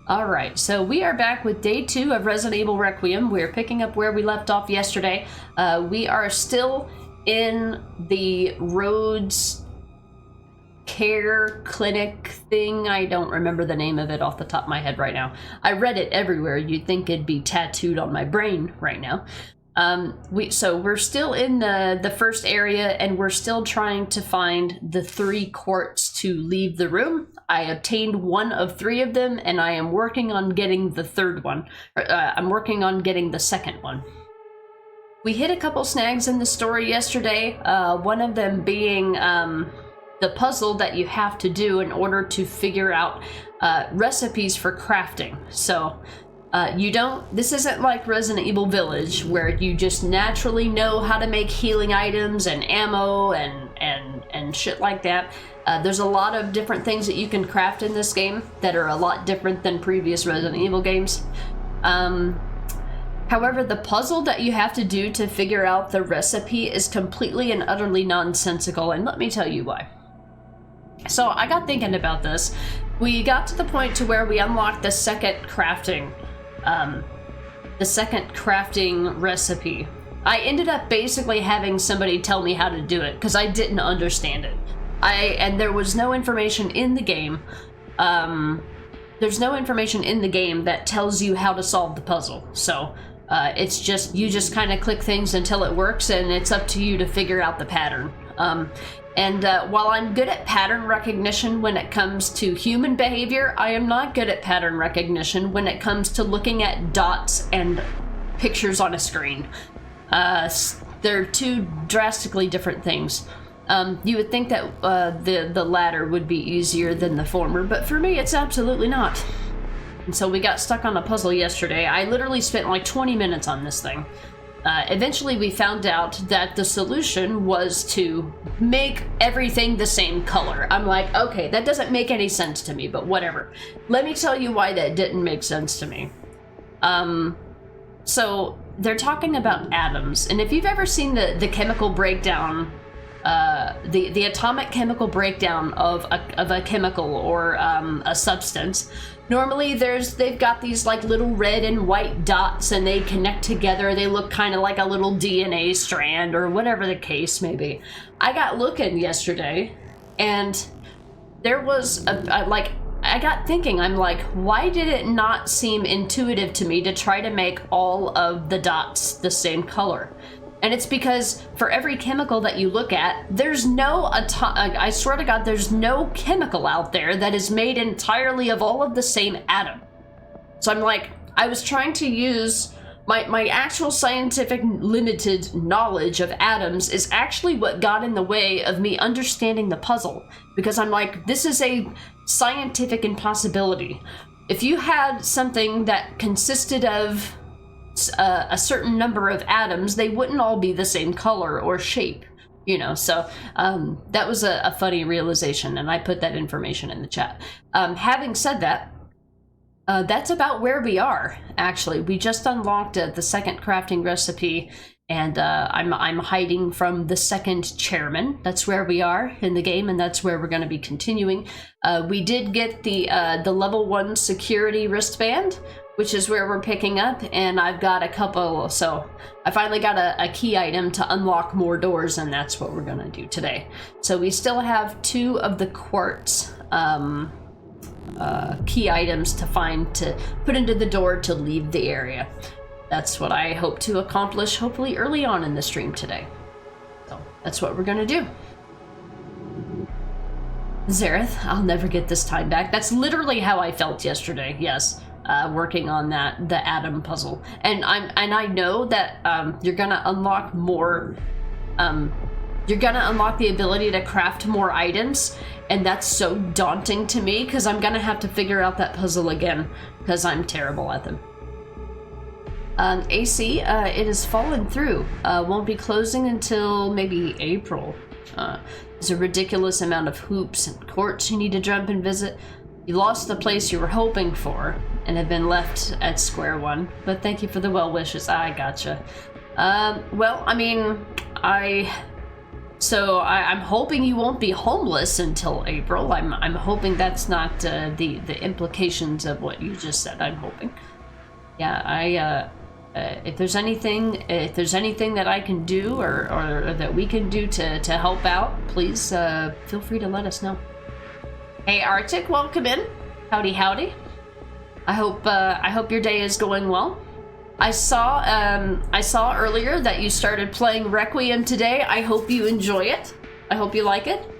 Alright, so we are back with day 2 of Resident Evil Requiem. We're picking up where we left off yesterday. We are still in the Rhodes Care Clinic thing. I don't remember the name of it off the top of my head right now. I read it everywhere. You'd think it'd be tattooed on my brain right now. So we're still in the first area, and we're still trying to find the 3 quartz to leave the room. I obtained 1 of 3 of them, and I am working on getting the 3rd one. I'm working on getting the 2nd one. We hit a couple snags in the story yesterday, one of them being the puzzle that you have to do in order to figure out recipes for crafting. So this isn't like Resident Evil Village, where you just naturally know how to make healing items and ammo and shit like that. There's a lot of different things that you can craft in this game that are a lot different than previous Resident Evil games. However, the puzzle that you have to do to figure out the recipe is completely and utterly nonsensical, and let me tell you why. So I got thinking about this. We got to the point to where we unlocked the second crafting recipe. I ended up basically having somebody tell me how to do it because I didn't understand it. And there was no information in the game. There's no information in the game that tells you how to solve the puzzle. So it's just, you just kind of click things until it works, and it's up to you to figure out the pattern. While I'm good at pattern recognition when it comes to human behavior, I am not good at pattern recognition when it comes to looking at dots and pictures on a screen. They're 2 drastically different things. You would think that the latter would be easier than the former, but for me it's absolutely not. And so we got stuck on a puzzle yesterday. I literally spent like 20 minutes on this thing. Eventually we found out that the solution was to make everything the same color. I'm like, okay, that doesn't make any sense to me, but whatever. Let me tell you why that didn't make sense to me. So they're talking about atoms, and if you've ever seen the chemical breakdown, the atomic chemical breakdown of a chemical or a substance, normally they've got these like little red and white dots, and they connect together. They look kind of like a little DNA strand or whatever the case may be. I got looking yesterday, and there was I got thinking, I'm like, why did it not seem intuitive to me to try to make all of the dots the same color? And it's because for every chemical that you look at, there's no I swear to God, there's no chemical out there that is made entirely of all of the same atom. So I'm like, I was trying to use my actual scientific limited knowledge of atoms is actually what got in the way of me understanding the puzzle. Because I'm like, this is a scientific impossibility. If you had something that consisted of a certain number of atoms, they wouldn't all be the same color or shape, you know. So that was a funny realization, and I put that information in the chat. Having said that, that's about where we are. Actually, we just unlocked the second crafting recipe, and I'm hiding from the 2nd chairman. That's where we are in the game, and that's where we're going to be continuing. We did get the level 1 security wristband, which is where we're picking up, and I've got a couple, so I finally got a key item to unlock more doors, and that's what we're gonna do today. So we still have 2 of the quartz key items to find to put into the door to leave the area. That's what I hope to accomplish, hopefully early on in the stream today. So that's what we're gonna do. Zareth, I'll never get this time back. That's literally how I felt yesterday, yes. Working on the atom puzzle, and I know that you're gonna unlock more. You're gonna unlock the ability to craft more items, and that's so daunting to me because I'm gonna have to figure out that puzzle again because I'm terrible at them. AC, it has fallen through. Won't be closing until maybe April. There's a ridiculous amount of hoops and courts you need to jump and visit. You lost the place you were hoping for and have been left at square one, but thank you for the well wishes. I gotcha. Well, I mean, So I'm hoping you won't be homeless until April. I'm hoping that's not the implications of what you just said. I'm hoping. Yeah, if there's anything that I can do or that we can do to help out, please feel free to let us know. Hey Arctic, welcome in. Howdy howdy. I hope your day is going well. I saw earlier that you started playing Requiem today. I hope you enjoy it. I hope you like it.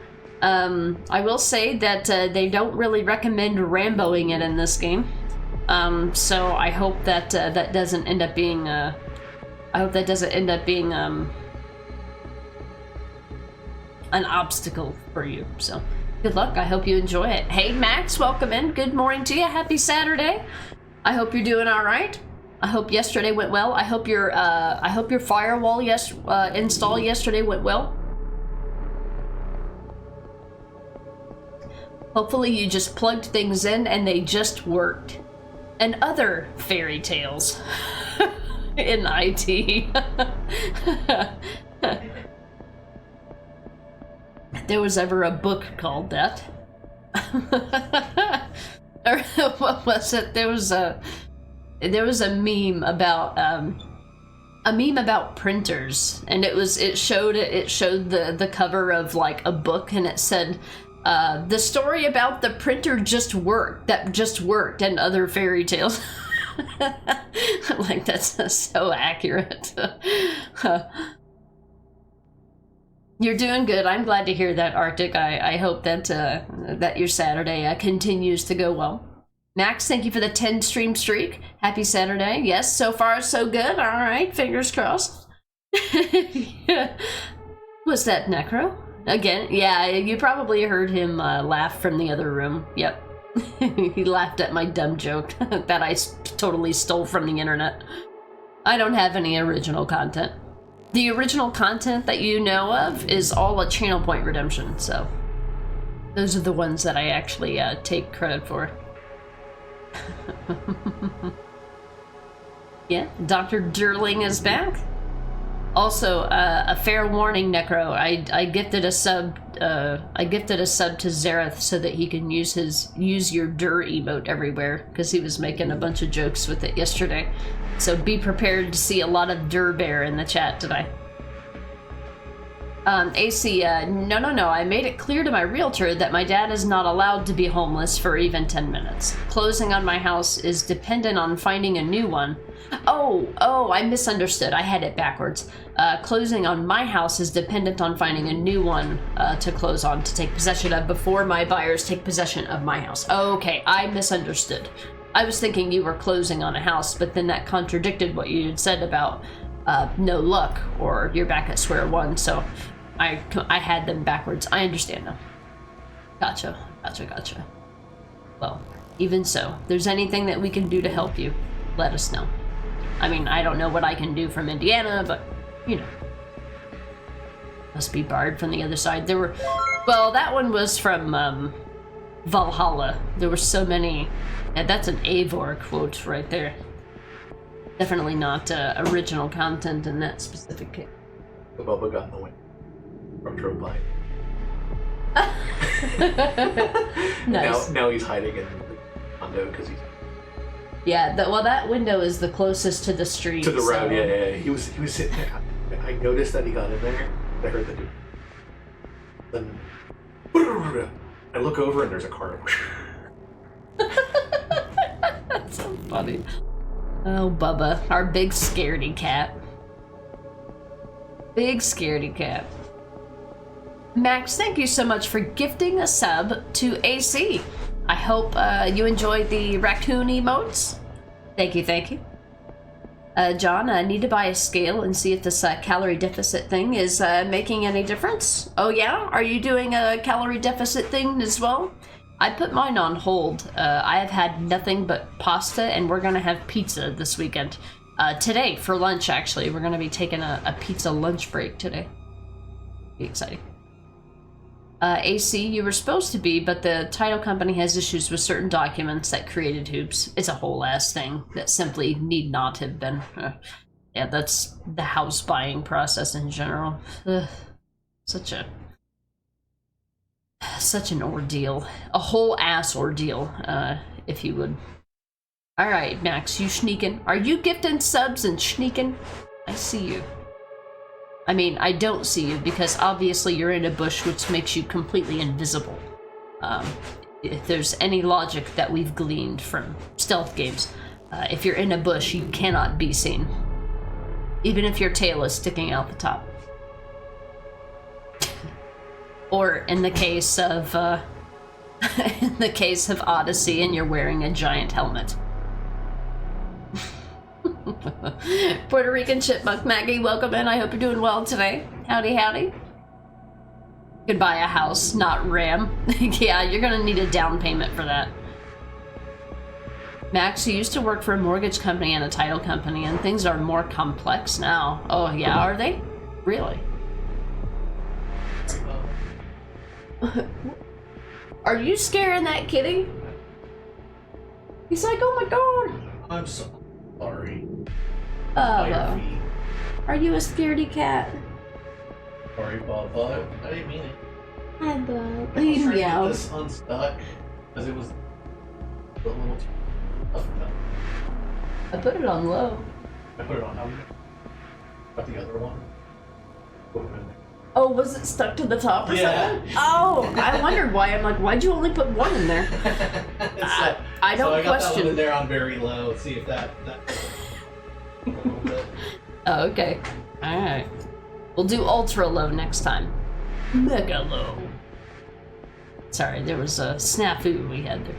I will say that they don't really recommend Ramboing it in this game. So I hope that that doesn't end up being an obstacle for you. So good luck. I hope you enjoy it. Hey Max, welcome in. Good morning to you. Happy Saturday. I hope you're doing all right. I hope yesterday went well. I hope your firewall install yesterday went well. Hopefully you just plugged things in and they just worked. And other fairy tales in IT. There was ever a book called that. Or what was it? There was a meme about printers, and it showed the cover of like a book, and it said the story about the printer that just worked and other fairy tales. Like, that's so accurate. You're doing good. I'm glad to hear that, Arctic. I hope that that your Saturday continues to go well. Max, thank you for the 10 stream streak. Happy Saturday. Yes, so far so good. All right, fingers crossed. Yeah. Was that Necro? Again? Yeah, you probably heard him laugh from the other room. Yep. He laughed at my dumb joke that I totally stole from the internet. I don't have any original content. The original content that you know of is all a channel point redemption, so those are the ones that I actually take credit for. Yeah, Dr. Durling is back. Also, a fair warning, Necro. I gifted a sub to Zareth so that he can use your Dur emote everywhere, because he was making a bunch of jokes with it yesterday. So be prepared to see a lot of Dur Bear in the chat today. AC, no. I made it clear to my realtor that my dad is not allowed to be homeless for even 10 minutes. Closing on my house is dependent on finding a new one. Oh, I misunderstood. I had it backwards. Closing on my house is dependent on finding a new one to close on, to take possession of before my buyers take possession of my house. Okay, I misunderstood. I was thinking you were closing on a house, but then that contradicted what you had said about no luck, or you're back at square one, so I had them backwards. I understand now. Gotcha. Well, even so, if there's anything that we can do to help you, let us know. I mean, I don't know what I can do from Indiana, but, you know. Must be barred from the other side. Well, that one was from Valhalla. There were so many. Yeah, that's an Eivor quote right there. Definitely not original content in that specific case. The Bubba got in the way from Trope Line. Nice. Now he's hiding in the condo because he's... Yeah, that window is the closest to the street. To the road, yeah. He was sitting there. I noticed that he got in there. I heard the dude. Then I look over and there's a car. That's so funny. Oh, Bubba, our big scaredy cat. Big scaredy cat. Max, thank you so much for gifting a sub to AC. I hope you enjoyed the raccoon emotes. Thank you. John, I need to buy a scale and see if this calorie deficit thing is making any difference. Oh yeah? Are you doing a calorie deficit thing as well? I put mine on hold. I have had nothing but pasta, and we're gonna have pizza this weekend. Today, for lunch, actually. We're gonna be taking a pizza lunch break today. Be exciting. AC, you were supposed to be, but the title company has issues with certain documents that created hoops. It's a whole ass thing that simply need not have been. Yeah, that's the house buying process in general. Ugh. Such an ordeal. A whole ass ordeal, if you would. Alright, Max, you sneaking. Are you gifting subs and sneaking? I see you. I mean, I don't see you because obviously you're in a bush, which makes you completely invisible. If there's any logic that we've gleaned from stealth games, if you're in a bush, you cannot be seen. Even if your tail is sticking out the top. Or in the case of, in the case of Odyssey and you're wearing a giant helmet. Puerto Rican Chipmunk Maggie, welcome in. I hope you're doing well today. Howdy, howdy. Could buy a house, not RAM. Yeah, you're gonna need a down payment for that. Max, you used to work for a mortgage company and a title company, and things are more complex now. Oh yeah, are they? Really? Are you scaring that kitty? He's like, oh my god. I'm so sorry. Oh, are you a scaredy cat? Sorry, Bob. I didn't mean it. Hi, Bob. I was trying to get this unstuck because it was a little too tough. I put it on low. I put it on how? Got the other one. Put it in there. Oh, was it stuck to the top or something? Oh, I wondered why. I'm like, why'd you only put one in there? I don't so I got question. that one in there on very low. Let's see if that a little bit. Oh, okay. Alright. We'll do ultra low next time. Mega low. Sorry, there was a snafu we had there.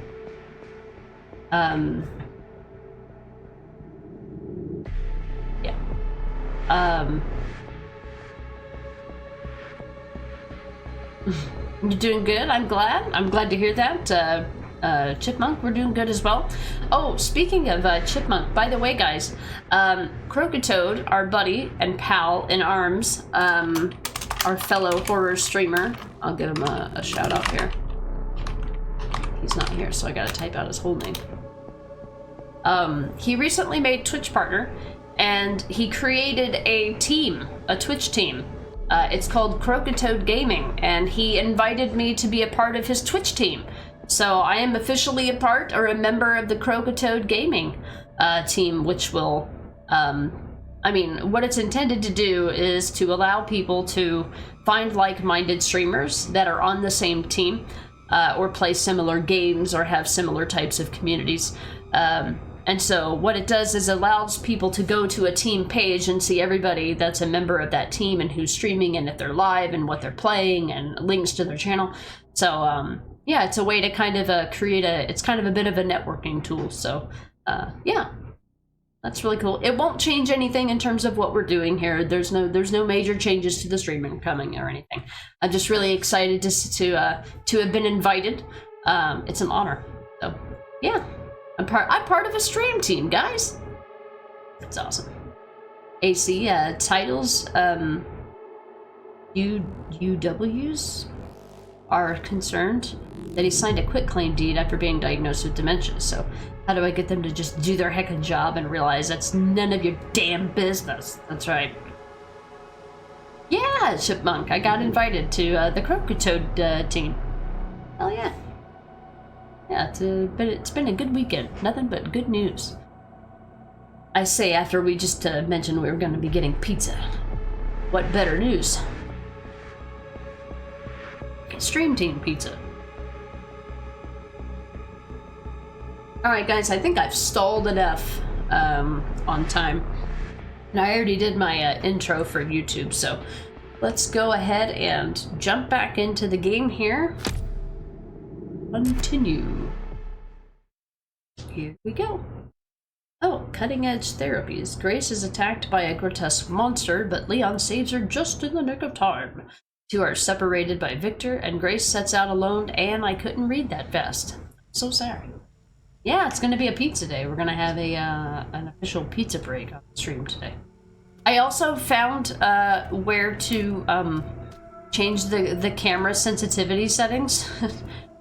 Yeah. You're doing good, I'm glad. I'm glad to hear that. Chipmunk, we're doing good as well. Oh, speaking of Chipmunk, by the way, guys, Crocotoad, our buddy and pal in arms, our fellow horror streamer, I'll give him a shout out here. He's not here, so I gotta type out his whole name. He recently made Twitch partner, and he created a team, a Twitch team. It's called Crocotoad Gaming, and he invited me to be a part of his Twitch team. So I am officially a member of the Crocotoad Gaming team, which will, I mean, what it's intended to do is to allow people to find like-minded streamers that are on the same team, or play similar games or have similar types of communities. And so what it does is allows people to go to a team page and see everybody that's a member of that team and who's streaming and if they're live and what they're playing and links to their channel. So, yeah, it's a way to kind of it's kind of a bit of a networking tool. So, yeah, that's really cool. It won't change anything in terms of what we're doing here. There's no major changes to the streaming coming or anything. I'm just really excited to have been invited. It's an honor. So, yeah. I'm part of a stream team, guys. It's awesome. AC titles UWs are concerned that he signed a quitclaim deed after being diagnosed with dementia. So how do I get them to just do their heckin' job and realize that's none of your damn business? That's right. Yeah, Chipmunk, I got invited to the Crocotoad team. Hell yeah. Yeah, it's been a good weekend. Nothing but good news. I say after we just mentioned we were going to be getting pizza. What better news? Stream team pizza. Alright guys, I think I've stalled enough on time. And I already did my intro for YouTube, so let's go ahead and jump back into the game here. Continue. Here we go. Oh, cutting edge therapies. Grace is attacked by a grotesque monster, but Leon saves her just in the nick of time. Two are separated by Victor, and Grace sets out alone, and I couldn't read that fast. So sorry. Yeah, it's gonna be a pizza day. We're gonna have an official pizza break on the stream today. I also found where to change the camera sensitivity settings.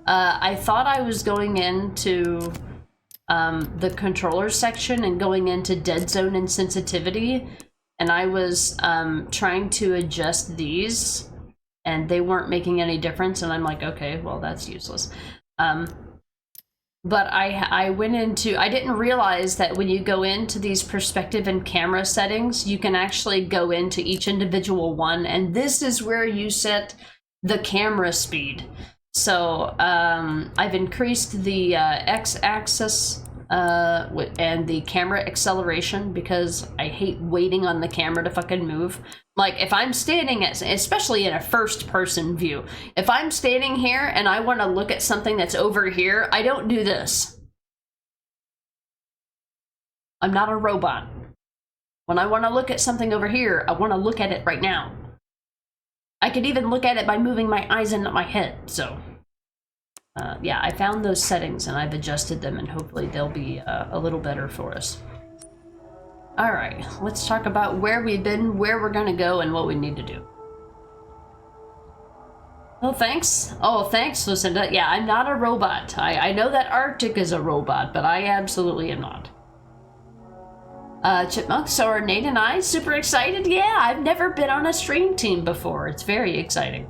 I thought I was going into the controller section and going into dead zone and sensitivity, and I was trying to adjust these, and they weren't making any difference, and I'm like, okay, well, that's useless. But I went into, I didn't realize that when you go into these perspective and camera settings, you can actually go into each individual one, and this is where you set the camera speed. So I've increased the x-axis and the camera acceleration because I hate waiting on the camera to fucking move. Like, if I'm standing at, especially in a first-person view, if I'm standing here and I want to look at something that's over here, I don't do this. I'm not a robot. When I want to look at something over here, I want to look at it right now. I could even look at it by moving my eyes and not my head, so... yeah, I found those settings and I've adjusted them, and hopefully they'll be a little better for us. Alright, let's talk about where we've been, where we're gonna go, and what we need to do. Oh, thanks. Oh, thanks, Lucinda. Yeah, I'm not a robot. I know that Arctic is a robot, but I absolutely am not. Chipmunk, so are Nate and I super excited? Yeah, I've never been on a stream team before. It's very exciting.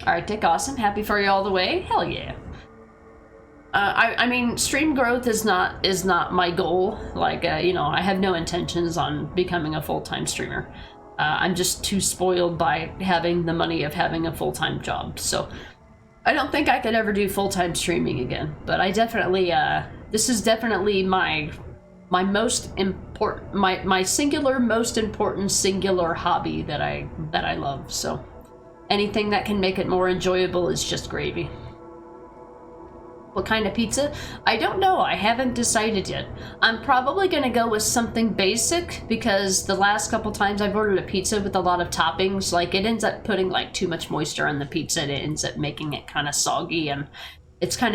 Alright, Dick, awesome. Happy for you all the way. Hell yeah. I mean, stream growth is not my goal. Like, you know, I have no intentions on becoming a full-time streamer. I'm just too spoiled by having the money of having a full-time job. So I don't think I could ever do full-time streaming again. But I definitely, this is definitely my most important, my singular most important singular hobby that I love. So anything that can make it more enjoyable is just gravy. What kind of pizza? I don't know. I haven't decided yet. I'm probably going to go with something basic because the last couple times I've ordered a pizza with a lot of toppings, like it ends up putting like too much moisture on the pizza and it ends up making it kind of soggy, and it's kind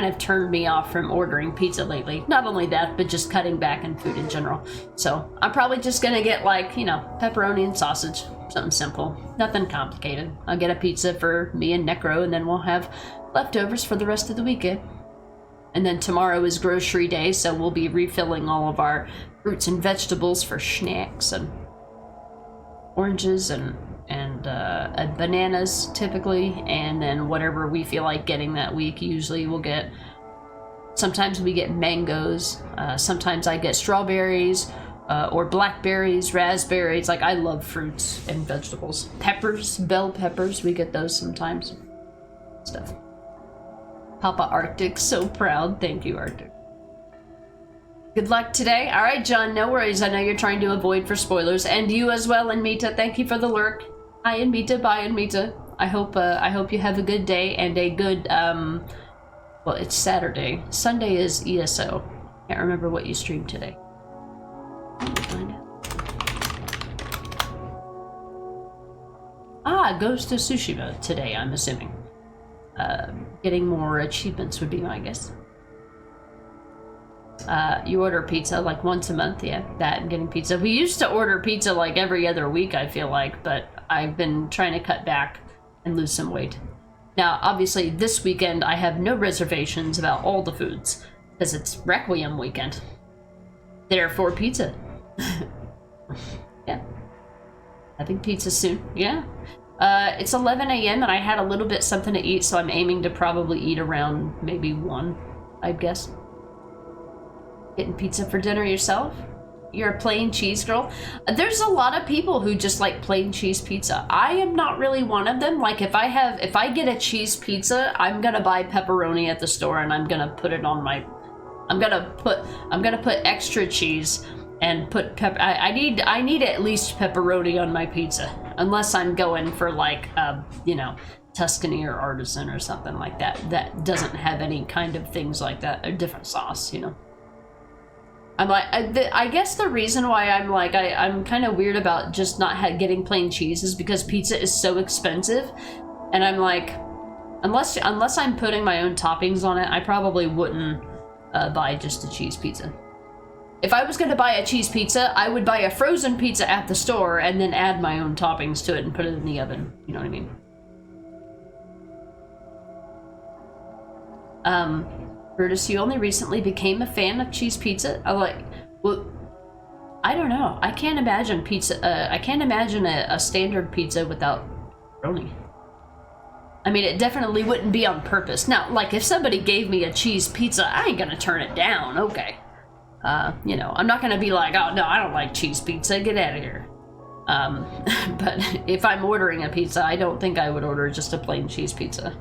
of turned me off from ordering pizza lately. Not only that, but just cutting back on food in general. So I'm probably just going to get like, you know, pepperoni and sausage. Something simple. Nothing complicated. I'll get a pizza for me and Necro, and then we'll have leftovers for the rest of the weekend. And then tomorrow is grocery day, so we'll be refilling all of our fruits and vegetables for snacks, and oranges and bananas typically, and then whatever we feel like getting that week. Usually we'll get, sometimes we get mangoes, sometimes I get strawberries, or blackberries, raspberries. Like, I love fruits and vegetables. Peppers, bell peppers, we get those sometimes. Stuff. Papa Arctic, so proud. Thank you, Arctic. Good luck today. All right, John, no worries. I know you're trying to avoid for spoilers, and you as well, Anmita. Thank you for the lurk. Hi, Anmita. Bye, Anmita. I hope you have a good day and a good well, it's Saturday. Sunday is ESO. Can't remember what you streamed today. Ghost of Tsushima today, I'm assuming. Getting more achievements would be my guess. You order pizza like once a month, yeah, that and getting pizza. We used to order pizza like every other week, I feel like, but I've been trying to cut back and lose some weight. Now, obviously, this weekend I have no reservations about all the foods, because it's Requiem weekend. Therefore, pizza. Yeah. Having pizza soon, yeah. It's 11 a.m. and I had a little bit something to eat, so I'm aiming to probably eat around maybe 1, I guess. Getting pizza for dinner yourself? You're a plain cheese girl? There's a lot of people who just like plain cheese pizza. I am not really one of them. Like, if I get a cheese pizza, I'm gonna buy pepperoni at the store and I'm gonna put it on my, I'm gonna put extra cheese and put I need at least pepperoni on my pizza, unless I'm going for like you know, Tuscany or Artisan or something like that that doesn't have any kind of things like that, a different sauce, you know. I'm like, I guess the reason why I'm like, I'm kind of weird about just not getting plain cheese is because pizza is so expensive, and I'm like, unless I'm putting my own toppings on it, I probably wouldn't buy just a cheese pizza. If I was going to buy a cheese pizza, I would buy a frozen pizza at the store and then add my own toppings to it and put it in the oven. You know what I mean? Brutus, you only recently became a fan of cheese pizza? I'm like, well, I don't know. I can't imagine pizza. I can't imagine a standard pizza without pepperoni. I mean, it definitely wouldn't be on purpose. Now, like, if somebody gave me a cheese pizza, I ain't gonna turn it down, okay. You know, I'm not gonna be like, oh, no, I don't like cheese pizza, get out of here. But if I'm ordering a pizza, I don't think I would order just a plain cheese pizza.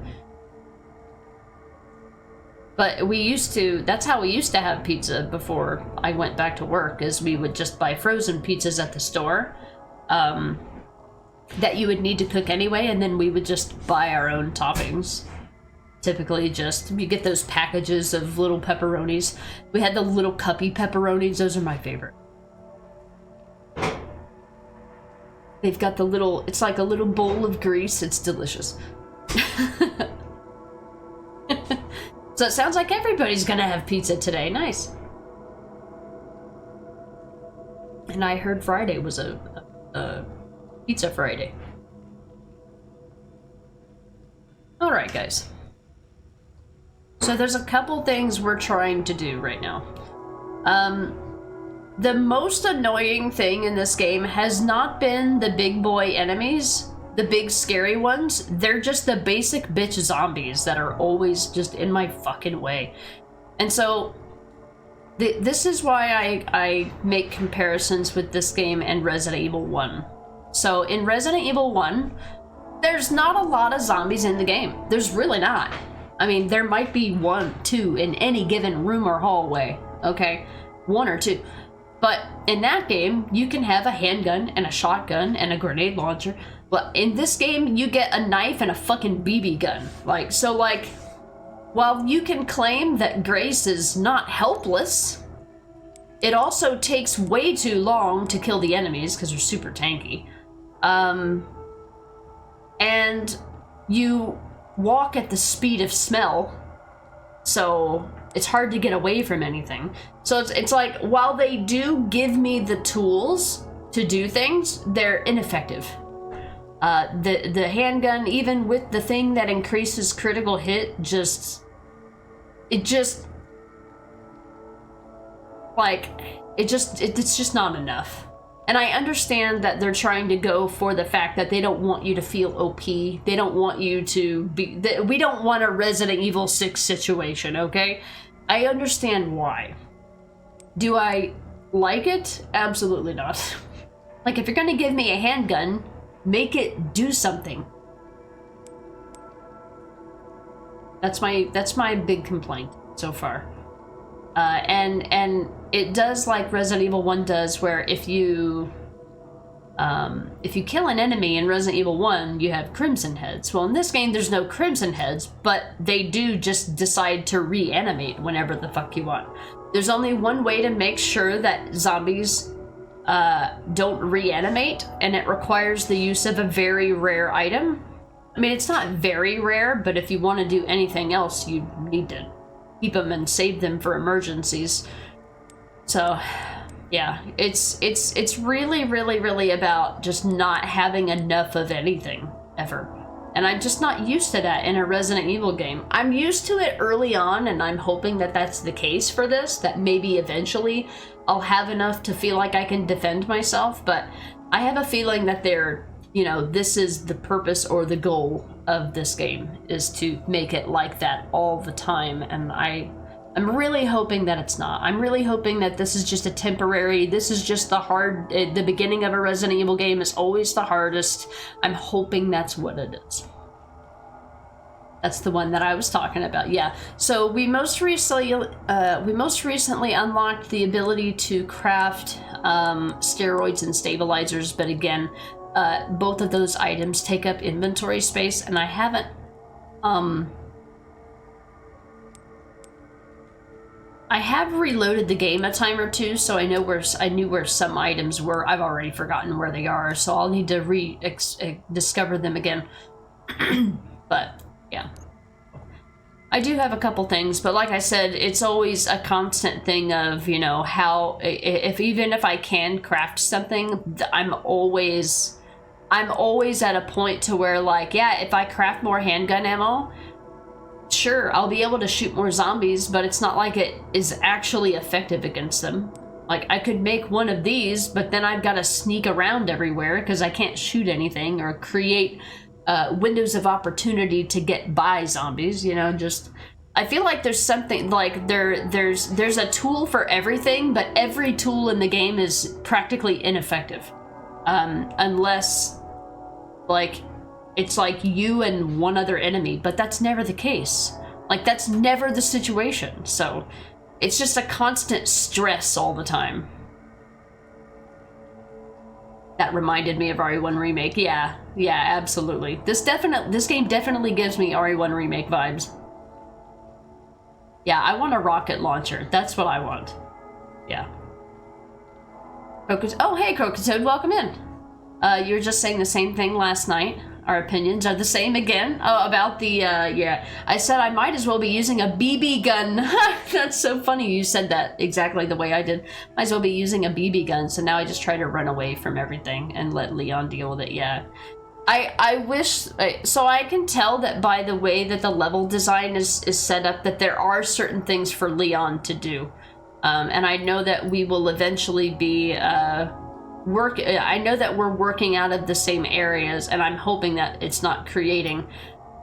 But that's how we used to have pizza before I went back to work, is we would just buy frozen pizzas at the store. That you would need to cook anyway, and then we would just buy our own toppings. Typically you get those packages of little pepperonis. We had the little cuppy pepperonis, those are my favorite. They've got it's like a little bowl of grease, it's delicious. So it sounds like everybody's gonna have pizza today, nice. And I heard Friday was a Pizza Friday. Alright, guys. So there's a couple things we're trying to do right now. The most annoying thing in this game has not been the big boy enemies, the big scary ones. They're just the basic bitch zombies that are always just in my fucking way. And so this is why I make comparisons with this game and Resident Evil 1. So in Resident Evil 1, there's not a lot of zombies in the game. There's really not. I mean, there might be 1, 2 in any given room or hallway, okay? 1 or 2. But in that game, you can have a handgun and a shotgun and a grenade launcher. But in this game, you get a knife and a fucking BB gun. While you can claim that Grace is not helpless, it also takes way too long to kill the enemies because they're super tanky. And you walk at the speed of smell, so it's hard to get away from anything. So it's like, while they do give me the tools to do things, they're ineffective. The handgun, even with the thing that increases critical hit, it's just not enough. And I understand that they're trying to go for the fact that they don't want you to feel OP. They don't want you to be... We don't want a Resident Evil 6 situation, okay? I understand why. Do I like it? Absolutely not. Like, if you're gonna give me a handgun, make it do something. That's my big complaint so far. And it does like Resident Evil 1 does, where if you kill an enemy in Resident Evil 1, you have crimson heads. Well, in this game, there's no crimson heads, but they do just decide to reanimate whenever the fuck you want. There's only one way to make sure that zombies don't reanimate, and it requires the use of a very rare item. I mean, it's not very rare, but if you want to do anything else, you need to keep them and save them for emergencies. So, yeah, it's really, really, really about just not having enough of anything, ever. And I'm just not used to that in a Resident Evil game. I'm used to it early on, and I'm hoping that that's the case for this, that maybe eventually I'll have enough to feel like I can defend myself, but I have a feeling that this is the purpose or the goal of this game, is to make it like that all the time, and I'm really hoping that it's not. I'm really hoping that this is just a temporary, this is just the beginning of a Resident Evil game is always the hardest. I'm hoping that's what it is. That's the one that I was talking about, yeah. So we most recently unlocked the ability to craft steroids and stabilizers, but again, both of those items take up inventory space, and I haven't, I have reloaded the game a time or two, so I knew where some items were. I've already forgotten where they are, so I'll need to discover them again. But yeah, I do have a couple things, but like I said, it's always a constant thing of, how even if I can craft something, I'm always at a point to where, like, yeah, if I craft more handgun ammo, sure, I'll be able to shoot more zombies, but it's not like it is actually effective against them. Like, I could make one of these, but then I've got to sneak around everywhere because I can't shoot anything or create windows of opportunity to get by zombies, you know, just... I feel like there's something, like, there's a tool for everything, but every tool in the game is practically ineffective. Unless, like, it's like you and one other enemy, but that's never the case. Like, that's never the situation, so it's just a constant stress all the time. That reminded me of RE1 Remake. Yeah, absolutely. This game definitely gives me RE1 Remake vibes. Yeah, I want a rocket launcher. That's what I want. Yeah. Oh, hey, Crocatoad, welcome in. You were just saying the same thing last night. Our opinions are the same again. Oh, about the, yeah. I said I might as well be using a BB gun. That's so funny you said that exactly the way I did. Might as well be using a BB gun, so now I just try to run away from everything and let Leon deal with it, yeah. I wish, so I can tell that by the way that the level design is set up that there are certain things for Leon to do. And I know that we will eventually be, I know that we're working out of the same areas, and I'm hoping that it's not creating...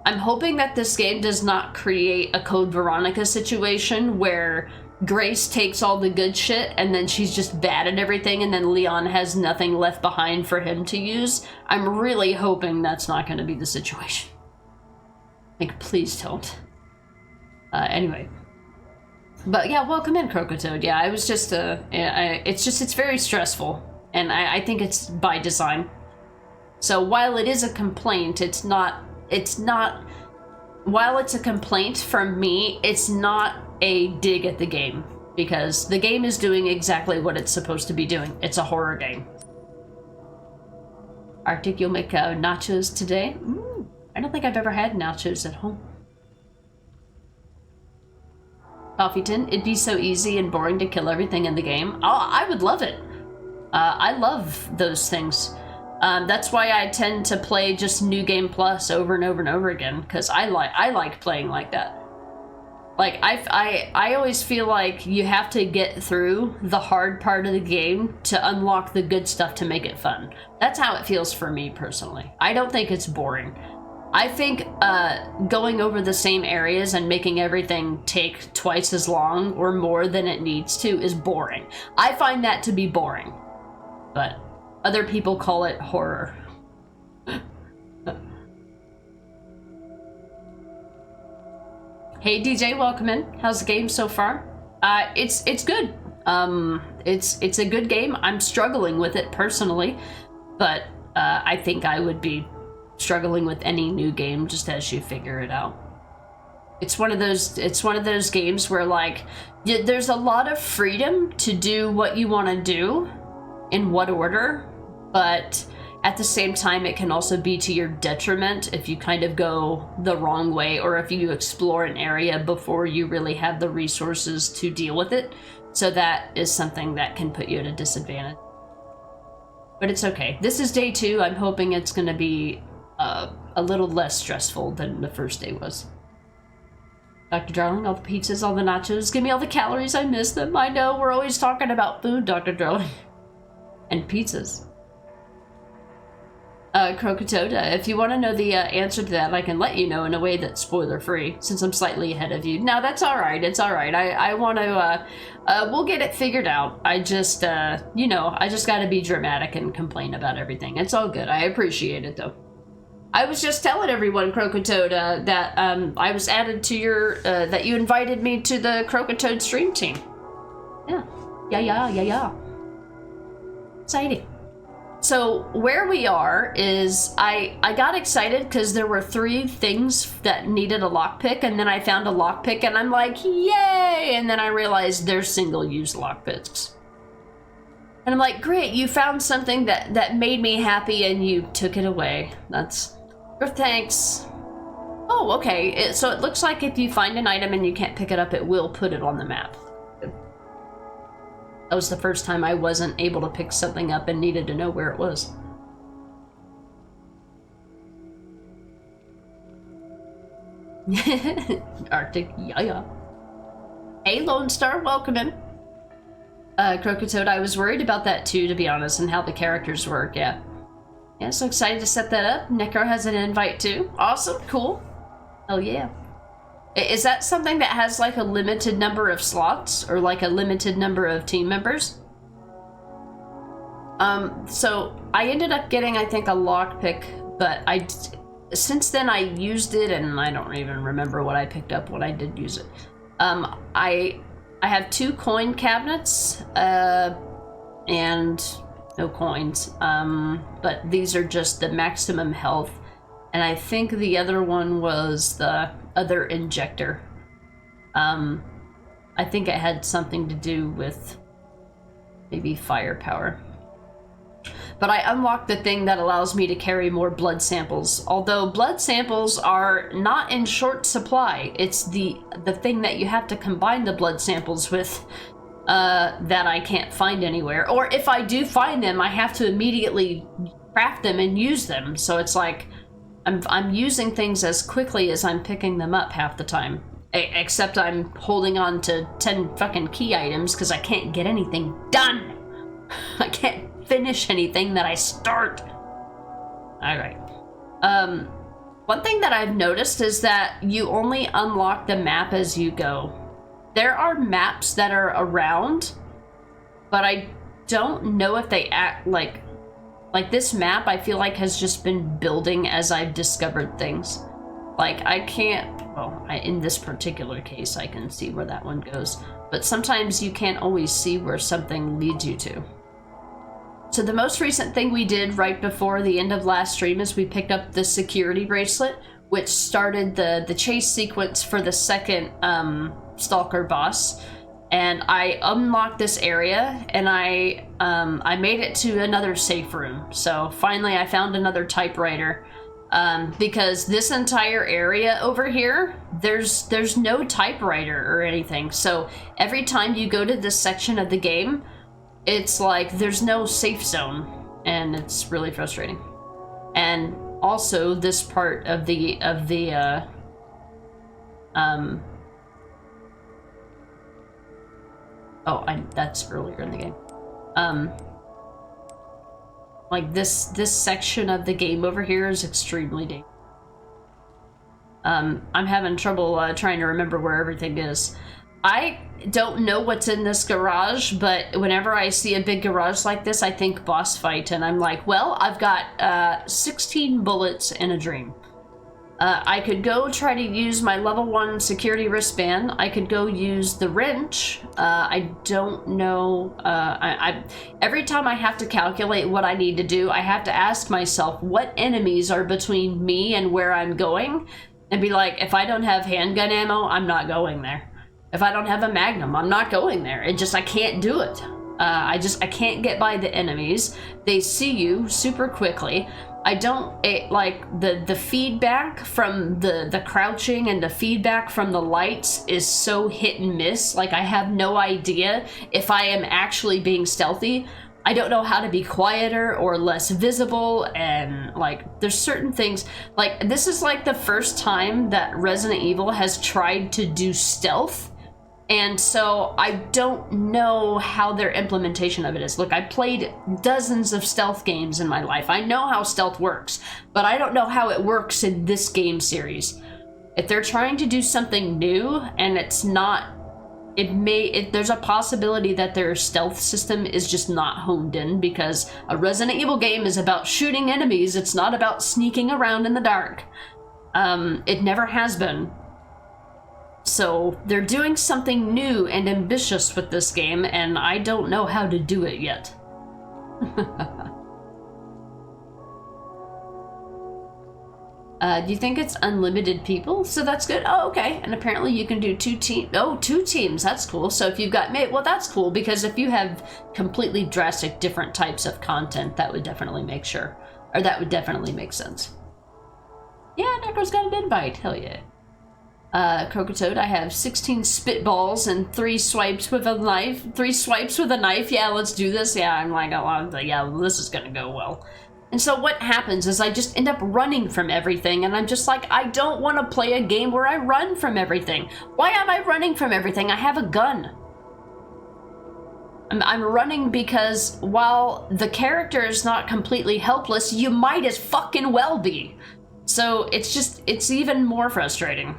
I'm hoping that this game does not create a Code Veronica situation where Grace takes all the good shit and then she's just bad at everything and then Leon has nothing left behind for him to use. I'm really hoping that's not going to be the situation. Like, please don't. Anyway. But yeah, welcome in, Crocatoad. Yeah, I was just, it's very stressful. And I think it's by design. So while it is a complaint, while it's a complaint from me, it's not a dig at the game. Because the game is doing exactly what it's supposed to be doing. It's a horror game. Arctic, you'll make nachos today? I don't think I've ever had nachos at home. Coffee tin, it'd be so easy and boring to kill everything in the game. Oh, I would love it. I love those things. That's why I tend to play just New Game Plus over and over and over again, because I like playing like that. Like, I always feel like you have to get through the hard part of the game to unlock the good stuff to make it fun. That's how it feels for me, personally. I don't think it's boring. I think going over the same areas and making everything take twice as long or more than it needs to is boring. I find that to be boring. But other people call it horror. Hey DJ, welcome in. How's the game so far? It's good. It's a good game. I'm struggling with it personally, but I think I would be struggling with any new game just as you figure it out. It's one of those games where, like, there's a lot of freedom to do what you want to do in what order, but at the same time it can also be to your detriment if you kind of go the wrong way or if you explore an area before you really have the resources to deal with it. So that is something that can put you at a disadvantage. But it's okay. This is day 2. I'm hoping it's going to be a little less stressful than the first day was. Dr. Darling, all the pizzas, all the nachos, give me all the calories, I miss them. I know, we're always talking about food, Dr. Darling. And pizzas. Crocatoad, if you want to know the answer to that, I can let you know in a way that's spoiler-free, since I'm slightly ahead of you. Now, that's alright, it's alright. I want to, we'll get it figured out. I just, you know, I just gotta be dramatic and complain about everything. It's all good. I appreciate it, though. I was just telling everyone, Crocatoad, that I was added to your, that you invited me to the Crocatoad stream team. Yeah. Exciting. So where we are is I got excited because there were 3 things that needed a lockpick, and then I found a lockpick and I'm like, yay! And then I realized they're single-use lockpicks. And I'm like, great, you found something that made me happy and you took it away. That's... thanks. Oh, okay. So it looks like if you find an item and you can't pick it up, it will put it on the map. That was the first time I wasn't able to pick something up and needed to know where it was. Arctic, yeah. Hey, Lone Star, welcome in. Crocatoad, I was worried about that too, to be honest, and how the characters work, yeah. Yeah, so excited to set that up. Necro has an invite too. Awesome, cool. Hell yeah. Is that something that has like a limited number of slots or like a limited number of team members? So I ended up getting, I think, a lockpick, but since then I used it and I don't even remember what I picked up when I did use it. I have 2 coin cabinets, and no coins, but these are just the maximum health, and I think the other one was the other injector. I think it had something to do with maybe firepower. But I unlocked the thing that allows me to carry more blood samples. Although blood samples are not in short supply. It's the thing that you have to combine the blood samples with that I can't find anywhere. Or if I do find them, I have to immediately craft them and use them. So it's like I'm using things as quickly as I'm picking them up half the time. Except I'm holding on to 10 fucking key items because I can't get anything done. I can't finish anything that I start. Alright. One thing that I've noticed is that you only unlock the map as you go. There are maps that are around, but I don't know if they act like this map I feel like has just been building as I've discovered things. Like I can't, well, in this particular case I can see where that one goes, but sometimes you can't always see where something leads you to. So the most recent thing we did right before the end of last stream is we picked up the security bracelet, which started the chase sequence for the second Stalker boss. And I unlocked this area, and I made it to another safe room. So finally I found another typewriter, because this entire area over here, there's no typewriter or anything. So every time you go to this section of the game, it's like there's no safe zone, and it's really frustrating. And also this part of the that's earlier in the game. Like this section of the game over here is extremely dangerous. I'm having trouble trying to remember where everything is. I don't know what's in this garage, but whenever I see a big garage like this, I think boss fight, and I'm like, well, I've got 16 bullets in a dream. I could go try to use my level 1 security wristband. I could go use the wrench. I don't know. Every time I have to calculate what I need to do, I have to ask myself what enemies are between me and where I'm going, and be like, if I don't have handgun ammo, I'm not going there. If I don't have a magnum, I'm not going there. I can't do it. I can't get by the enemies. They see you super quickly. Like the feedback from the crouching and the feedback from the lights is so hit and miss. Like I have no idea if I am actually being stealthy. I don't know how to be quieter or less visible, and like there's certain things, like this is like the first time that Resident Evil has tried to do stealth. And so I don't know how their implementation of it is. Look, I played dozens of stealth games in my life. I know how stealth works, but I don't know how it works in this game series. If they're trying to do something new and it's not, there's a possibility that their stealth system is just not honed in, because a Resident Evil game is about shooting enemies. It's not about sneaking around in the dark. It never has been. So they're doing something new and ambitious with this game, and I don't know how to do it yet. Do you think it's unlimited people? So that's good. Oh, okay. And apparently you can do 2 teams. That's cool. So if you've got well, that's cool, because if you have completely drastic different types of content, that would definitely make sense. Yeah, Necro's got an invite. Hell yeah. Crocotoad, I have 16 spitballs and 3 swipes with a knife. 3 swipes with a knife. Yeah, let's do this. Yeah, I'm like, oh, yeah, this is gonna go well. And so what happens is I just end up running from everything, and I'm just like, I don't want to play a game where I run from everything. Why am I running from everything? I have a gun. I'm running because while the character is not completely helpless, you might as fucking well be. So it's even more frustrating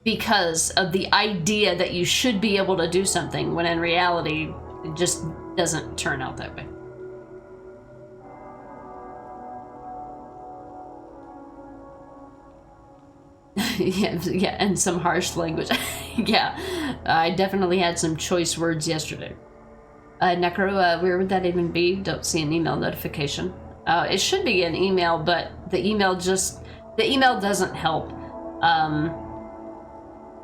because of the idea that you should be able to do something when in reality it just doesn't turn out that way. yeah, and some harsh language. Yeah, I definitely had some choice words yesterday. Necro, where would that even be? Don't see an email notification. It should be an email, but the email doesn't help.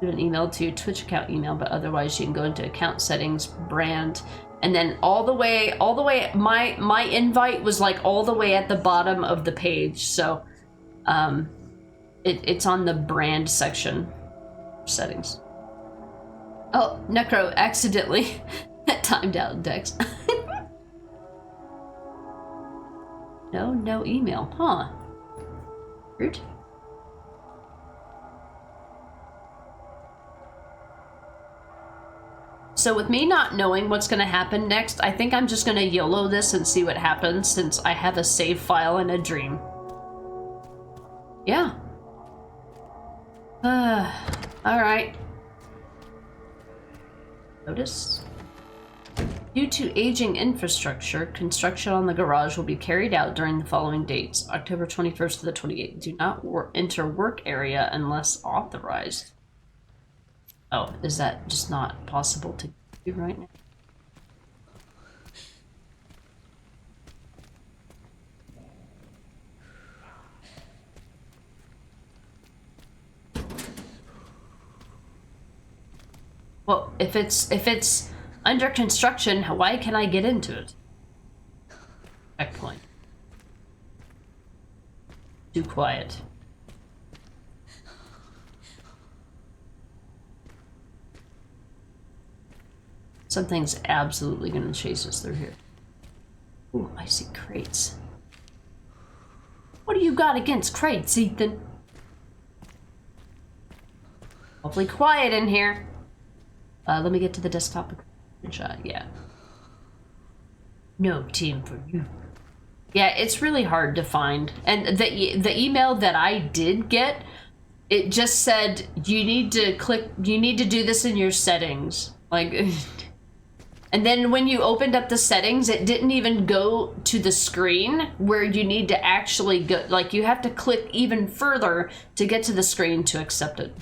Do an email to Twitch account email, but otherwise you can go into account settings, brand, and then all the way, my invite was like all the way at the bottom of the page, so it's on the brand section settings. Oh, Necro accidentally timed out Dex. No email, huh? Weird. So with me not knowing what's going to happen next, I think I'm just going to YOLO this and see what happens since I have a save file and a dream. Yeah. Alright. Notice. Due to aging infrastructure, construction on the garage will be carried out during the following dates. October 21st to the 28th. Do not enter work area unless authorized. Oh, is that just not possible to do right now? Well, if it's under construction, why can I get into it? Checkpoint. Too quiet. Something's absolutely gonna chase us through here. Ooh, I see crates. What do you got against crates, Ethan? Hopefully quiet in here. Let me get to the desktop shot. Yeah. No team for you. Yeah, it's really hard to find. And the email that I did get, it just said you need to do this in your settings. Like and then when you opened up the settings, it didn't even go to the screen where you need to actually go. Like you have to click even further to get to the screen to accept it.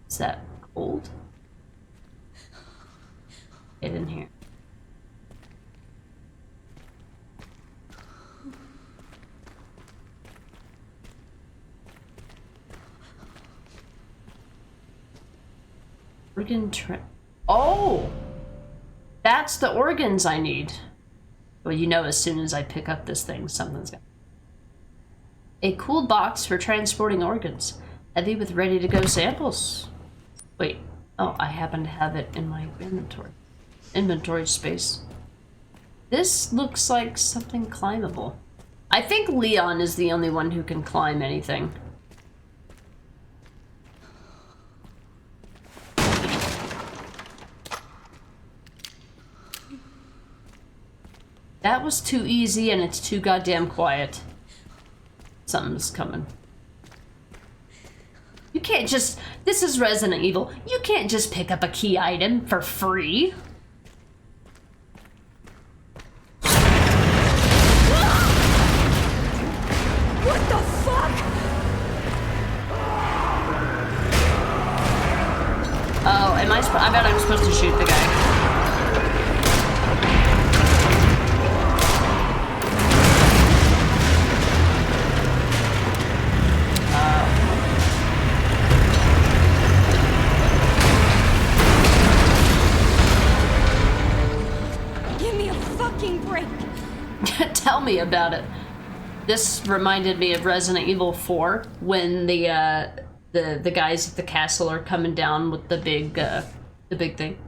Is that cold? Get in here. Organ oh! That's the organs I need. Well, you know, as soon as I pick up this thing, something's gonna... A cooled box for transporting organs. Heavy with ready-to-go samples. Wait. Oh, I happen to have it in my inventory. Inventory space. This looks like something climbable. I think Leon is the only one who can climb anything. That was too easy and it's too goddamn quiet. Something's coming. You can't just... This is Resident Evil. You can't just pick up a key item for free. What the fuck? Oh, am I bet I'm supposed to shoot the guy. Tell me about it. This reminded me of Resident Evil 4 when the guys at the castle are coming down with the big thing.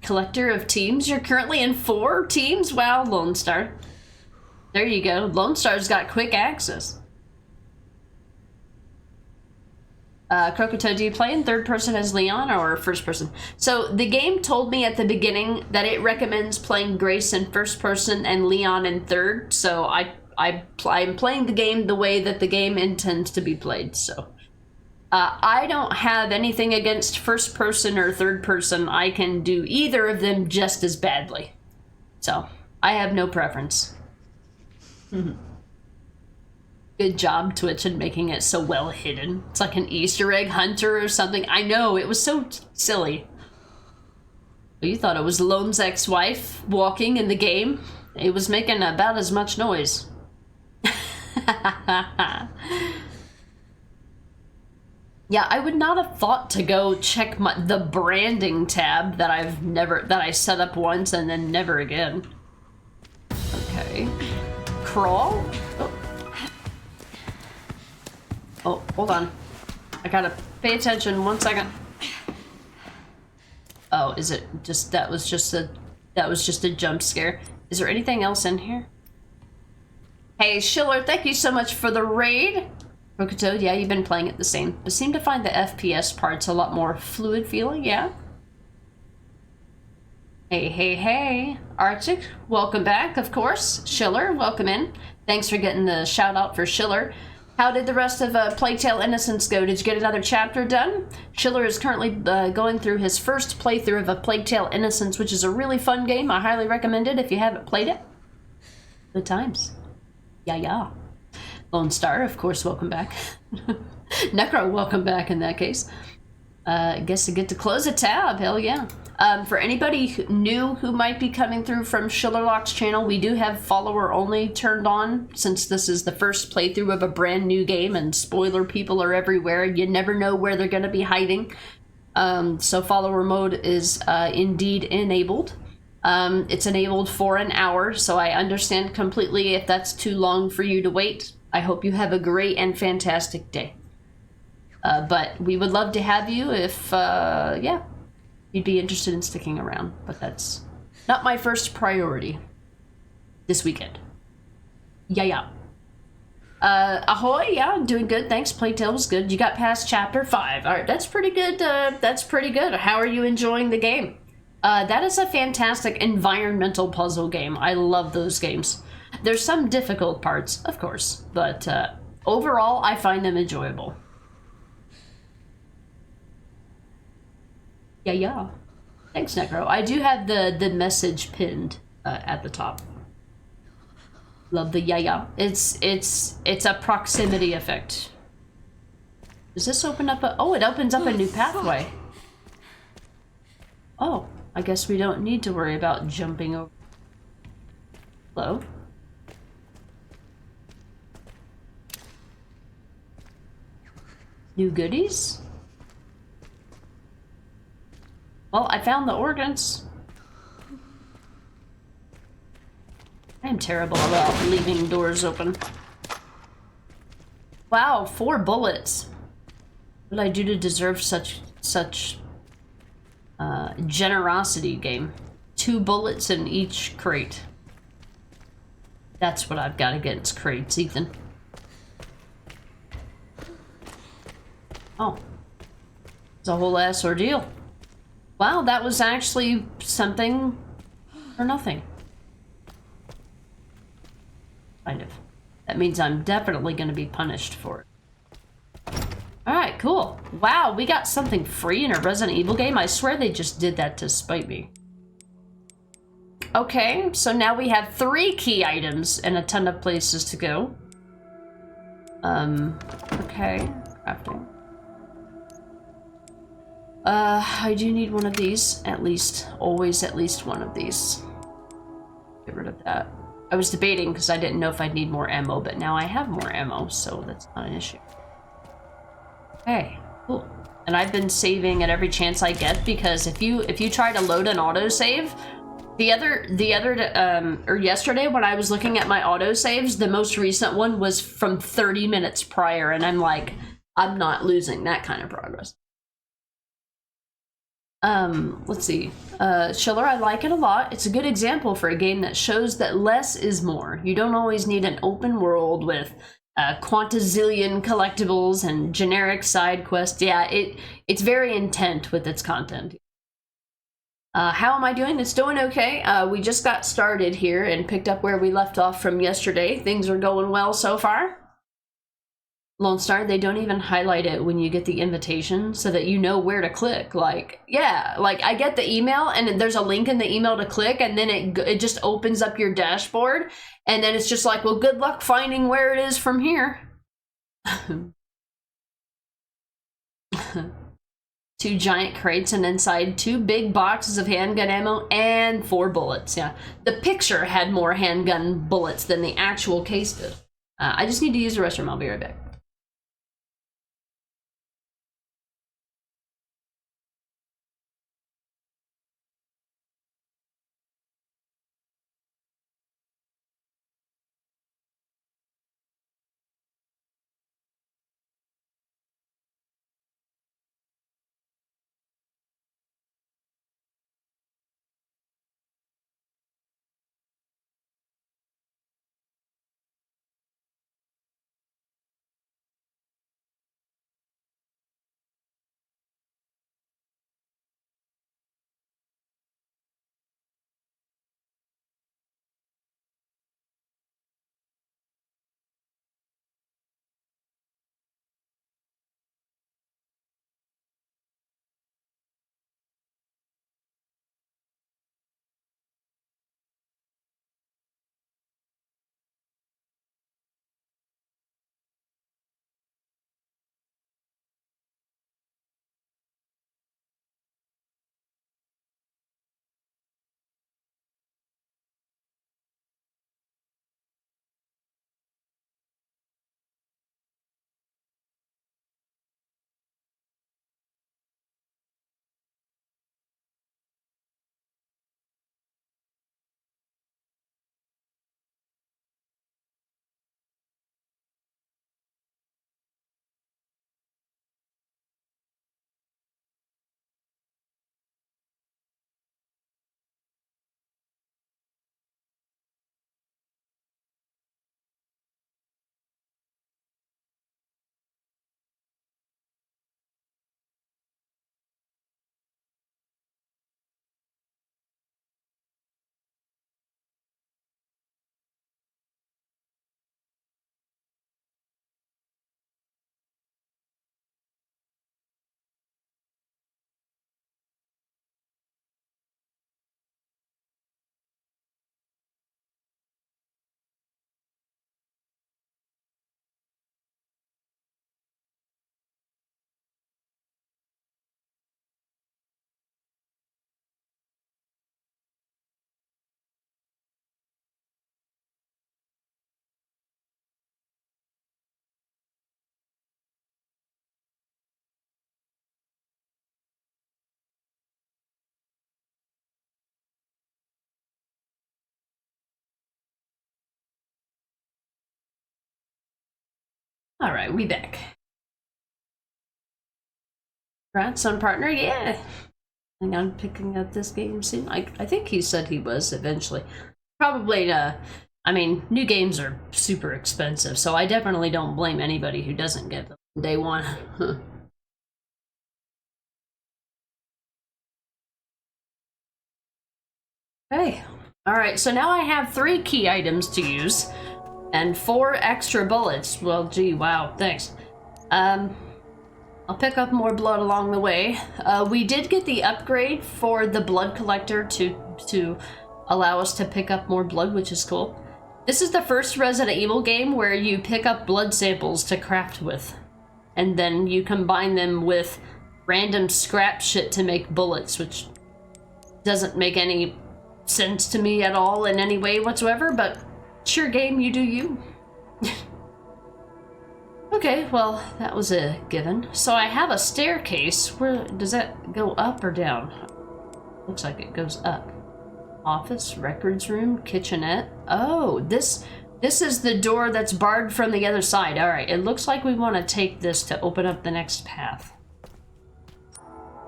Collector of teams. You're currently in 4 teams. Wow, Lone Star. There you go. Lone Star's got quick access. Crocoto, do you play in third person as Leon or first person? So the game told me at the beginning that it recommends playing Grace in first person and Leon in third. So I'm playing the game the way that the game intends to be played. So I don't have anything against first person or third person. I can do either of them just as badly. So I have no preference. Good job, Twitch, in making it so well hidden. It's like an Easter egg hunter or something. I know, it was so silly. You thought it was Lone's ex-wife walking in the game? It was making about as much noise. Yeah, I would not have thought to go check the branding tab that I set up once and then never again. Okay. Crawl? Oh, hold on. I gotta pay attention 1 second. Oh, is it just that was just a jump scare. Is there anything else in here? Hey Schiller, thank you so much for the raid. Rokoto, yeah, you've been playing it the same, but seem to find the FPS parts a lot more fluid feeling, yeah? Hey. Arctic, welcome back, of course. Schiller, welcome in. Thanks for getting the shout out for Schiller. How did the rest of Plague Tale Innocence go? Did you get another chapter done? Schiller is currently going through his first playthrough of A Plague Tale Innocence, which is a really fun game. I highly recommend it if you haven't played it. Good times. Yeah. Lone Star, of course, welcome back. Necro, welcome back in that case. I guess I get to close a tab, hell yeah. For anybody new who might be coming through from Schillerlock's channel, we do have follower only turned on since this is the first playthrough of a brand new game and spoiler people are everywhere. You never know where they're going to be hiding. So follower mode is indeed enabled. It's enabled for an hour, so I understand completely if that's too long for you to wait. I hope you have a great and fantastic day. But we would love to have you if, you'd be interested in sticking around. But that's not my first priority this weekend. Yeah. Ahoy, yeah, I'm doing good. Thanks, Plague Tale was good. You got past chapter 5. All right, that's pretty good. That's pretty good. How are you enjoying the game? That is a fantastic environmental puzzle game. I love those games. There's some difficult parts, of course, but overall, I find them enjoyable. Yeah. Thanks, Necro. I do have the message pinned at the top. Love the yeah. It's a proximity effect. Does this open up a... Oh, it opens up a new pathway. Oh, I guess we don't need to worry about jumping over. Hello? New goodies? Well, I found the organs. I am terrible about leaving doors open. Wow, 4 bullets. What did I do to deserve such generosity, game? 2 bullets in each crate. That's what I've got against crates, Ethan. Oh. It's a whole ass ordeal. Wow, that was actually something or nothing. Kind of. That means I'm definitely going to be punished for it. Alright, cool. Wow, we got something free in a Resident Evil game? I swear they just did that to spite me. Okay, so now we have 3 key items and a ton of places to go. Okay. Crafting. I do need one of these, at least. Always at least one of these. Get rid of that. I was debating because I didn't know if I'd need more ammo, but now I have more ammo, so that's not an issue. Okay, cool. And I've been saving at every chance I get because if you try to load an autosave, yesterday when I was looking at my autosaves, the most recent one was from 30 minutes prior, and I'm like, I'm not losing that kind of progress. Let's see. Schiller, I like it a lot. It's a good example for a game that shows that less is more. You don't always need an open world with quantazillion collectibles and generic side quests. Yeah, it's very intent with its content. How am I doing? It's doing okay. We just got started here and picked up where we left off from yesterday. Things are going well so far. Lone Star, they don't even highlight it when you get the invitation so that you know where to click. Like, yeah, like I get the email and there's a link in the email to click, and then it just opens up your dashboard, and then it's just like, well, good luck finding where it is from here. 2 giant crates, and inside 2 big boxes of handgun ammo and 4 bullets. Yeah, the picture had more handgun bullets than the actual case did. I just need to use the restroom. I'll be right back. All right, we back. Grandson partner, yeah. Hang on, picking up this game soon. I think he said he was eventually. Probably, I mean, new games are super expensive, so I definitely don't blame anybody who doesn't get them day one. Okay. All right, so now I have 3 key items to use and 4 extra bullets. Well, gee, wow, thanks. I'll pick up more blood along the way. We did get the upgrade for the blood collector to allow us to pick up more blood, which is cool. This is the first Resident Evil game where you pick up blood samples to craft with, and then you combine them with random scrap shit to make bullets, which doesn't make any sense to me at all in any way whatsoever, but sure, game, you do you. Okay, well, that was a given. So I have a staircase. Where does that go, up or down? Looks like it goes up. Office, records room, kitchenette. Oh, this is the door that's barred from the other side. All right, it looks like we want to take this to open up the next path.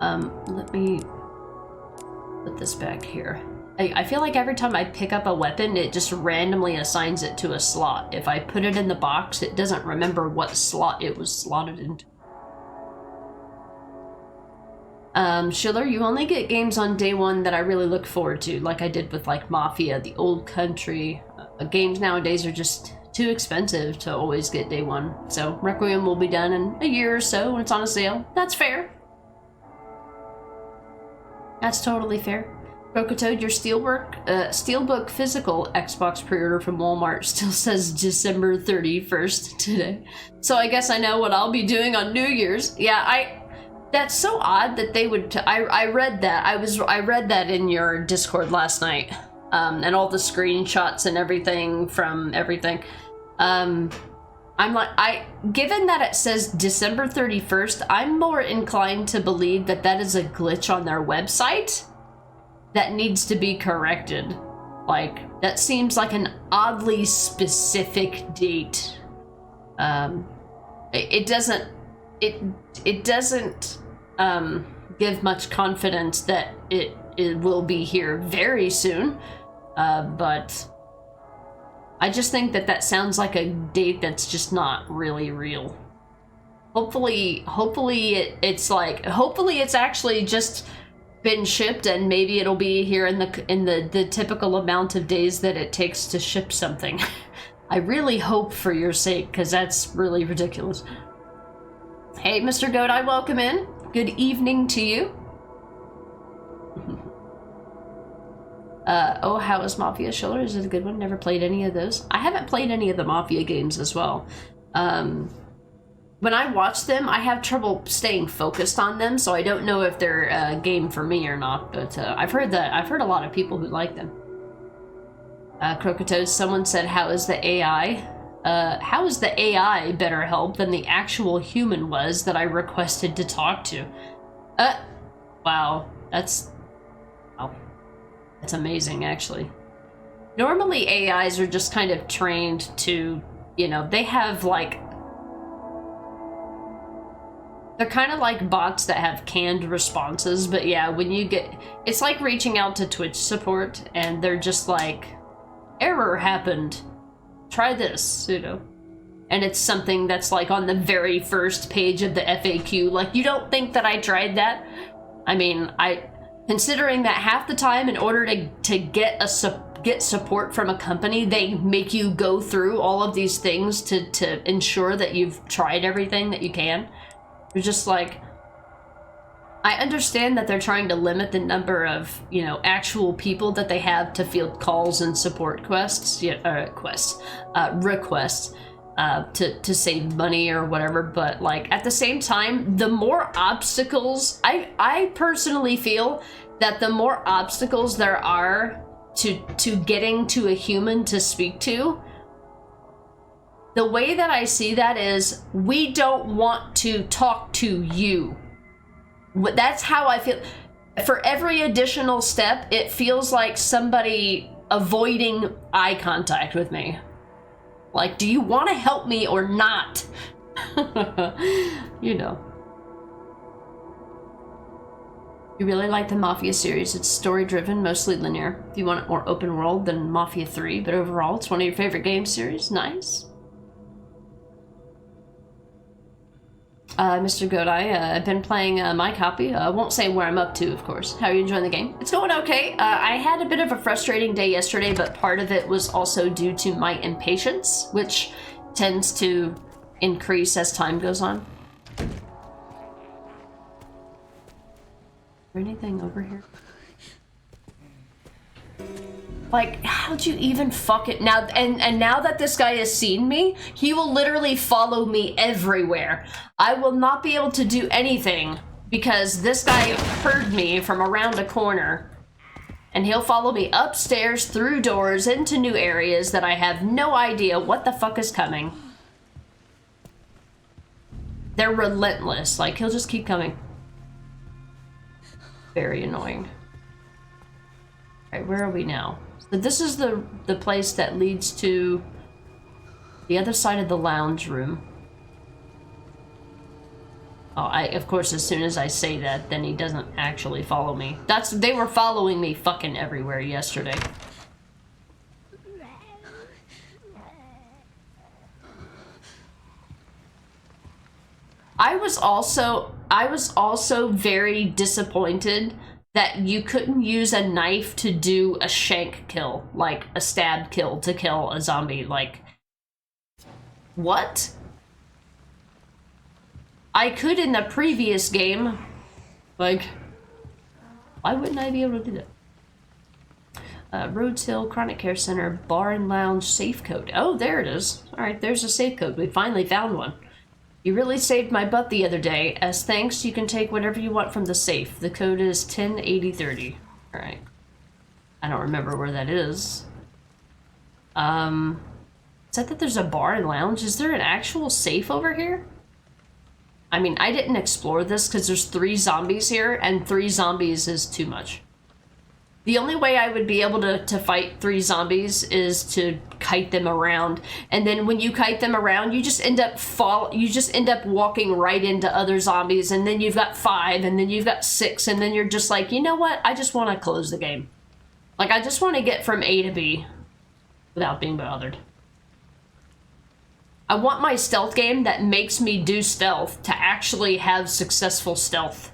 Let me put this back here. I feel like every time I pick up a weapon, it just randomly assigns it to a slot. If I put it in the box, it doesn't remember what slot it was slotted into. Schiller, you only get games on day one that I really look forward to, like I did with like Mafia, The Old Country. Games nowadays are just too expensive to always get day one. So Requiem will be done in a year or so when it's on a sale. That's fair. That's totally fair. Crocatoad, your Steelbook physical Xbox pre-order from Walmart still says December 31st today. So I guess I know what I'll be doing on New Year's. Yeah, that's so odd that they would. I read that. I read that in your Discord last night, and all the screenshots and everything from everything. I'm like, given that it says December 31st, I'm more inclined to believe that that is a glitch on their website that needs to be corrected. Like, that seems like an oddly specific date. It doesn't give much confidence that it will be here very soon, but I just think that sounds like a date that's just not really real. Hopefully it's actually just been shipped, and maybe it'll be here in the typical amount of days that it takes to ship something. I really hope for your sake, because that's really ridiculous. Hey, Mr. Godai, welcome in. Good evening to you. Oh, how is Mafia Schiller? Is it a good one? Never played any of those. I haven't played any of the Mafia games as well. When I watch them, I have trouble staying focused on them, so I don't know if they're a game for me or not, but I've heard a lot of people who like them. Crocatoad, someone said, how is the AI? How is the AI better help than the actual human was that I requested to talk to? Wow, that's amazing, actually. Normally AIs are just kind of trained to, they have like, they're kind of like bots that have canned responses, but yeah, when you get, it's like reaching out to Twitch support and they're just like, error happened. Try this, and it's something that's like on the very first page of the FAQ. Like, you don't think that I tried that? I mean, considering that half the time in order to get support from a company, they make you go through all of these things to ensure that you've tried everything that you can. You're just like, I understand that they're trying to limit the number of, actual people that they have to field calls and support requests, to save money or whatever, but like at the same time, the more obstacles, I personally feel that the more obstacles there are to getting to a human to speak to, the way that I see that is, we don't want to talk to you. That's how I feel. For every additional step, it feels like somebody avoiding eye contact with me. Like, do you want to help me or not? You really like the Mafia series. It's story-driven, mostly linear. If you want more open world than Mafia 3, but overall, it's one of your favorite game series. Nice. Mr. Godai, I've been playing my copy. I won't say where I'm up to, of course. How are you enjoying the game? It's going okay. I had a bit of a frustrating day yesterday, but part of it was also due to my impatience, which tends to increase as time goes on. Is there anything over here? Like, how'd you even fuck it now? And now that this guy has seen me, he will literally follow me everywhere. I will not be able to do anything because this guy heard me from around a corner, and he'll follow me upstairs, through doors, into new areas that I have no idea what the fuck is coming. They're relentless. Like, he'll just keep coming. Very annoying. Alright, where are we now? So this is the place that leads to the other side of the lounge room. Oh, of course, as soon as I say that, then he doesn't actually follow me. They were following me fucking everywhere yesterday. I was also very disappointed that you couldn't use a knife to do a shank kill, like a stab kill to kill a zombie. Like, what? I could in the previous game. Like, why wouldn't I be able to do that? Rhodes Hill Chronic Care Center Bar and Lounge safe code. Oh, there it is. All right, there's a safe code. We finally found one. You really saved my butt the other day. As thanks, you can take whatever you want from the safe. The code is 108030. All right. I don't remember where that is. Said that there's a bar and lounge. Is there an actual safe over here? I mean, I didn't explore this because there's 3 zombies here, and 3 zombies is too much. The only way I would be able to fight 3 zombies is to kite them around, and then when you kite them around, you just end up walking right into other zombies, and then you've got 5, and then you've got 6, and then you're just like, you know what? I just want to close the game. Like, I just want to get from A to B without being bothered. I want my stealth game that makes me do stealth to actually have successful stealth.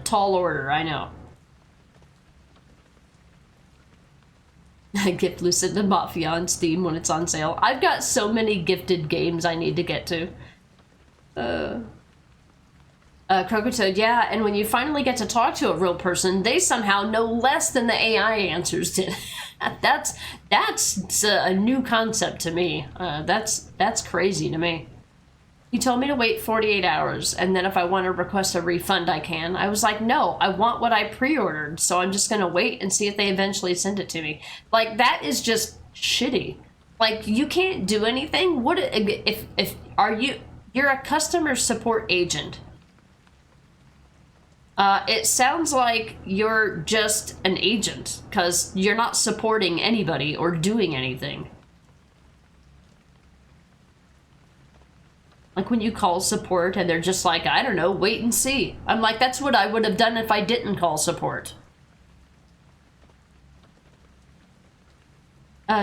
Tall order, I know. Gift Lucinda Mafia on Steam when it's on sale. I've got so many gifted games I need to get to. Crocotoad, yeah, and when you finally get to talk to a real person, they somehow know less than the AI answers did. That's a new concept to me. That's crazy to me. He told me to wait 48 hours, and then if I want to request a refund, I can. I was like, no, I want what I pre-ordered, so I'm just gonna wait and see if they eventually send it to me. Like, that is just shitty. Like, you can't do anything? What if you're a customer support agent? It sounds like you're just an agent, because you're not supporting anybody or doing anything. Like when you call support and they're just like, I don't know, wait and see. I'm like, that's what I would have done if I didn't call support.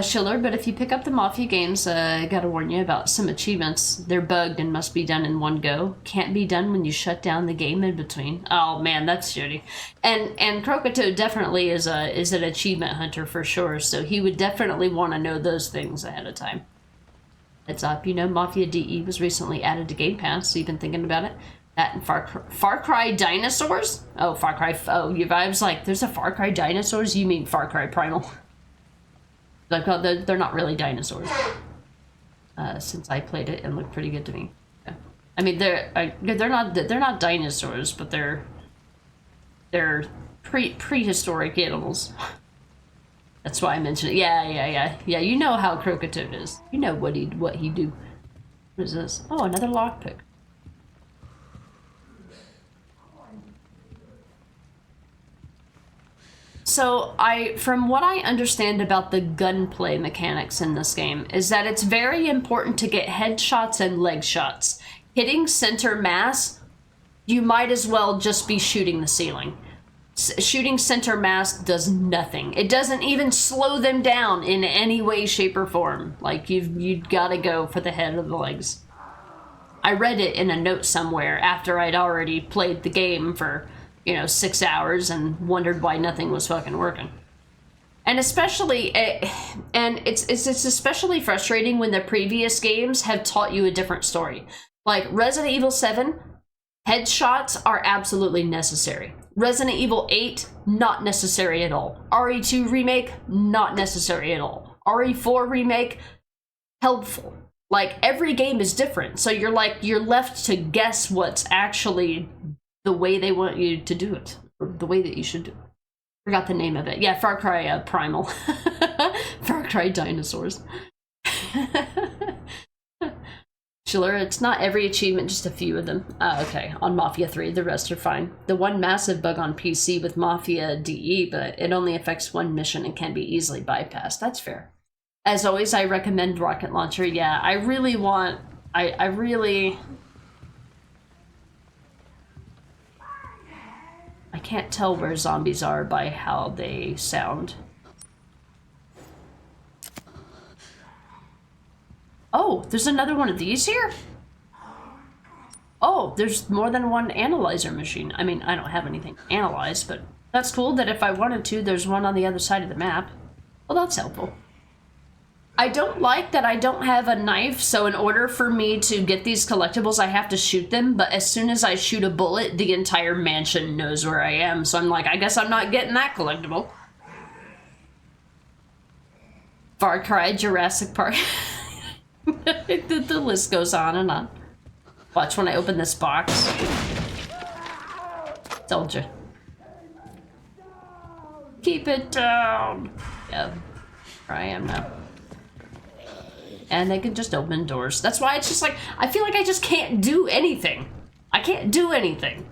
Schiller, but if you pick up the Mafia games, I gotta warn you about some achievements. They're bugged and must be done in one go. Can't be done when you shut down the game in between. Oh man, that's shitty. And Crocotoad definitely is an achievement hunter for sure, so he would definitely want to know those things ahead of time. Heads up, you know Mafia DE was recently added to Game Pass, so you've been thinking about it. That and Far Cry Dinosaurs? Oh, Far Cry, oh, I was like, there's a Far Cry Dinosaurs? You mean Far Cry Primal. Like, they're not really dinosaurs. Since I played it, it looked pretty good to me. Yeah. I mean, they're not dinosaurs, but they're prehistoric animals. That's why I mentioned it. Yeah. You know how Crocotoad is. You know what he do. What is this? Oh, another lockpick. So from what I understand about the gunplay mechanics in this game, is that it's very important to get headshots and leg shots. Hitting center mass, you might as well just be shooting the ceiling. Shooting center mass does nothing. It doesn't even slow them down in any way, shape, or form. Like, you've got to go for the head or the legs. I read it in a note somewhere after I'd already played the game for 6 hours and wondered why nothing was fucking working. And especially, it's especially frustrating when the previous games have taught you a different story. Like Resident Evil 7, headshots are absolutely necessary. Resident Evil 8, not necessary at all. RE2 Remake, not necessary at all. RE4 Remake, helpful. Like, every game is different, so you're left to guess what's actually the way they want you to do it, or the way that you should do it. Forgot the name of it. Yeah, Far Cry Primal. Far Cry Dinosaurs. Chiller, it's not every achievement, just a few of them. Okay, on Mafia 3, the rest are fine. The one massive bug on PC with Mafia DE, but it only affects one mission and can be easily bypassed. That's fair. As always, I recommend Rocket Launcher. Yeah, I really want... I can't tell where zombies are by how they sound. Oh, there's another one of these here? Oh, there's more than one analyzer machine. I mean, I don't have anything to analyze, but that's cool that if I wanted to, there's one on the other side of the map. Well, that's helpful. I don't like that I don't have a knife, so in order for me to get these collectibles, I have to shoot them, but as soon as I shoot a bullet, the entire mansion knows where I am, so I'm like, I guess I'm not getting that collectible. Far Cry, Jurassic Park. The list goes on and on. Watch when I open this box. Told you. Keep it down. Yeah, here I am now. And they can just open doors. That's why it's just like, I feel like I just can't do anything. I can't do anything.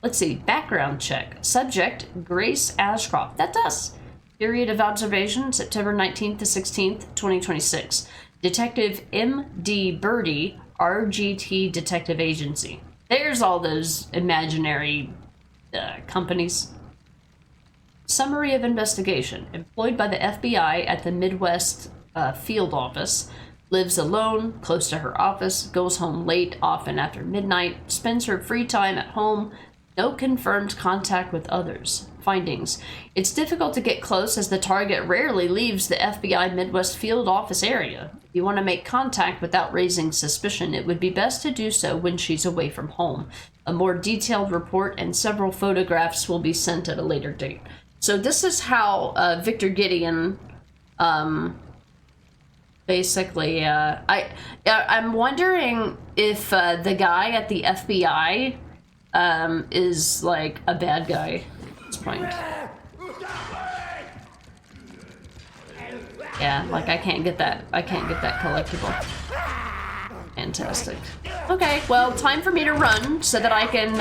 Let's see, background check. Subject, Grace Ashcroft. That does. Period of observation, September 19th to 16th, 2026. Detective M.D. Birdie, RGT Detective Agency. There's all those imaginary companies. Summary of investigation. Employed by the FBI at the Midwest field office. Lives alone, close to her office. Goes home late, often after midnight. Spends her free time at home. No confirmed contact with others. Findings. It's difficult to get close as the target rarely leaves the FBI Midwest field office area. If you want to make contact without raising suspicion, it would be best to do so when she's away from home. A more detailed report and several photographs will be sent at a later date. So this is how Victor Gideon basically... I'm wondering if the guy at the FBI is like a bad guy at this point. Yeah, like I can't get that collectible. Fantastic. Okay, well, time for me to run so that I can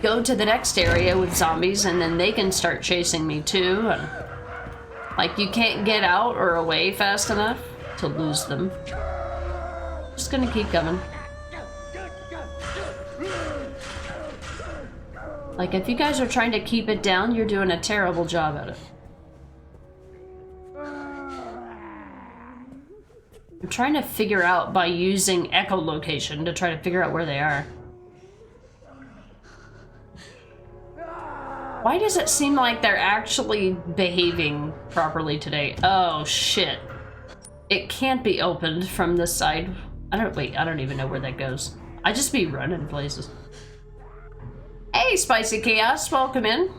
go to the next area with zombies and then they can start chasing me too. And, like, you can't get out or away fast enough to lose them. Just gonna keep coming. Like, if you guys are trying to keep it down, you're doing a terrible job at it. I'm trying to figure out by using echolocation to try to figure out where they are. Why does it seem like they're actually behaving properly today? Oh, shit. It can't be opened from this side. I don't even know where that goes. I just be running places. Hey, Spicy Chaos, welcome in.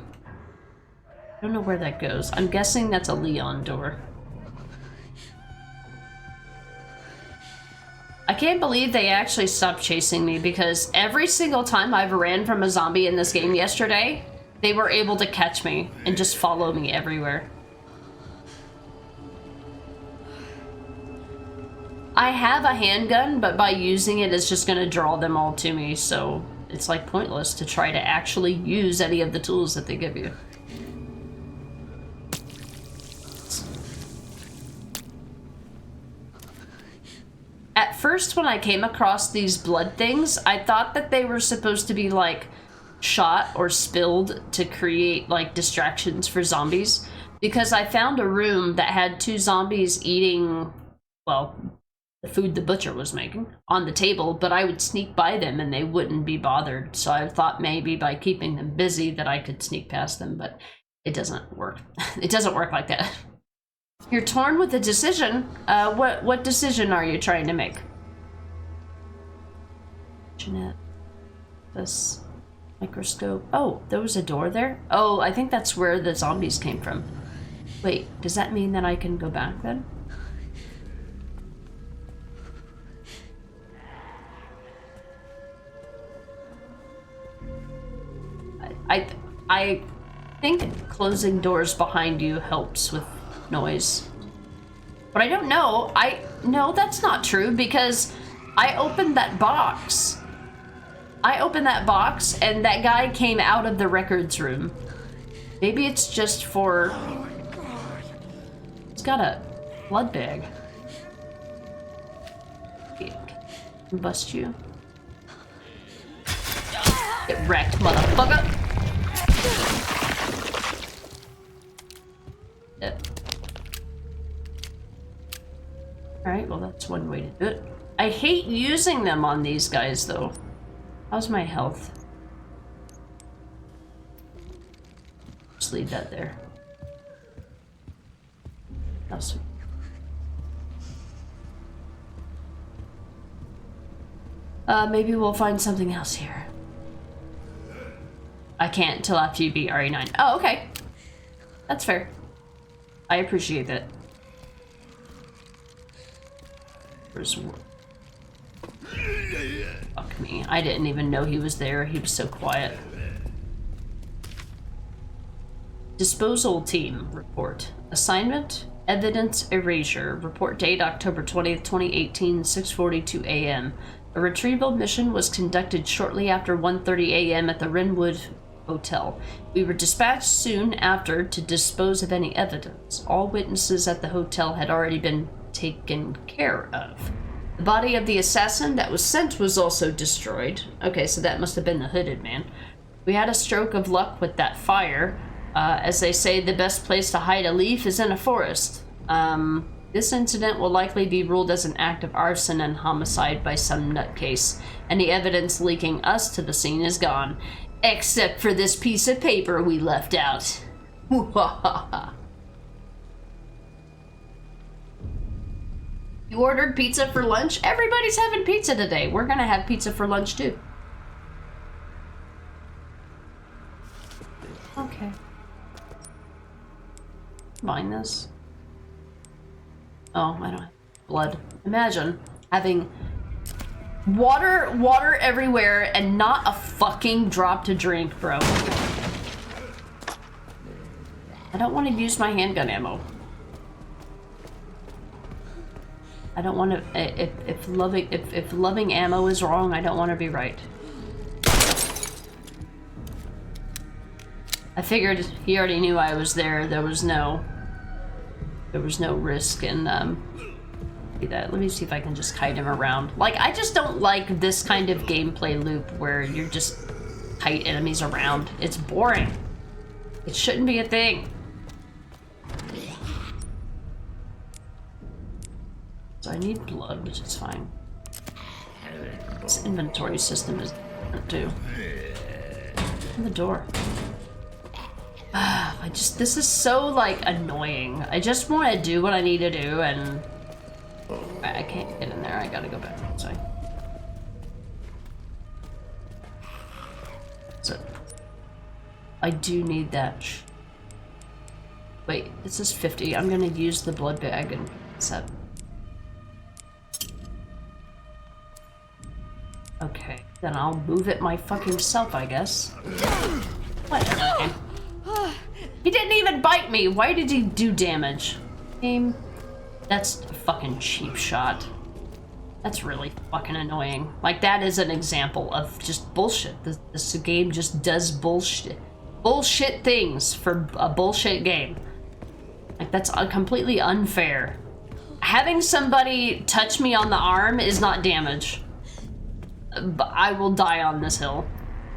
I don't know where that goes. I'm guessing that's a Leon door. I can't believe they actually stopped chasing me because every single time I've ran from a zombie in this game yesterday, they were able to catch me and just follow me everywhere. I have a handgun, but by using it, it's just gonna draw them all to me, so it's like pointless to try to actually use any of the tools that they give you. At first, when I came across these blood things, I thought that they were supposed to be like shot or spilled to create like distractions for zombies, because I found a room that had two zombies eating, well, the food the butcher was making on the table, but I would sneak by them and they wouldn't be bothered. So I thought maybe by keeping them busy that I could sneak past them, but it doesn't work. It doesn't work like that. You're torn with a decision. What decision are you trying to make? Jeanette. This microscope. Oh, there was a door there? Oh, I think that's where the zombies came from. Wait, does that mean that I can go back then? I think closing doors behind you helps with noise. But I don't know. No, that's not true because I opened that box. I opened that box and that guy came out of the records room. Maybe it's just for... Oh my God. It's got a blood bag. Can bust you. Get wrecked, motherfucker. Yep. Alright, well that's one way to do it. I hate using them on these guys though. How's my health? Just leave that there. That's... maybe we'll find something else here. I can't till after you beat RE9. Oh, okay. That's fair. I appreciate that. Where's... Fuck me. I didn't even know he was there. He was so quiet. Disposal team report. Assignment, evidence erasure. Report date October 20th, 2018, 6:42 a.m. A retrieval mission was conducted shortly after 1:30 a.m. at the Wrenwood Hotel. We were dispatched soon after to dispose of any evidence. All witnesses at the hotel had already been taken care of. The body of the assassin that was sent was also destroyed. Okay, so that must have been the hooded man. We had a stroke of luck with that fire. As they say, the best place to hide a leaf is in a forest. This incident will likely be ruled as an act of arson and homicide by some nutcase. Any evidence linking us to the scene is gone. Except for this piece of paper we left out. You ordered pizza for lunch? Everybody's having pizza today. We're gonna have pizza for lunch too. Okay. Mine this. Oh, I don't have blood. Imagine having water everywhere and not a fucking drop to drink, bro. I don't want to use my handgun ammo. I don't want to. If loving ammo is wrong, I don't want to be right. I figured he already knew I was there. There was no risk in do that. Let me see if I can just kite him around. Like, I just don't like this kind of gameplay loop where you're just kite enemies around. It's boring. It shouldn't be a thing. So I need blood, which is fine. This inventory system is different too. Open the door. This is so, like, annoying. I just want to do what I need to do, and I can't get in there. I gotta go back outside. So, I do need that. Wait, this is 50. I'm gonna use the blood bag and set. Okay, then I'll move it my fucking self, I guess. Whatever. He didn't even bite me. Why did he do damage? Game. That's a fucking cheap shot. That's really fucking annoying. Like, that is an example of just bullshit. This game just does bullshit. Bullshit things for a bullshit game. Like, that's completely unfair. Having somebody touch me on the arm is not damage. But I will die on this hill.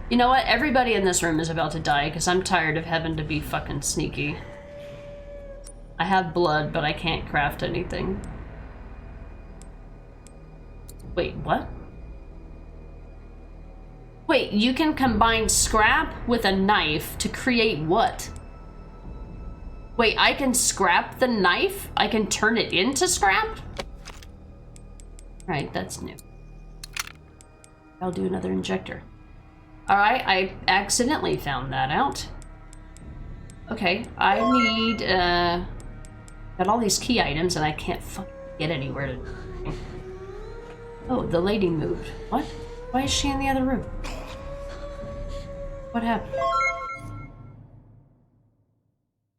You know what? Everybody in this room is about to die because I'm tired of having to be fucking sneaky. I have blood, but I can't craft anything. Wait, what? Wait, you can combine scrap with a knife to create what? Wait, I can scrap the knife? I can turn it into scrap? Right, that's new. I'll do another injector. Alright, I accidentally found that out. Okay, I need, got all these key items and I can't fucking get anywhere to... Oh, the lady moved. What? Why is she in the other room? What happened?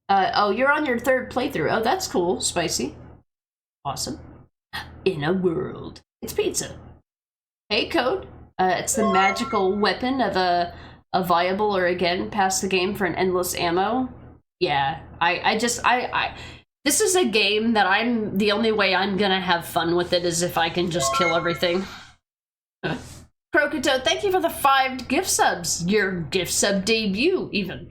Oh, you're on your third playthrough. Oh, that's cool. Spicy. Awesome. In a world. It's pizza. Hey, Code. It's the magical weapon of a viable or again pass the game for an endless ammo. Yeah, this is a game that the only way I'm gonna have fun with it is if I can just kill everything. Crocotoad, thank you for the 5 gift subs. Your gift sub debut, even.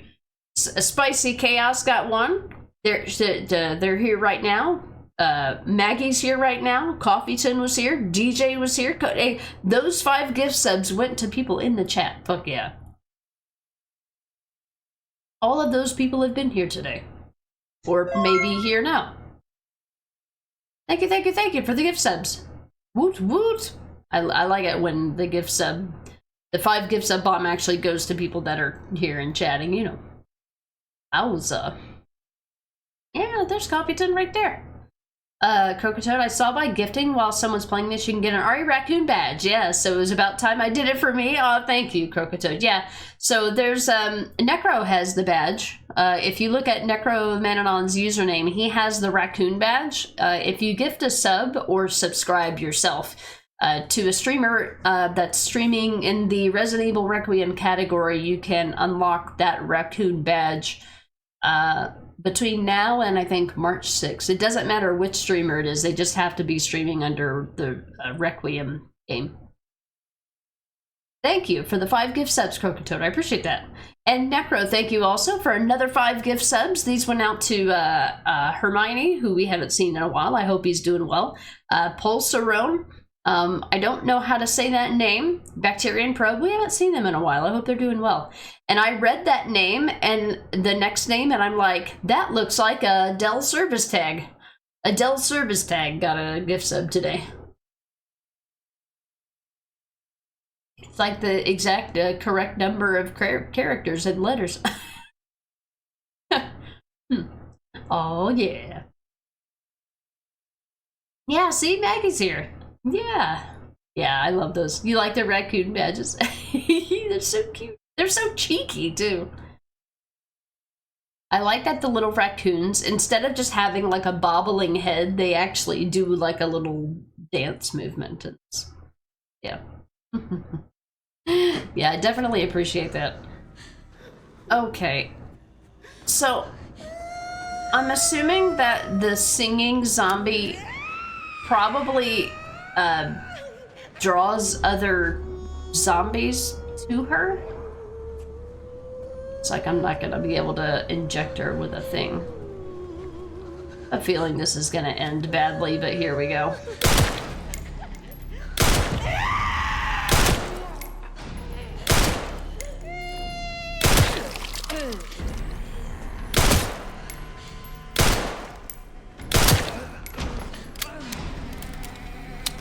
Spicy Chaos got 1. They're here right now. Maggie's here right now. Coffeeton was here. DJ was here. Hey, those 5 gift subs went to people in the chat. Fuck yeah. All of those people have been here today. Or maybe here now. Thank you for the gift subs. Woot woot. I like it when the gift sub, the 5 gift sub bomb actually goes to people that are here and chatting, you know. I was, yeah, there's Coffeeton right there. Crocotoad, I saw by gifting while someone's playing this, you can get an Ari Raccoon badge. Yeah, so it was about time I did it for me. Oh, thank you, Crocotoad. Yeah, so there's, Necro has the badge. If you look at Necro Manonon's username, he has the raccoon badge. If you gift a sub or subscribe yourself, to a streamer that's streaming in the Resident Evil Requiem category, you can unlock that raccoon badge between now and I think March 6th. It doesn't matter which streamer it is, they just have to be streaming under the Requiem game. Thank you for the 5 gift subs, Crocotoad. I appreciate that. And Necro, thank you also for another 5 gift subs. These went out to Hermione, who we haven't seen in a while. I hope he's doing well. Pulsarone. I don't know how to say that name. Bacterian Probe, we haven't seen them in a while. I hope they're doing well. And I read that name and the next name, and I'm like, that looks like a Dell service tag. A Dell service tag got a gift sub today. It's like the exact correct number of characters and letters. Oh, yeah. Yeah, see, Maggie's here. Yeah. Yeah, I love those. You like the raccoon badges? They're so cute. They're so cheeky, too. I like that the little raccoons, instead of just having like a bobbling head, they actually do like a little dance movement. It's, yeah. Yeah, I definitely appreciate that. Okay. So, I'm assuming that the singing zombie probably draws other zombies to her. It's like I'm not gonna be able to inject her with a thing. I'm feeling this is gonna end badly, but here we go.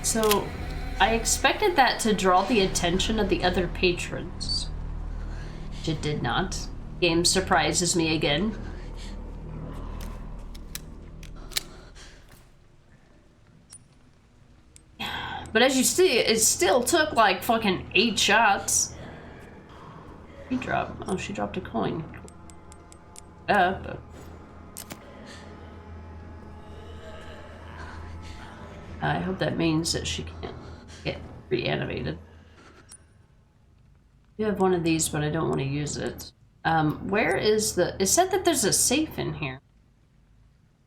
So, I expected that to draw the attention of the other patrons. Which it did not. Game surprises me again. But as you see, it still took like fucking 8 shots. She dropped. Oh, she dropped a coin. I hope that means that she can't get reanimated. I have one of these, but I don't want to use it. Where is the... It said that there's a safe in here.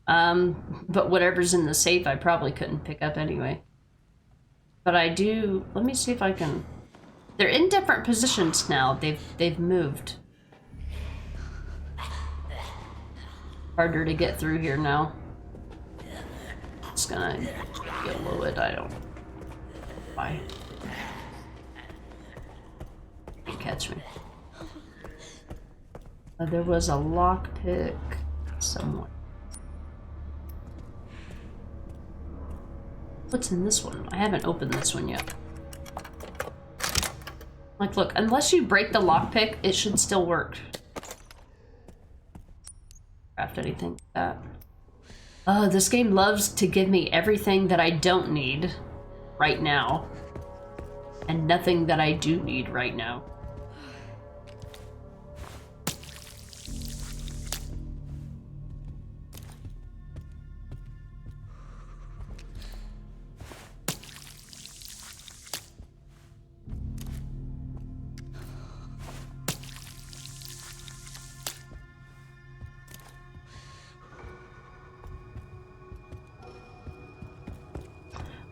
But whatever's in the safe, I probably couldn't pick up anyway. But I do... Let me see if I can... They're in different positions now. They've moved. Harder to get through here now. It's gonna yellow it, I don't know why. Can't catch me. There was a lockpick somewhere. What's in this one? I haven't opened this one yet. Like, look, unless you break the lockpick, it should still work. Craft anything like that. Oh, this game loves to give me everything that I don't need right now. And nothing that I do need right now.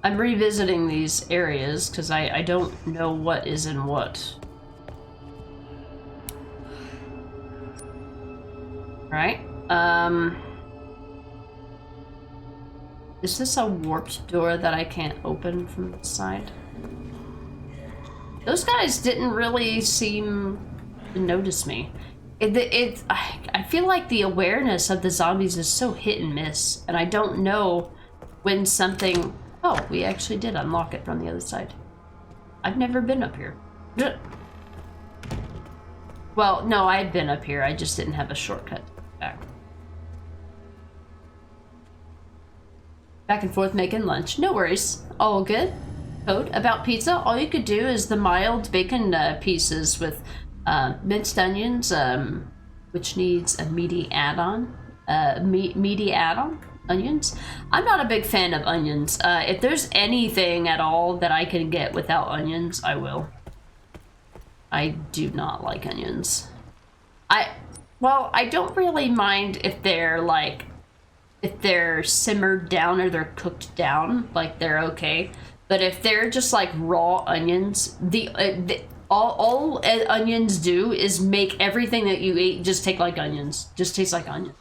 I'm revisiting these areas because I don't know what is in what. Right. Is this a warped door that I can't open from the side? Those guys didn't really seem to notice me. I feel like the awareness of the zombies is so hit and miss, and I don't know when something... Oh, we actually did unlock it from the other side. I've never been up here. Well, no, I'd been up here. I just didn't have a shortcut back. Back and forth making lunch. No worries. All good. Code about pizza. All you could do is the mild bacon pieces with minced onions, which needs a meaty add-on. Meaty add-on? Onions? I'm not a big fan of onions. If there's anything at all that I can get without onions, I will. I do not like onions. Well, I don't really mind if they're like, if they're simmered down or they're cooked down, like they're okay. But if they're just like raw onions, all onions do is make everything that you eat just taste like onions. Just taste like onions.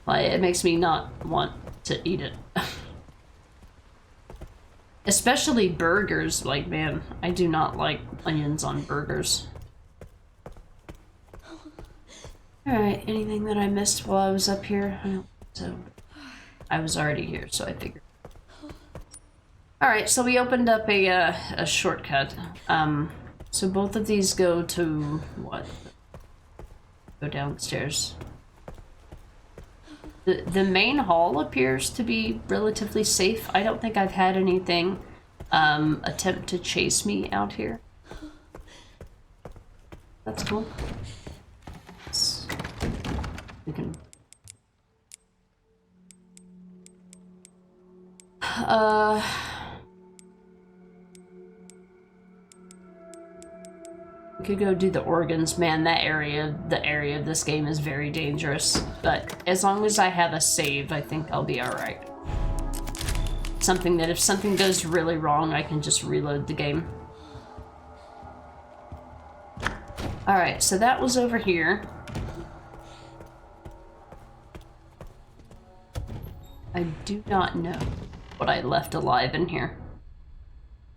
Like, it makes me not want to eat it. Especially burgers. Like, man, I do not like onions on burgers. Alright, anything that I missed while I was up here? I don't think so. I was already here, so I figured. Alright, so we opened up a shortcut. So both of these go to what? Go downstairs. The main hall appears to be relatively safe. I don't think I've had anything attempt to chase me out here. That's cool. We can... We could go do the organs. Man, that area, the area of this game is very dangerous. But as long as I have a save, I think I'll be alright. Something that if something goes really wrong, I can just reload the game. Alright, so that was over here. I do not know what I left alive in here.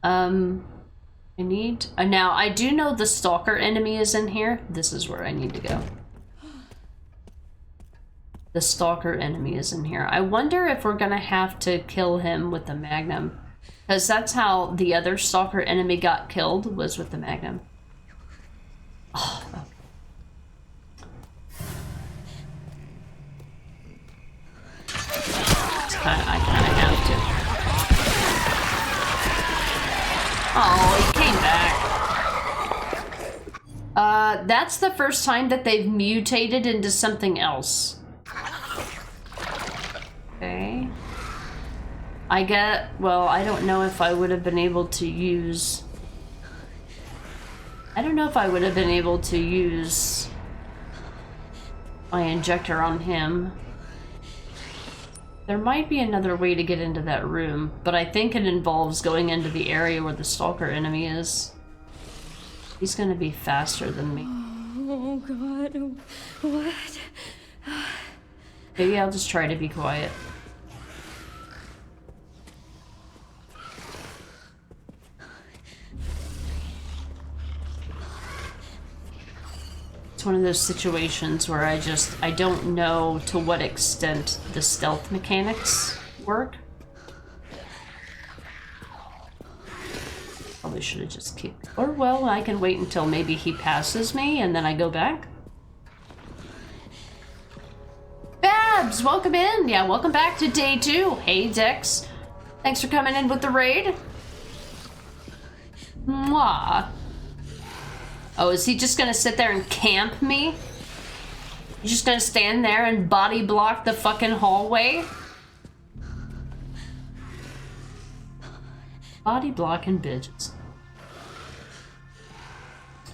I need... now, I do know the stalker enemy is in here. This is where I need to go. The stalker enemy is in here. I wonder if we're gonna have to kill him with the magnum. Because that's how the other stalker enemy got killed, was with the magnum. Oh, okay. I kind of have to. Oh, he came back. That's the first time that they've mutated into something else. Okay. Well, I don't know if I would have been able to use... I don't know if I would have been able to use my injector on him. There might be another way to get into that room, but I think it involves going into the area where the stalker enemy is. He's gonna be faster than me. Oh god, what? Maybe I'll just try to be quiet. It's one of those situations where I don't know to what extent the stealth mechanics work. Probably should have just kept... Or, well, I can wait until maybe he passes me and then I go back. Babs, welcome in! Yeah, welcome back to day 2. Hey, Dex. Thanks for coming in with the raid. Mwah. Oh, is he just gonna sit there and camp me? You just gonna stand there and body block the fucking hallway? Body blocking bitches.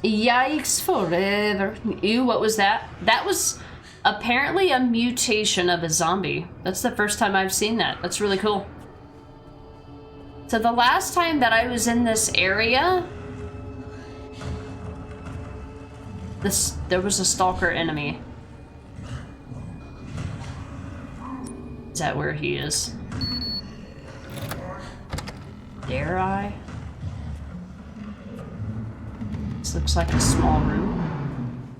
Yikes forever. Ew, what was that? That was apparently a mutation of a zombie. That's the first time I've seen that. That's really cool. So the last time that I was in this area, there was a stalker enemy. Is that where he is? Dare I? This looks like a small room.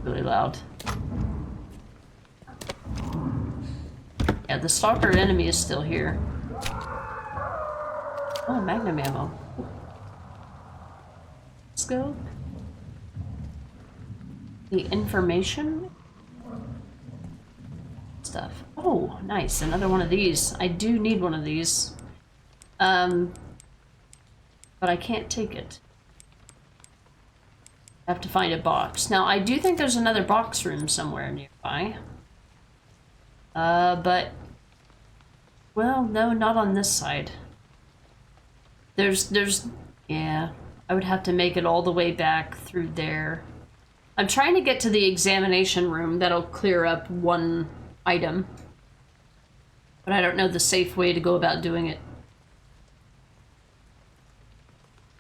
Really loud. Yeah, the stalker enemy is still here. Oh, magnum ammo. Let's go. The information stuff. Oh, nice. Another one of these. I do need one of these. But I can't take it. I have to find a box. Now, I do think there's another box room somewhere nearby. But... well, no, not on this side. Yeah, I would have to make it all the way back through there. I'm trying to get to the examination room. That'll clear up one item. But I don't know the safe way to go about doing it.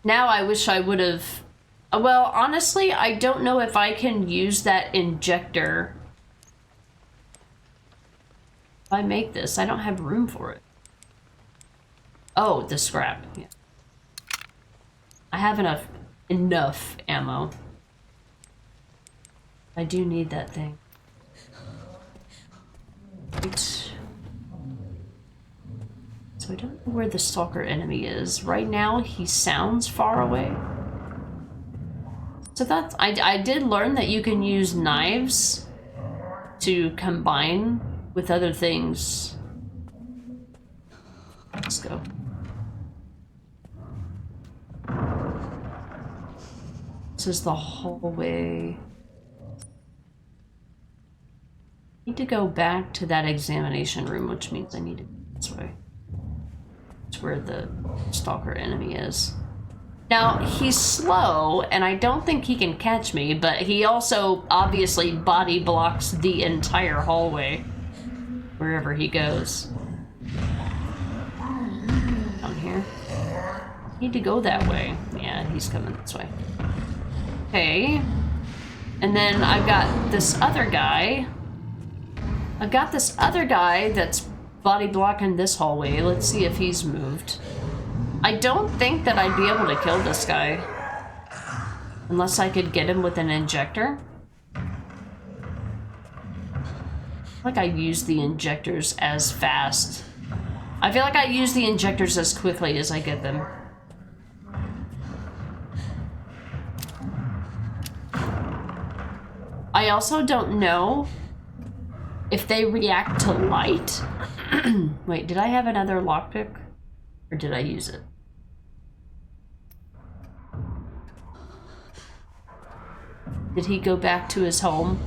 Now I wish I would have... well, honestly, I don't know if I can use that injector. If I make this, I don't have room for it. Oh, the scrap. Yeah. I have enough ammo. I do need that thing. Right. So I don't know where the stalker enemy is. Right now, he sounds far away. So that's... I did learn that you can use knives to combine with other things. Let's go. This is the hallway. I need to go back to that examination room, which means I need to go this way. It's where the stalker enemy is. Now, he's slow, and I don't think he can catch me, but he also obviously body blocks the entire hallway wherever he goes. Down here. Need to go that way. Yeah, he's coming this way. Okay. And then I've got this other guy. I've got this other guy that's body blocking this hallway. Let's see if he's moved. I don't think that I'd be able to kill this guy. Unless I could get him with an injector. Like I use the injectors as fast. I feel like I use the injectors as quickly as I get them. I also don't know if they react to light. Wait, did I have another lockpick? Or did I use it? Did he go back to his home?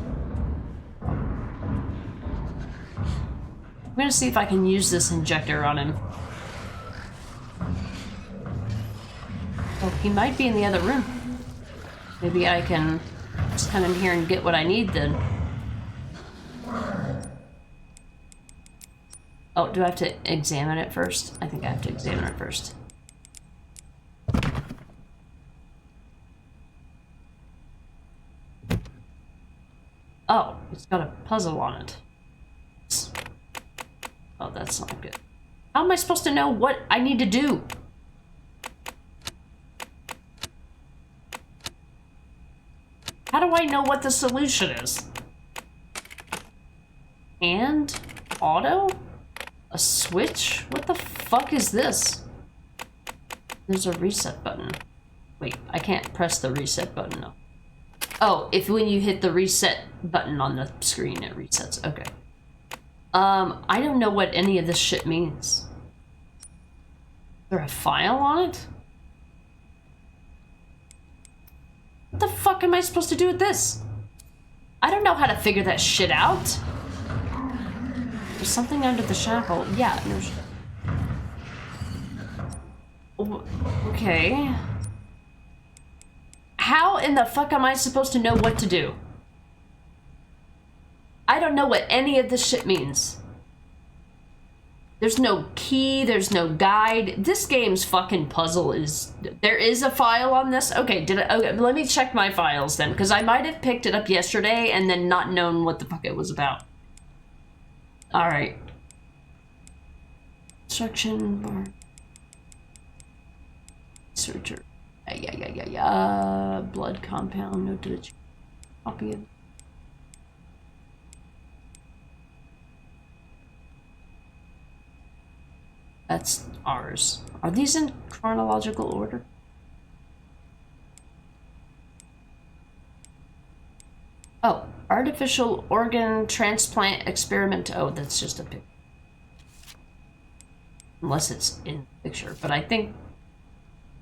I'm gonna see if I can use this injector on him. Oh, he might be in the other room. Maybe I can just come in here and get what I need then. Oh, do I have to examine it first? I think I have to examine it first. Oh, it's got a puzzle on it. Oh, that's not good. How am I supposed to know what I need to do? How do I know what the solution is? And auto? A switch? What the fuck is this? There's a reset button. Wait, I can't press the reset button, no. Oh, when you hit the reset button on the screen, it resets. Okay. I don't know what any of this shit means. Is there a file on it? What the fuck am I supposed to do with this? I don't know how to figure that shit out. There's something under the shackle. Yeah, there's... Okay. How in the fuck am I supposed to know what to do? I don't know what any of this shit means. There's no key, there's no guide. This game's fucking puzzle is... There is a file on this? Okay, okay, let me check my files then, because I might have picked it up yesterday and then not known what the fuck it was about. Alright. Instruction bar. Searcher. Yeah. Blood compound. Note to the copy of... That's ours. Are these in chronological order? Oh, artificial organ transplant experiment. Oh, that's just a picture. Unless it's in the picture, but I think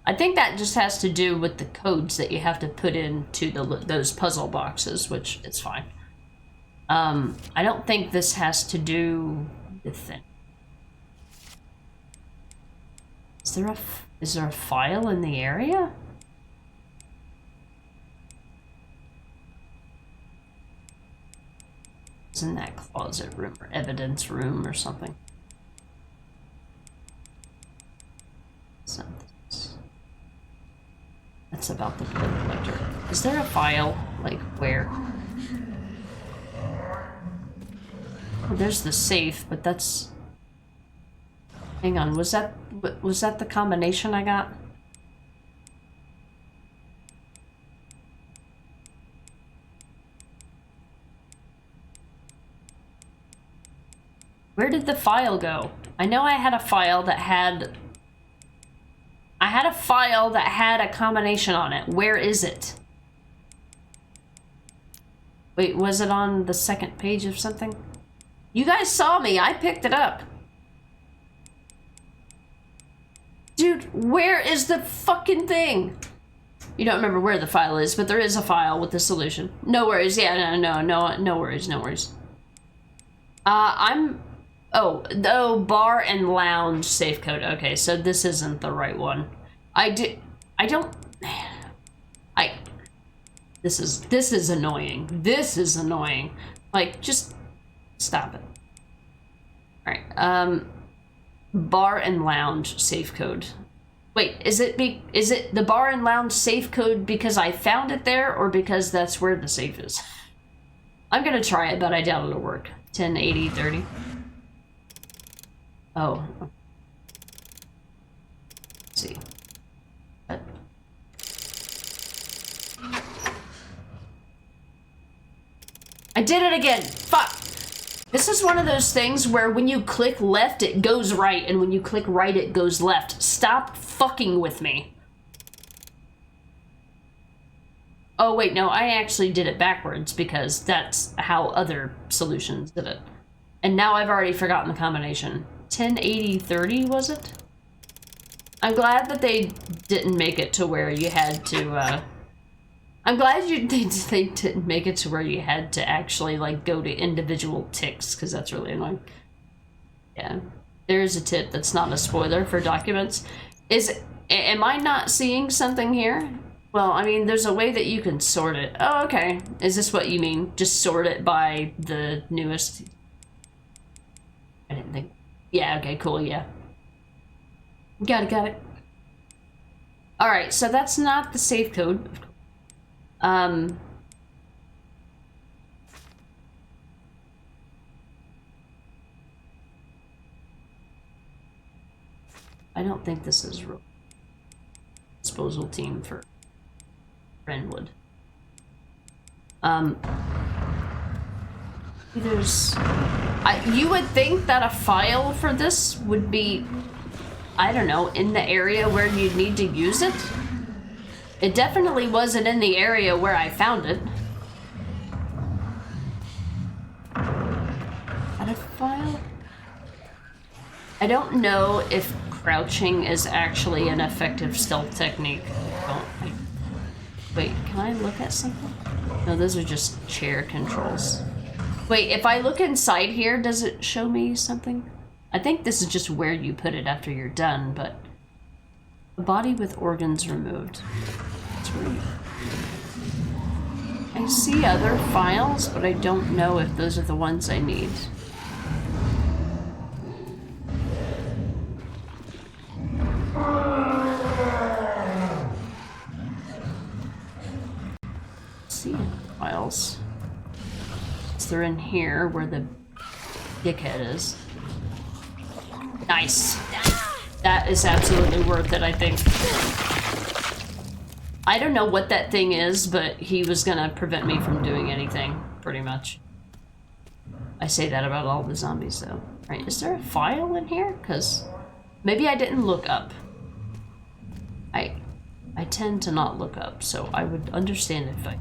that just has to do with the codes that you have to put into those puzzle boxes, which is fine. I don't think this has to do with it. Is there a file in the area? It's in that closet room or evidence room or something. It's not this. That's about the blood collector. Is there a file? Like where? Oh, there's the safe, but that's... Hang on, was that the combination I got? Where did the file go? I know I had a file that had... a combination on it. Where is it? Wait, was it on the second page of something? You guys saw me. I picked it up. Dude, where is the fucking thing? You don't remember where the file is, but there is a file with the solution. No worries. Yeah, no worries, no worries. Oh, bar and lounge safe code. Okay, so this isn't the right one. This is annoying. This is annoying. Like, just stop it. Alright, bar and lounge safe code. Wait, is it the bar and lounge safe code because I found it there or because that's where the safe is? I'm gonna try it, but I doubt it'll work. 108030. Oh. Let's see. I did it again. Fuck. This is one of those things where when you click left, it goes right, and when you click right, it goes left. Stop fucking with me. Oh, wait, no, I actually did it backwards because that's how other solutions did it. And now I've already forgotten the combination. 108030, was it? I'm glad that they didn't make it to where you had to, I'm glad they didn't make it to where you had to actually, like, go to individual ticks, because that's really annoying. Yeah. There's a tip that's not a spoiler for documents. Am I not seeing something here? Well, I mean, there's a way that you can sort it. Oh, okay. Is this what you mean? Just sort it by the newest... I didn't think... Yeah, okay, cool, yeah. Got it. Alright, so that's not the safe code. I don't think this is real. Disposal team for Brentwood. You would think that a file for this would be, I don't know, in the area where you'd need to use it. It definitely wasn't in the area where I found it. Add a file? I don't know if crouching is actually an effective stealth technique. Wait, can I look at something? No, those are just chair controls. Wait, if I look inside here, does it show me something? I think this is just where you put it after you're done, but... A body with organs removed. That's where you... I see other files, but I don't know if those are the ones I need. they're in here where the dickhead is. Nice. That is absolutely worth it, I think. I don't know what that thing is, but he was gonna prevent me from doing anything, pretty much. I say that about all the zombies, though. Right, is there a file in here? Because maybe I didn't look up. I tend to not look up, so I would understand if I...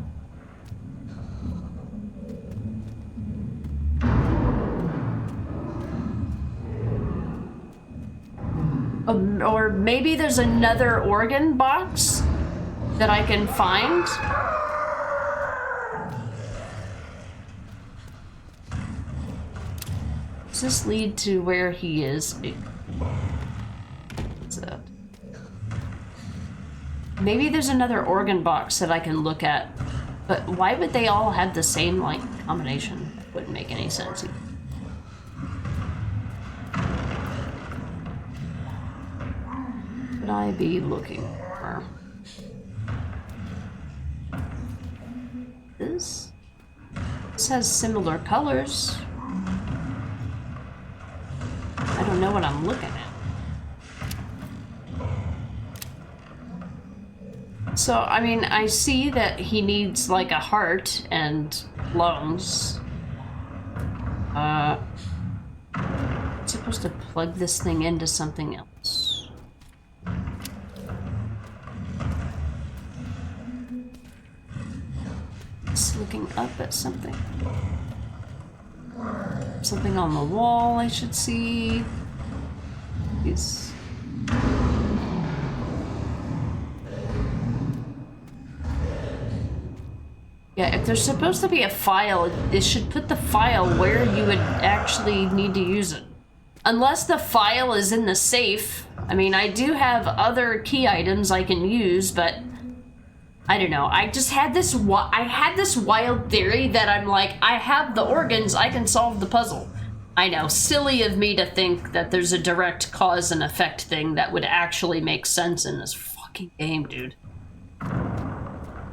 Or maybe there's another organ box that I can find. Does this lead to where he is? What's that? Maybe there's another organ box that I can look at, but why would they all have the same, like, combination? That wouldn't make any sense either. Would I be looking for this? This has similar colors. I don't know what I'm looking at. So, I mean, I see that he needs, like, a heart and lungs. I'm supposed to plug this thing into something else. It's looking up at something. Something on the wall I should see. These... Yeah, if there's supposed to be a file, it should put the file where you would actually need to use it. Unless the file is in the safe. I mean, I do have other key items I can use, but I don't know. I just had this wild theory that I'm like, I have the organs, I can solve the puzzle. I know, silly of me to think that there's a direct cause and effect thing that would actually make sense in this fucking game, dude.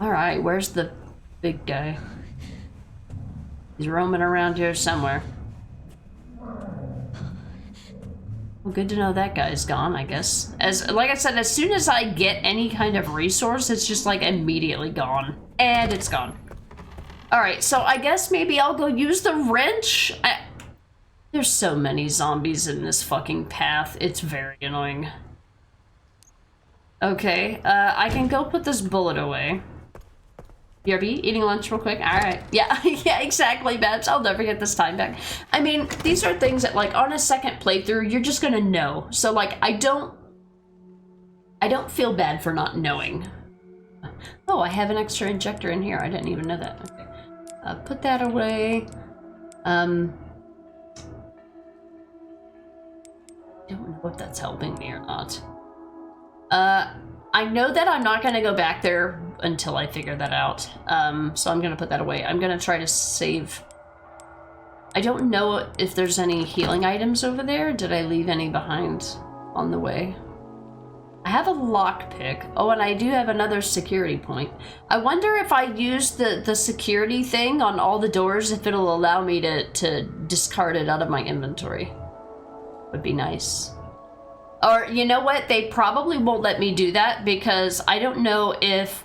Alright, where's the big guy? He's roaming around here somewhere. Well, good to know that guy's gone, I guess. Like I said, as soon as I get any kind of resource, it's just like immediately gone. And it's gone. Alright, so I guess maybe I'll go use the wrench? There's so many zombies in this fucking path. It's very annoying. Okay, I can go put this bullet away. BRB, eating lunch real quick? Alright. Yeah, yeah, exactly, Babs. I'll never get this time back. I mean, these are things that, like, on a second playthrough, you're just gonna know. So, like, I don't feel bad for not knowing. Oh, I have an extra injector in here. I didn't even know that. Okay. Put that away. I don't know if that's helping me or not. I know that I'm not going to go back there until I figure that out. So I'm going to put that away. I'm going to try to save. I don't know if there's any healing items over there. Did I leave any behind on the way? I have a lockpick. Oh, and I do have another security point. I wonder if I use the security thing on all the doors, if it'll allow me to discard it out of my inventory. Would be nice. Or, you know what? They probably won't let me do that because I don't know if,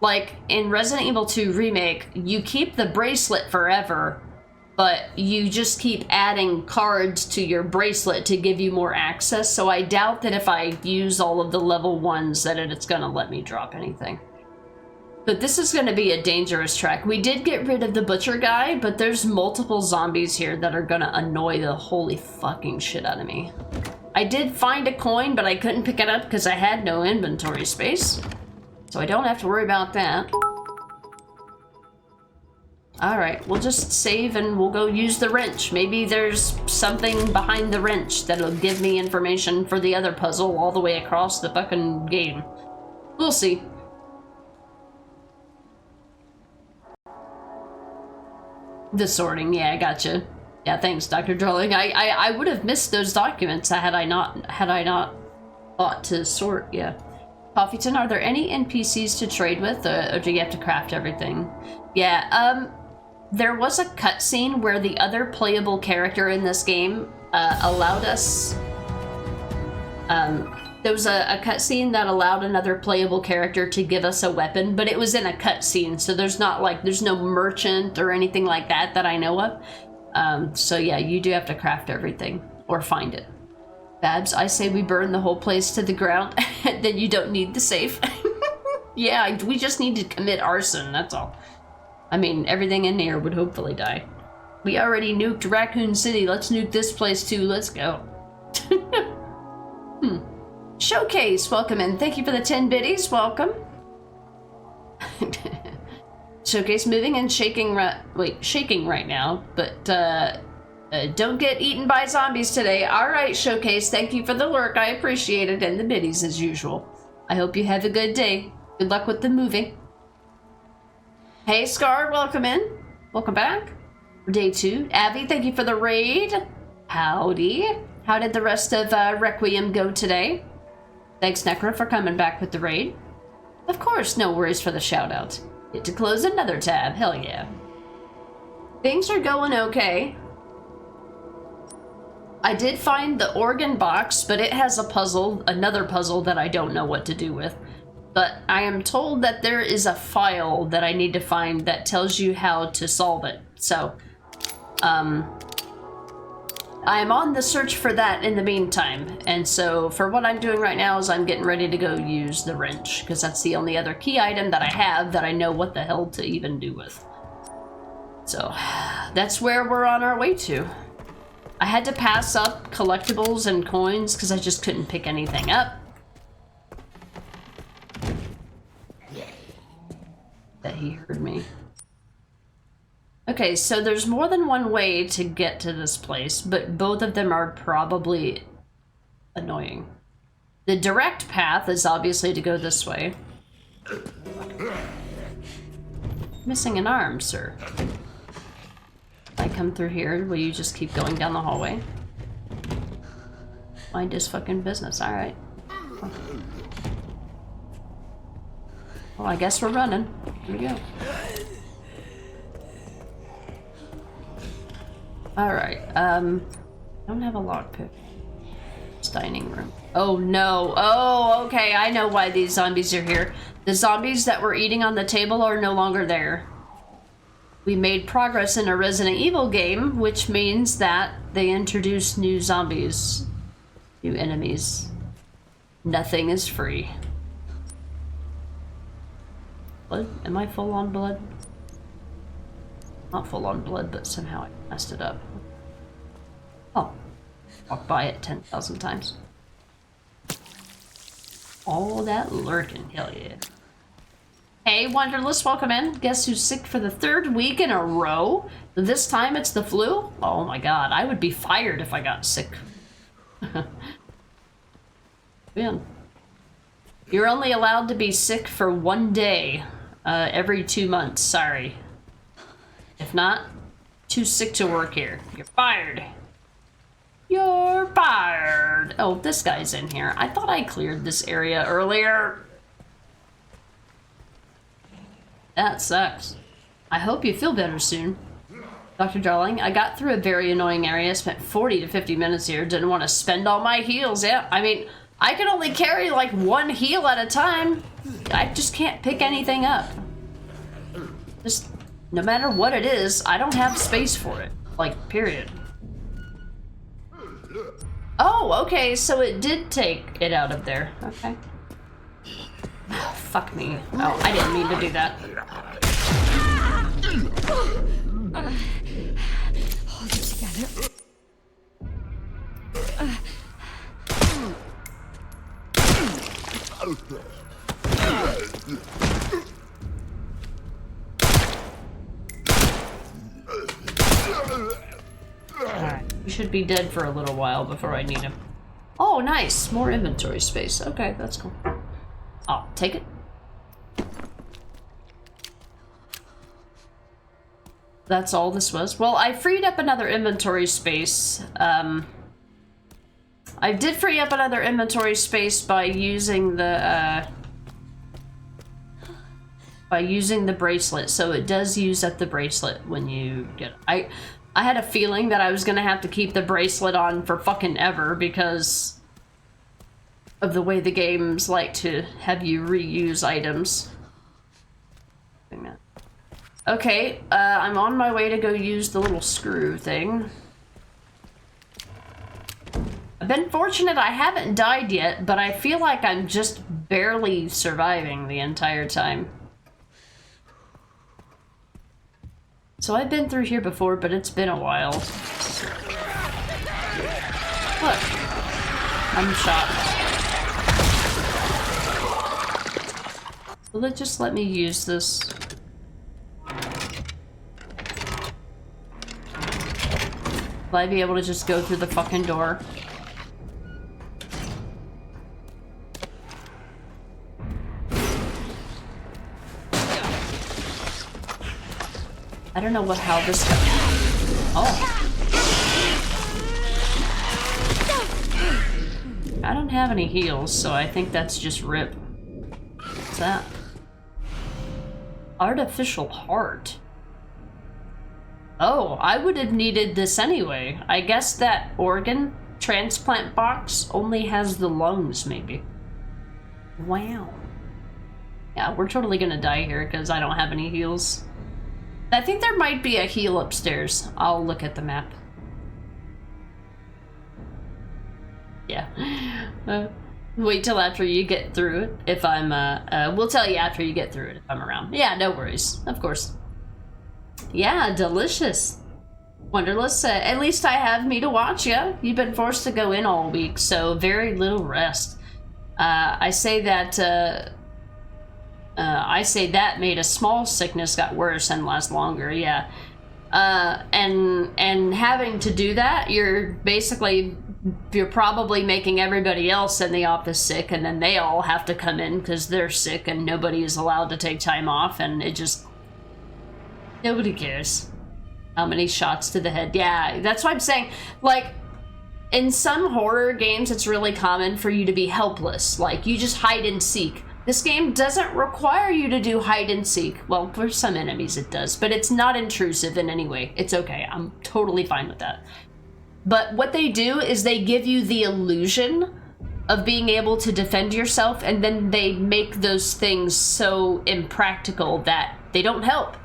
like, in Resident Evil 2 Remake, you keep the bracelet forever, but you just keep adding cards to your bracelet to give you more access, so I doubt that if I use all of the level 1s that it's gonna let me drop anything. But this is gonna be a dangerous track. We did get rid of the butcher guy, but there's multiple zombies here that are gonna annoy the holy fucking shit out of me. I did find a coin, but I couldn't pick it up because I had no inventory space. So I don't have to worry about that. Alright, we'll just save and we'll go use the wrench. Maybe there's something behind the wrench that'll give me information for the other puzzle all the way across the fucking game. We'll see. The sorting, yeah, I gotcha. Yeah, thanks, Dr. Drolling. I would have missed those documents had I not thought to sort, yeah. Coffeeton, are there any NPCs to trade with, or do you have to craft everything? Yeah, there was a cutscene where the other playable character in this game allowed us. There was a cutscene that allowed another playable character to give us a weapon, but it was in a cutscene, so there's no merchant or anything like that that I know of. So yeah, you do have to craft everything or find it. Babs, I say we burn the whole place to the ground, then you don't need the safe. Yeah, we just need to commit arson, that's all. I mean, everything in here would hopefully die. We already nuked Raccoon City, let's nuke this place too, let's go. Showcase, welcome in. Thank you for the 10 biddies, welcome. Showcase moving and shaking right now, but don't get eaten by zombies today. Alright, Showcase, thank you for the lurk, I appreciate it, and the biddies as usual. I hope you have a good day. Good luck with the moving. Hey Scar, welcome in. Welcome back. For day 2. Abby, thank you for the raid. Howdy. How did the rest of Requiem go today? Thanks, Necra, for coming back with the raid. Of course, no worries for the shout-out. Get to close another tab, hell yeah. Things are going okay. I did find the organ box, but it has a puzzle, another puzzle that I don't know what to do with. But I am told that there is a file that I need to find that tells you how to solve it. So, I am on the search for that in the meantime, and so for what I'm doing right now is I'm getting ready to go use the wrench, because that's the only other key item that I have that I know what the hell to even do with. So, that's where we're on our way to. I had to pass up collectibles and coins because I just couldn't pick anything up. That he heard me. Okay, so there's more than one way to get to this place, but both of them are probably annoying. The direct path is obviously to go this way. Missing an arm, sir. If I come through here, will you just keep going down the hallway? Mind his fucking business, alright. Well, I guess we're running. Here we go. Alright, don't have a lockpick. It's dining room. Oh no, oh, okay, I know why these zombies are here. The zombies that were eating on the table are no longer there. We made progress in a Resident Evil game, which means that they introduced new zombies, new enemies. Nothing is free. Blood? Am I full on blood? Not full on blood, but somehow I messed it up. Oh. Walked by it 10,000 times. All that lurking, hell yeah. Hey, Wonderless, welcome in. Guess who's sick for the 3rd week in a row? This time it's the flu? Oh my god, I would be fired if I got sick. Man. You're only allowed to be sick for 1 day every 2 months, sorry. If not, too sick to work here. You're fired. You're fired. Oh, this guy's in here. I thought I cleared this area earlier. That sucks. I hope you feel better soon. Dr. Darling, I got through a very annoying area, spent 40 to 50 minutes here, didn't want to spend all my heals. Yeah, I mean, I can only carry like 1 heal at a time. I just can't pick anything up. Just, no matter what it is, I don't have space for it. Like, period. Oh, okay, so it did take it out of there. Okay. Oh, fuck me. Oh, I didn't mean to do that. Hold it together. Alright, we should be dead for a little while before I need him. Oh, nice! More inventory space. Okay, that's cool. I'll take it. That's all this was. Well, I freed up another inventory space. I did free up another inventory space by using the, by using the bracelet. So it does use up the bracelet when you get it. I had a feeling that I was gonna have to keep the bracelet on for fucking ever because of the way the games like to have you reuse items. Okay, I'm on my way to go use the little screw thing. I've been fortunate I haven't died yet, but I feel like I'm just barely surviving the entire time. So I've been through here before, but it's been a while. Look. I'm shocked. Will it just let me use this? Will I be able to just go through the fucking door? I don't know how this goes. Oh. I don't have any heals, so I think that's just rip. What's that? Artificial heart. Oh, I would have needed this anyway. I guess that organ transplant box only has the lungs, maybe. Wow. Yeah, we're totally gonna die here because I don't have any heals. I think there might be a heal upstairs. I'll look at the map. Yeah. Wait till after you get through it. If I'm, we'll tell you after you get through it if I'm around. Yeah, no worries. Of course. Yeah, delicious. Wonderless. At least I have me to watch you. You've been forced to go in all week, so very little rest. I say that made a small sickness got worse and last longer, yeah. And having to do that, you're probably making everybody else in the office sick, and then they all have to come in because they're sick and nobody is allowed to take time off, and it just... Nobody cares. How many shots to the head? Yeah, that's what I'm saying. Like, in some horror games, it's really common for you to be helpless. Like, you just hide and seek. This game doesn't require you to do hide and seek. Well, for some enemies it does, but it's not intrusive in any way. It's okay. I'm totally fine with that. But what they do is they give you the illusion of being able to defend yourself, and then they make those things so impractical that they don't help.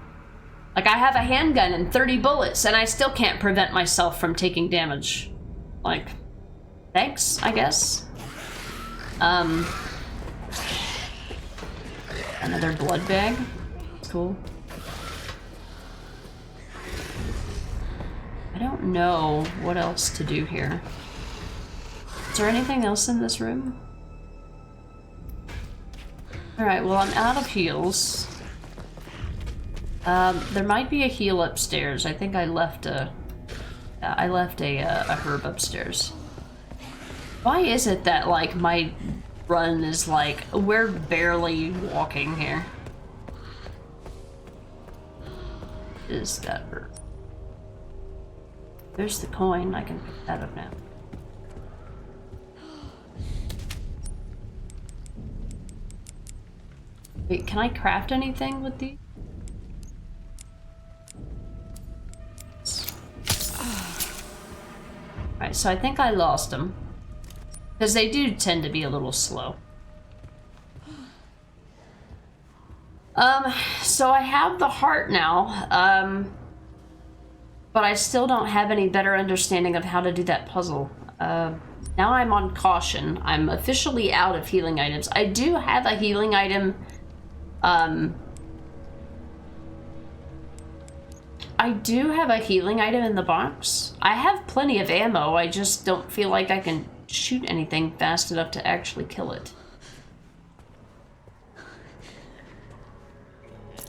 Like, I have a handgun and 30 bullets, and I still can't prevent myself from taking damage. Like, thanks, I guess. Another blood bag. Cool. I don't know what else to do here. Is there anything else in this room? Alright, well, I'm out of heals. There might be a heal upstairs. I think I left a herb upstairs. Why is it that, like, my run is like, we're barely walking here? Is that herb? There's the coin. I can pick that up now. Wait, can I craft anything with these? Alright, so I think I lost them. Because they do tend to be a little slow. So I have the heart now, but I still don't have any better understanding of how to do that puzzle. Now I'm on caution. I'm officially out of healing items. I do have a healing item, I do have a healing item in the box. I have plenty of ammo, I just don't feel like I can shoot anything fast enough to actually kill it.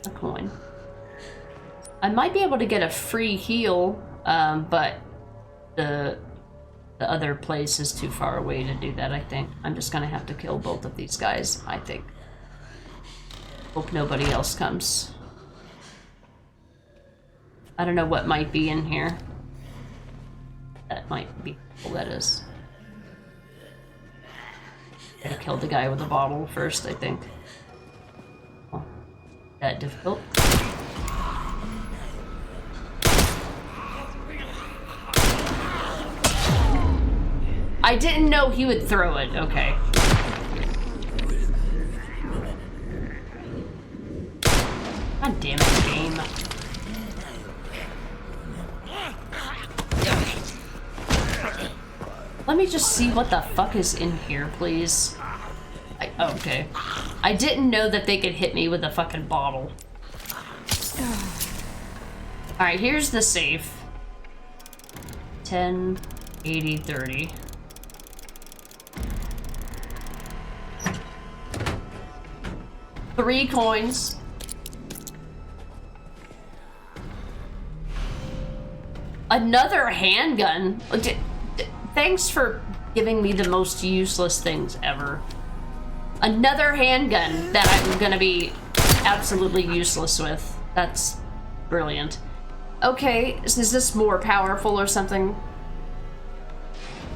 A coin. I might be able to get a free heal, but the other place is too far away to do that, I think. I'm just gonna have to kill both of these guys, I think. Hope nobody else comes. I don't know what might be in here. That might be all that is. Gotta kill the guy with the bottle first, I think. Oh, that difficult. I didn't know he would throw it. Okay. God damn it, game. Let me just see what the fuck is in here, please. Okay. I didn't know that they could hit me with a fucking bottle. Alright, here's the safe. 10, 80, 30. Three coins. Another handgun. Thanks for giving me the most useless things ever. Another handgun that I'm gonna be absolutely useless with. That's brilliant. Okay, is this more powerful or something?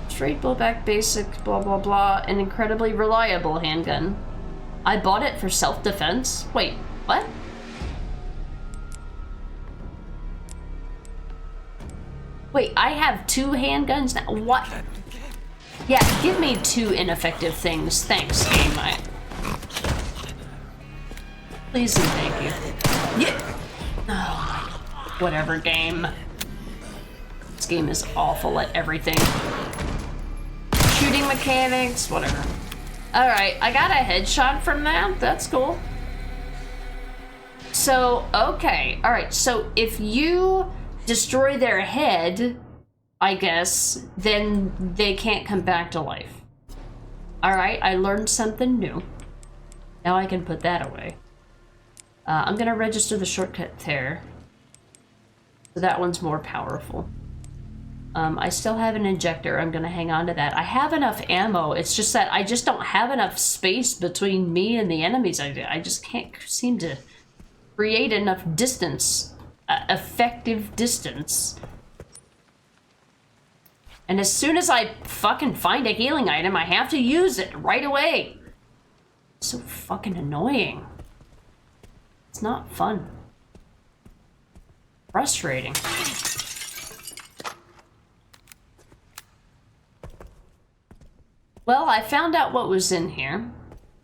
Straight blowback, basic, blah blah blah, an incredibly reliable handgun. I bought it for self-defense? Wait, what? Wait, I have 2 handguns now? What? Yeah, give me 2 ineffective things. Thanks, game. Please and thank you. Yeah. Oh, whatever, game. This game is awful at everything. Shooting mechanics, whatever. Alright, I got a headshot from that. That's cool. So, okay. Alright, so if you destroy their head, I guess, then they can't come back to life. Alright, I learned something new. Now I can put that away. I'm gonna register the shortcut there. So that one's more powerful. I still have an injector. I'm gonna hang on to that. I have enough ammo. It's just that I just don't have enough space between me and the enemies. I just can't seem to create enough distance. Effective distance. And as soon as I fucking find a healing item, I have to use it right away. It's so fucking annoying. It's not fun. Frustrating. Well, I found out what was in here.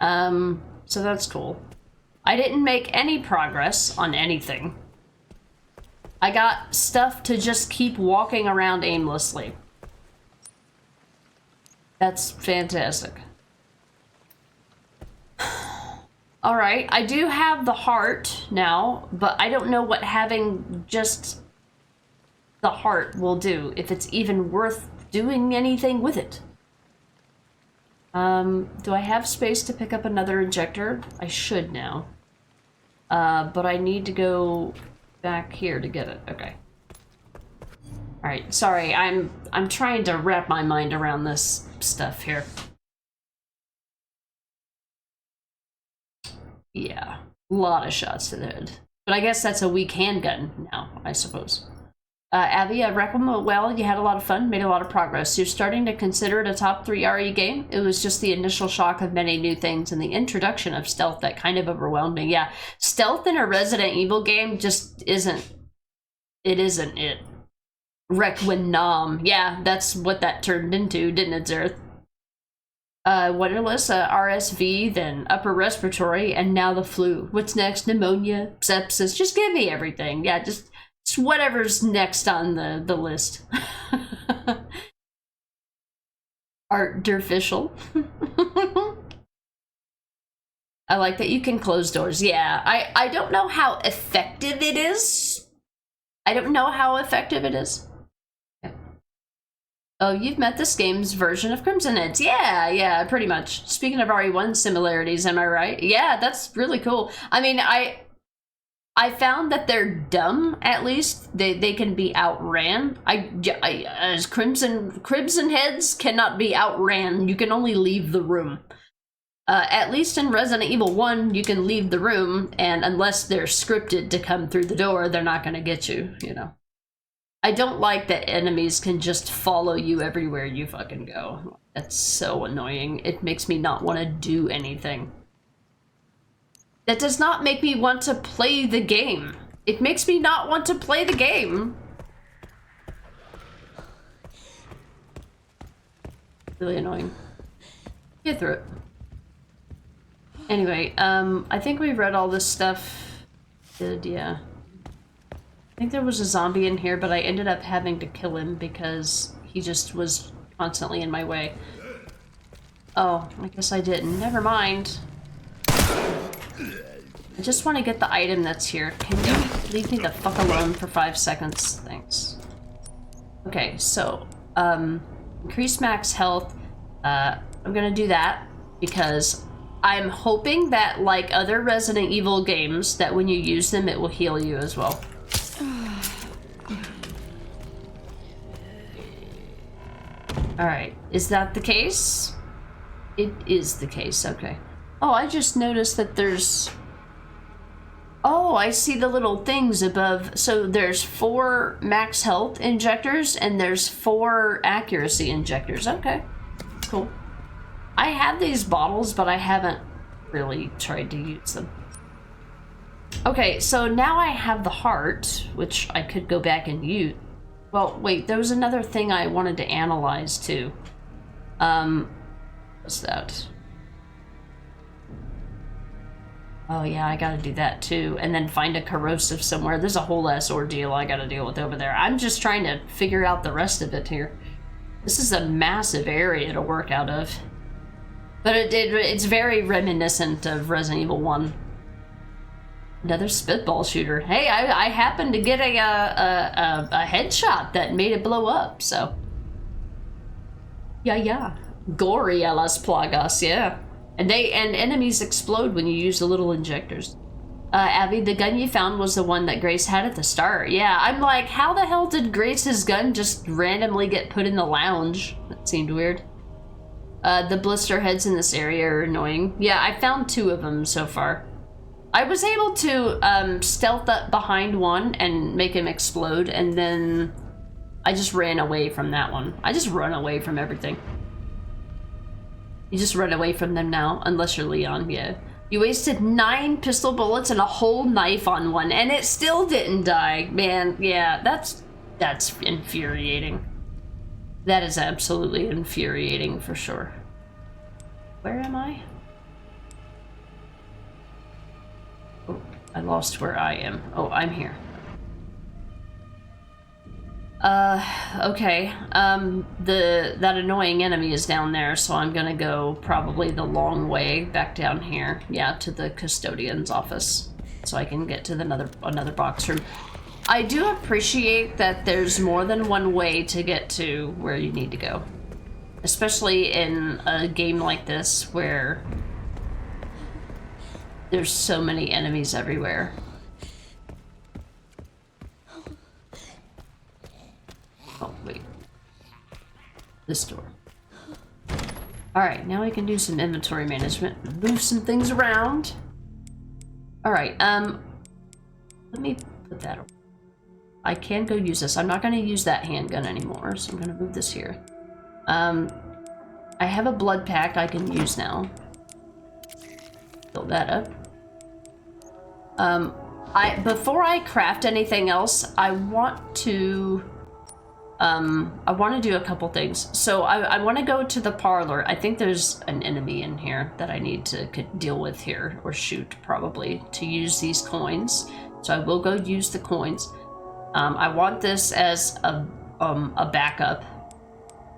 So that's cool. I didn't make any progress on anything. I got stuff to just keep walking around aimlessly. That's fantastic. Alright, I do have the heart now, but I don't know what having just the heart will do, if it's even worth doing anything with it. Do I have space to pick up another injector? I should now. But I need to go back here to get it. Okay. Alright, sorry, I'm trying to wrap my mind around this stuff here. Yeah, a lot of shots to the head. But I guess that's a weak handgun now, I suppose. Abby, Requiem, well, you had a lot of fun, made a lot of progress. You're starting to consider it a top 3 RE game. It was just the initial shock of many new things and the introduction of stealth that kind of overwhelmed me. Yeah, stealth in a Resident Evil game just isn't... It isn't it. Requiem. Yeah, that's what that turned into, didn't it, Zerth? Wonderless, RSV, then upper respiratory, and now the flu. What's next? Pneumonia, sepsis. Just give me everything. Yeah, just whatever's next on the list. Artificial. I like that you can close doors. Yeah, I don't know how effective it is. I don't know how effective it is. Oh, you've met this game's version of Crimson Heads. Yeah, pretty much. Speaking of RE1 similarities, am I right? Yeah, that's really cool. I mean, I found that they're dumb, at least. They can be outran. As Crimson Heads cannot be outran. You can only leave the room. At least in Resident Evil 1, you can leave the room, and unless they're scripted to come through the door, they're not gonna get you, you know. I don't like that enemies can just follow you everywhere you fucking go. That's so annoying. It makes me not want to do anything. That does not make me want to play the game. It makes me not want to play the game. Really annoying. Get through it. Anyway, I think we've read all this stuff. Yeah. I think there was a zombie in here, but I ended up having to kill him because he just was constantly in my way. Oh, I guess I didn't. Never mind. I just want to get the item that's here. Can you leave me the fuck alone for 5 seconds? Thanks. Okay, so, increase max health. I'm gonna do that because I'm hoping that, like other Resident Evil games, that when you use them, it will heal you as well. Alright, is that the case? It is the case, okay. Oh, I just noticed that there's... Oh, I see the little things above. So there's 4 max health injectors and there's 4 accuracy injectors. Okay, cool. I have these bottles, but I haven't really tried to use them. Okay, so now I have the heart, which I could go back and use. Well, wait, there was another thing I wanted to analyze too. What's that? Oh yeah, I gotta do that too. And then find a corrosive somewhere. There's a whole ass ordeal I gotta deal with over there. I'm just trying to figure out the rest of it here. This is a massive area to work out of. But it's very reminiscent of Resident Evil 1. Another spitball shooter. Hey, I happened to get a headshot that made it blow up, so. Yeah. Gory a las plagas, yeah. And enemies explode when you use the little injectors. Abby, the gun you found was the one that Grace had at the start. Yeah, I'm like, how the hell did Grace's gun just randomly get put in the lounge? That seemed weird. The blister heads in this area are annoying. Yeah, I found 2 of them so far. I was able to stealth up behind one and make him explode, and then I just ran away from that one. I just run away from everything. You just run away from them now, unless you're Leon, yeah. You wasted 9 pistol bullets and a whole knife on one, and it still didn't die. Man, yeah, that's infuriating. That is absolutely infuriating for sure. Where am I? Oh, I lost where I am. Oh, I'm here. Okay. That annoying enemy is down there, so I'm gonna go probably the long way back down here. Yeah, to the custodian's office, so I can get to another box room. I do appreciate that there's more than one way to get to where you need to go. Especially in a game like this where there's so many enemies everywhere. Oh, wait. This door. Alright, now we can do some inventory management. Move some things around. Alright, let me put that away. I can go use this. I'm not going to use that handgun anymore, so I'm going to move this here. I have a blood pack I can use now. Fill that up. Before I craft anything else, I want to do a couple things. So I want to go to the parlor. I think there's an enemy in here that I need to deal with here, or shoot probably, to use these coins. So I will go use the coins. I want this as a backup.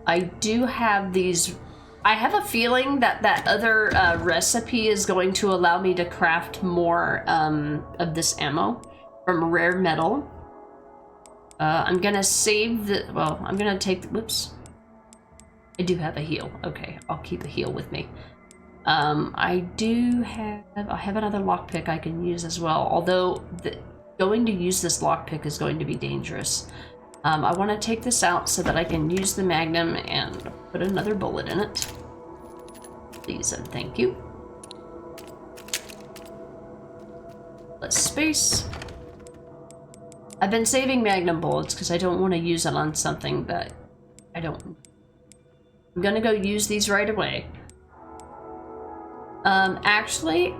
I do have these. I have a feeling that other recipe is going to allow me to craft more of this ammo from rare metal. I'm gonna save the. Well, I'm gonna take. Whoops. I do have a heal. Okay, I'll keep a heal with me. I have another lockpick I can use as well. Although going to use this lockpick is going to be dangerous. I want to take this out so that I can use the magnum and put another bullet in it. Please and thank you. Less space. I've been saving magnum bullets because I don't want to use it on something that I don't. I'm gonna go use these right away. Actually,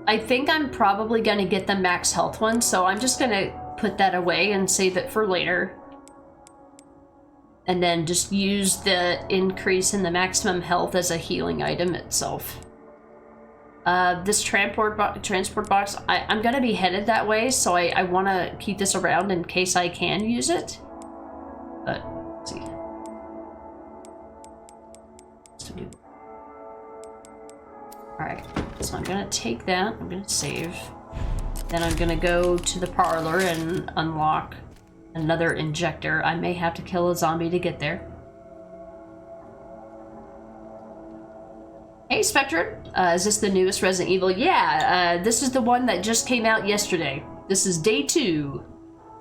I think I'm probably gonna get the max health one, so I'm just gonna put that away and save it for later. And then just use the increase in the maximum health as a healing item itself. This transport box, I'm gonna be headed that way, so I want to keep this around in case I can use it. But, let's see. Alright, so I'm gonna take that, I'm gonna save. Then I'm gonna go to the parlor and unlock another injector. I may have to kill a zombie to get there. Hey Spectre, is this the newest Resident Evil? Yeah, this is the one that just came out yesterday. This is day 2.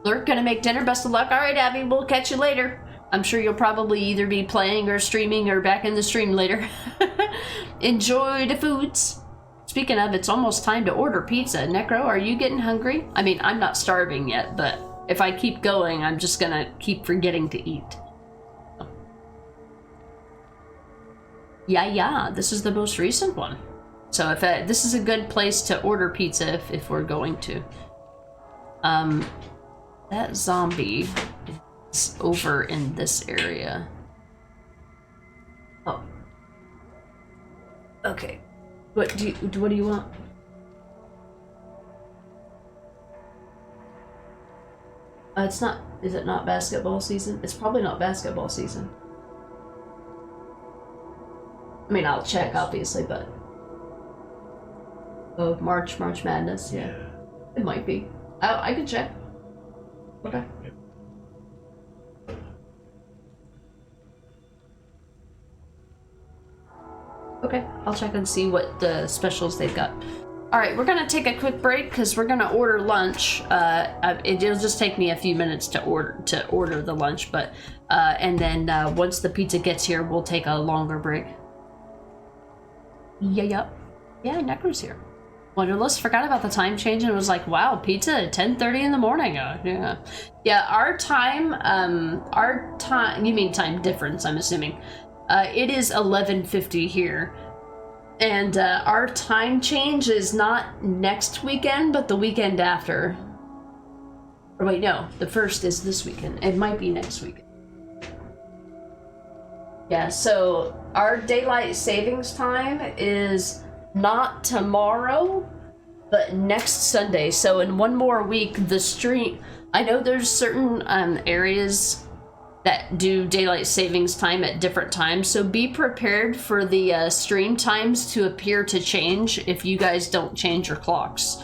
Lurk, gonna make dinner, best of luck. Alright Abby, we'll catch you later. I'm sure you'll probably either be playing or streaming or back in the stream later. Enjoy the foods. Speaking of, it's almost time to order pizza. Necro, are you getting hungry? I mean, I'm not starving yet, but if I keep going, I'm just gonna keep forgetting to eat. Yeah, this is the most recent one. So if this is a good place to order pizza if we're going to. That zombie is over in this area. Oh. Okay. What do you want? It's not. Is it not basketball season? It's probably not basketball season. I mean, I'll check obviously, but oh, March Madness. Yeah, it might be. I can check. Okay. Okay, I'll check and see what the specials they've got. Alright, we're gonna take a quick break because we're gonna order lunch. It'll just take me a few minutes to order the lunch, but and then once the pizza gets here, we'll take a longer break. Yeah, Necro's here. Wonderless forgot about the time change and was like, wow, pizza at 10:30 in the morning. Yeah, our time, you mean time difference, I'm assuming. It is 11:50 here. And our time change is not next weekend, but the weekend after. Or wait, no, the first is this weekend. It might be next weekend. Yeah, so our daylight savings time is not tomorrow, but next Sunday. So in one more week, the stream... I know there's certain areas that do daylight savings time at different times, so be prepared for the stream times to appear to change if you guys don't change your clocks.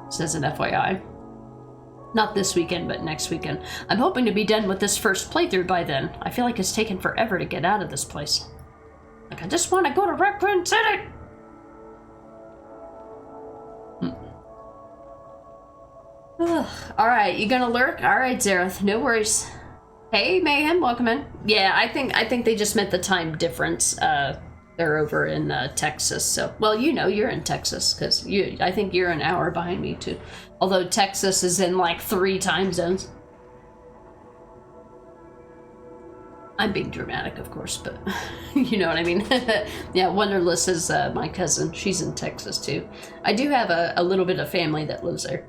Says an FYI. Not this weekend, but next weekend. I'm hoping to be done with this first playthrough by then. I feel like it's taken forever to get out of this place. Like, I just want to go to Requiem City! Alright, you gonna lurk? Alright, Zareth, no worries. Hey, Mayhem, welcome in. Yeah, I think they just meant the time difference. They're over in Texas, so... Well, you know, you're in Texas, because I think you're an hour behind me, too. Although Texas is in, like, 3 time zones. I'm being dramatic, of course, but you know what I mean. Yeah, Wonderless is my cousin. She's in Texas, too. I do have a little bit of family that lives there.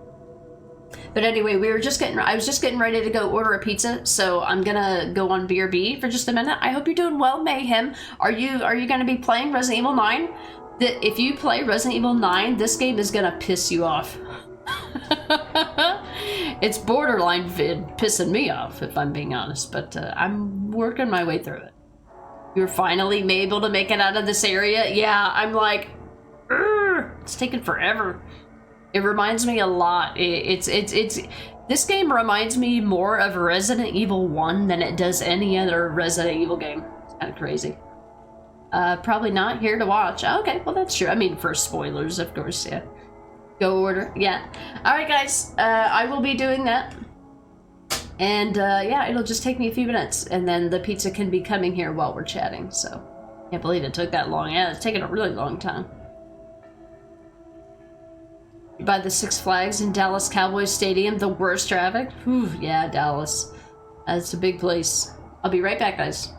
But anyway, I was just getting ready to go order a pizza, so I'm gonna go on BRB for just a minute. I hope you're doing well, Mayhem. Are you gonna be playing Resident Evil 9? If you play Resident Evil 9, this game is gonna piss you off. It's borderline pissing me off, if I'm being honest, but I'm working my way through it. You're finally able to make it out of this area? Yeah, I'm like, it's taking forever. It reminds me a lot. This game reminds me more of Resident Evil 1 than it does any other Resident Evil game. It's kind of crazy. Probably not here to watch. Okay, well that's true. I mean, for spoilers, of course, yeah. Go order, yeah. Alright guys, I will be doing that. And yeah, it'll just take me a few minutes, and then the pizza can be coming here while we're chatting, so. Can't believe it took that long. Yeah, it's taken a really long time. By the Six Flags in Dallas Cowboys Stadium, the worst traffic? Whew, yeah, Dallas. That's a big place. I'll be right back, guys.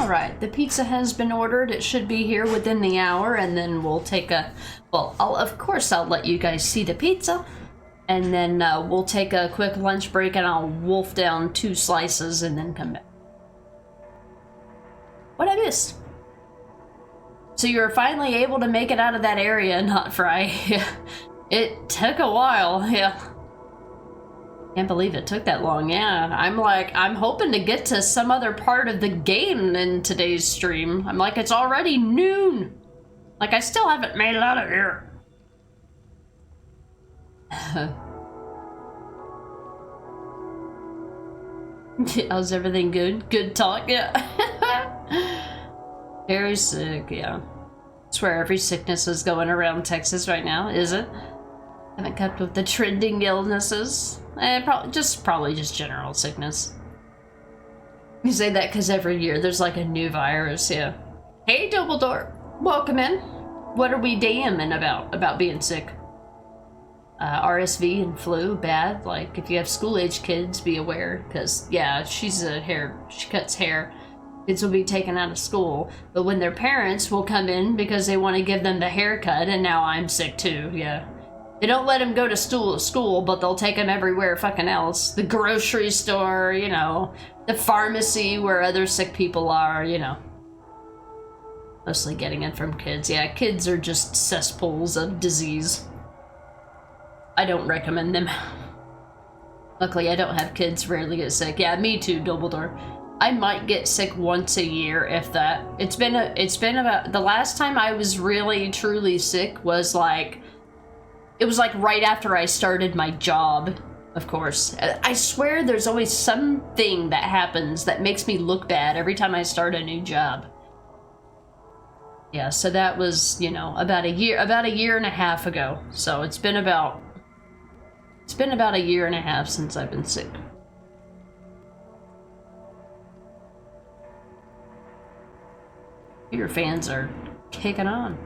All right, the pizza has been ordered. It should be here within the hour, and then we'll take a... Well, of course I'll let you guys see the pizza, and then we'll take a quick lunch break, and I'll wolf down 2 slices and then come back. What I missed? So you were finally able to make it out of that area, not Fry. It took a while, yeah. Can't believe it took that long, yeah. I'm hoping to get to some other part of the game in today's stream. I'm like, it's already noon. Like, I still haven't made it out of here. How's everything good? Good talk, yeah. Very sick, yeah. I swear every sickness is going around Texas right now, is it? Haven't kept with the trending illnesses. Probably just general sickness. You say that because every year there's like a new virus, yeah. Hey, Dumbledore, welcome in. What are we DMing about being sick? RSV and flu, bad. Like, if you have school-age kids, be aware, because, yeah, she cuts hair. Kids will be taken out of school, but when their parents will come in because they want to give them the haircut, and now I'm sick too, yeah. They don't let them go to school, but they'll take them everywhere fucking else. The grocery store, you know, the pharmacy where other sick people are, you know. Mostly getting it from kids. Yeah, kids are just cesspools of disease. I don't recommend them. Luckily, I don't have kids, rarely get sick. Yeah, me too, Dumbledore. I might get sick once a year, if that. It's been about, the last time I was really, truly sick was like, it was like right after I started my job, of course. I swear there's always something that happens that makes me look bad every time I start a new job. Yeah, so that was, you know, about a year and a half ago. So it's been about a year and a half since I've been sick. Your fans are kicking on.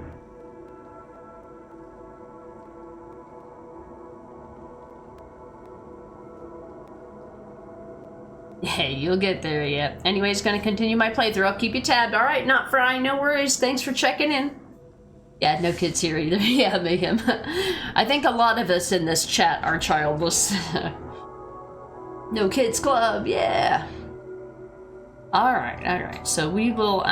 Hey, you'll get there, yeah. Anyways, gonna continue my playthrough. I'll keep you tabbed. All right, not Fry, no worries. Thanks for checking in. Yeah, no kids here either. Yeah, Mayhem. I think a lot of us in this chat are childless. No kids club, yeah. All right. So we will,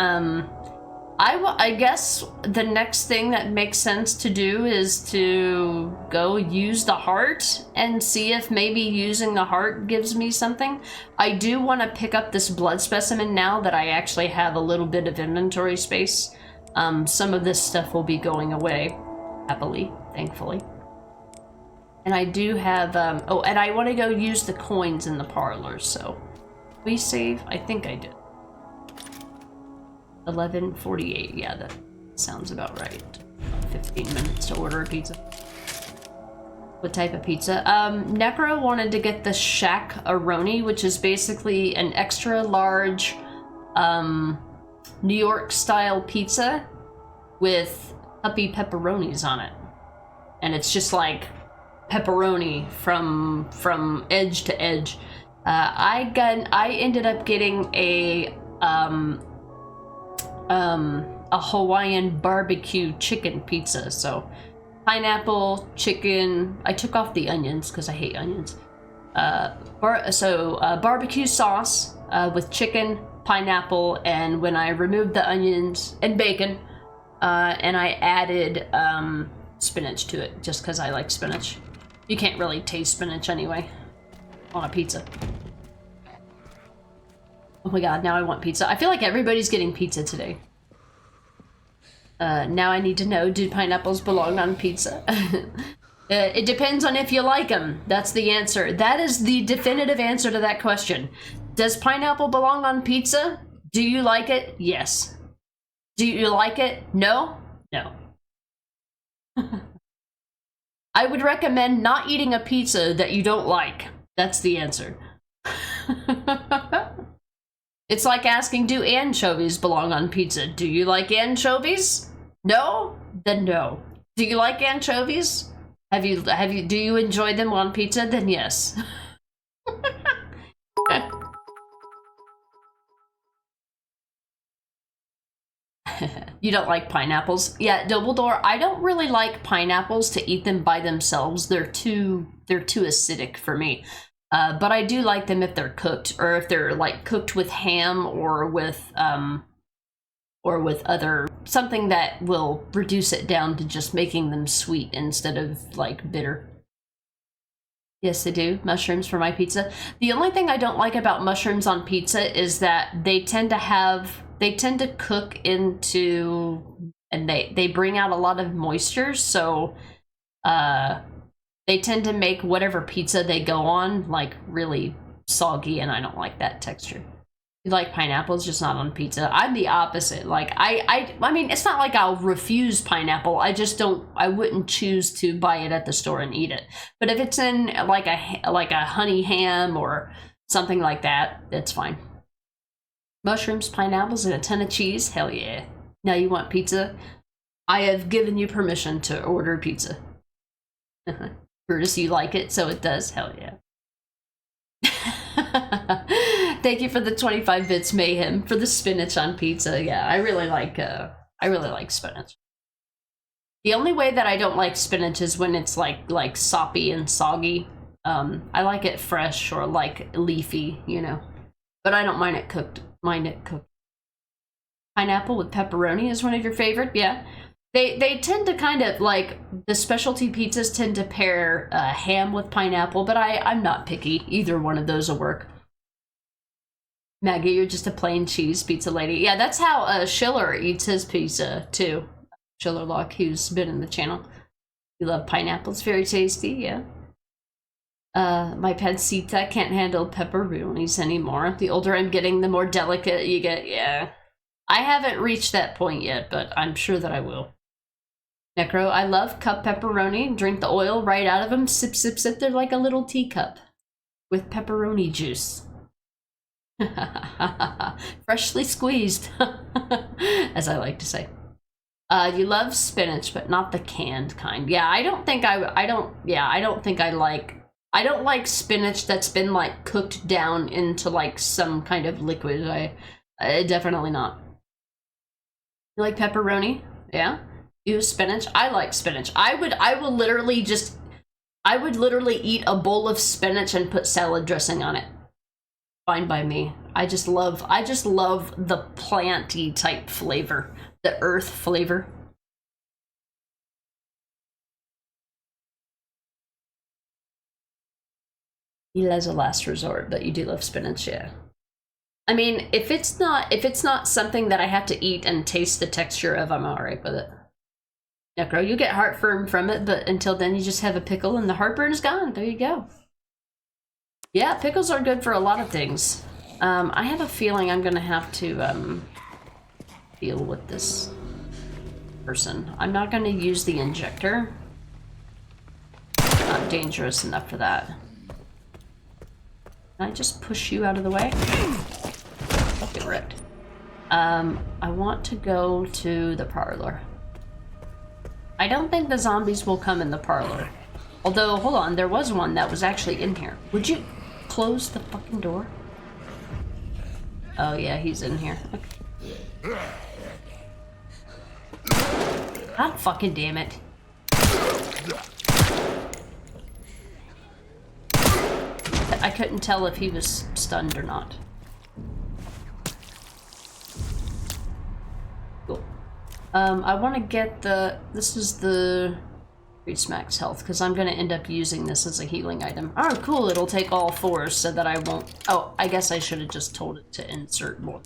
I guess the next thing that makes sense to do is to go use the heart and see if maybe using the heart gives me something. I do want to pick up this blood specimen now that I actually have a little bit of inventory space. Some of this stuff will be going away, happily, thankfully. And I do have, oh, and I want to go use the coins in the parlor, so. We save? I think I did. 11:48, yeah, that sounds about right. 15 minutes to order a pizza. What type of pizza? Necro wanted to get the Shack-A-Roni, which is basically an extra large, New York style pizza with puppy pepperonis on it. And it's just like pepperoni from edge to edge. I ended up getting a Hawaiian barbecue chicken pizza. So pineapple, chicken. I took off the onions because I hate onions. Barbecue sauce with chicken, pineapple, and when I removed the onions and bacon, and I added spinach to it just because I like spinach. You can't really taste spinach anyway on a pizza. Oh my god, now I want pizza. I feel like everybody's getting pizza today. Now I need to know, do pineapples belong on pizza? It depends on if you like them. That's the answer. That is the definitive answer to that question. Does pineapple belong on pizza? Do you like it? Yes. Do you like it? No? No. I would recommend not eating a pizza that you don't like. That's the answer. It's like asking, do anchovies belong on pizza? Do you like anchovies? No? Then no. Do you like anchovies? Do you enjoy them on pizza? Then yes. You don't like pineapples? Yeah, Dumbledore, I don't really like pineapples to eat them by themselves. They're too acidic for me. But I do like them if they're cooked, or if they're like cooked with ham or with other something that will reduce it down to just making them sweet instead of like bitter. Yes, they do. Mushrooms for my pizza. The only thing I don't like about mushrooms on pizza is that they tend to cook into, and they bring out a lot of moisture, so they tend to make whatever pizza they go on like really soggy, and I don't like that texture. You like pineapples, just not on pizza. I'm the opposite. Like I mean, it's not like I'll refuse pineapple. I wouldn't choose to buy it at the store and eat it. But if it's in like a honey ham or something like that, it's fine. Mushrooms, pineapples, and a ton of cheese. Hell yeah. Now you want pizza? I have given you permission to order pizza. Curtis, you like it, so it does. Hell yeah. Thank you for the 25 bits, Mayhem, for the spinach on pizza. Yeah, I really like spinach. The only way that I don't like spinach is when it's like soppy and soggy. I like it fresh or like leafy, you know. But I don't mind it cooked. Pineapple with pepperoni is one of your favorite? Yeah. They tend to kind of like, the specialty pizzas tend to pair ham with pineapple, but I'm not picky. Either one of those will work. Maggie, you're just a plain cheese pizza lady. Yeah, that's how Schiller eats his pizza too. Schillerlock, who's been in the channel. You love pineapples, very tasty, yeah. My pancita can't handle pepperonis anymore. The older I'm getting, the more delicate you get, yeah. I haven't reached that point yet, but I'm sure that I will. Necro, I love cup pepperoni. Drink the oil right out of them. Sip, sip, sip. They're like a little teacup with pepperoni juice. Freshly squeezed, as I like to say. You love spinach, but not the canned kind. Yeah, I don't like spinach that's been like cooked down into like some kind of liquid. I definitely not. You like pepperoni? Yeah. You spinach? I like spinach. I would literally eat a bowl of spinach and put salad dressing on it. Fine by me. I just love the planty type flavor, the earth flavor. Eat as a last resort, but you do love spinach, yeah. I mean, if it's not something that I have to eat and taste the texture of, I'm alright with it. Necro, you get heartburn from it, but until then you just have a pickle and the heartburn is gone. There you go. Yeah, pickles are good for a lot of things. I have a feeling I'm gonna have to deal with this person. I'm not gonna use the injector. Not dangerous enough for that. Can I just push you out of the way? Get wrecked. I want to go to the parlor. I don't think the zombies will come in the parlor. Although, hold on, there was one that was actually in here. Would you close the fucking door? Oh yeah, he's in here. Okay. God fucking damn it. I couldn't tell if he was stunned or not. Cool. I want to get this is the increase max health, because I'm going to end up using this as a healing item. Oh, cool, it'll take all 4 so that I won't... Oh, I guess I should have just told it to insert more.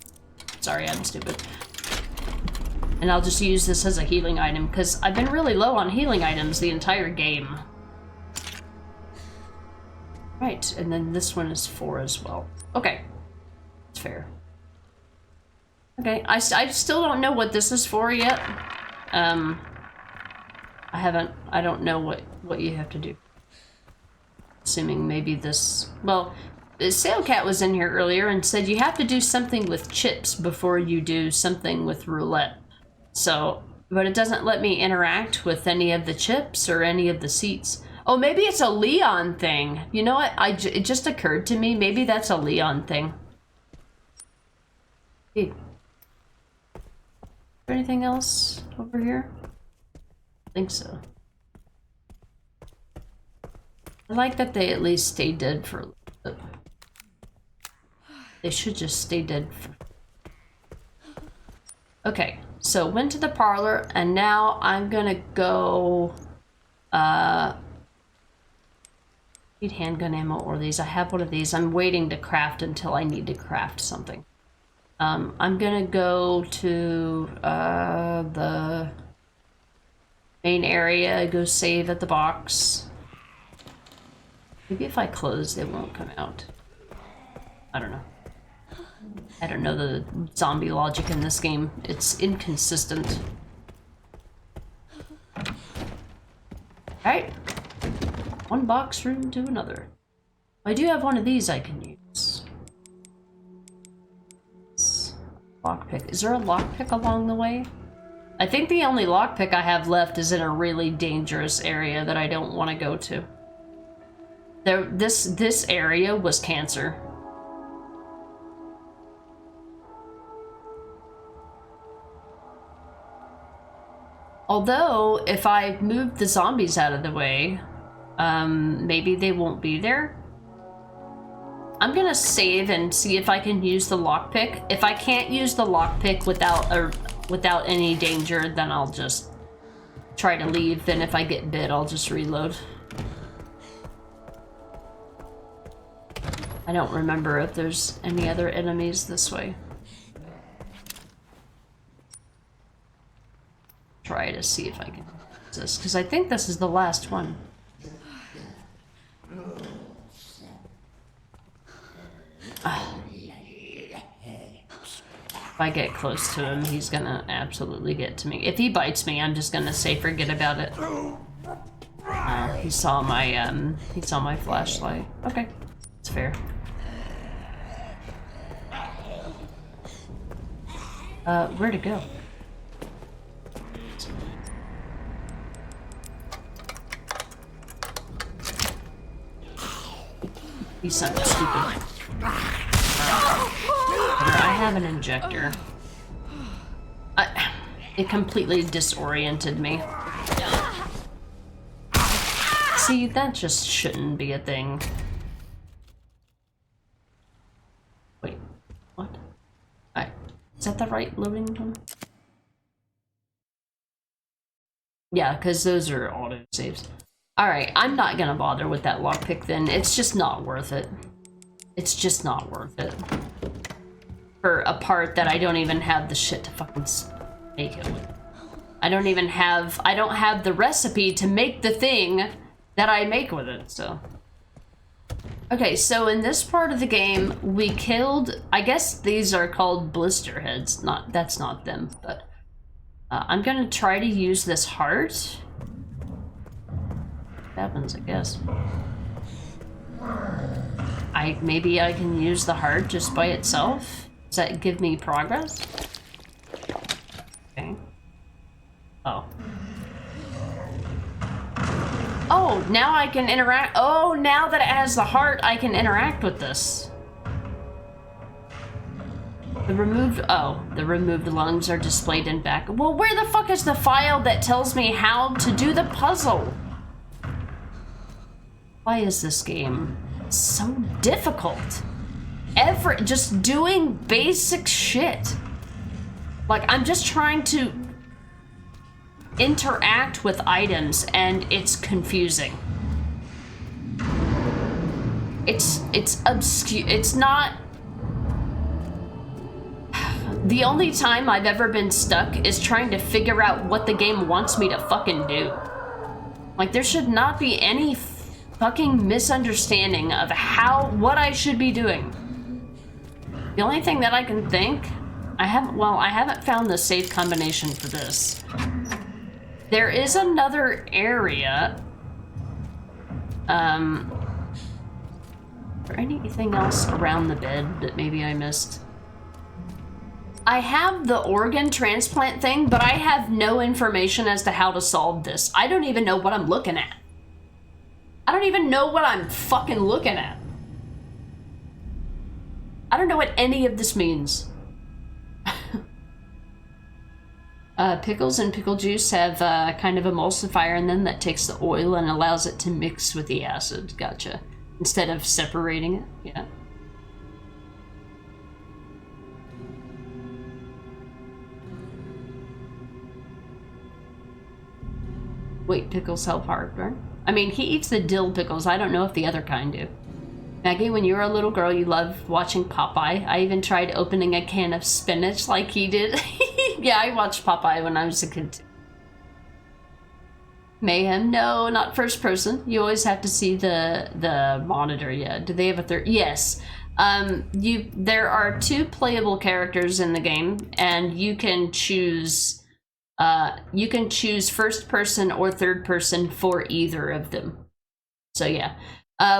Sorry, I'm stupid. And I'll just use this as a healing item, because I've been really low on healing items the entire game. Right, and then this one is 4 as well. Okay, it's fair. Okay, I still don't know what this is for yet. I don't know what you have to do. Assuming maybe this, well, Sailcat was in here earlier and said you have to do something with chips before you do something with roulette. So, but it doesn't let me interact with any of the chips or any of the seats. Oh, maybe it's a Leon thing. You know what? It just occurred to me. Maybe that's a Leon thing. Hey. Anything else over here? I think so. I like that they at least stay dead for a little bit. They should just stay dead for... Okay, so went to the parlor, and now I'm gonna go... Need handgun ammo or these. I have one of these. I'm waiting to craft until I need to craft something. I'm gonna go to the main area, go save at the box. Maybe if I close, they won't come out. I don't know. I don't know the zombie logic in this game. It's inconsistent. Alright. One box room to another. I do have one of these I can use. Lockpick. Is there a lockpick along the way? I think the only lockpick I have left is in a really dangerous area that I don't want to go to. This area was cancer. Although, if I move the zombies out of the way, maybe they won't be there. I'm gonna save and see if I can use the lockpick. If I can't use the lockpick without any danger, then I'll just try to leave. Then if I get bit, I'll just reload. I don't remember if there's any other enemies this way. Try to see if I can use this, because I think this is the last one. If I get close to him, he's gonna absolutely get to me. If he bites me, I'm just gonna say forget about it. He saw my flashlight. Okay, it's fair. Where to go? He's something stupid. I have an injector. It completely disoriented me. See, that just shouldn't be a thing. Wait, what? Is that the right loading one? Yeah, because those are auto saves. Alright, I'm not gonna bother with that lockpick then. It's just not worth it. It's just not worth it. For a part that I don't even have the shit to fucking make it with. I don't have the recipe to make the thing that I make with it, so. Okay, so in this part of the game, we killed, I guess these are called blister heads. That's not them, but I'm gonna try to use this heart. Happens, I guess. Maybe I can use the heart just by itself. Does that give me progress? Okay. Oh. Oh, now I can interact. Oh, now that it has the heart, I can interact with this. The removed lungs are displayed in back. Well, where the fuck is the file that tells me how to do the puzzle? Why is this game so difficult? Just doing basic shit. Like, I'm just trying to interact with items and it's confusing. It's obscure. It's not. The only time I've ever been stuck is trying to figure out what the game wants me to fucking do. Like, there should not be any fucking misunderstanding of what I should be doing. The only thing that I can think, I haven't found the safe combination for this. There is another area. Is there anything else around the bed that maybe I missed? I have the organ transplant thing, but I have no information as to how to solve this. I don't even know what I'm looking at. I don't even know what I'm fucking looking at. I don't know what any of this means. Pickles and pickle juice have kind of emulsifier in them that takes the oil and allows it to mix with the acid. Gotcha. Instead of separating it. Yeah. Wait, pickles help heartburn? I mean, he eats the dill pickles. I don't know if the other kind do. Maggie, when you were a little girl, you loved watching Popeye. I even tried opening a can of spinach like he did. Yeah, I watched Popeye when I was a kid too. Mayhem? No, not first person. You always have to see the monitor. Yeah. Do they have a third? Yes. There are 2 playable characters in the game, and you can choose first person or third person for either of them. So yeah.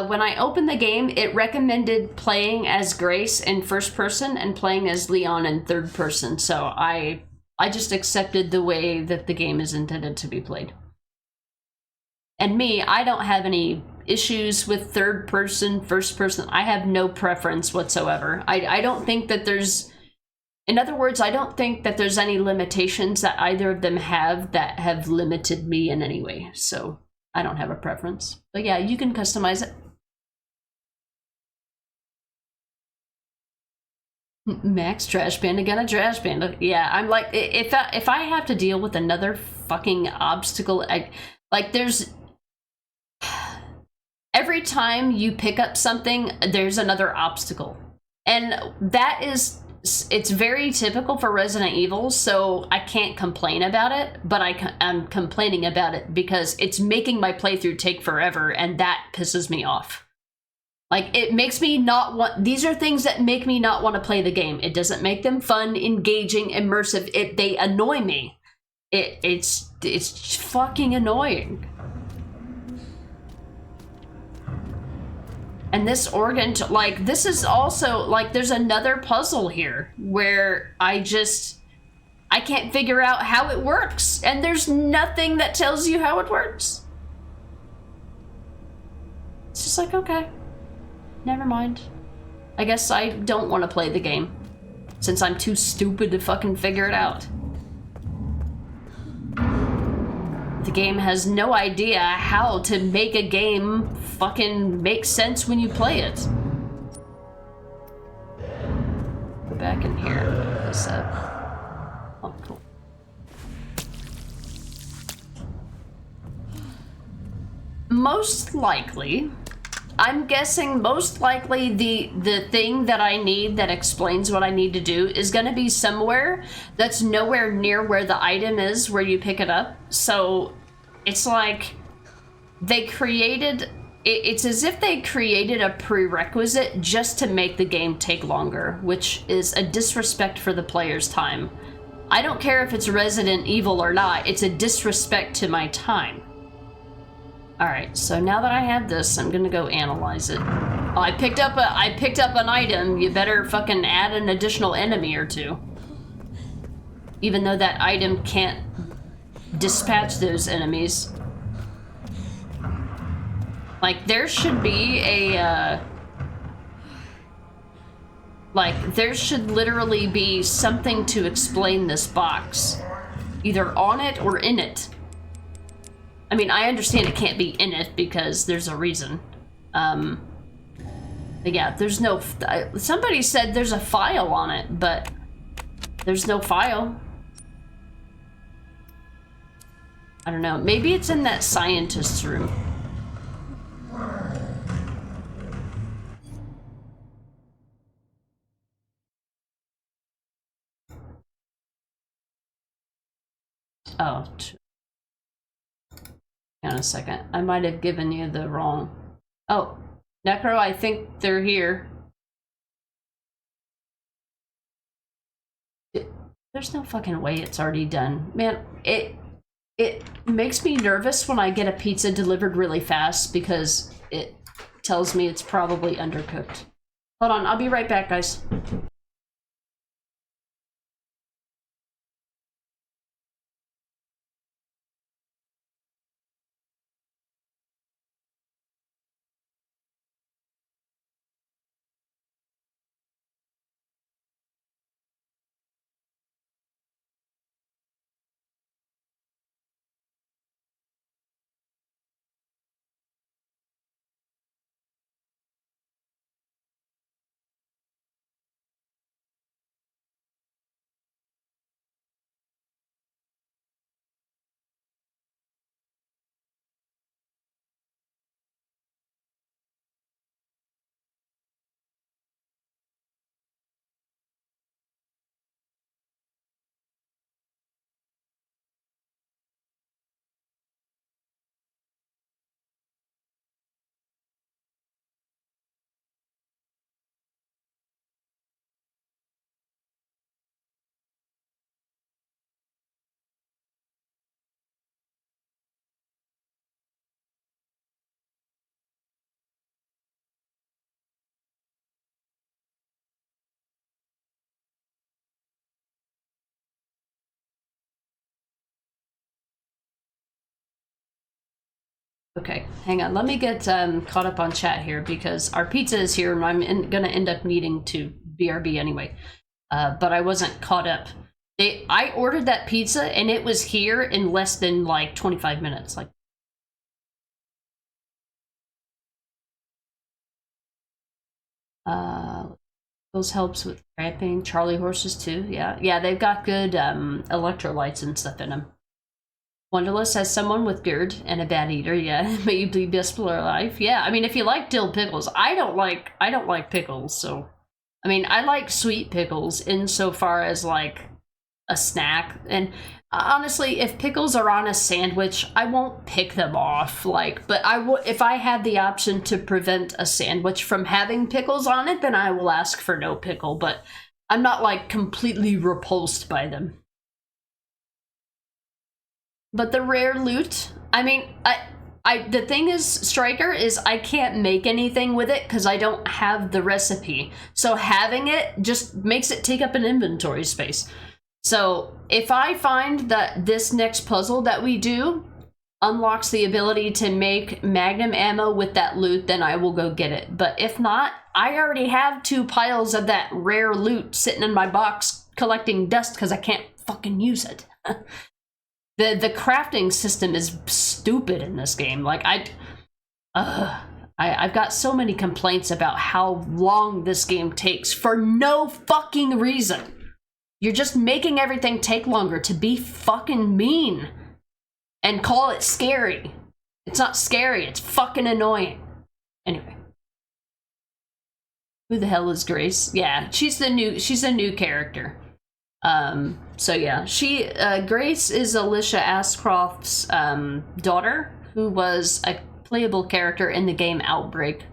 When I opened the game, it recommended playing as Grace in first person and playing as Leon in third person. So I just accepted the way that the game is intended to be played. And me, I don't have any issues with third person, first person. I have no preference whatsoever. I don't think that there's... In other words, I don't think that there's any limitations that either of them have that have limited me in any way. So I don't have a preference. But yeah, you can customize it. Max Trash Panda got a Trash Panda. Yeah, I'm like, if I have to deal with another fucking obstacle, like there's... Every time you pick up something, there's another obstacle. And that is... It's very typical for Resident Evil, so I can't complain about it, but I'm complaining about it because it's making my playthrough take forever, and that pisses me off. Like, it makes me not want... These are things that make me not want to play the game. It doesn't make them fun, engaging, immersive. They annoy me. It's fucking annoying. And this organ, like, this is also, like, there's another puzzle here where I can't figure out how it works. And there's nothing that tells you how it works. It's just like, okay, never mind. I guess I don't want to play the game since I'm too stupid to fucking figure it out. The game has no idea how to make a game fucking make sense when you play it. Go back in here and pick this up. Oh, cool. Most likely, I'm guessing most likely the thing that I need that explains what I need to do is going to be somewhere that's nowhere near where the item is where you pick it up. So it's like they created... It's as if they created a prerequisite just to make the game take longer, which is a disrespect for the player's time. I don't care if it's Resident Evil or not, it's a disrespect to my time. Alright, so now that I have this, I'm gonna go analyze it. Oh, I picked up an item. You better fucking add an additional enemy or 2. Even though that item can't dispatch those enemies. Like, there should be a, like, there should literally be something to explain this box. Either on it or in it. I mean, I understand it can't be in it because there's a reason. But yeah, there's no... Somebody said there's a file on it, but there's no file. I don't know. Maybe it's in that scientist's room. Oh, hang on a second. I might have given you the wrong... Oh, Necro, I think they're here. There's no fucking way it's already done. Man, it makes me nervous when I get a pizza delivered really fast because it tells me it's probably undercooked. Hold on, I'll be right back, guys. Okay, hang on. Let me get caught up on chat here because our pizza is here and I'm gonna end up needing to BRB anyway. But I wasn't caught up. I ordered that pizza and it was here in less than like 25 minutes. Like, those helps with cramping. Charlie horses too. Yeah, they've got good electrolytes and stuff in them. Wonderless has someone with GERD and a bad eater. Yeah, may you be best for life. Yeah, I mean, if you like dill pickles, I don't like pickles. So, I mean, I like sweet pickles insofar as like a snack. And honestly, if pickles are on a sandwich, I won't pick them off. Like, but I would if I had the option to prevent a sandwich from having pickles on it, then I will ask for no pickle. But I'm not like completely repulsed by them. But the rare loot, I mean, the thing is, Striker, is I can't make anything with it because I don't have the recipe. So having it just makes it take up an inventory space. So if I find that this next puzzle that we do unlocks the ability to make magnum ammo with that loot, then I will go get it. But if not, I already have 2 piles of that rare loot sitting in my box collecting dust because I can't fucking use it. The crafting system is stupid in this game. Like, I've got so many complaints about how long this game takes for no fucking reason. You're just making everything take longer to be fucking mean and call it scary. It's not scary, it's fucking annoying. Anyway. Who the hell is Grace? Yeah, she's a new character. So yeah, Grace is Alicia Ashcroft's daughter, who was a playable character in the game Outbreak.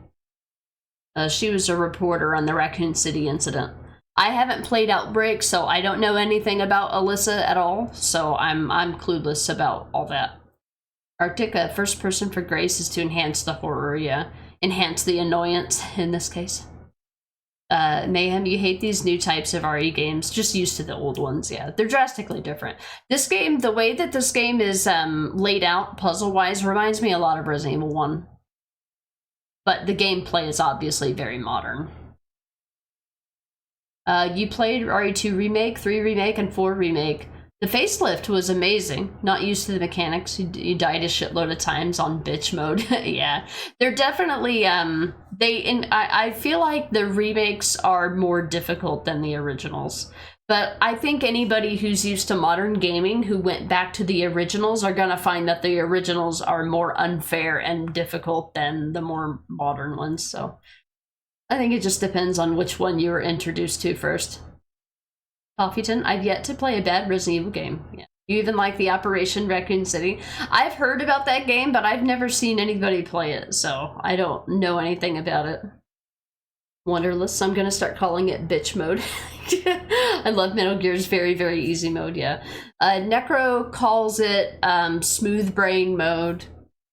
She was a reporter on the Raccoon City incident. I haven't played Outbreak, so I don't know anything about Alyssa at all, so I'm clueless about all that. Arctic, first person for Grace is to enhance the horror, yeah. Enhance the annoyance, in this case. Mayhem, you hate these new types of RE games, just used to the old ones, yeah. They're drastically different. This game, the way that this game is laid out puzzle-wise, reminds me a lot of Resident Evil 1. But the gameplay is obviously very modern. You played RE2 Remake, 3 Remake, and 4 Remake. The facelift was amazing. Not used to the mechanics. You died a shitload of times on bitch mode. Yeah, they're definitely I feel like the remakes are more difficult than the originals. But I think anybody who's used to modern gaming who went back to the originals are gonna find that the originals are more unfair and difficult than the more modern ones. So I think it just depends on which one you were introduced to first. Coffeeton, I've yet to play a bad Resident Evil game. Yeah. You even like the Operation Raccoon City? I've heard about that game, but I've never seen anybody play it, so I don't know anything about it. Wonderless, I'm gonna start calling it bitch mode. I love Metal Gear's very, very easy mode, yeah. Necro calls it smooth brain mode.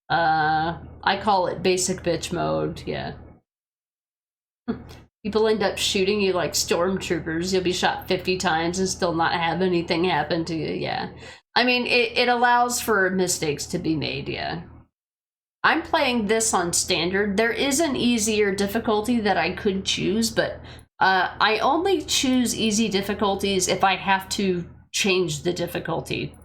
I call it basic bitch mode, yeah. People end up shooting you like stormtroopers. You'll be shot 50 times and still not have anything happen to you, yeah. I mean, it allows for mistakes to be made, yeah. I'm playing this on standard. There is an easier difficulty that I could choose, but I only choose easy difficulties if I have to change the difficulty.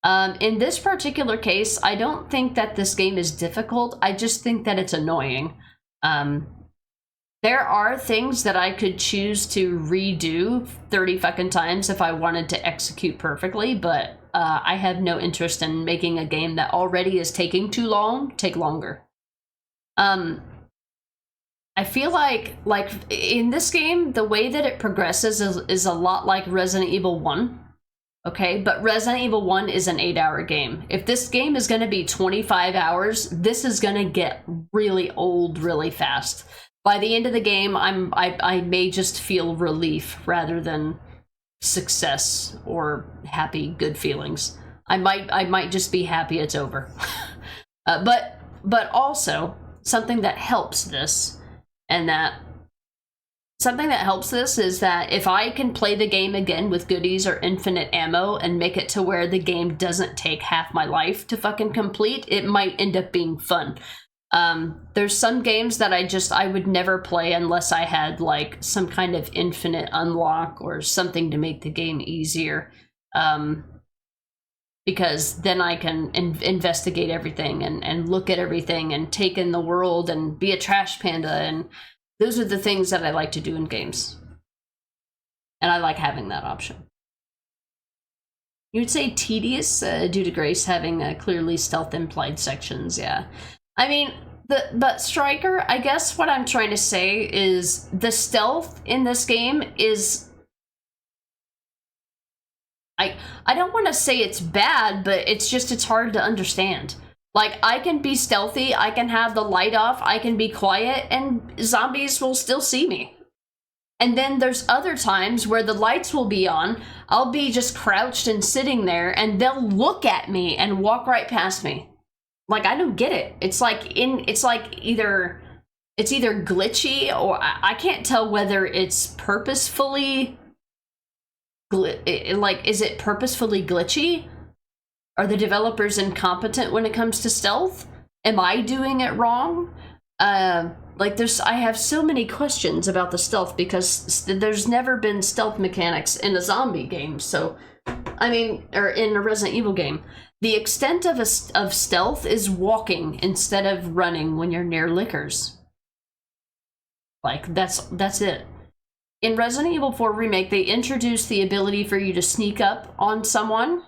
In this particular case, I don't think that this game is difficult. I just think that it's annoying. There are things that I could choose to redo 30 fucking times if I wanted to execute perfectly, but I have no interest in making a game that already is taking too long take longer. I feel like in this game, the way that it progresses is a lot like Resident Evil 1. Okay, but Resident Evil 1 is an 8-hour game. If this game is going to be 25 hours, this is going to get really old really fast. By the end of the game, I may just feel relief rather than success or happy, good feelings. I might just be happy it's over. But also something that helps this, and that something that helps this is that if I can play the game again with goodies or infinite ammo and make it to where the game doesn't take half my life to fucking complete, it might end up being fun. There's some games that I would never play unless I had like some kind of infinite unlock or something to make the game easier. Because then I can investigate everything and look at everything and take in the world and be a trash panda, and those are the things that I like to do in games. And I like having that option. You would say tedious due to Grace having clearly stealth-implied sections, yeah. I mean, but Striker, I guess what I'm trying to say is the stealth in this game is... I don't want to say it's bad, but it's hard to understand. Like, I can be stealthy, I can have the light off, I can be quiet, and zombies will still see me. And then there's other times where the lights will be on, I'll be just crouched and sitting there, and they'll look at me and walk right past me. Like, I don't get it. It's either glitchy, or I can't tell whether it's purposefully... is it purposefully glitchy? Are the developers incompetent when it comes to stealth? Am I doing it wrong? I have so many questions about the stealth because there's never been stealth mechanics in a zombie game. So, I mean, or in a Resident Evil game. The extent of stealth is walking instead of running when you're near lickers. Like, that's it. In Resident Evil 4 Remake, they introduced the ability for you to sneak up on someone,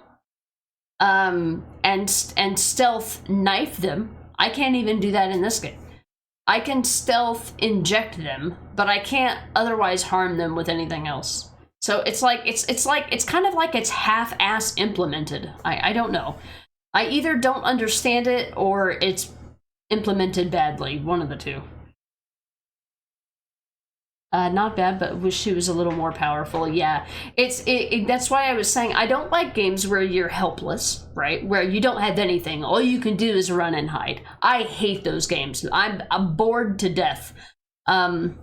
and stealth knife them. I can't even do that in this game. I can stealth inject them, but I can't otherwise harm them with anything else. So it's kind of like it's half-ass implemented. I don't know. I either don't understand it or it's implemented badly. One of the two. Not bad, but wish she was a little more powerful. Yeah, that's why I was saying I don't like games where you're helpless, right? Where you don't have anything. All you can do is run and hide. I hate those games. I'm bored to death. They're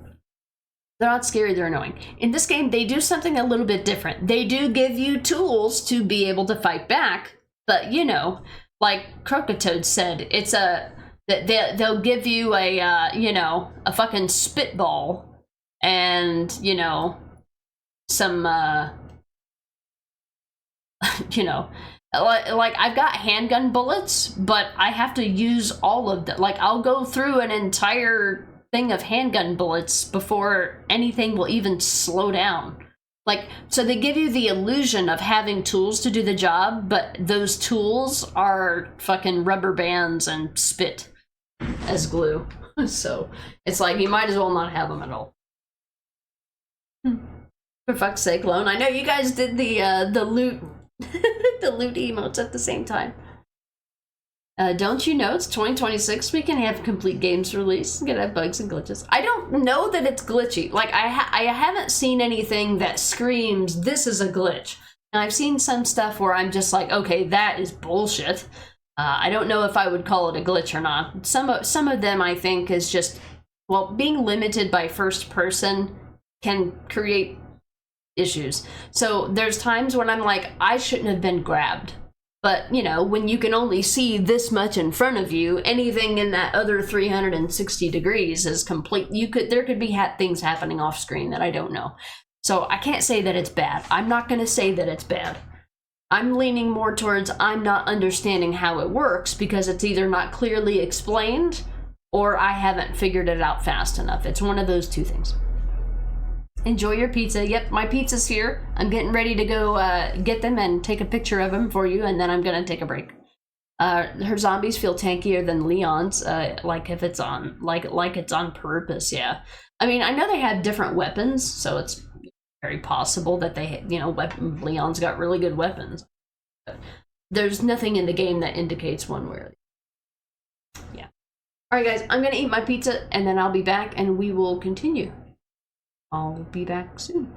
not scary, they're annoying. In this game, they do something a little bit different. They do give you tools to be able to fight back, but you know, like Crocotoad said, it's they'll give you a fucking spitball. And, you know, some, like I've got handgun bullets, but I have to use all of them. Like, I'll go through an entire thing of handgun bullets before anything will even slow down. Like, so they give you the illusion of having tools to do the job, but those tools are fucking rubber bands and spit as glue. So it's like, you might as well not have them at all. For fuck's sake, Lone. I know you guys did the loot the loot emotes at the same time. Don't you know it's 2026? We can have complete games released. We can have bugs and glitches. I don't know that it's glitchy. Like, I haven't seen anything that screams, this is a glitch. And I've seen some stuff where I'm just like, okay, that is bullshit. I don't know if I would call it a glitch or not. Some of them I think is just, well, being limited by first person can create issues. So there's times when I'm like, I shouldn't have been grabbed. But, you know, when you can only see this much in front of you, anything in that other 360 degrees is complete. There could be things happening off screen that I don't know. So I can't say that it's bad. I'm not going to say that it's bad. I'm leaning more towards I'm not understanding how it works because it's either not clearly explained or I haven't figured it out fast enough. It's one of those two things. Enjoy your pizza. Yep, my pizza's here. I'm getting ready to go get them and take a picture of them for you, and then I'm gonna take a break. Her zombies feel tankier than Leon's, like if it's on, like it's on purpose. Yeah, I mean, I know they have different weapons, so it's very possible that they, you know, Leon's got really good weapons. But there's nothing in the game that indicates one way or the other. Yeah. All right, guys, I'm gonna eat my pizza, and then I'll be back, and we will continue. I'll be back soon.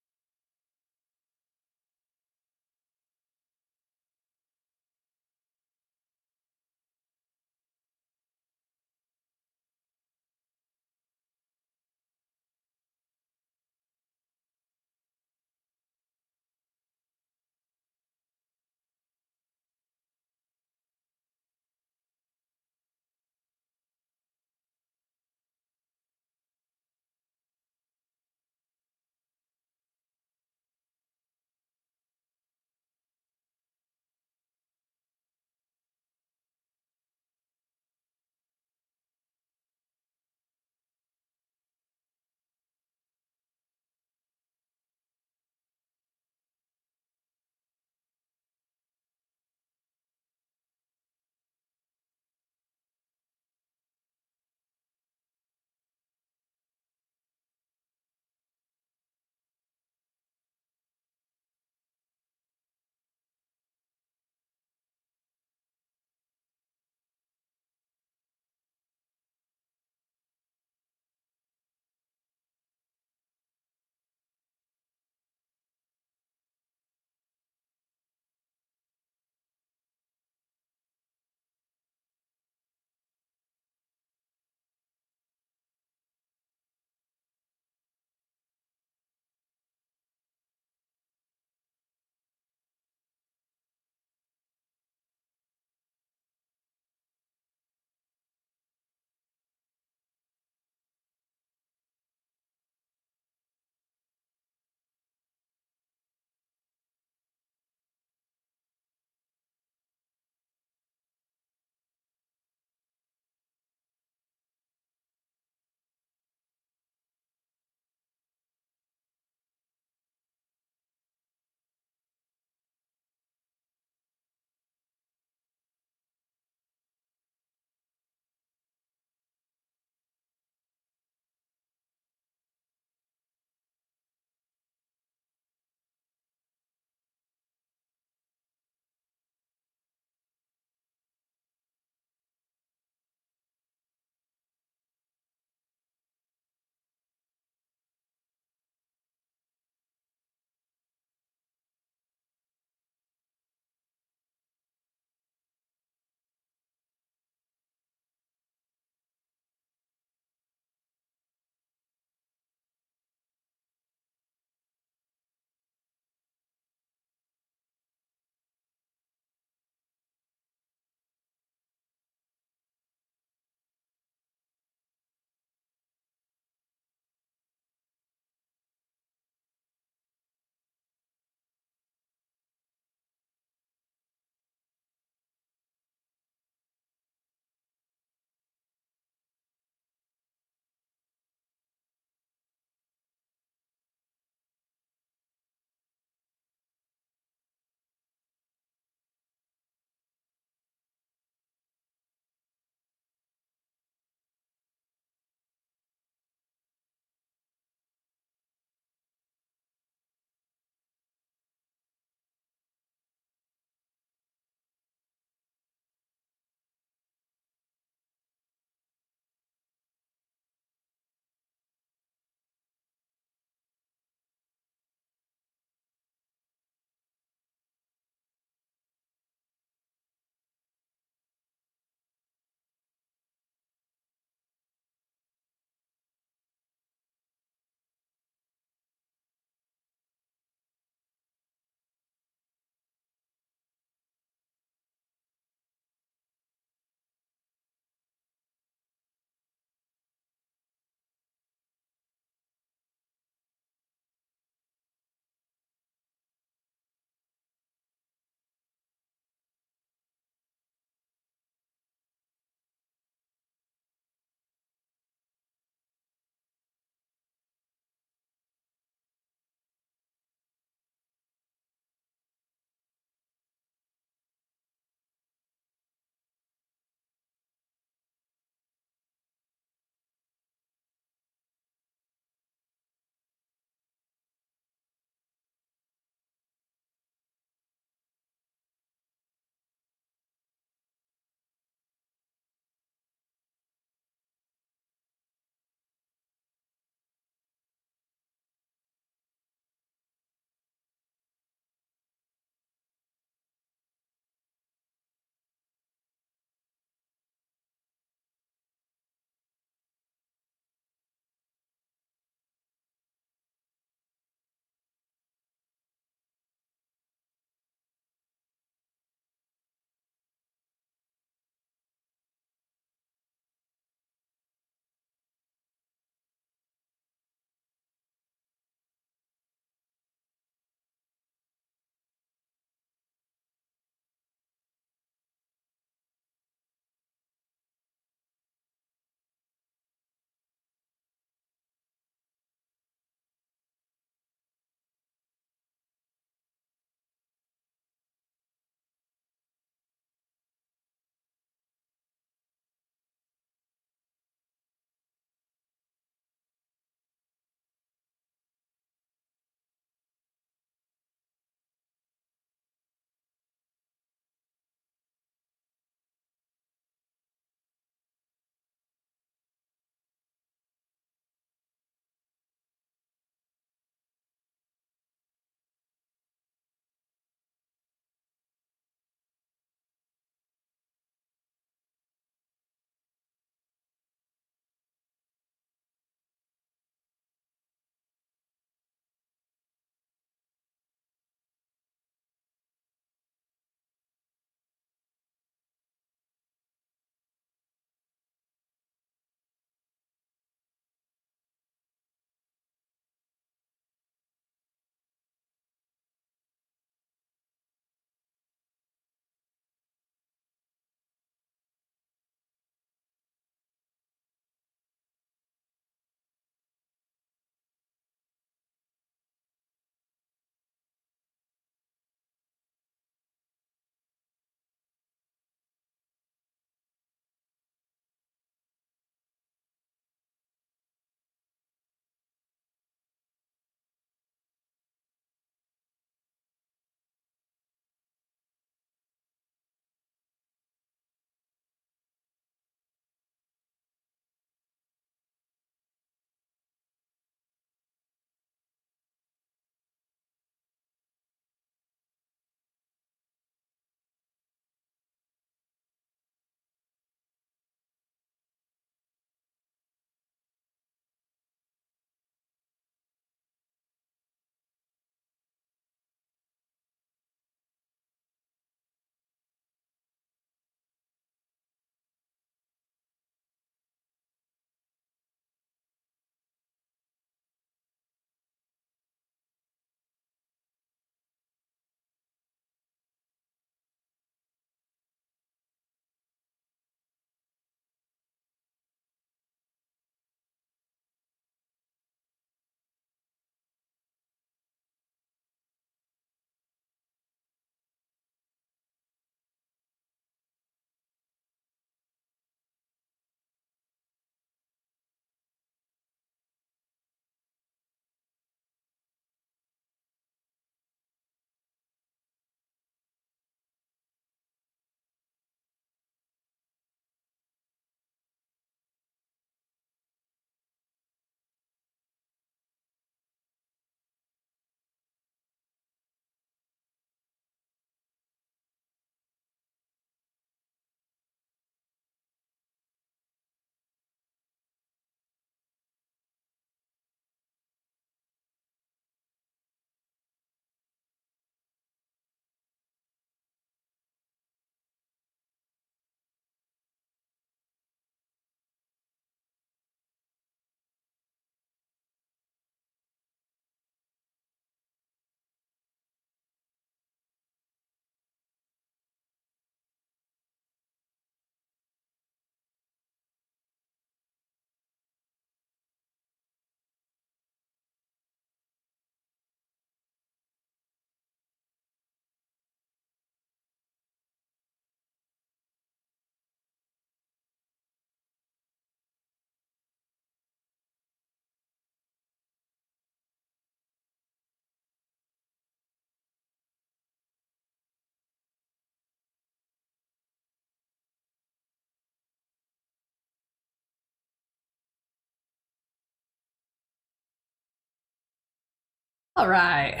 Alright.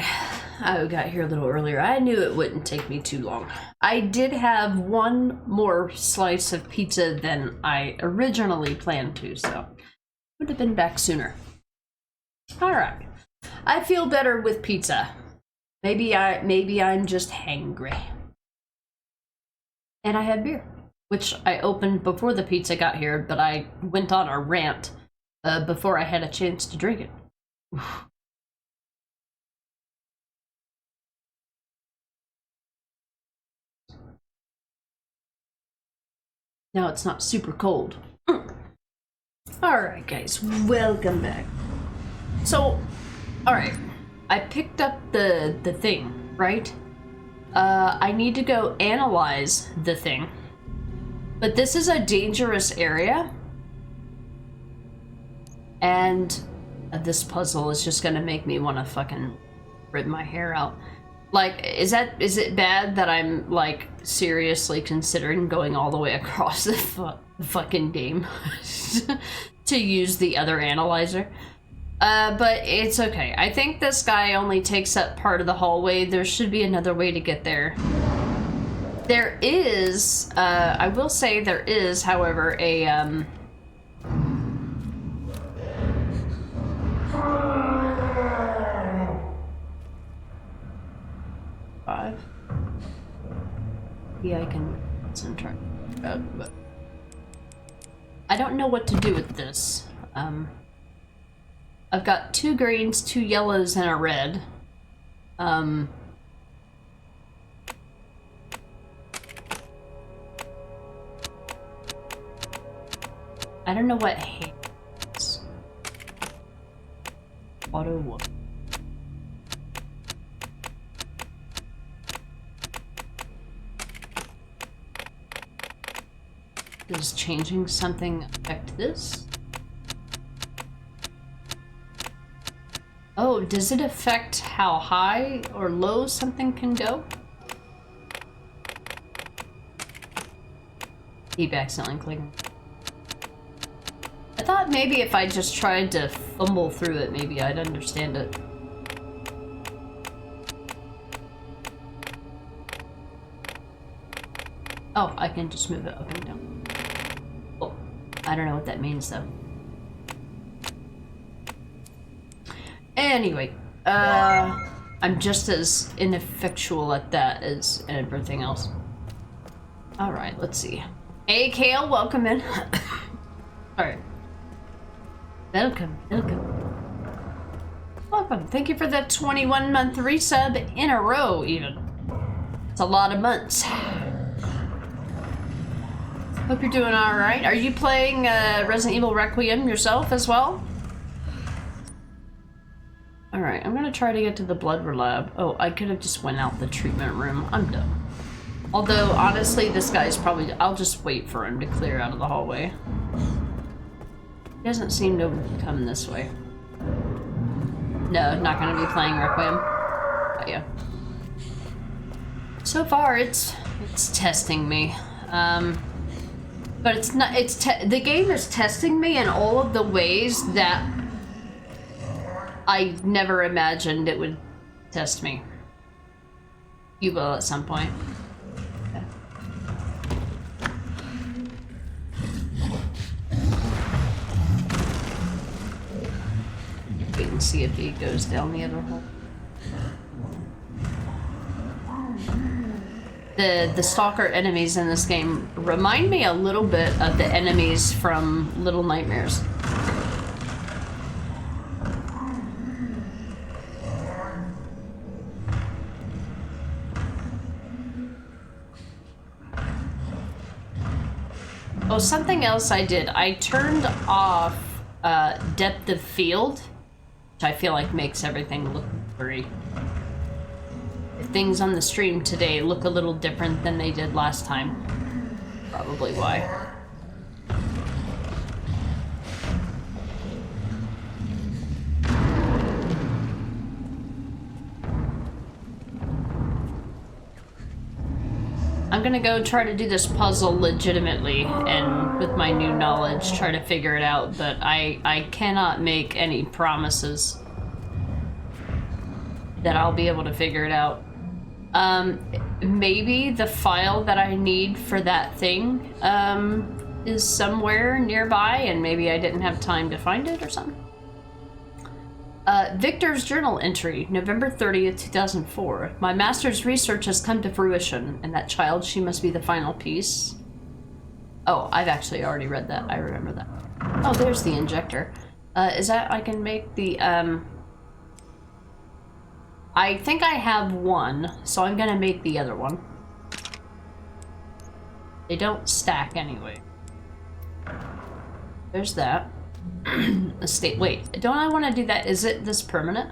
I got here a little earlier. I knew it wouldn't take me too long. I did have one more slice of pizza than I originally planned to, so would have been back sooner. Alright. I feel better with pizza. Maybe I'm just hangry. And I had beer, which I opened before the pizza got here, but I went on a rant before I had a chance to drink it. Oof. Now it's not super cold. Alright guys, welcome back. So, alright, I picked up the thing, right? I need to go analyze the thing. But this is a dangerous area. And this puzzle is just gonna make me want to fucking rip my hair out. Like, is it bad that I'm, like, seriously considering going all the way across the fucking game to use the other analyzer? But it's okay. I think this guy only takes up part of the hallway. There should be another way to get there. There is, I will say there is, however, a, 5. Yeah, I can concentrate. But I don't know what to do with this. I've got 2 greens, 2 yellows, and a red. I don't know what hates. Auto what? Does changing something affect this? Oh, does it affect how high or low something can go? Keep accidentally clicking. I thought maybe if I just tried to fumble through it, maybe I'd understand it. Oh, I can just move it up and down. Oh, I don't know what that means though. Anyway, I'm just as ineffectual at that as everything else. Alright, let's see. Hey, Kale, welcome in. Alright. Welcome. Welcome. Thank you for the 21-month resub in a row, even. It's a lot of months. Hope you're doing alright. Are you playing Resident Evil Requiem yourself as well? Alright, I'm gonna try to get to the blood lab. Oh, I could have just went out the treatment room. I'm done. Although, honestly, this guy's probably... I'll just wait for him to clear out of the hallway. He doesn't seem to come this way. No, not gonna be playing Requiem. But yeah. So far, it's testing me. But it's not... the game is testing me in all of the ways that I never imagined it would test me. You will at some point. Okay. Wait and see if he goes down the other hole. The stalker enemies in this game remind me a little bit of the enemies from Little Nightmares. Oh, something else I did. I turned off depth of field, which I feel like makes everything look blurry. Things on the stream today look a little different than they did last time. Probably why. I'm gonna go try to do this puzzle legitimately and with my new knowledge try to figure it out, but I cannot make any promises. that I'll be able to figure it out. Maybe the file that I need for that thing, is somewhere nearby, and maybe I didn't have time to find it or something. Victor's journal entry, November 30th, 2004. My master's research has come to fruition, and that child, she must be the final piece. Oh, I've actually already read that. I remember that. Oh, there's the injector. Is that, I can make the, I think I have one, so I'm gonna make the other one. They don't stack anyway. There's that. Wait, don't I want to do that? Is it this permanent?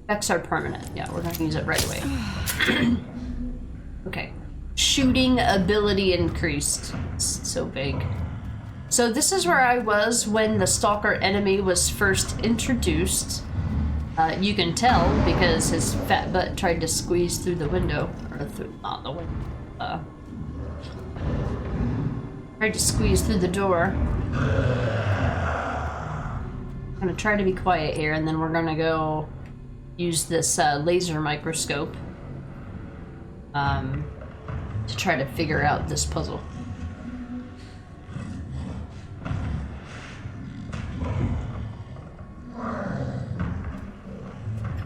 Effects are permanent. Yeah, we're gonna use it right away. Okay. Shooting ability increased. It's so vague. So this is where I was when the stalker enemy was first introduced. You can tell because his fat butt tried to squeeze through the window. Or through, not the window. Tried to squeeze through the door. I'm gonna try to be quiet here, and then we're gonna go use this laser microscope to try to figure out this puzzle.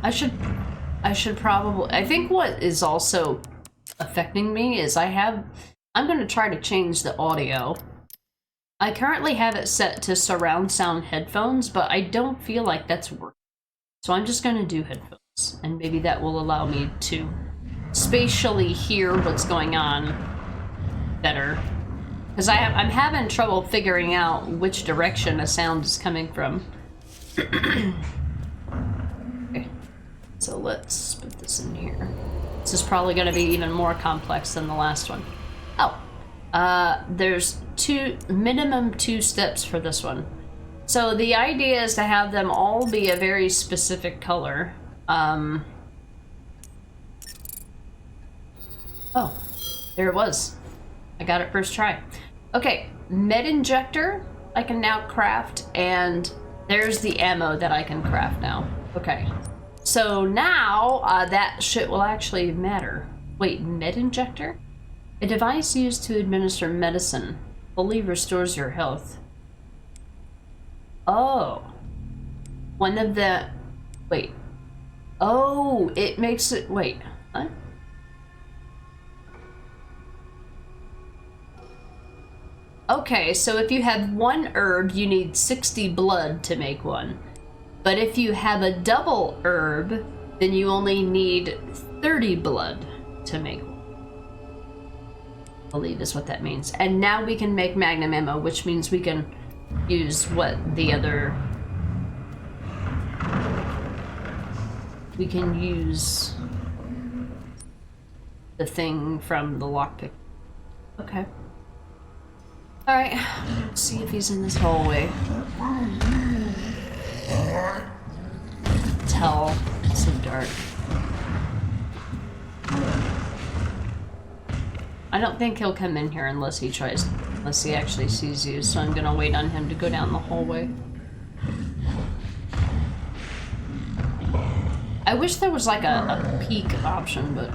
I should probably, I think what is also affecting me is I'm gonna try to change the audio. I currently have it set to surround sound headphones, but I don't feel like that's working. So I'm just gonna do headphones, and maybe that will allow me to spatially hear what's going on better. Because I'm having trouble figuring out which direction a sound is coming from. Okay, so let's put this in here. This is probably gonna be even more complex than the last one. Oh. There's minimum two steps for this one. So the idea is to have them all be a very specific color. Oh, there it was. I got it first try. Okay, med injector I can now craft, and there's the ammo that I can craft now. Okay, so now that shit will actually matter. Wait, med injector? A device used to administer medicine. Fully restores your health. Oh. One of the... Wait. Oh, it makes it... Wait. Huh? Okay, so if you have one herb, you need 60 blood to make one. But if you have a double herb, then you only need 30 blood to make one. I believe is what that means. And now we can make magnum ammo, which means we can use what the other... We can use the thing from the lockpick. Okay. Alright, let's see if he's in this hallway. Tell, it's so dark. I don't think he'll come in here unless he actually sees you, so I'm gonna wait on him to go down the hallway. I wish there was like a peek option, but...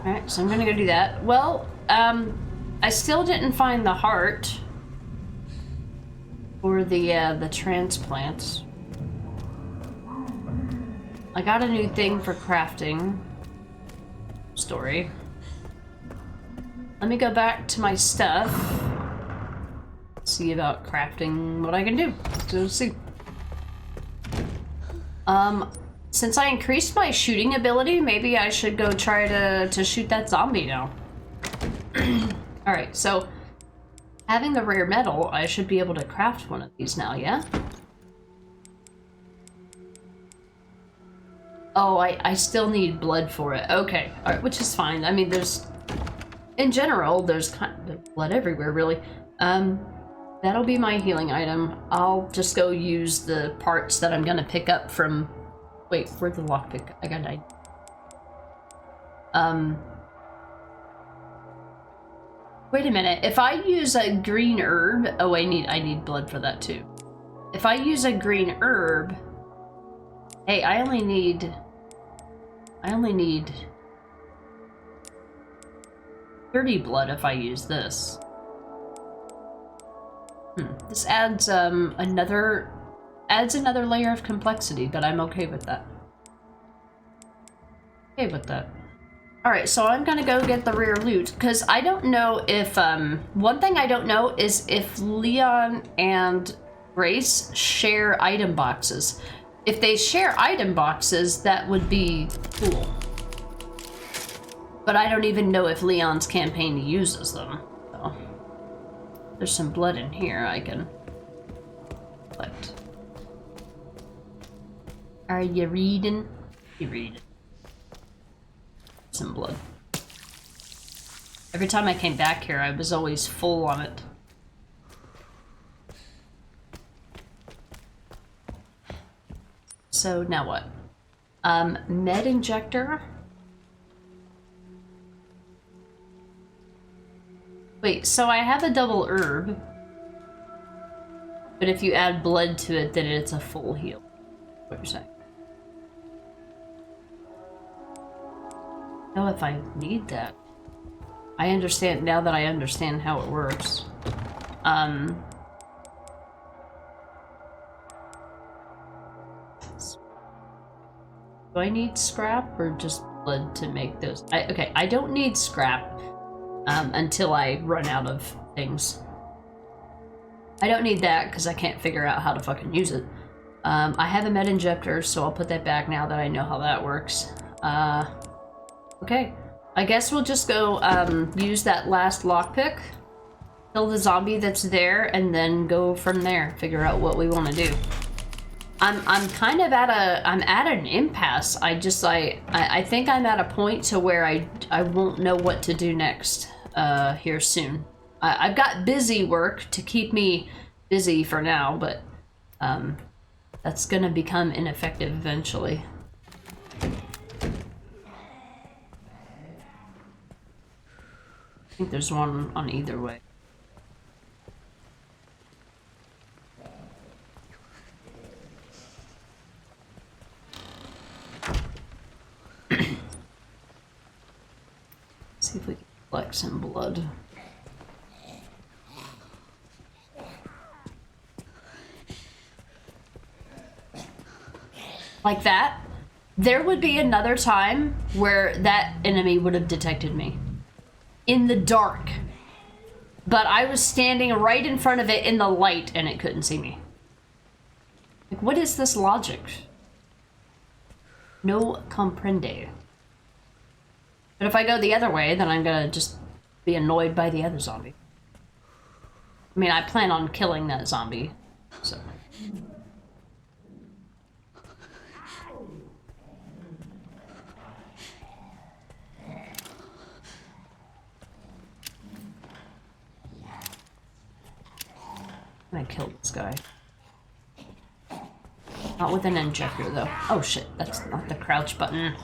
Alright, so I'm gonna go do that. Well, I still didn't find the heart for the transplants. I got a new thing for crafting. Story. Let me go back to my stuff. See about crafting what I can do. So let's see. Since I increased my shooting ability, maybe I should go try to shoot that zombie now. Alright, so having the rare metal, I should be able to craft one of these now, yeah? Oh, I still need blood for it. Okay, alright, which is fine. I mean, in general, there's kind of blood everywhere, really. That'll be my healing item. I'll just go use the parts that I'm gonna pick up from... Wait, where'd the lockpick? I got Wait a minute. If I use a green herb, oh, I need blood for that too. If I use a green herb, hey, I only need 30 blood if I use this. This adds another layer of complexity, but I'm okay with that. Okay with that. Alright, so I'm gonna go get the rare loot, because I don't know if, one thing I don't know is if Leon and Grace share item boxes. If they share item boxes, that would be cool. But I don't even know if Leon's campaign uses them. So. There's some blood in here I can collect. Are you reading? You read. Some blood. Every time I came back here, I was always full on it. So now what? Med injector. Wait, so I have a double herb, but if you add blood to it, then it's a full heal. What you're saying? Know if I need that. I understand now that I understand how it works. Do I need scrap or just blood to make those? Okay, I don't need scrap until I run out of things. I don't need that because I can't figure out how to fucking use it. I have a med injector, so I'll put that back now that I know how that works. Okay, I guess we'll just go use that last lockpick, kill the zombie that's there, and then go from there. Figure out what we want to do. I'm kind of at an impasse. I think I'm at a point to where I won't know what to do next here soon. I've got busy work to keep me busy for now, but that's gonna become ineffective eventually. I think there's one on either way. See if we can collect some blood. Like that, there would be another time where that enemy would have detected me. In the dark. But I was standing right in front of it in the light and it couldn't see me. Like, what is this logic? No comprende. But if I go the other way, then I'm gonna just be annoyed by the other zombie. I mean, I plan on killing that zombie, so. I killed this guy. Not with an injector, though. Oh shit, that's not the crouch button.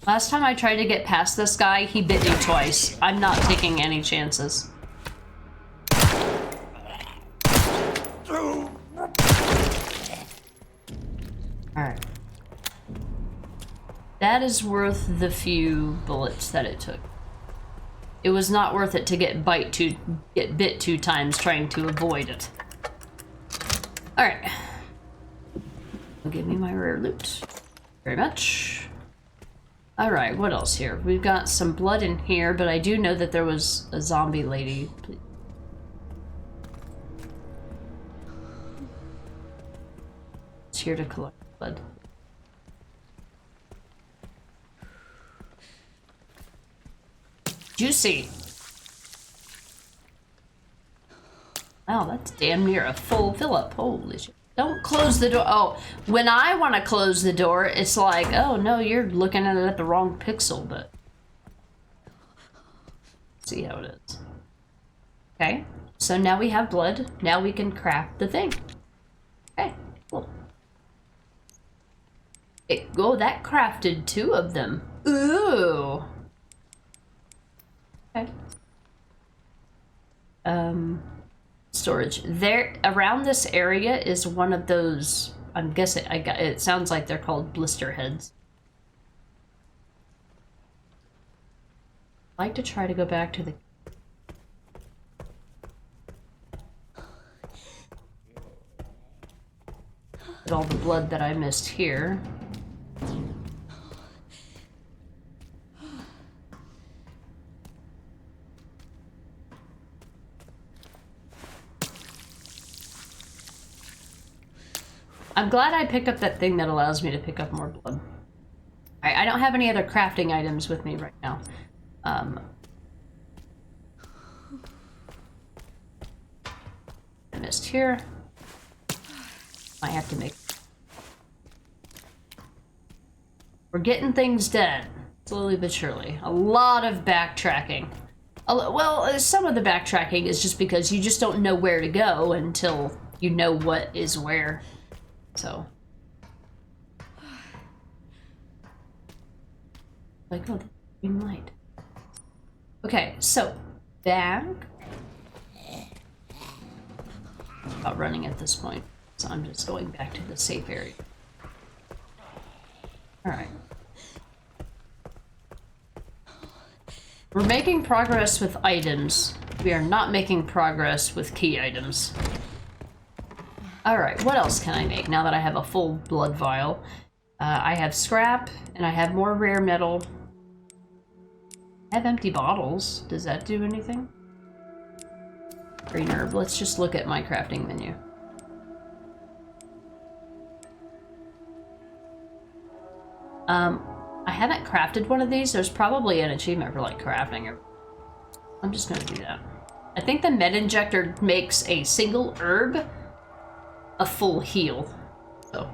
Last time I tried to get past this guy, he bit me twice. I'm not taking any chances. Alright. That is worth the few bullets that it took. It was not worth it to get bit 2 times trying to avoid it. Alright. Give me my rare loot. Very much. Alright, what else here? We've got some blood in here, but I do know that there was a zombie lady. It's here to collect blood. Juicy! Wow, that's damn near a full fill-up. Holy shit. Don't close the door. Oh, when I want to close the door, it's like, oh no, you're looking at it at the wrong pixel, but... see how it is. Okay, so now we have blood. Now we can craft the thing. Okay, cool. Oh, that crafted 2 of them. Ooh. Okay. Storage. There, around this area is one of those, I'm guessing, it sounds like they're called blister heads. I'd like to try to go back to the... Get all the blood that I missed here. I'm glad I picked up that thing that allows me to pick up more blood. I don't have any other crafting items with me right now. I missed here. I have to make... We're getting things done. Slowly but surely. A lot of backtracking. Well, some of the backtracking is just because you just don't know where to go until you know what is where. So, like, oh, green light. Okay, so back. About running at this point, so I'm just going back to the safe area. All right. We're making progress with items. We are not making progress with key items. Alright, what else can I make now that I have a full blood vial? I have scrap, and I have more rare metal. I have empty bottles. Does that do anything? Green herb. Let's just look at my crafting menu. I haven't crafted one of these. There's probably an achievement for, like, crafting it. I'm just gonna do that. I think the med injector makes a single herb a full heal, so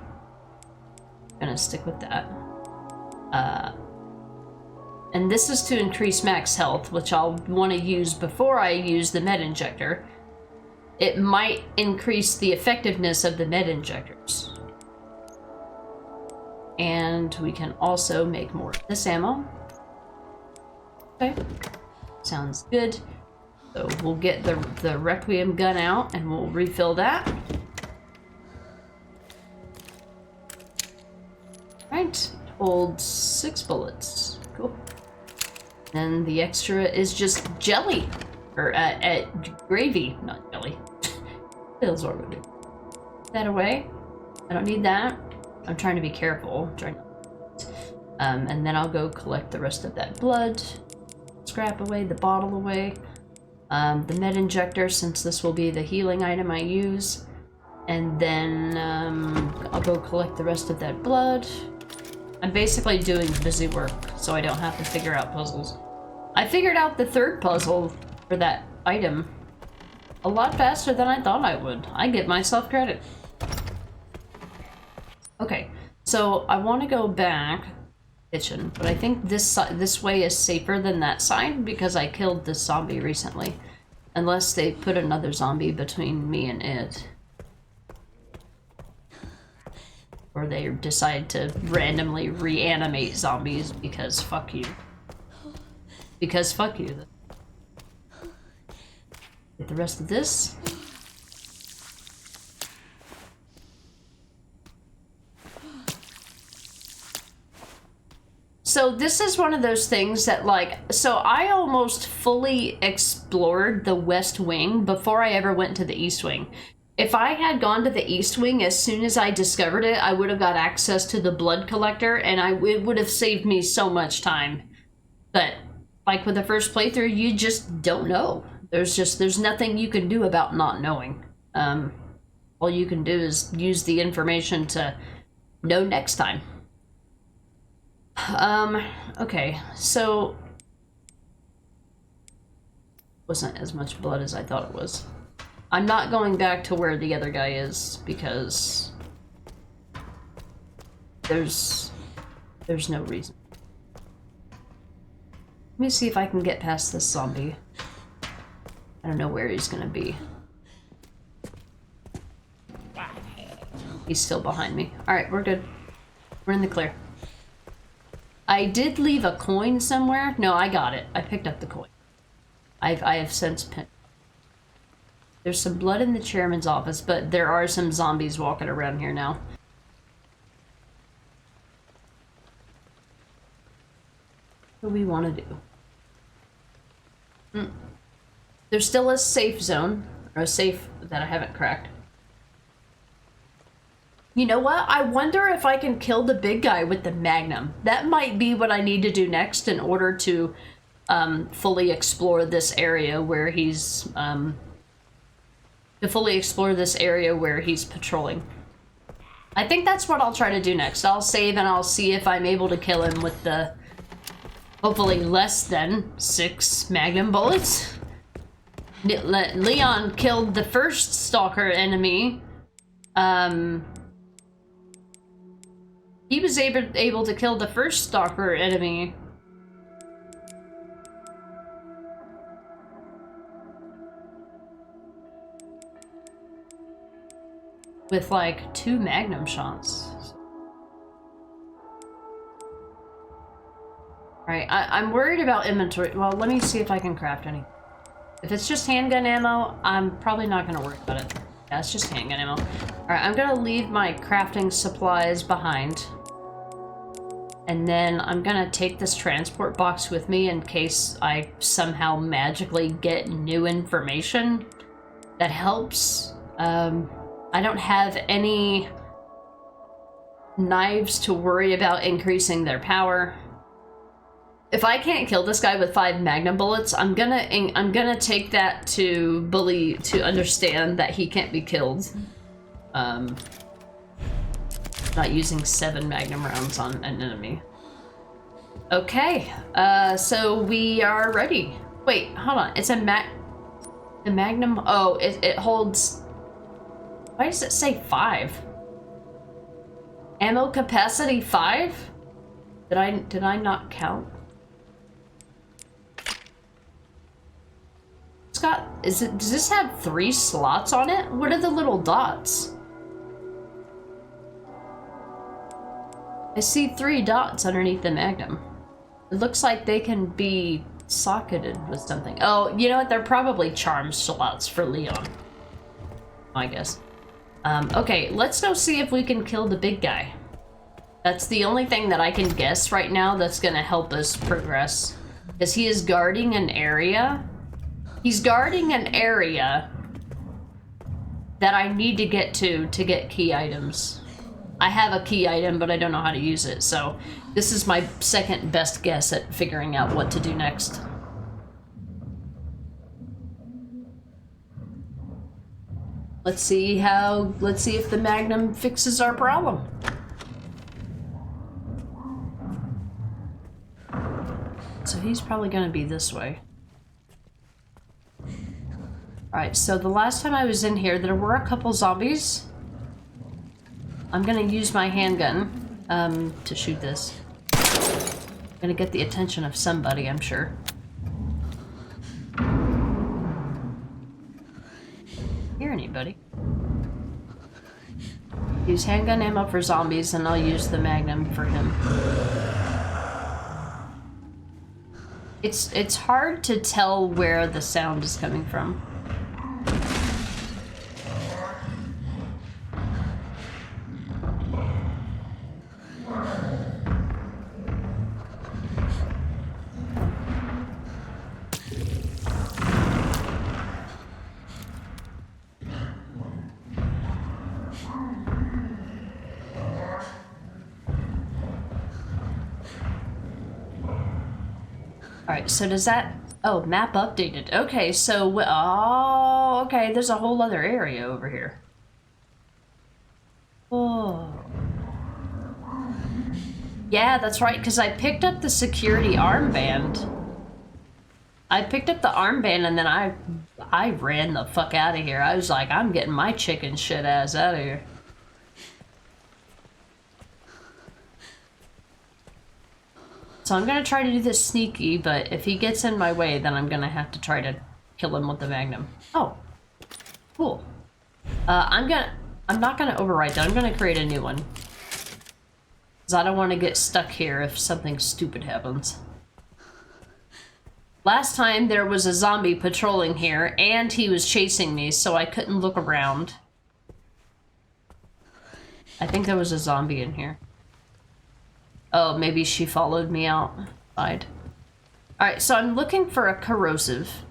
I'm gonna stick with that. And this is to increase max health, which I'll want to use before I use the med injector. It might increase the effectiveness of the med injectors. And we can also make more of this ammo. Okay, sounds good. So we'll get the Requiem gun out and we'll refill that. Right, holds 6 bullets. Cool. And the extra is just jelly. Or gravy, not jelly. Feels what we're doing. Put that away. I don't need that. I'm trying to be careful. And then I'll go collect the rest of that blood. Scrap away, the bottle away. The med injector, since this will be the healing item I use. And then I'll go collect the rest of that blood. I'm basically doing busy work, so I don't have to figure out puzzles. I figured out the 3rd puzzle for that item a lot faster than I thought I would. I give myself credit. Okay, so I want to go back kitchen, but I think this way is safer than that side because I killed this zombie recently. Unless they put another zombie between me and it. Or they decide to randomly reanimate zombies because fuck you. Because fuck you. Get the rest of this. So this is one of those things that, like, so I almost fully explored the West Wing before I ever went to the East Wing. If I had gone to the East Wing as soon as I discovered it, I would have got access to the blood collector, and it would have saved me so much time. But, like with the first playthrough, you just don't know. There's nothing you can do about not knowing. All you can do is use the information to know next time. Okay, so... Wasn't as much blood as I thought it was. I'm not going back to where the other guy is because there's no reason. Let me see if I can get past this zombie. I don't know where he's gonna be. He's still behind me. Alright, we're good. We're in the clear. I did leave a coin somewhere. No, I got it. I picked up the coin. I have since pinned. There's some blood in the chairman's office, but there are some zombies walking around here now. What do we want to do? There's still a safe zone, or a safe that I haven't cracked. You know what? I wonder if I can kill the big guy with the magnum. That might be what I need to do next in order to fully explore this area where he's patrolling. I think that's what I'll try to do next. I'll save and I'll see if I'm able to kill him with the hopefully less than 6 magnum bullets. Leon killed the first stalker enemy. He was able to kill the first stalker enemy. With like 2 magnum shots. Alright, I'm worried about inventory. Well, let me see if I can craft any. If it's just handgun ammo, I'm probably not going to worry about it. Yeah, it's just handgun ammo. Alright, I'm going to leave my crafting supplies behind. And then I'm going to take this transport box with me in case I somehow magically get new information that helps. I don't have any knives to worry about increasing their power. If I can't kill this guy with 5 magnum bullets, I'm gonna take that to understand that he can't be killed. Not using 7 magnum rounds on an enemy. Okay, so we are ready. Wait, hold on. It's a the magnum. Oh, it holds. Why does it say 5? Ammo capacity 5? Did I not count? It's got, does this have 3 slots on it? What are the little dots? I see 3 dots underneath the magnum. It looks like they can be socketed with something. Oh, you know what? They're probably charm slots for Leon, I guess. Okay, let's go see if we can kill the big guy. That's the only thing that I can guess right now that's gonna help us progress. Because he is guarding an area. He's guarding an area that I need to get to get key items. I have a key item, but I don't know how to use it, so this is my second best guess at figuring out what to do next. Let's see if the Magnum fixes our problem. So he's probably gonna be this way. Alright, so the last time I was in here, there were a couple zombies. I'm gonna use my handgun to shoot this. I'm gonna get the attention of somebody, I'm sure. Hear anybody? Use handgun ammo for zombies, and I'll use the Magnum for him. It's hard to tell where the sound is coming from. Alright, so does that... Oh, map updated. Okay, so... Oh, okay, there's a whole other area over here. Oh. Yeah, that's right, because I picked up the security armband. I picked up the armband and then I ran the fuck out of here. I was like, I'm getting my chicken shit ass out of here. So I'm gonna try to do this sneaky, but if he gets in my way, then I'm gonna have to try to kill him with the Magnum. Oh, cool. I'm not gonna overwrite that. I'm gonna create a new one. Because I don't want to get stuck here if something stupid happens. Last time there was a zombie patrolling here, and he was chasing me, so I couldn't look around. I think there was a zombie in here. Oh, maybe she followed me outside. Alright, so I'm looking for a corrosive.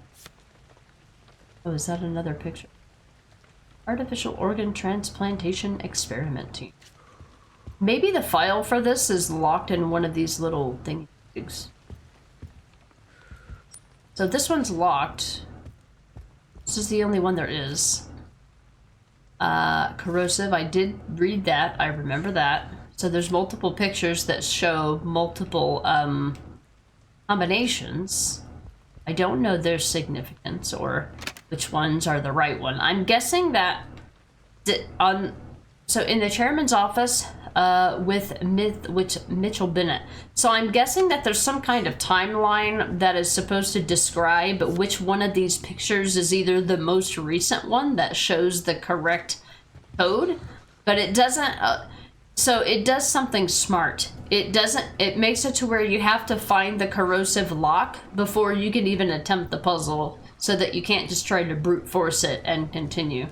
Oh, is that another picture? Artificial organ transplantation experiment team. Maybe the file for this is locked in one of these little things. So this one's locked. This is the only one there is. Corrosive, I did read that. I remember that. So there's multiple pictures that show multiple combinations. I don't know their significance or which ones are the right one. I'm guessing that so in the chairman's office with Mitchell Bennett. So I'm guessing that there's some kind of timeline that is supposed to describe which one of these pictures is either the most recent one that shows the correct code, but it doesn't. So it does something smart. It makes it to where you have to find the corrosive lock before you can even attempt the puzzle, so that you can't just try to brute force it and continue.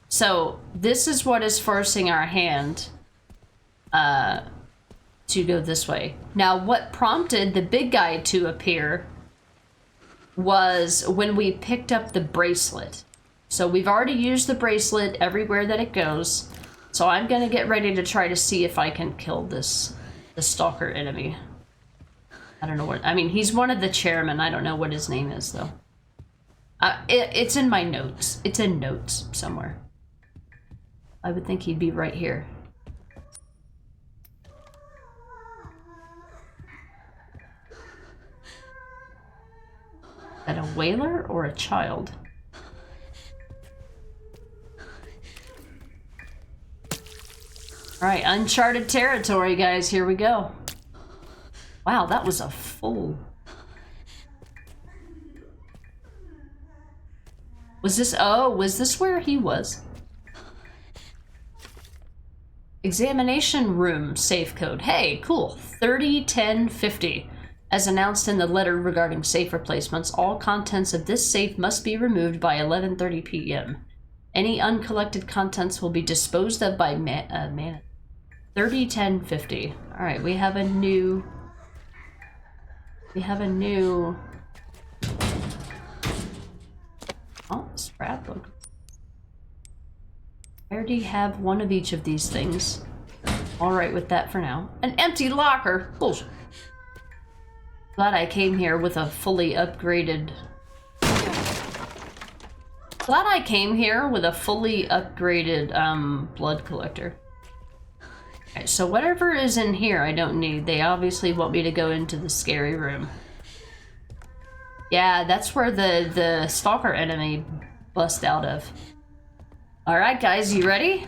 So this is what is forcing our hand to go this way. Now, what prompted the big guy to appear was when we picked up the bracelet. So we've already used the bracelet everywhere that it goes. So I'm gonna get ready to try to see if I can kill the stalker enemy. I don't know what, I mean, he's one of the chairmen. I don't know what his name is though. It's in my notes. It's in notes somewhere. I would think he'd be right here. Is that a whaler or a child? Alright, uncharted territory, guys. Here we go. Wow, that was a full... Was this where he was? Examination room safe code. Hey, cool. 301050. As announced in the letter regarding safe replacements, all contents of this safe must be removed by 11:30 p.m. Any uncollected contents will be disposed of by 301050. All right, we have a new. Oh, scrapbook. I already have one of each of these things. All right with that for now. An empty locker. Bullshit. Glad I came here with a fully upgraded... blood collector. Okay, so whatever is in here I don't need. They obviously want me to go into the scary room. Yeah, that's where the stalker enemy bust out of. Alright guys, you ready?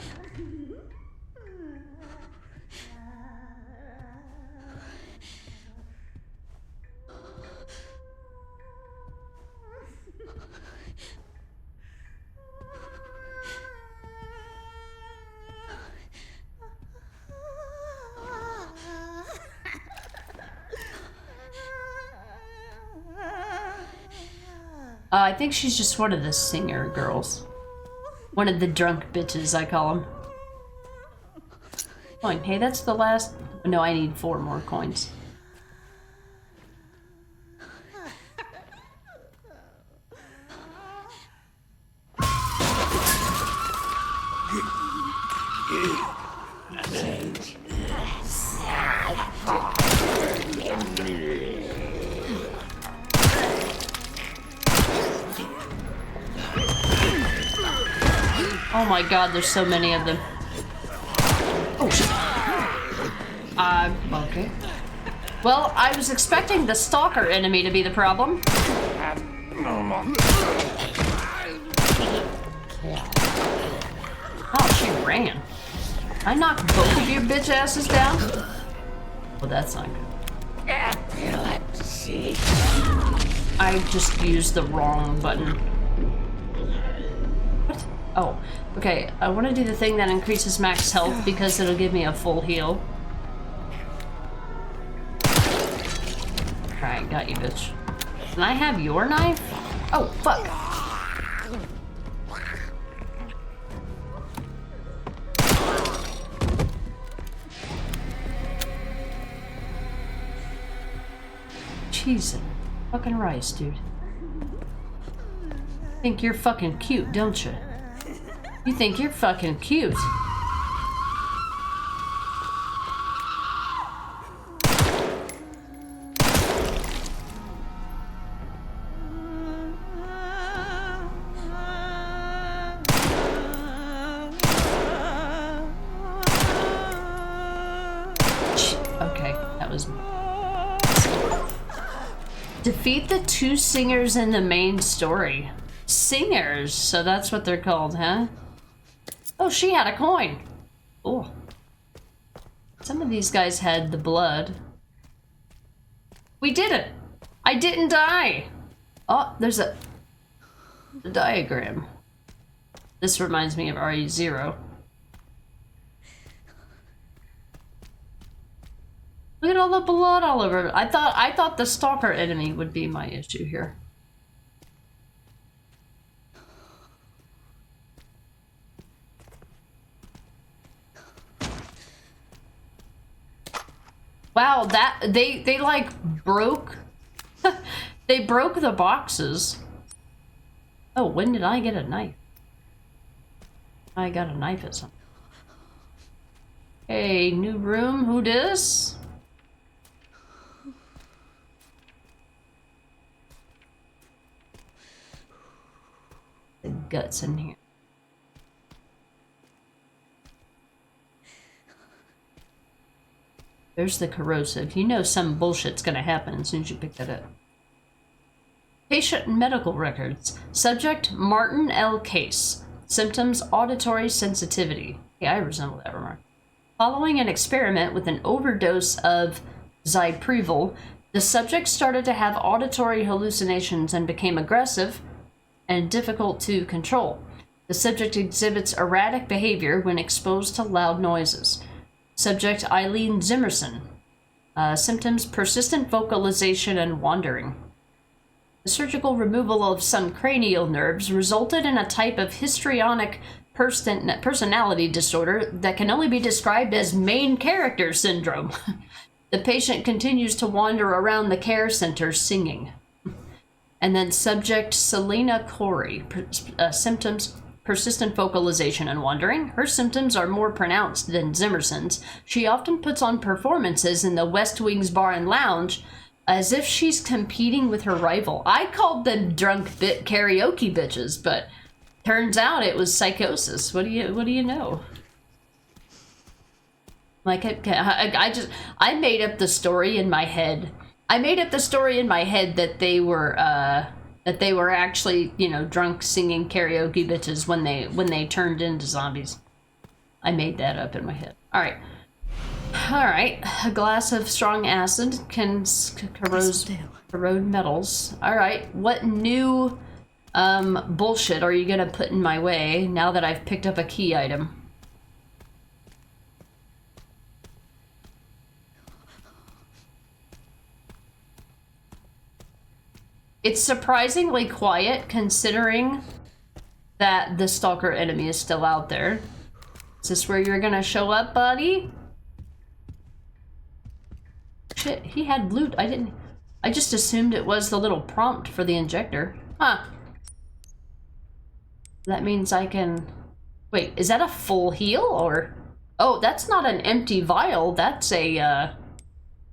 I think she's just one of the singer girls. One of the drunk bitches, I call them. Coin. Hey, that's the last... No, I need 4 more coins. Oh my god, there's so many of them. Oh shit. Okay. Well, I was expecting the stalker enemy to be the problem. Oh, she ran. I knocked both of your bitch asses down? Well, that's not good. I just used the wrong button. What? Oh, okay. I want to do the thing that increases max health because it'll give me a full heal. Alright, got you, bitch. Can I have your knife? Oh, fuck. Jesus fucking rice, dude. Think you're fucking cute, don't you? You think you're fucking cute. Okay, that was... Defeat the two singers in the main story. Singers, so that's what they're called, huh? Oh, she had a coin. Oh. Some of these guys had the blood. We did it! I didn't die! Oh, there's a diagram. This reminds me of RE0. Look at all the blood all over. I thought the stalker enemy would be my issue here. Wow, that they like broke they broke the boxes. Oh, when did I get a knife? I got a knife at some. Hey, new room, who dis? The guts in here. There's the corrosive. You know some bullshit's gonna happen as soon as you pick that up. Patient medical records. Subject Martin L. Case. Symptoms auditory sensitivity. Yeah, I resemble that remark. Following an experiment with an overdose of Zypreval, the subject started to have auditory hallucinations and became aggressive and difficult to control. The subject exhibits erratic behavior when exposed to loud noises. Subject Eileen Zimmerson. Symptoms persistent vocalization and wandering. The surgical removal of some cranial nerves resulted in a type of histrionic personality disorder that can only be described as main character syndrome. The patient continues to wander around the care center singing. And then subject Selena Corey. Symptoms persistent vocalization and wandering. Her symptoms are more pronounced than Zimmerson's. She often puts on performances in the West Wing's bar and lounge as if she's competing with her rival. I called them drunk bit karaoke bitches, but turns out it was psychosis. What do you know? Like I made up the story in my head. I made up the story in my head that they were actually, you know, drunk singing karaoke bitches when they turned into zombies. I made that up in my head. All right. A glass of strong acid can corrode metals. All right. What new bullshit are you gonna put in my way now that I've picked up a key item? It's surprisingly quiet considering that the stalker enemy is still out there. Is this where you're gonna show up, buddy? Shit, he had loot. I just assumed it was the little prompt for the injector. Huh. That means I can... Wait, is that a full heal or... Oh, that's not an empty vial. That's a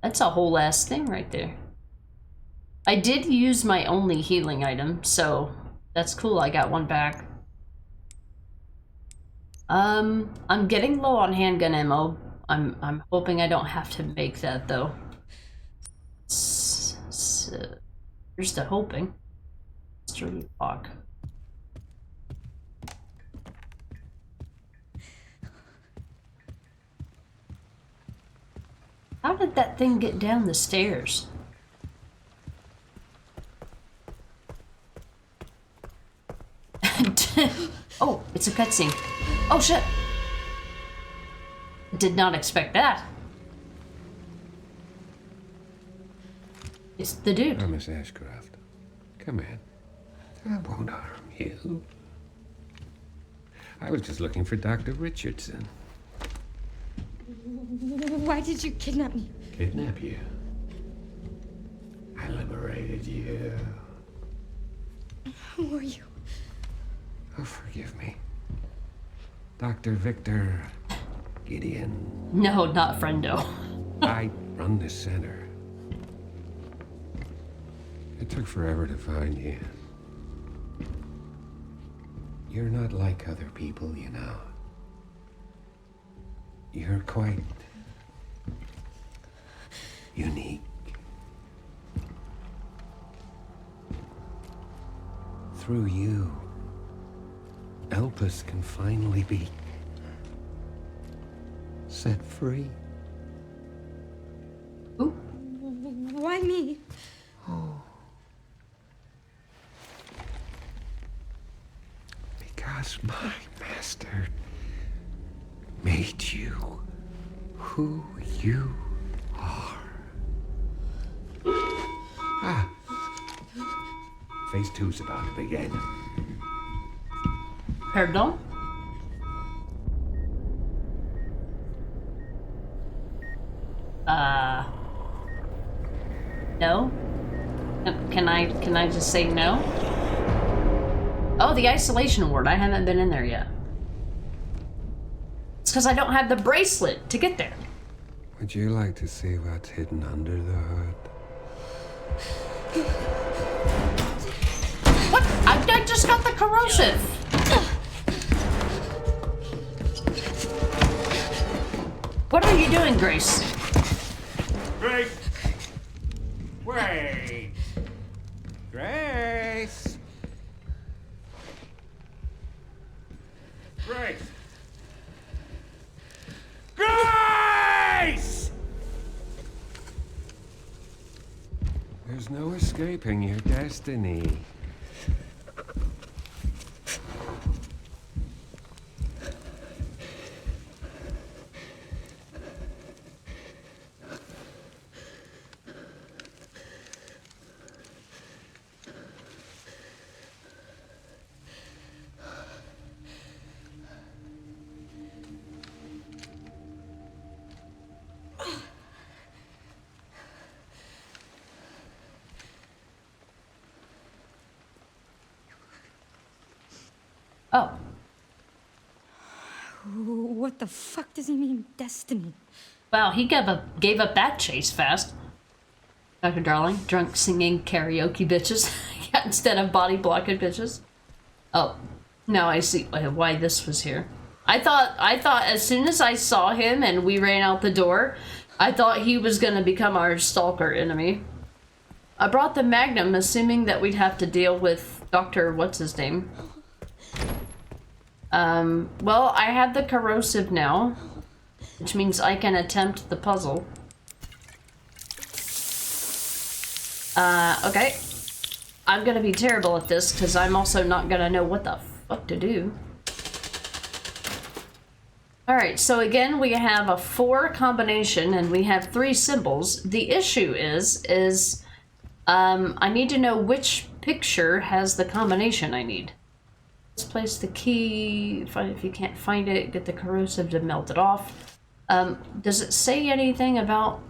whole ass thing right there. I did use my only healing item, so that's cool. I got one back. I'm getting low on handgun ammo. I'm hoping I don't have to make that though. Here's the hoping. Sturdy lock. How did that thing get down the stairs? cutscene. Oh shit! Did not expect that. It's the dude. Thomas Ashcroft. Come in. I won't harm you. I was just looking for Dr. Richardson. Why did you kidnap me? Kidnap you? I liberated you. Who are you? Oh, forgive me. Dr. Victor Gideon. No, not friendo. I run this center. It took forever to find you. You're not like other people, you know. You're quite unique. Through you, Elpis can finally be set free. Ooh. Why me? Because my master made you who you are. Ah. Phase 2's about to begin. Pardon? No? Can I just say no? Oh, the isolation ward. I haven't been in there yet. It's because I don't have the bracelet to get there. Would you like to see what's hidden under the hood? What? I just got the corrosive. What are you doing, Grace? Grace! Wait! Grace! Grace! Grace! There's no escaping your destiny. Oh. What the fuck does he mean, destiny? Wow, he gave up that chase fast. Dr. Darling, drunk singing karaoke bitches instead of body blocking bitches. Oh, now I see why this was here. I thought as soon as I saw him and we ran out the door, I thought he was gonna become our stalker enemy. I brought the Magnum, assuming that we'd have to deal with Dr. What's his name. Well, I have the corrosive now, which means I can attempt the puzzle. Okay. I'm gonna be terrible at this, because I'm also not gonna know what the fuck to do. Alright, so again, we have a 4 combination, and we have 3 symbols. The issue is, I need to know which picture has the combination I need. Let's place the key, if you can't find it, get the corrosive to melt it off. Does it say anything about...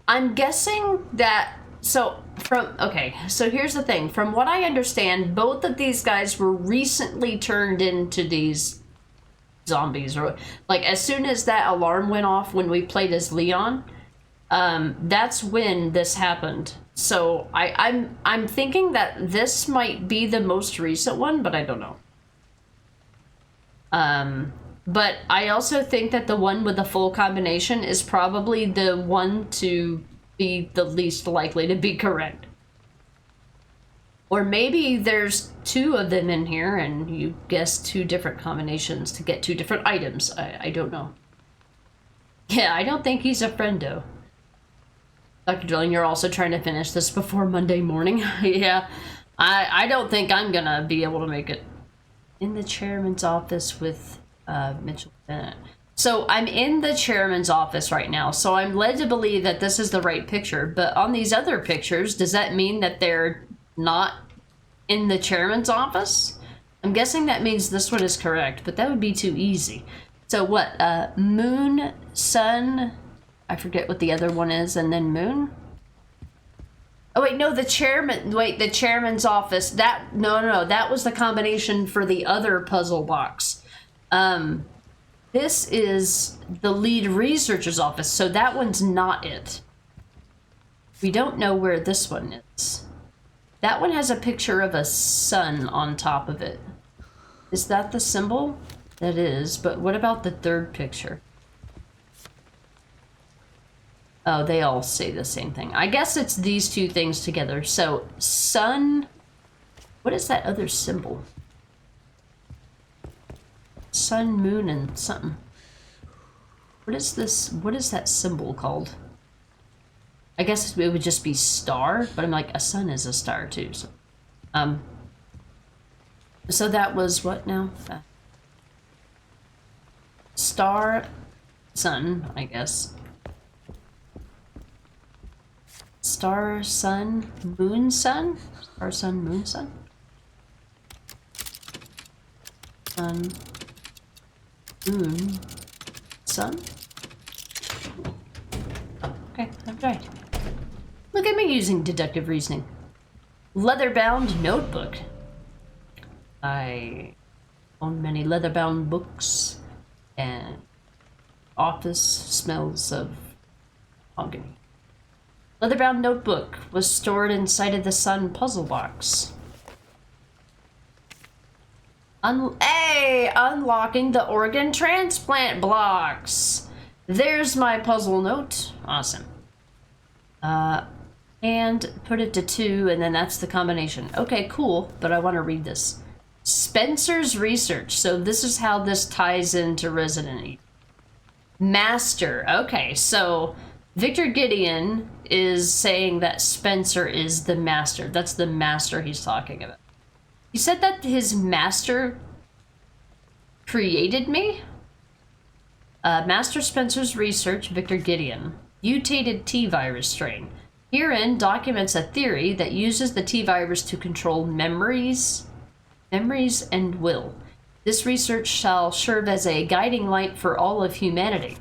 I'm guessing that... So here's the thing. From what I understand, both of these guys were recently turned into these zombies. Or like, as soon as that alarm went off when we played as Leon, that's when this happened. So I'm thinking that this might be the most recent one, but I don't know. But I also think that the one with the full combination is probably the one to be the least likely to be correct. Or maybe there's 2 of them in here and you guess 2 different combinations to get 2 different items. I don't know. Yeah, I don't think he's a friendo. Dr. Dillon, you're also trying to finish this before Monday morning. Yeah. I don't think I'm gonna be able to make it. In the chairman's office with Mitchell Bennett. So I'm in the chairman's office right now, so I'm led to believe that this is the right picture, but on these other pictures, does that mean that they're not in the chairman's office? I'm guessing that means this one is correct, but that would be too easy. So what, moon, sun, I forget what the other one is, and then moon? Oh wait, no, the chairman's office, no, that was the combination for the other puzzle box. This is the lead researcher's office, so that one's not it. We don't know where this one is. That one has a picture of a sun on top of it. Is that the symbol? That is, but what about the third picture? Oh, they all say the same thing. I guess it's these two things together. So, sun... What is that other symbol? Sun, moon, and something. What is this? What is that symbol called? I guess it would just be star, but I'm like, a sun is a star too, so... So that was what now? Star, sun, I guess. Star, sun, moon, sun? Star, sun, moon, sun? Sun, moon, sun? Oh, okay, I'm right. Look at me using deductive reasoning. Leather-bound notebook. I own many leather-bound books, and office smells of mahogany. Leather-bound notebook was stored inside of the sun puzzle box. Unlocking the organ transplant blocks. There's my puzzle note. Awesome. And put it to 2, and then that's the combination. Okay, cool, but I want to read this. Spencer's research. So this is how this ties into Resident Evil. Master. Okay, so Victor Gideon is saying that Spencer is the master. That's the master he's talking about. He said that his master created me? Master Spencer's research, Victor Gideon. Mutated T-virus strain. Herein documents a theory that uses the T-virus to control memories and will. This research shall serve as a guiding light for all of humanity.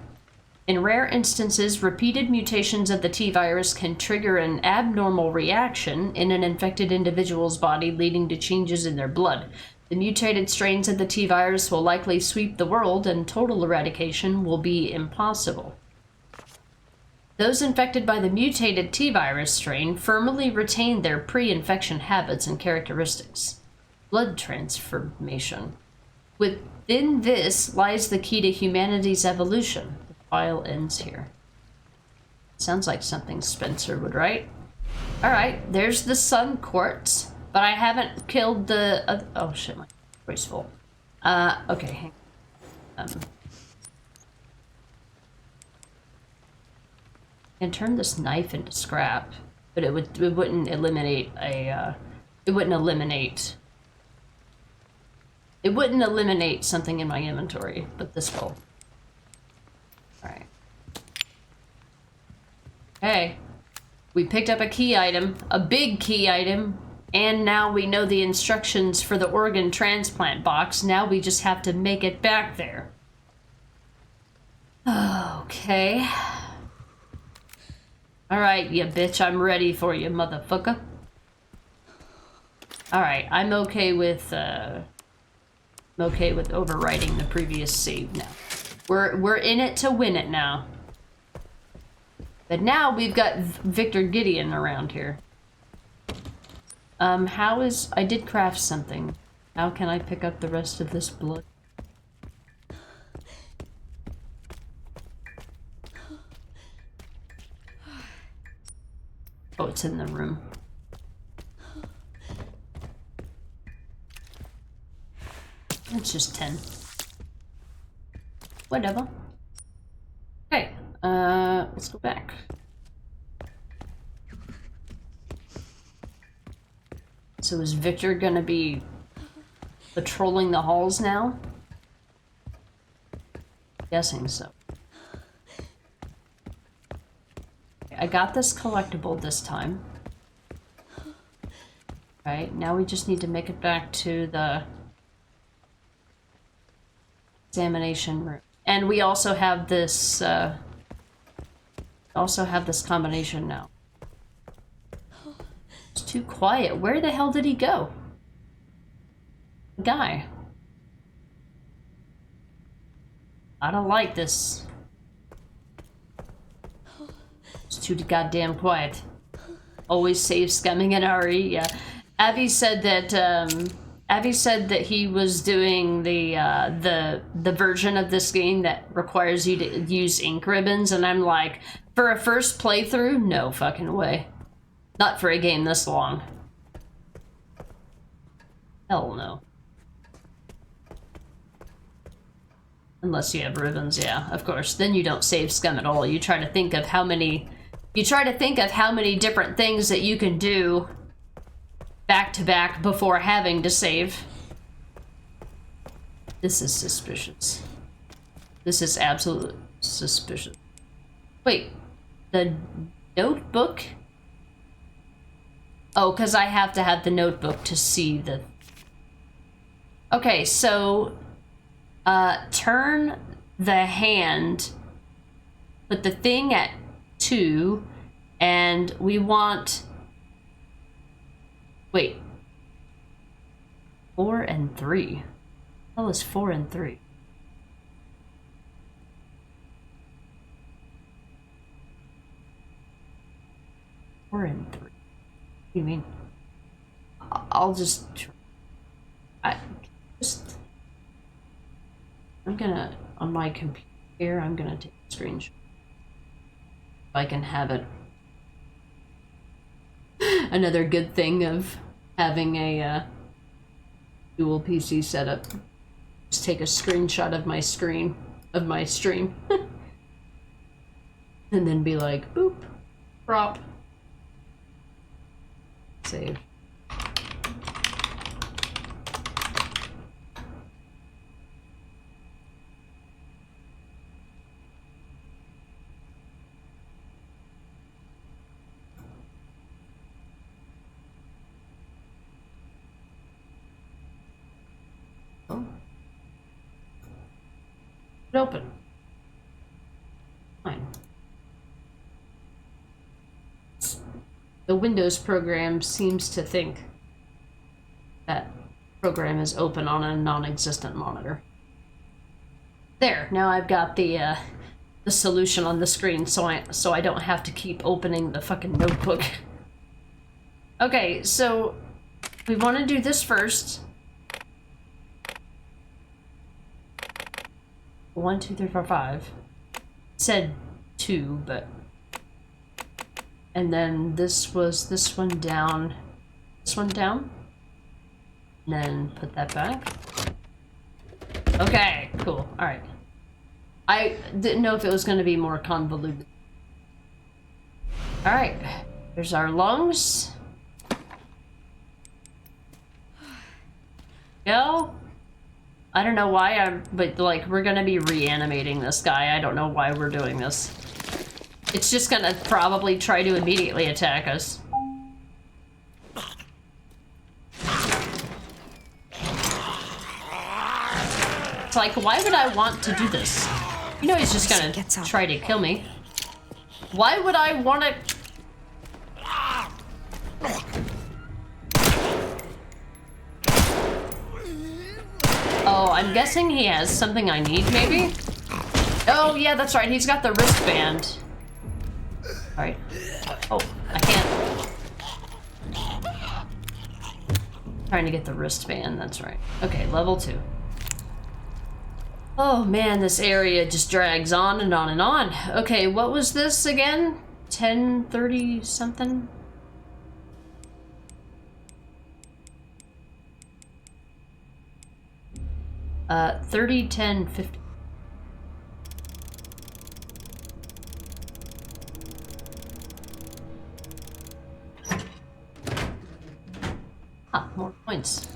In rare instances, repeated mutations of the T-virus can trigger an abnormal reaction in an infected individual's body, leading to changes in their blood. The mutated strains of the T-virus will likely sweep the world, and total eradication will be impossible. Those infected by the mutated T-virus strain firmly retain their pre-infection habits and characteristics. Blood transformation. Within this lies the key to humanity's evolution. The file ends here. Sounds like something Spencer would write. Alright, there's the sun quartz, but I haven't killed the... oh shit, my voice full. Okay, hang on. I can turn this knife into scrap, but it wouldn't eliminate a... it wouldn't eliminate something in my inventory, but this will. Alright. Okay. We picked up a key item, a big key item, and now we know the instructions for the organ transplant box. Now we just have to make it back there. Okay. Alright, you bitch, I'm ready for you, motherfucker. Alright, I'm okay with overwriting the previous save now. We're in it to win it now. But now we've got Victor Gideon around here. I did craft something. How can I pick up the rest of this blood? Oh, it's in the room. It's just 10. Whatever. Okay, let's go back. So is Victor gonna be patrolling the halls now? Guessing so. I got this collectible this time. Right, now we just need to make it back to the examination room. And we also have this, combination now. It's too quiet. Where the hell did he go? The guy. I don't like this. It's too goddamn quiet. Always save scumming in RE, yeah. Abby said that he was doing the version of this game that requires you to use ink ribbons, and I'm like, for a first playthrough, no fucking way. Not for a game this long. Hell no. Unless you have ribbons, yeah, of course. Then you don't save scum at all. You try to think of how many different things that you can do back to back before having to save. This is suspicious. This is absolutely suspicious. Wait, the notebook? Oh, because I have to have the notebook to see the... Okay, so... turn the hand, put the thing at 2, and we want... Wait. 4 and 3. What was 4 and 3? Four and 3. What do you mean? I'll just... I'm gonna, on my computer here, I'm gonna take a screenshot. If I can have it. Another good thing of having a dual PC setup. Just take a screenshot of my screen, of my stream. And then be like, boop, prop. Save. Open. Fine. The Windows program seems to think that program is open on a non-existent monitor. There. Now I've got the solution on the screen, so I don't have to keep opening the fucking notebook. Okay, so we want to do this first. 1, 2, 3, 4, 5. It said 2, but... And then this was this one down. This one down. And then put that back. Okay, cool. Alright. I didn't know if it was going to be more convoluted. Alright. There's our lungs. Go. I don't know why but like, we're gonna be reanimating this guy. I don't know why we're doing this. It's just gonna probably try to immediately attack us. It's like, why would I want to do this? You know he's just gonna try to kill me. Why would I want to... Oh, I'm guessing he has something I need, maybe? Oh, yeah, that's right. He's got the wristband. Alright. Oh, I can't. Trying to get the wristband, that's right. Okay, level 2. Oh, man, this area just drags on and on and on. Okay, what was this again? 10:30 something? Uh, 30, 10, 50. Huh. more coins.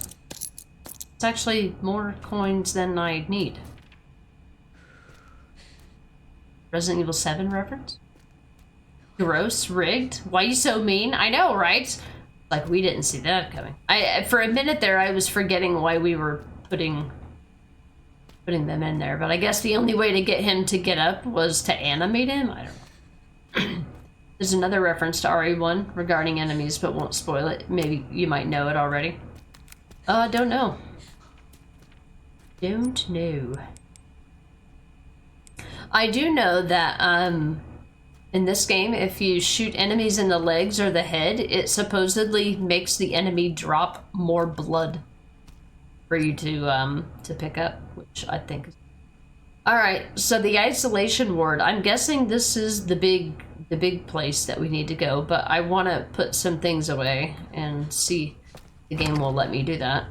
It's actually more coins than I need. Resident Evil 7 reference? Gross, rigged? Why you so mean? I know, right? Like, we didn't see that coming. For a minute there, I was forgetting why we were putting them in there, but I guess the only way to get him to get up was to animate him? I don't know. There's another reference to RE1 regarding enemies, but won't spoil it. Maybe you might know it already. Don't know. Don't know. I do know that, in this game, if you shoot enemies in the legs or the head, it supposedly makes the enemy drop more blood for you to pick up, which I think is... Alright, so the isolation ward. I'm guessing this is the big place that we need to go, but I want to put some things away and see if the game will let me do that.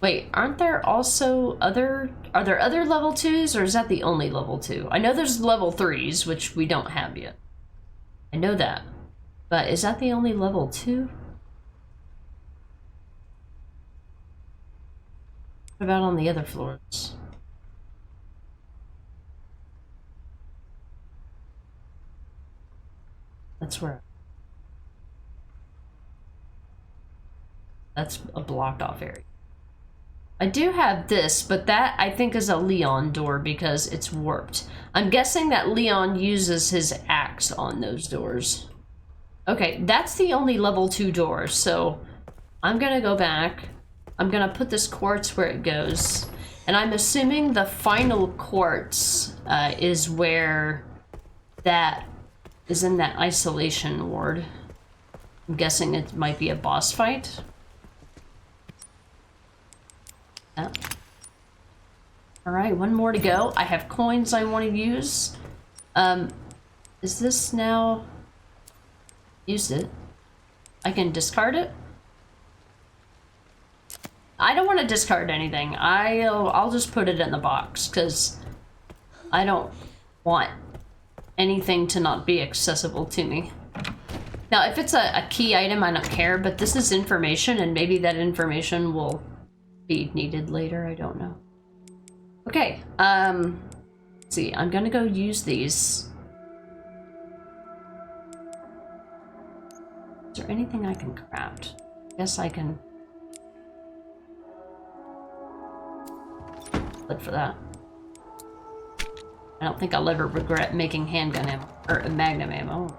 Wait, aren't there also are there other level 2s, or is that the only level 2? I know there's level 3s, which we don't have yet. I know that. But is that the only level 2? What about on the other floors? That's where... That's a blocked off area. I do have this, but that I think is a Leon door because it's warped. I'm guessing that Leon uses his axe on those doors. Okay, that's the only level 2 door, so I'm gonna go back. I'm gonna put this quartz where it goes, and I'm assuming the final quartz is where that is in that isolation ward. I'm guessing it might be a boss fight. Yeah. Alright, one more to go. I have coins I want to use. Is this now... Used it. I can discard it? I don't want to discard anything. I'll just put it in the box, because I don't want anything to not be accessible to me. Now, if it's a key item, I don't care, but this is information, and maybe that information will be needed later. I don't know. Okay, let's see. I'm gonna go use these. Is there anything I can craft? Guess I can... Look for that. I don't think I'll ever regret making handgun ammo, or magnum ammo.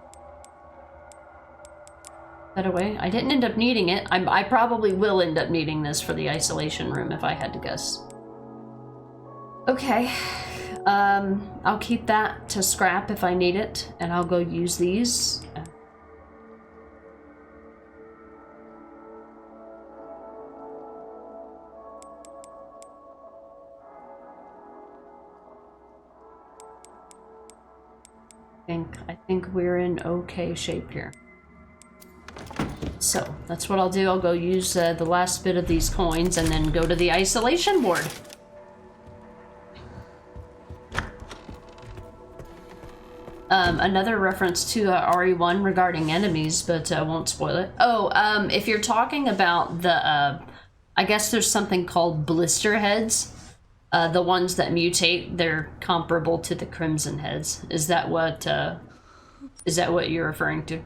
That away? I didn't end up needing it. I probably will end up needing this for the isolation room if I had to guess. Okay. I'll keep that to scrap if I need it, and I'll go use these. I think we're in okay shape here. So, that's what I'll do. I'll go use the last bit of these coins and then go to the isolation ward. Another reference to RE1 regarding enemies, but I won't spoil it. Oh, if you're talking about the, I guess there's something called blister heads. The ones that mutate, they're comparable to the crimson heads. Is that what you're referring to?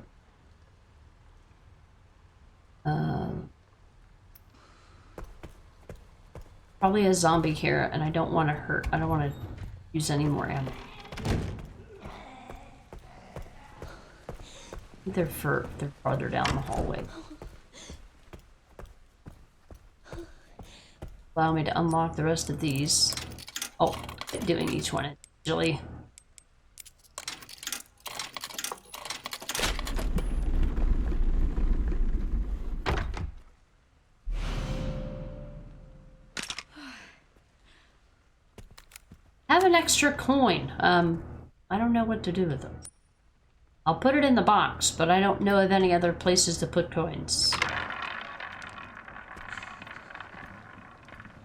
Probably a zombie here, and I don't want to use any more ammo. They're farther down the hallway. Allow me to unlock the rest of these. Oh, doing each one individually. Have an extra coin. I don't know what to do with them. I'll put it in the box, but I don't know of any other places to put coins.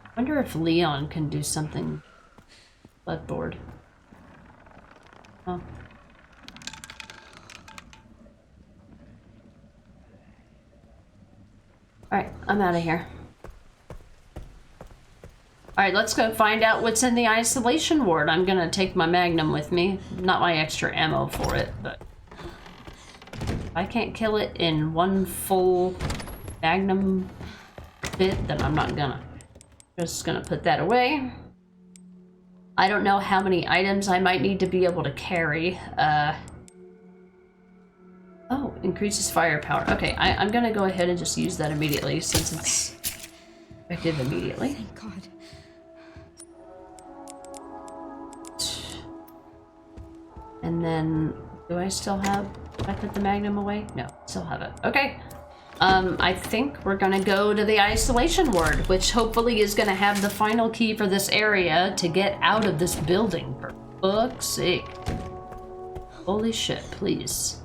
I wonder if Leon can do something. Bloodboard. Oh. Alright, I'm out of here. Alright, let's go find out what's in the isolation ward. I'm gonna take my Magnum with me. Not my extra ammo for it, but... if I can't kill it in one full Magnum bit, then I'm not gonna. Just gonna put that away. I don't know how many items I might need to be able to carry. Oh, increases firepower. Okay, I'm gonna go ahead and just use that immediately since it's effective immediately. Thank God. And then, do I still have, did I put the Magnum away? No, still have it. Okay. I think we're gonna go to the isolation ward, which hopefully is gonna have the final key for this area to get out of this building, for fuck's sake. Holy shit, please.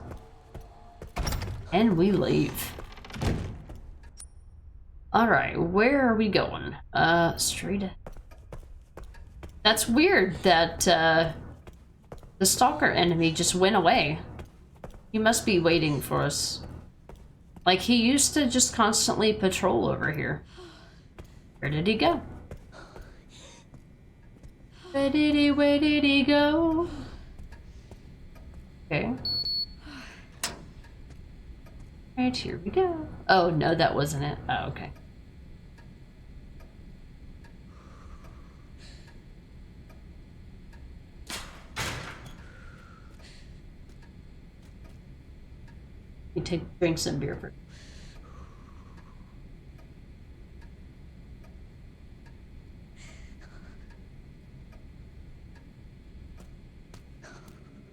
And we leave. Alright, where are we going? Straight ahead. That's weird that, the stalker enemy just went away. He must be waiting for us. Like, he used to just constantly patrol over here. Where did he go? Where did he go? Okay. Right, here we go. Oh, no, that wasn't it. Oh, okay. You drink some beer first.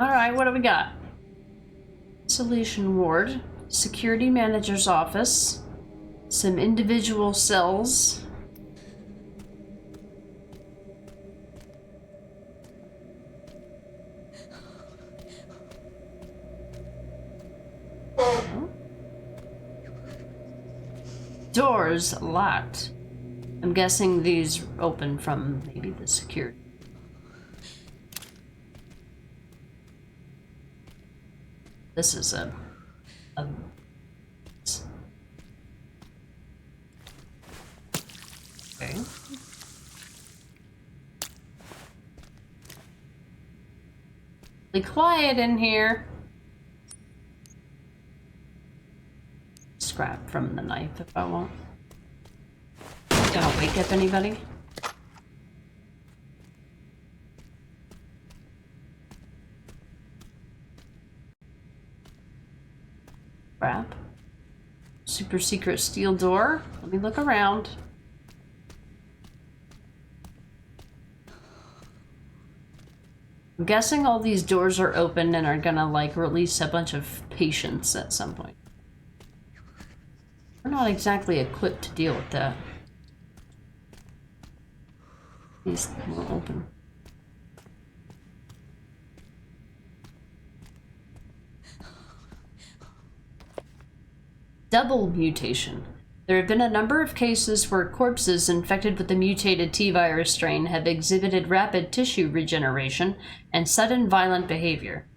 Alright, what do we got? Isolation ward, security manager's office, some individual cells. Doors locked. I'm guessing these open from maybe the security. This is a okay. Be quiet in here. Scrap from the knife if I want. Don't wake up anybody. Crap. Super secret steel door. Let me look around. I'm guessing all these doors are open and are gonna like release a bunch of patients at some point. We're not exactly equipped to deal with that. These will open. Double mutation. There have been a number of cases where corpses infected with the mutated T-virus strain have exhibited rapid tissue regeneration and sudden violent behavior.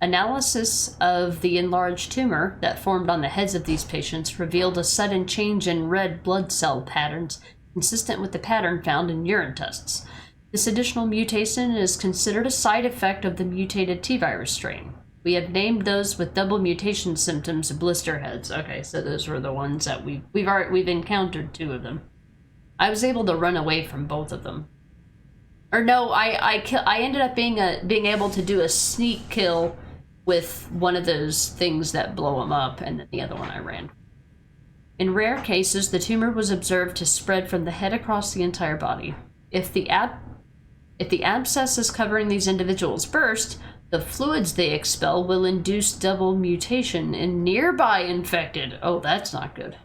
Analysis of the enlarged tumor that formed on the heads of these patients revealed a sudden change in red blood cell patterns consistent with the pattern found in urine tests. This additional mutation is considered a side effect of the mutated T-virus strain. We have named those with double mutation symptoms blister heads. Okay, so those were the ones that we've encountered 2 of them. I was able to run away from both of them. Or no, I ended up being able to do a sneak kill with one of those things that blow them up, and then the other one I ran. In rare cases, the tumor was observed to spread from the head across the entire body. If the abscesses covering these individuals burst, the fluids they expel will induce double mutation in nearby infected. Oh, that's not good.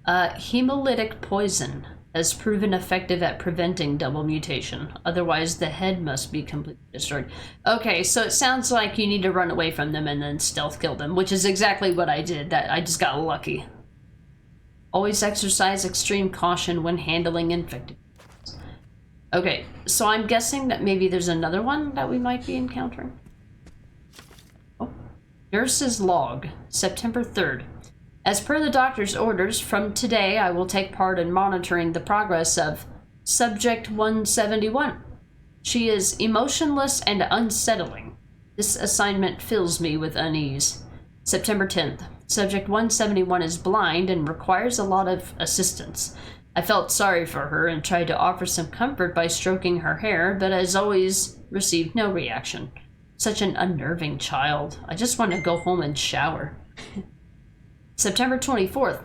Hemolytic poison has proven effective at preventing double mutation. Otherwise, the head must be completely destroyed. Okay, so it sounds like you need to run away from them and then stealth kill them, which is exactly what I did. I just got lucky. Always exercise extreme caution when handling infected. Okay, so I'm guessing that maybe there's another one that we might be encountering. Oh. Nurse's log, September 3rd. As per the doctor's orders, from today I will take part in monitoring the progress of Subject 171. She is emotionless and unsettling. This assignment fills me with unease. September 10th. Subject 171 is blind and requires a lot of assistance. I felt sorry for her and tried to offer some comfort by stroking her hair, but as always, received no reaction. Such an unnerving child. I just want to go home and shower. September 24th.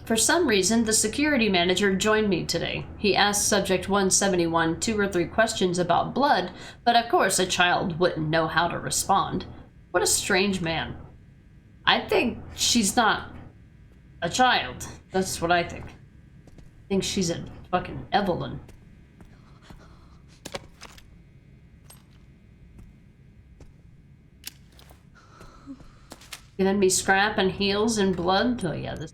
For some reason, the security manager joined me today. He asked Subject 171 2 or 3 questions about blood, but of course a child wouldn't know how to respond. What a strange man. I think she's not a child. That's what I think. I think she's a fucking Evelyn. Giving me scrap and heals and blood. Oh yeah, this.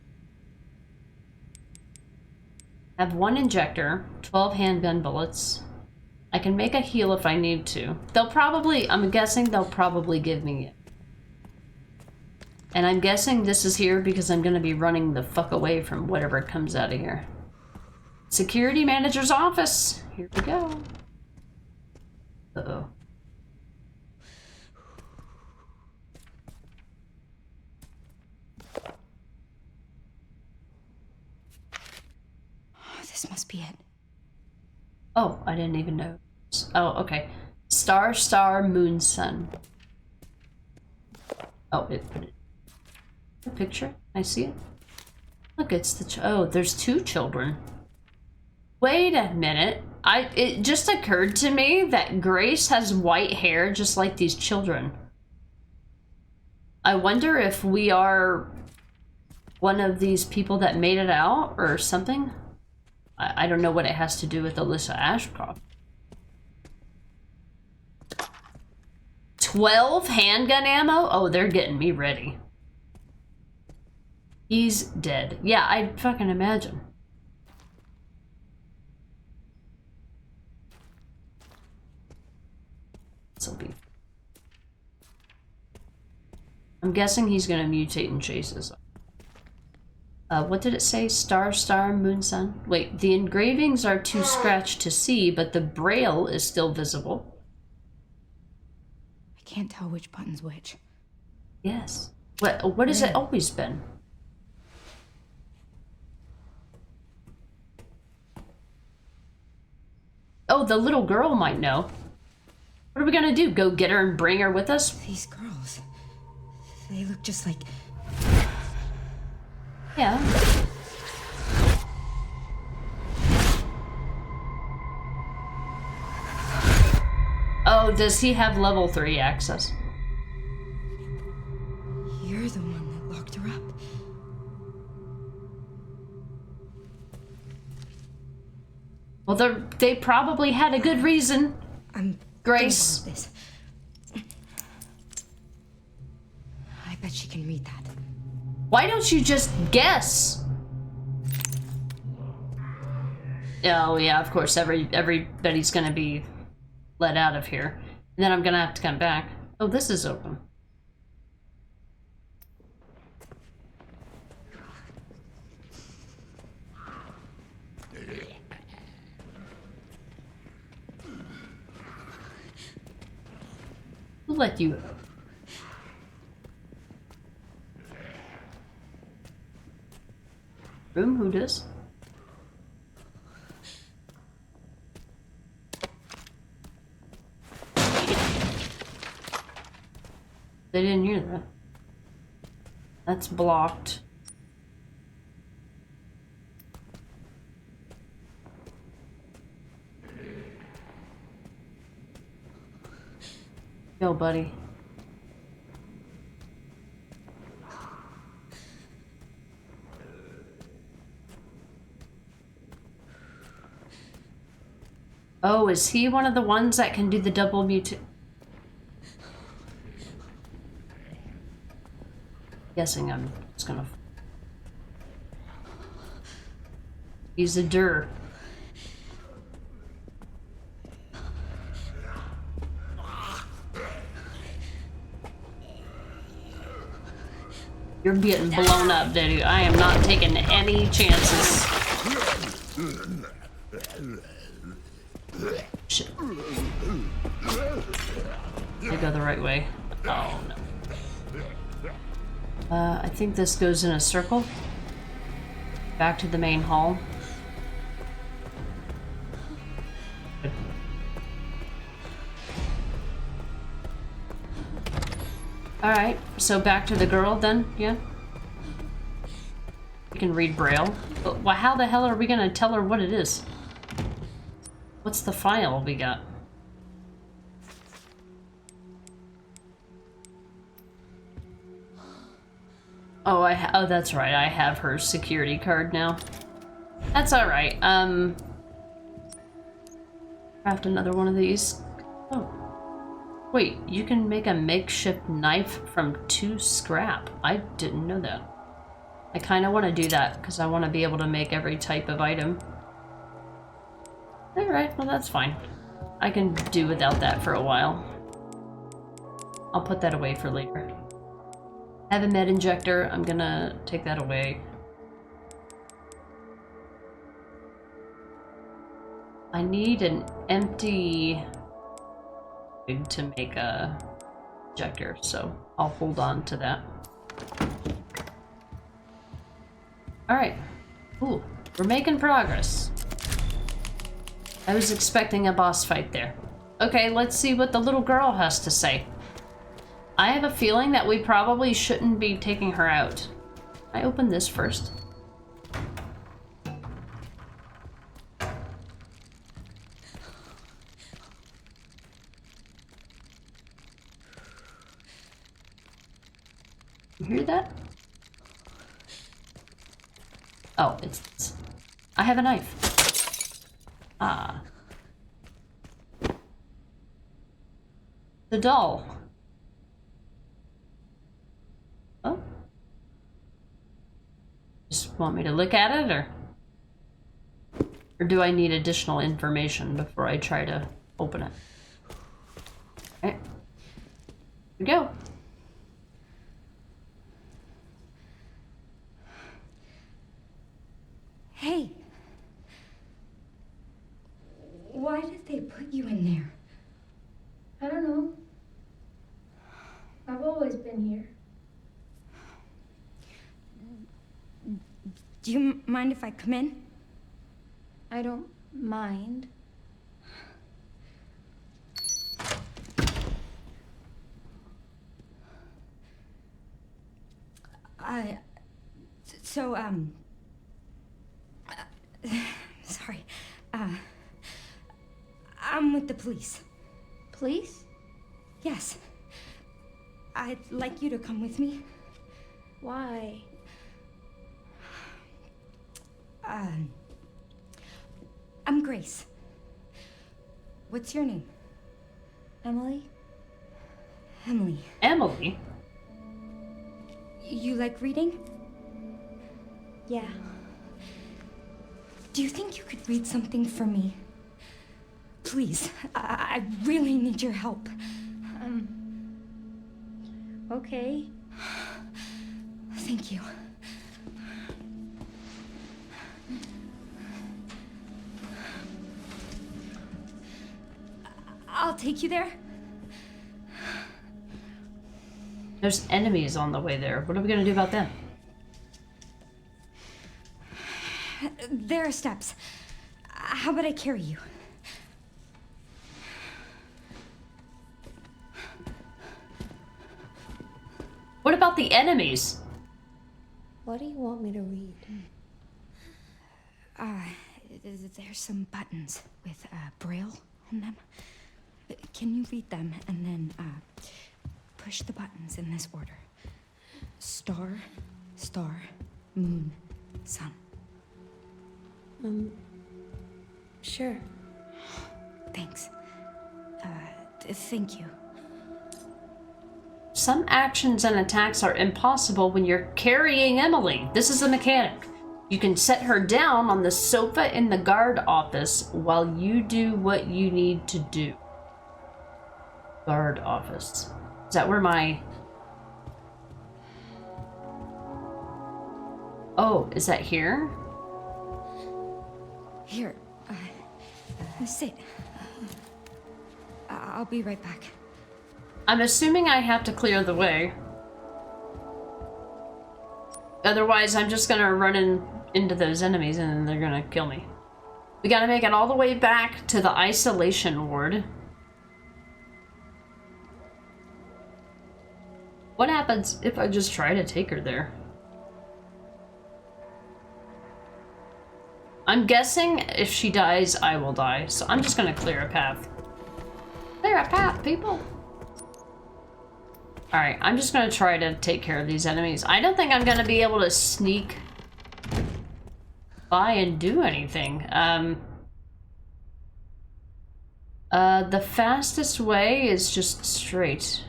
Have 1 injector, 12 handgun bullets. I can make a heal if I need to. They'll probably, I'm guessing they'll probably give me it. And I'm guessing this is here because I'm gonna be running the fuck away from whatever comes out of here. Security manager's office. Here we go. Uh-oh. This must be it. Oh, I didn't even know. Oh, okay. Star, star, moon, sun. Oh, it put it. The picture? I see it. Look, it's the oh, there's 2 children. Wait a minute. It just occurred to me that Grace has white hair just like these children. I wonder if we are one of these people that made it out or something. I don't know what it has to do with Alyssa Ashcroft. 12 handgun ammo? Oh, they're getting me ready. He's dead. Yeah, I'd fucking imagine. This'll be. I'm guessing he's gonna mutate and chase us. What did it say? Star, star, moon, sun? Wait, the engravings are too scratched to see, but the braille is still visible. I can't tell which button's which. Yes. What has it always been? Oh, the little girl might know. What are we gonna do? Go get her and bring her with us? These girls, they look just like... Yeah. Oh, does he have level 3 access? You're the one that locked her up. Well, they probably had a good reason. I'm Grace. gonna borrow this. I bet she can read that. Why don't you just guess? Oh yeah, of course. Everybody's gonna be let out of here, and then I'm gonna have to come back. Oh, this is open. Who let you? Room? Who does? They didn't hear that. That's blocked. Yo, buddy. Oh, is he one of the ones that can do the double mutate? Guessing I'm just gonna. He's a dir. You're getting blown up, dude. I am not taking any chances. Shit. I go the right way. Oh, no. I think this goes in a circle. Back to the main hall. Alright, so back to the girl then, yeah? You can read Braille. But well, how the hell are we gonna tell her what it is? What's the file we got? Oh, oh, that's right. I have her security card now. That's alright. Craft another one of these. Oh. Wait, you can make a makeshift knife from 2 scrap. I didn't know that. I kind of want to do that because I want to be able to make every type of item. Alright, well that's fine. I can do without that for a while. I'll put that away for later. I have a med injector. I'm gonna take that away. I need an empty to make a injector, so I'll hold on to that. Alright. Ooh, we're making progress. I was expecting a boss fight there. Okay, let's see what the little girl has to say. I have a feeling that we probably shouldn't be taking her out. I open this first. You hear that? Oh, it's... I have a knife. Ah. The doll. Oh. Just want me to look at it, or do I need additional information before I try to open it? Okay. Here we go. Hey. Why did they put you in there? I don't know. I've always been here. Do you mind if I come in? I don't mind. So, sorry. I'm with the police. Police? Yes. I'd like you to come with me. Why? I'm Grace. What's your name? Emily? Emily. Emily? You like reading? Yeah. Do you think you could read something for me? Please, I really need your help. Okay. Thank you. I'll take you there. There's enemies on the way there. What are we gonna do about them? There are steps. How about I carry you? What about the enemies? What do you want me to read? There's some buttons with Braille on them. Can you read them and then push the buttons in this order? Star, star, moon, sun. Sure. Thanks. Thank you. Some actions and attacks are impossible when you're carrying Emily. This is a mechanic. You can set her down on the sofa in the guard office while you do what you need to do. Guard office. Is that where my... Oh, is that here? Here, sit. I'll be right back. I'm assuming I have to clear the way. Otherwise, I'm just gonna run into those enemies and then they're gonna kill me. We gotta make it all the way back to the isolation ward. What happens if I just try to take her there? I'm guessing if she dies, I will die. So I'm just gonna clear a path. Clear a path, people! Alright, I'm just gonna try to take care of these enemies. I don't think I'm gonna be able to sneak by and do anything. The fastest way is just straight.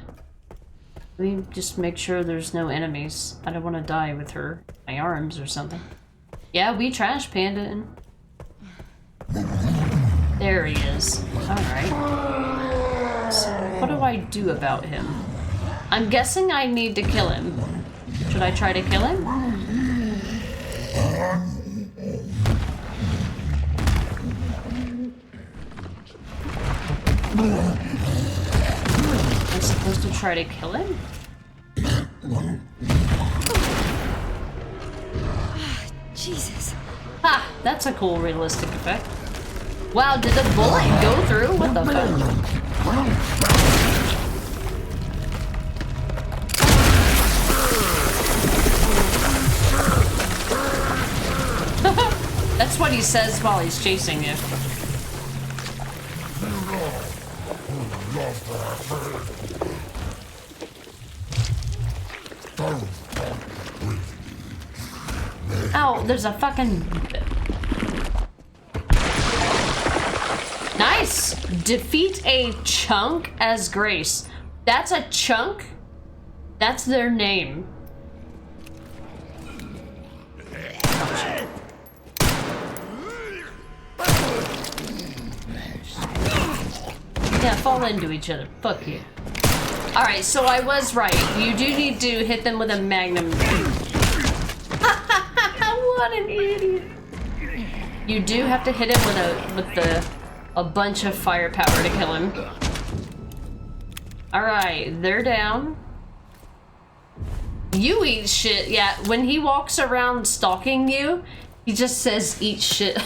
Let me just make sure there's no enemies. I don't want to die with her, my arms or something. Yeah, we trash panda. There he is. Alright. So what do I do about him? I'm guessing I need to kill him. Should I try to kill him? Am I supposed to try to kill him? Jesus. Ha! That's a cool realistic effect. Wow, did the bullet go through? What the fuck? That's what he says while he's chasing you. Ow, there's a fucking... Nice! Defeat a chunk as Grace. That's a chunk? That's their name. Yeah, fall into each other. Fuck you. Alright, so I was right. You do need to hit them with a magnum. What an idiot. You do have to hit him with a bunch of firepower to kill him. Alright, they're down. You eat shit. Yeah, when he walks around stalking you, he just says eat shit.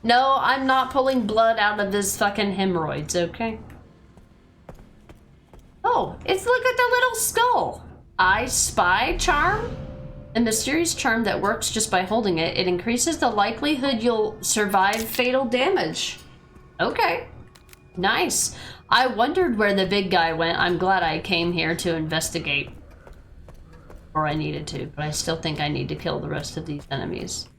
No, I'm not pulling blood out of his fucking hemorrhoids, okay? Oh, it's look at the little skull. I spy charm? A mysterious charm that works just by holding it. It increases the likelihood you'll survive fatal damage. Okay. Nice. I wondered where the big guy went. I'm glad I came here to investigate. Or I needed to, but I still think I need to kill the rest of these enemies.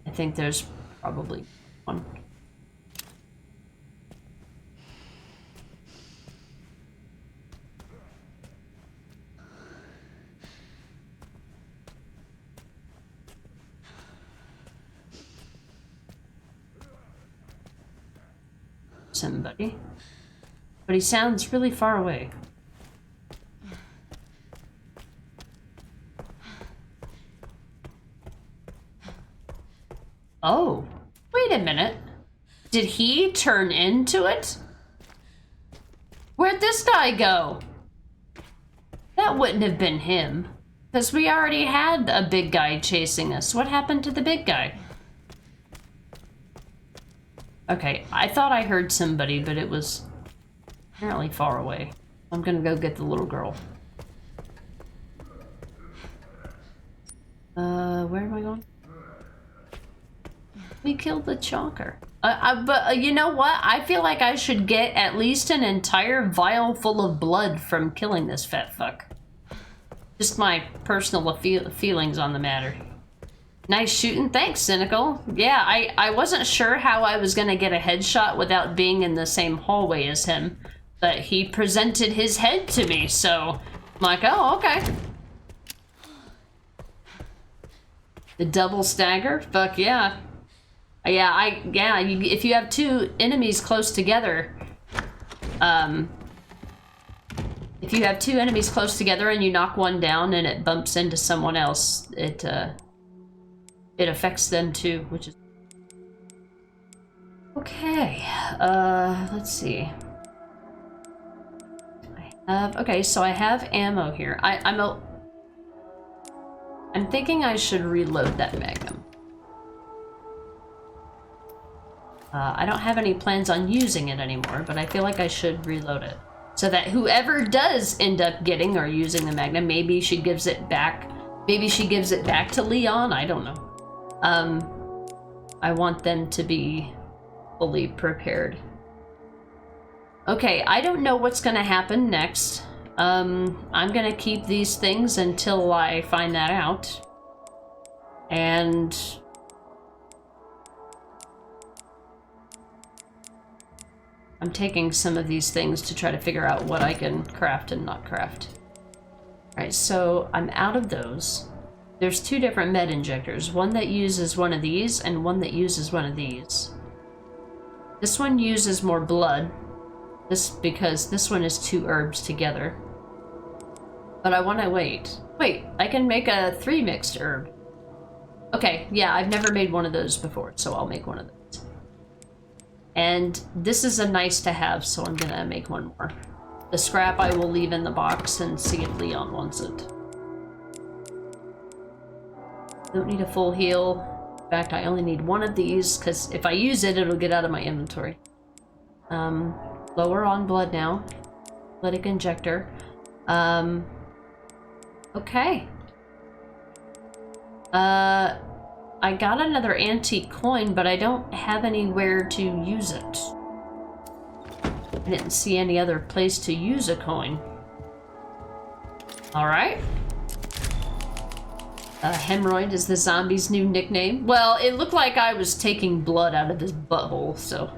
I think there's probably one. Somebody. But he sounds really far away. Oh, wait a minute. Did he turn into it? Where'd this guy go? That wouldn't have been him. Because we already had a big guy chasing us. What happened to the big guy? Okay, I thought I heard somebody, but it was apparently far away. I'm gonna go get the little girl. Where am I going? We killed the chonker. But you know what? I feel like I should get at least an entire vial full of blood from killing this fat fuck. Just my personal feelings on the matter. Nice shooting. Thanks, Cynical. Yeah, I wasn't sure how I was gonna get a headshot without being in the same hallway as him. But he presented his head to me, so I'm like, oh, okay. The double stagger? Fuck yeah. Yeah, if you have two enemies close together, If you have two enemies close together and you knock one down and it bumps into someone else, it affects them too, which is... Okay, let's see. Okay, so I have ammo here. I'm thinking I should reload that Magnum. I don't have any plans on using it anymore, but I feel like I should reload it. So that whoever does end up getting or using the Magnum, maybe she gives it back. Maybe she gives it back to Leon, I don't know. I want them to be fully prepared. Okay, I don't know what's gonna happen next. I'm gonna keep these things until I find that out. And... I'm taking some of these things to try to figure out what I can craft and not craft. Alright, so I'm out of those. There's two different med injectors. One that uses one of these and one that uses one of these. This one uses more blood. Because this one is two herbs together. But I want to wait. Wait, I can make a 3 mixed herb. Okay, yeah, I've never made one of those before, so I'll make one of those. And this is a nice to have, so I'm gonna make one more. The scrap I will leave in the box and see if Leon wants it. Don't need a full heal. In fact, I only need one of these, because if I use it, it'll get out of my inventory. Lower on blood now. Lytic injector. Okay. I got another antique coin, but I don't have anywhere to use it. I didn't see any other place to use a coin. Alright. Hemorrhoid is the zombie's new nickname. Well, it looked like I was taking blood out of his butthole, so...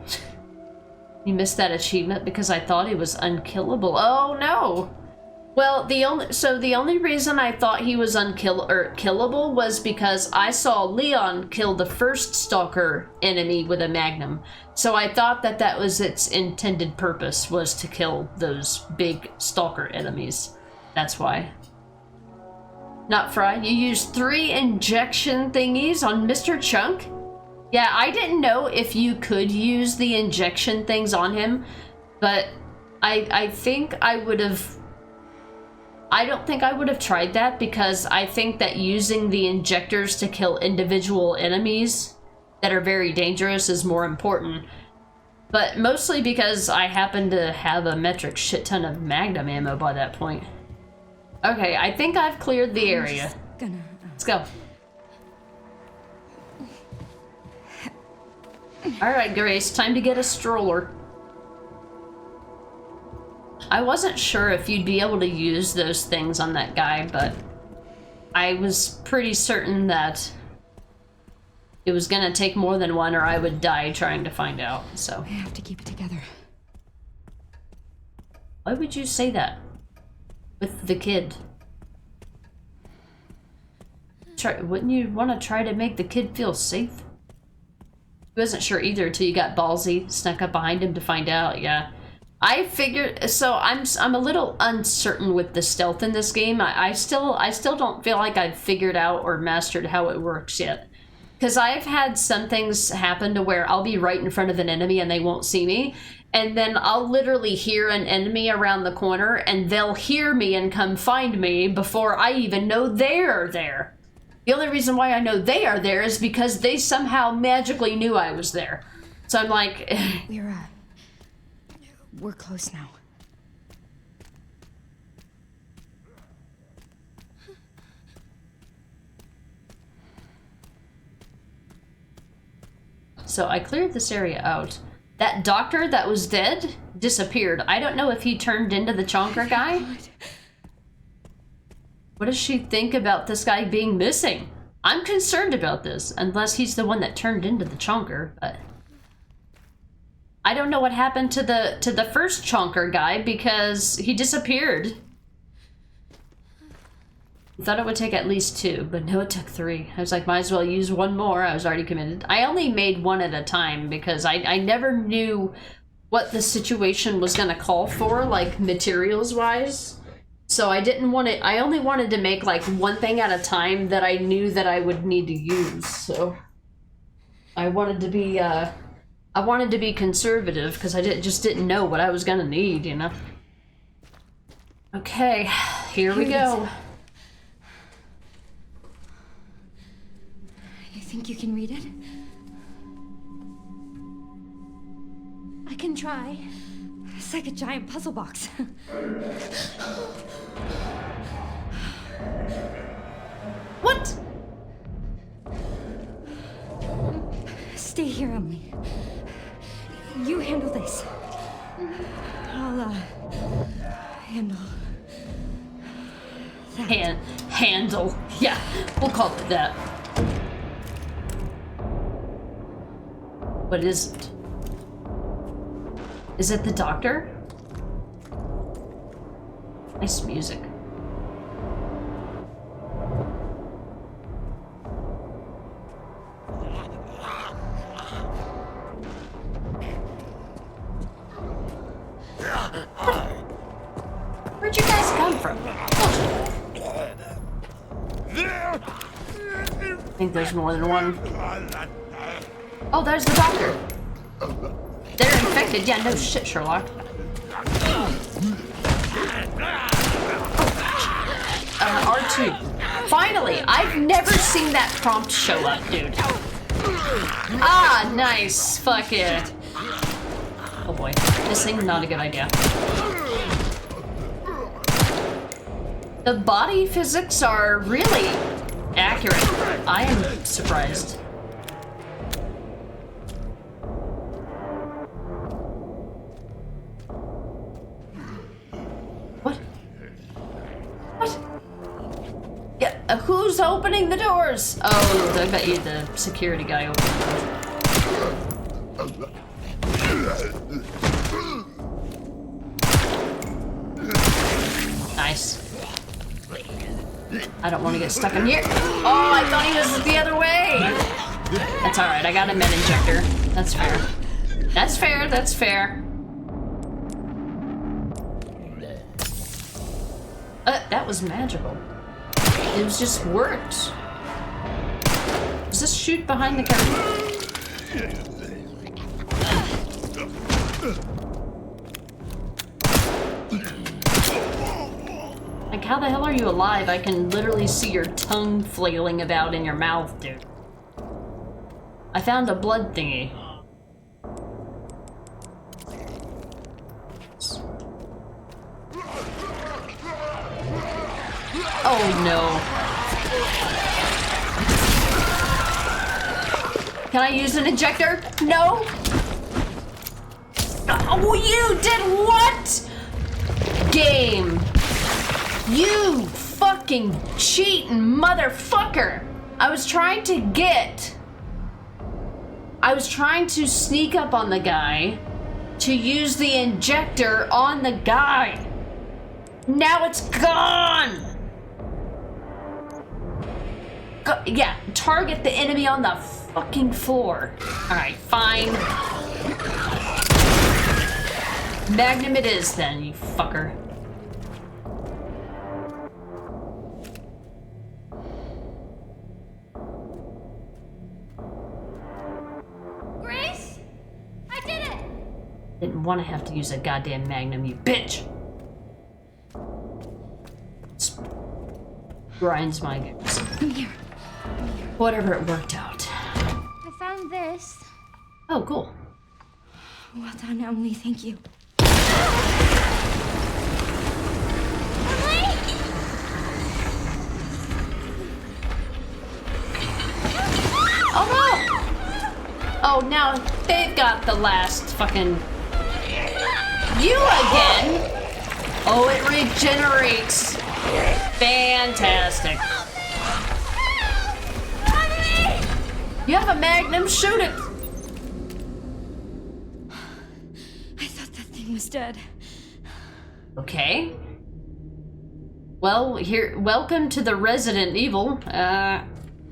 You missed that achievement because I thought he was unkillable. Oh, no! Well, the only reason I thought he was killable was because I saw Leon kill the first stalker enemy with a magnum. So I thought that that was its intended purpose, was to kill those big stalker enemies. That's why. Not Fry, you used 3 injection thingies on Mr. Chunk? Yeah, I didn't know if you could use the injection things on him, but I think I would have... I don't think I would have tried that because I think that using the injectors to kill individual enemies that are very dangerous is more important. But mostly because I happen to have a metric shit ton of magnum ammo by that point. Okay, I think I've cleared the area. Let's go. Alright, Grace, time to get a stroller. I wasn't sure if you'd be able to use those things on that guy, but I was pretty certain that it was gonna take more than one or I would die trying to find out, so. I have to keep it together. Why would you say that? With the kid? Wouldn't you want to try to make the kid feel safe? I wasn't sure either until you got ballsy, snuck up behind him to find out, yeah. I figured, so I'm a little uncertain with the stealth in this game. I still don't feel like I've figured out or mastered how it works yet. Because I've had some things happen to where I'll be right in front of an enemy and they won't see me. And then I'll literally hear an enemy around the corner and they'll hear me and come find me before I even know they're there. The only reason why I know they are there is because they somehow magically knew I was there. So I'm like... We're close now. So I cleared this area out. That doctor that was dead disappeared. I don't know if he turned into the chonker guy. What does she think about this guy being missing? I'm concerned about this, unless he's the one that turned into the chonker, but... I don't know what happened to the first chonker guy because he disappeared. I thought it would take at least 2, but no, it took 3. I was like, might as well use one more. I was already committed. I only made one at a time because I never knew what the situation was gonna call for, like materials-wise. So I didn't want it. I only wanted to make like one thing at a time that I knew that I would need to use. So I wanted to be conservative because I just didn't know what I was gonna need, you know. Okay, here we go. You think you can read it? I can try. It's like a giant puzzle box. What? Stay here, Emily. You handle this. I'll, handle... Handle. Yeah, we'll call it that. What is it? Is it the doctor? Nice music. Where'd you guys come from? I think there's more than one. Oh, there's the doctor. They're infected. Yeah, no shit, Sherlock. R2. Finally! I've never seen that prompt show up, dude. Ah, nice. Fuck it. Oh boy. This thing, not a good idea. The body physics are really accurate. I am surprised. What? What? Yeah, who's opening the doors? Oh, I bet you the security guy opened the doors. Nice. I don't want to get stuck in here. Oh, I thought he was the other way. That's alright, I got a med injector. That's fair. That's fair, that's fair. That was magical. It was just worked. Does this shoot behind the curtain? Like, how the hell are you alive? I can literally see your tongue flailing about in your mouth, dude. I found a blood thingy. Oh no. Can I use an injector? No? Oh, you did what? Game. You fucking cheating motherfucker. I was trying to sneak up on the guy to use the injector on the guy. Now it's gone. Yeah, target the enemy on the fucking floor. Alright, fine. Magnum it is then, you fucker. Grace? I did it! Didn't want to have to use a goddamn Magnum, you bitch. Grinds my gears. Come here. Whatever, it worked out. I found this. Oh, cool. Well done, Emily. Thank you. Oh no! Oh, now they've got the last fucking... You again? Oh, it regenerates. Fantastic. You have a Magnum, shoot it! I thought that thing was dead. Okay. Well, welcome to the Resident Evil,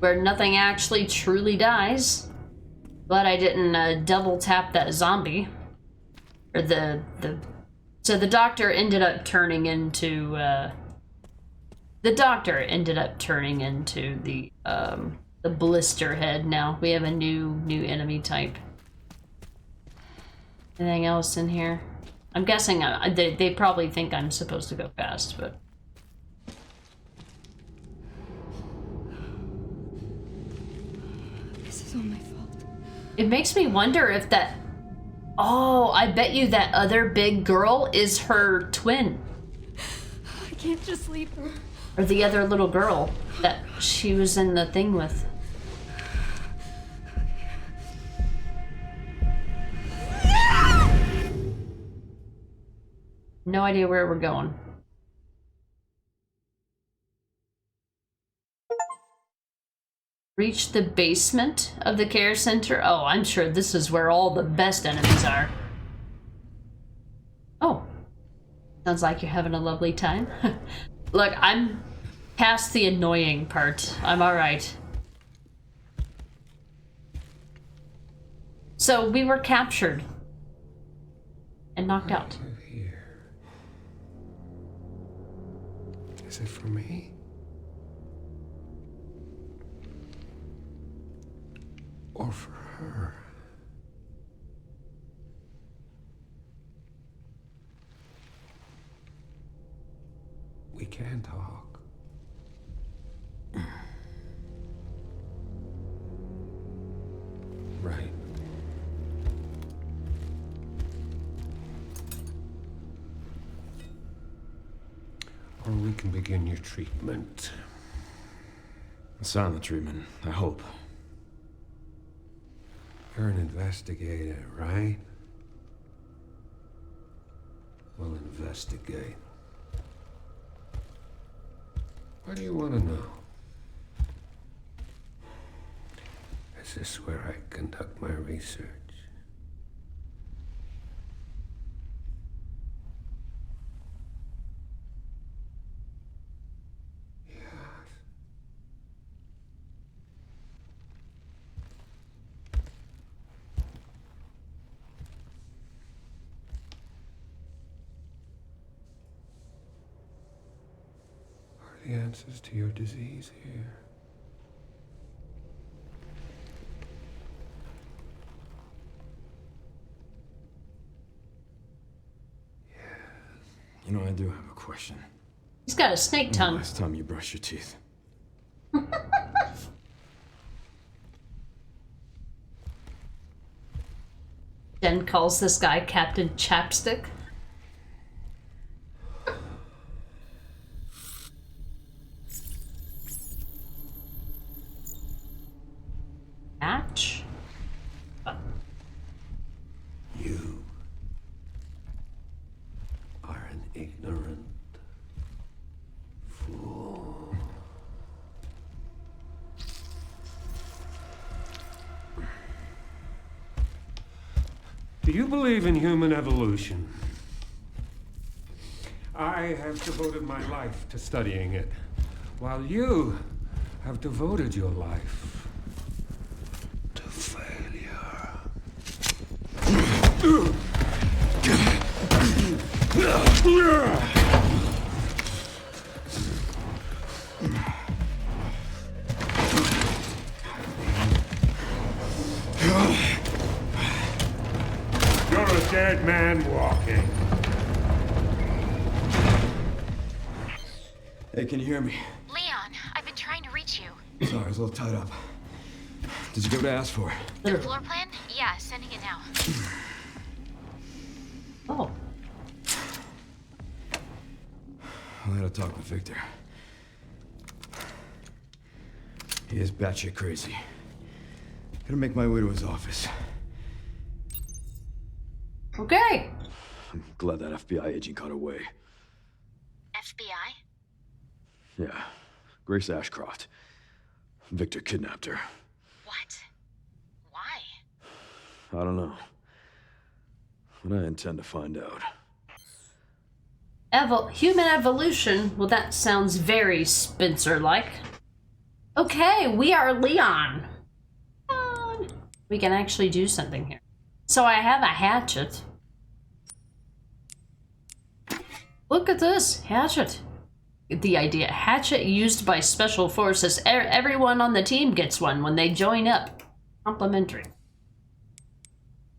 where nothing actually truly dies. But I didn't double tap that zombie. or so the doctor ended up turning into the blister head. Now we have a new enemy type. Anything else in here? I'm guessing they probably think I'm supposed to go fast, but This is all my fault. it makes me wonder if that. Oh, I bet you that other big girl is her twin. I can't just leave her. Or the other little girl that she was in the thing with. No idea where we're going. Reach the basement of the care center? Oh, I'm sure this is where all the best enemies are. Oh. Sounds like you're having a lovely time. Look, I'm past the annoying part. I'm alright. So we were captured. And knocked out. Here. Is it for me? Or for her? We can talk. Right. Or we can begin your treatment. A silent treatment, I hope. You're an investigator, right? We'll investigate. What do you want to know? Is this where I conduct my research? Yes. Are the answers to your disease here? You know, I do have a question. He's got a snake When the tongue. last time you brushed your teeth? Jen calls this guy Captain Chapstick. Match? You are an ignorant fool. Do you believe in human evolution? I have devoted my life to studying it, while you have devoted your life to failure. You're a dead man walking. Hey, can you hear me? Leon, I've been trying to reach you. Sorry, I was a little tied up. Did you get what I asked for? The floor plan? Yeah, sending it now. Oh. I had a talk with Victor. He is batshit crazy. Gonna make my way to his office. Okay. I'm glad that FBI agent got away. FBI? Yeah, Grace Ashcroft. Victor kidnapped her. What? Why? I don't know. But I intend to find out. Human evolution? Well, that sounds very Spencer-like. Okay, we are Leon. We can actually do something here. So I have a hatchet. Look at this hatchet. The idea. Hatchet used by special forces. Everyone on the team gets one when they join up. Complimentary.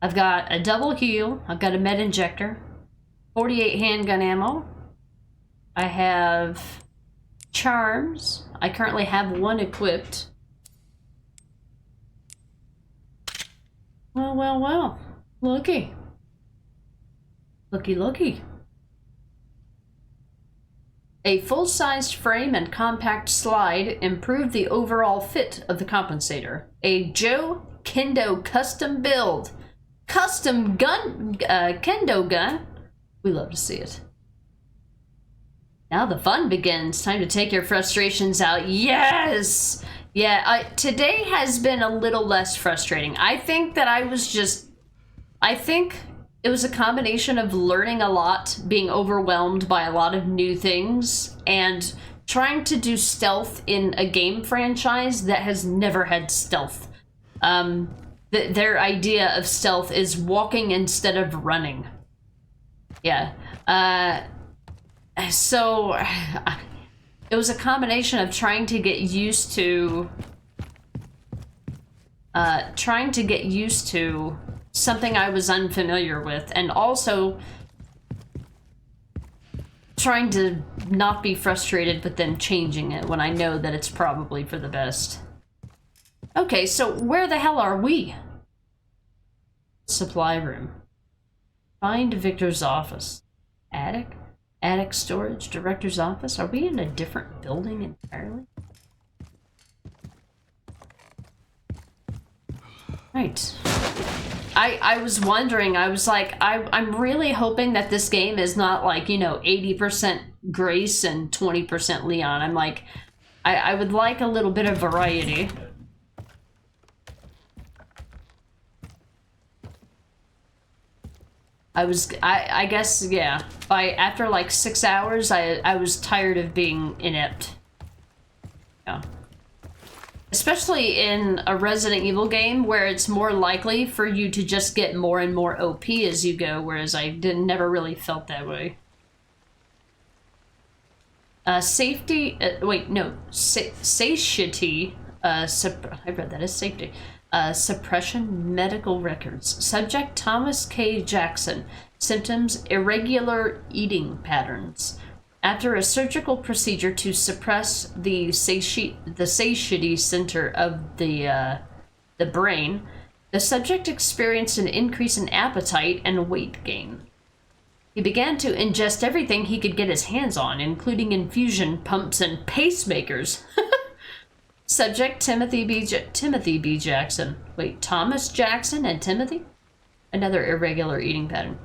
I've got a double heal. I've got a med injector. 48 handgun ammo. I have charms. I currently have one equipped. Well, well, well. Looky. Looky, looky. A full-sized frame and compact slide improve the overall fit of the compensator. A Joe Kendo custom build. Custom gun, Kendo gun. We love to see it. Now the fun begins. Time to take your frustrations out. Yes! Yeah, today has been a little less frustrating. I think it was a combination of learning a lot, being overwhelmed by a lot of new things, and trying to do stealth in a game franchise that has never had stealth. Their idea of stealth is walking instead of running. Yeah. So it was a combination of trying to get used to something I was unfamiliar with, and also trying to not be frustrated but then changing it when I know that it's probably for the best. Okay, so where the hell are we? Supply room. Find Victor's office. Attic? Attic storage, director's office? Are we in a different building entirely? Right. I was wondering, I was like, I'm really hoping that this game is not like, you know, 80% Grace and 20% Leon. I'm like, I would like a little bit of variety. I guess, yeah, after like 6 hours, I was tired of being inept. Yeah. Especially in a Resident Evil game where it's more likely for you to just get more and more OP as you go, whereas I never really felt that way. Safety, wait, no, satiety, I read that as safety. Suppression medical records. Subject Thomas K. Jackson. Symptoms irregular eating patterns. After a surgical procedure to suppress the satiety center of the brain, the subject experienced an increase in appetite and weight gain. He began to ingest everything he could get his hands on, including infusion pumps and pacemakers. Subject Timothy B. Jackson. Wait, Thomas Jackson and Timothy? Another irregular eating pattern.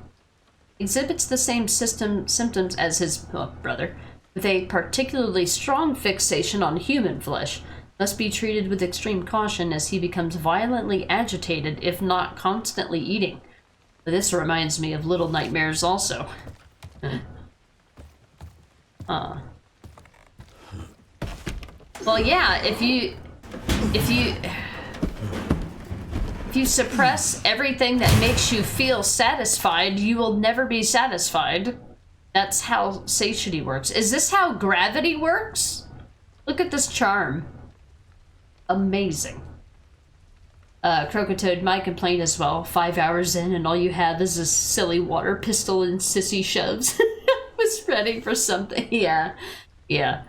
Exhibits the same symptoms as his brother, with a particularly strong fixation on human flesh. Must be treated with extreme caution as he becomes violently agitated, if not constantly eating. This reminds me of Little Nightmares also. Well, yeah, if you suppress everything that makes you feel satisfied, you will never be satisfied. That's how satiety works. Is this how gravity works? Look at this charm. Amazing. Crocotoad, my complaint as well. 5 hours in and all you have is a silly water pistol and sissy shoves. I was ready for something. Yeah. Yeah.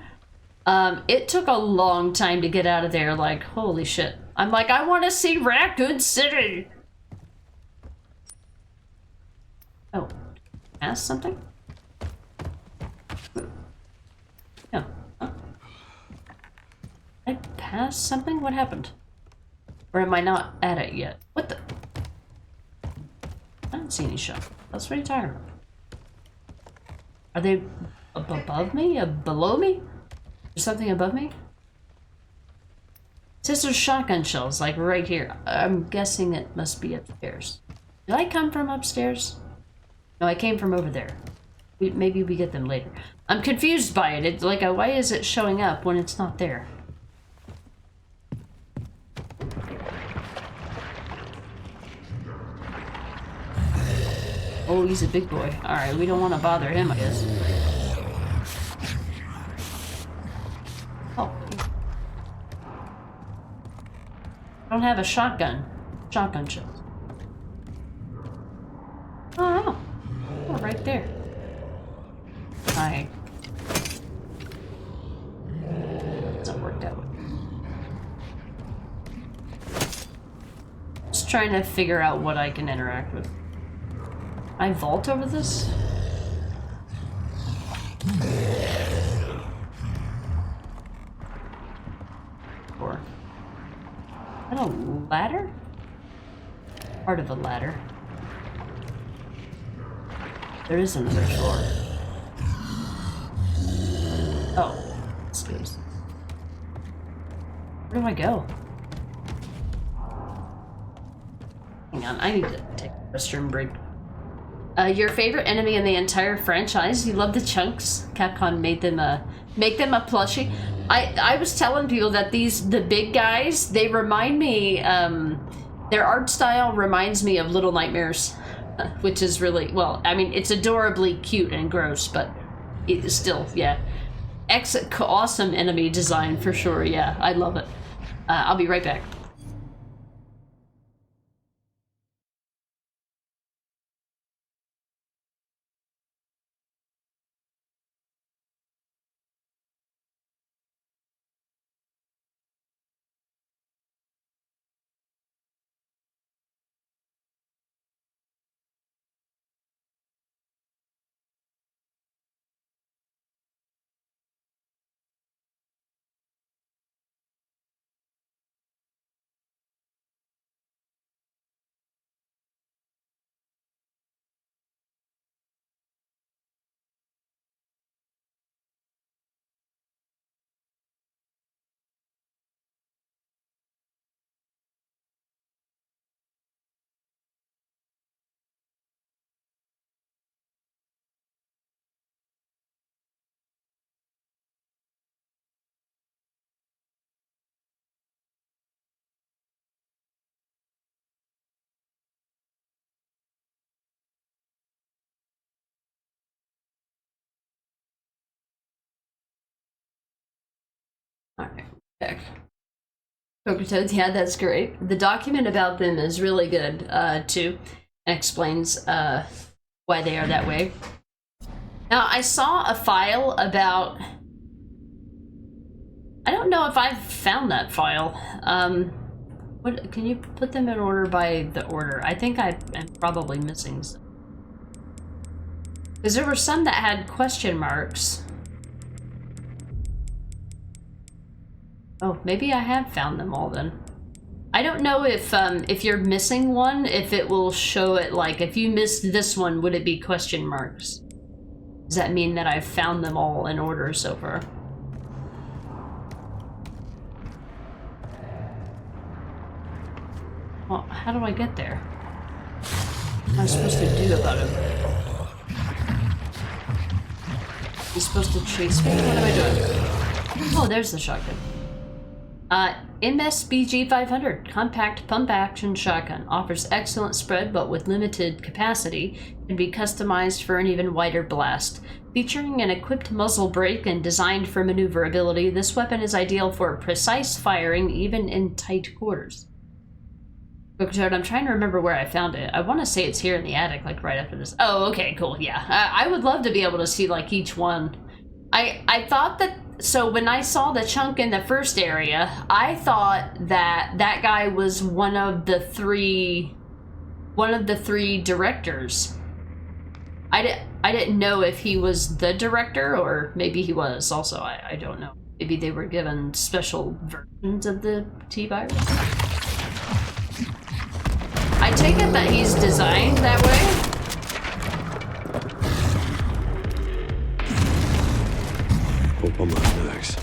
It took a long time to get out of there, like, holy shit. I'm like, I want to see Raccoon City! Oh. Ask something? No. Huh? I passed something? What happened? Or am I not at it yet? What the? I don't see any shot. That's what are you talking about? Are they above me? Below me? There's something above me? It says there's shotgun shells, like right here. I'm guessing it must be upstairs. Did I come from upstairs? No, I came from over there. Maybe we get them later. I'm confused by it. It's like, why is it showing up when it's not there? Oh, he's a big boy. Alright, we don't want to bother him, I guess. I don't have a shotgun. Shotgun shells. Oh, right there. Hi. It's not worked out. Just trying to figure out what I can interact with. I vault over this? Or is that a ladder? Part of a ladder. There is another floor. Oh, stairs. Where do I go? Hang on, I need to take a restroom break. Your favorite enemy in the entire franchise? You love the chunks? Capcom made them make them a plushie. I was telling people that the big guys, they remind me, their art style reminds me of Little Nightmares, which is really, well, I mean, it's adorably cute and gross, but it's still, yeah. Awesome enemy design for sure, yeah, I love it. I'll be right back. Alright, back. Toads, yeah, that's great. The document about them is really good, too. And explains, why they are that way. Now, I saw a file about... I don't know if I've found that file. What, can you put them in order by the order? I think I'm probably missing some. Because there were some that had question marks. Oh, maybe I have found them all then. I don't know if you're missing one, if it will show it, like, if you missed this one, would it be question marks? Does that mean that I've found them all in order so far? Well, how do I get there? What am I supposed to do about it? He's supposed to chase me? What am I doing? Oh, there's the shotgun. MSBG 500 compact pump action shotgun offers excellent spread but with limited capacity, can be customized for an even wider blast. Featuring an equipped muzzle brake and designed for maneuverability, this weapon is ideal for precise firing even in tight quarters. I'm trying to remember where I found it. I want to say it's here in the attic, like right after this. Oh, okay, cool, yeah. I would love to be able to see like each one. I thought that, so when I saw the chunk in the first area, I thought that that guy was one of the three directors. I didn't know if he was the director or maybe he was also, I don't know. Maybe they were given special versions of the T-Virus. I take it that he's designed that way. Hope I'm not next.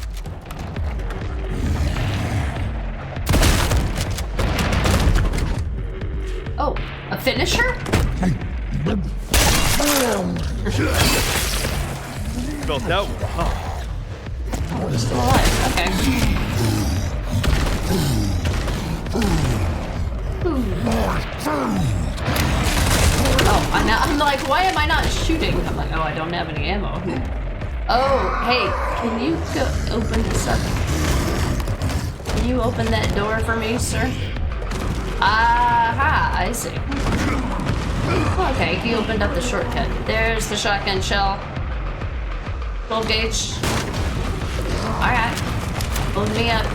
Oh, a finisher? Felt that one, huh? Oh, he's still alive. Okay. Oh, I'm like, why am I not shooting? I'm like, oh, I don't have any ammo. Oh, hey, can you go open this up? Can you open that door for me, sir? Aha, I see. Okay, he opened up the shortcut. There's the shotgun shell. 12 gauge. Alright. Hold me up.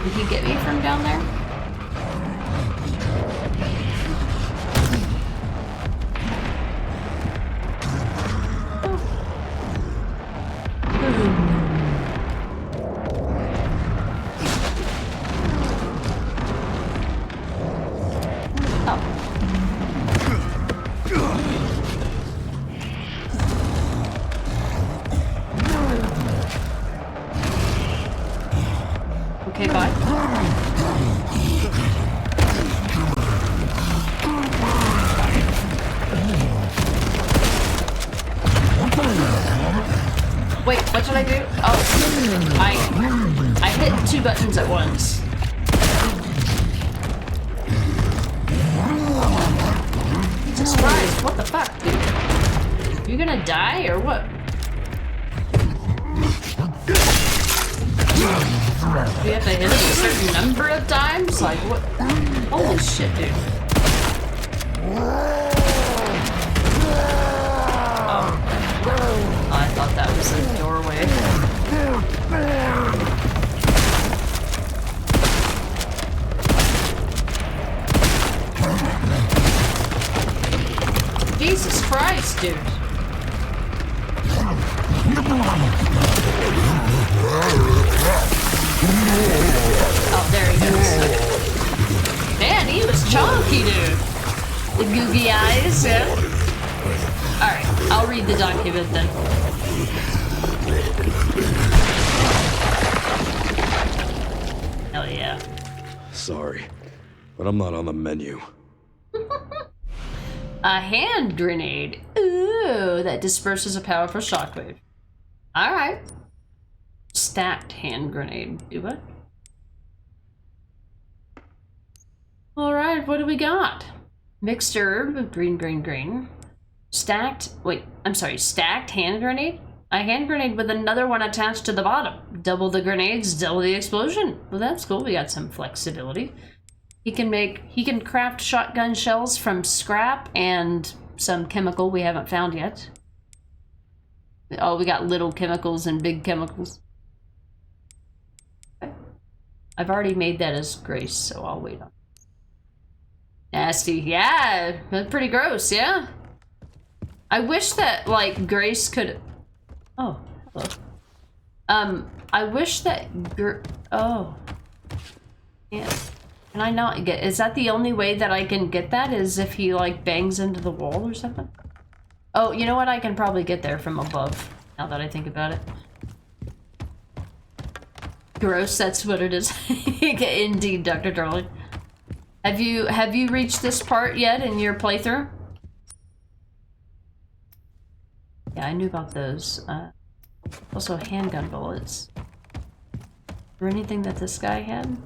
Did he get me from down there? Okay, bye. Wait, what did I do? Oh, I hit 2 buttons at once. Jesus Christ, what the fuck, dude? You gonna die or what? Do you have to hit it a certain number of times? Like, what? Holy shit, dude. Oh, I thought that was a doorway. Jesus Christ, dude. Oh, there he goes. Man, he was chunky, dude. The googie eyes, yeah. Alright, I'll read the document then. Hell yeah. Sorry, but I'm not on the menu. A hand grenade. Ooh, that disperses a powerful shockwave. Alright. Stacked hand grenade. Do what? Alright, what do we got? Mixed herb, green, green, green. Stacked, wait, I'm sorry, stacked hand grenade? A hand grenade with another one attached to the bottom. Double the grenades, double the explosion. Well, that's cool, we got some flexibility. He can craft shotgun shells from scrap and some chemical we haven't found yet. Oh, we got little chemicals and big chemicals. Okay. I've already made that as Grace, so I'll wait on. Nasty, yeah, that's pretty gross, yeah. I wish that, like, Grace could... Oh, hello. I wish that... Oh. Yeah. Can I not get... Is that the only way that I can get that? Is if he, like, bangs into the wall or something? Oh, you know what? I can probably get there from above, now that I think about it. Gross, that's what it is. Indeed, Dr. Darling. Have you reached this part yet in your playthrough? Yeah, I knew about those. Also, handgun bullets. Is there anything that this guy had?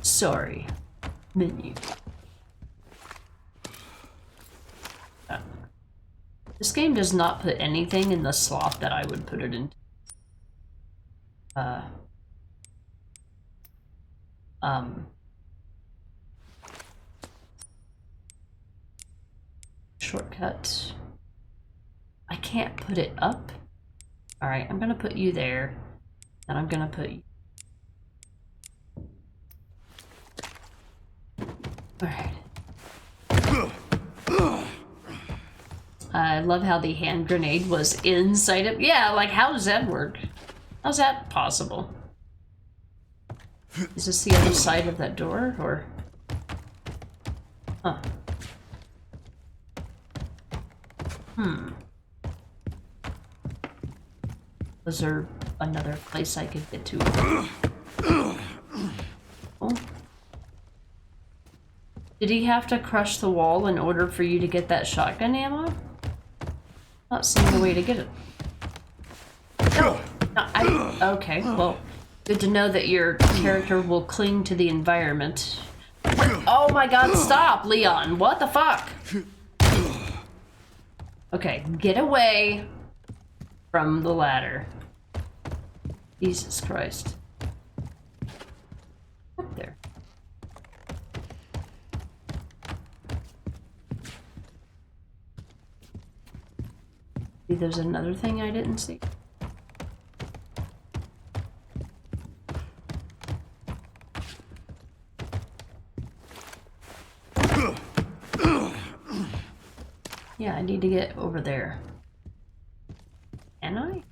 Sorry. Menu. This game does not put anything in the slot that I would put it in. Shortcut. I can't put it up. Alright, I'm gonna put you there. And I'm gonna put you. Alright. I love how the hand grenade was inside of... Yeah, like, how does that work? How's that possible? Is this the other side of that door, or... Huh. Was there another place I could get to? Oh. Did he have to crush the wall in order for you to get that shotgun ammo? Not seeing a way to get it. No, okay, well, good to know that your character will cling to the environment. Oh my god, stop, Leon! What the fuck? Okay, get away from the ladder. Jesus Christ. Up there. Maybe there's another thing I didn't see. Yeah, I need to get over there. Can I?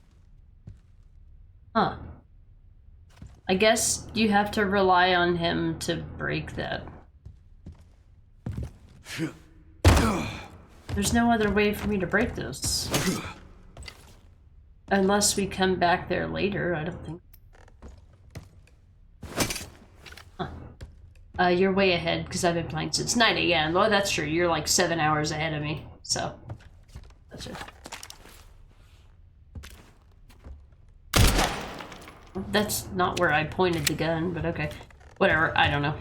Huh. I guess you have to rely on him to break that. There's no other way for me to break this. Unless we come back there later, I don't think. Huh. You're way ahead, because I've been playing since 9 a.m. Well, that's true. You're like 7 hours ahead of me, so. That's it. That's not where I pointed the gun, but okay. Whatever, I don't know.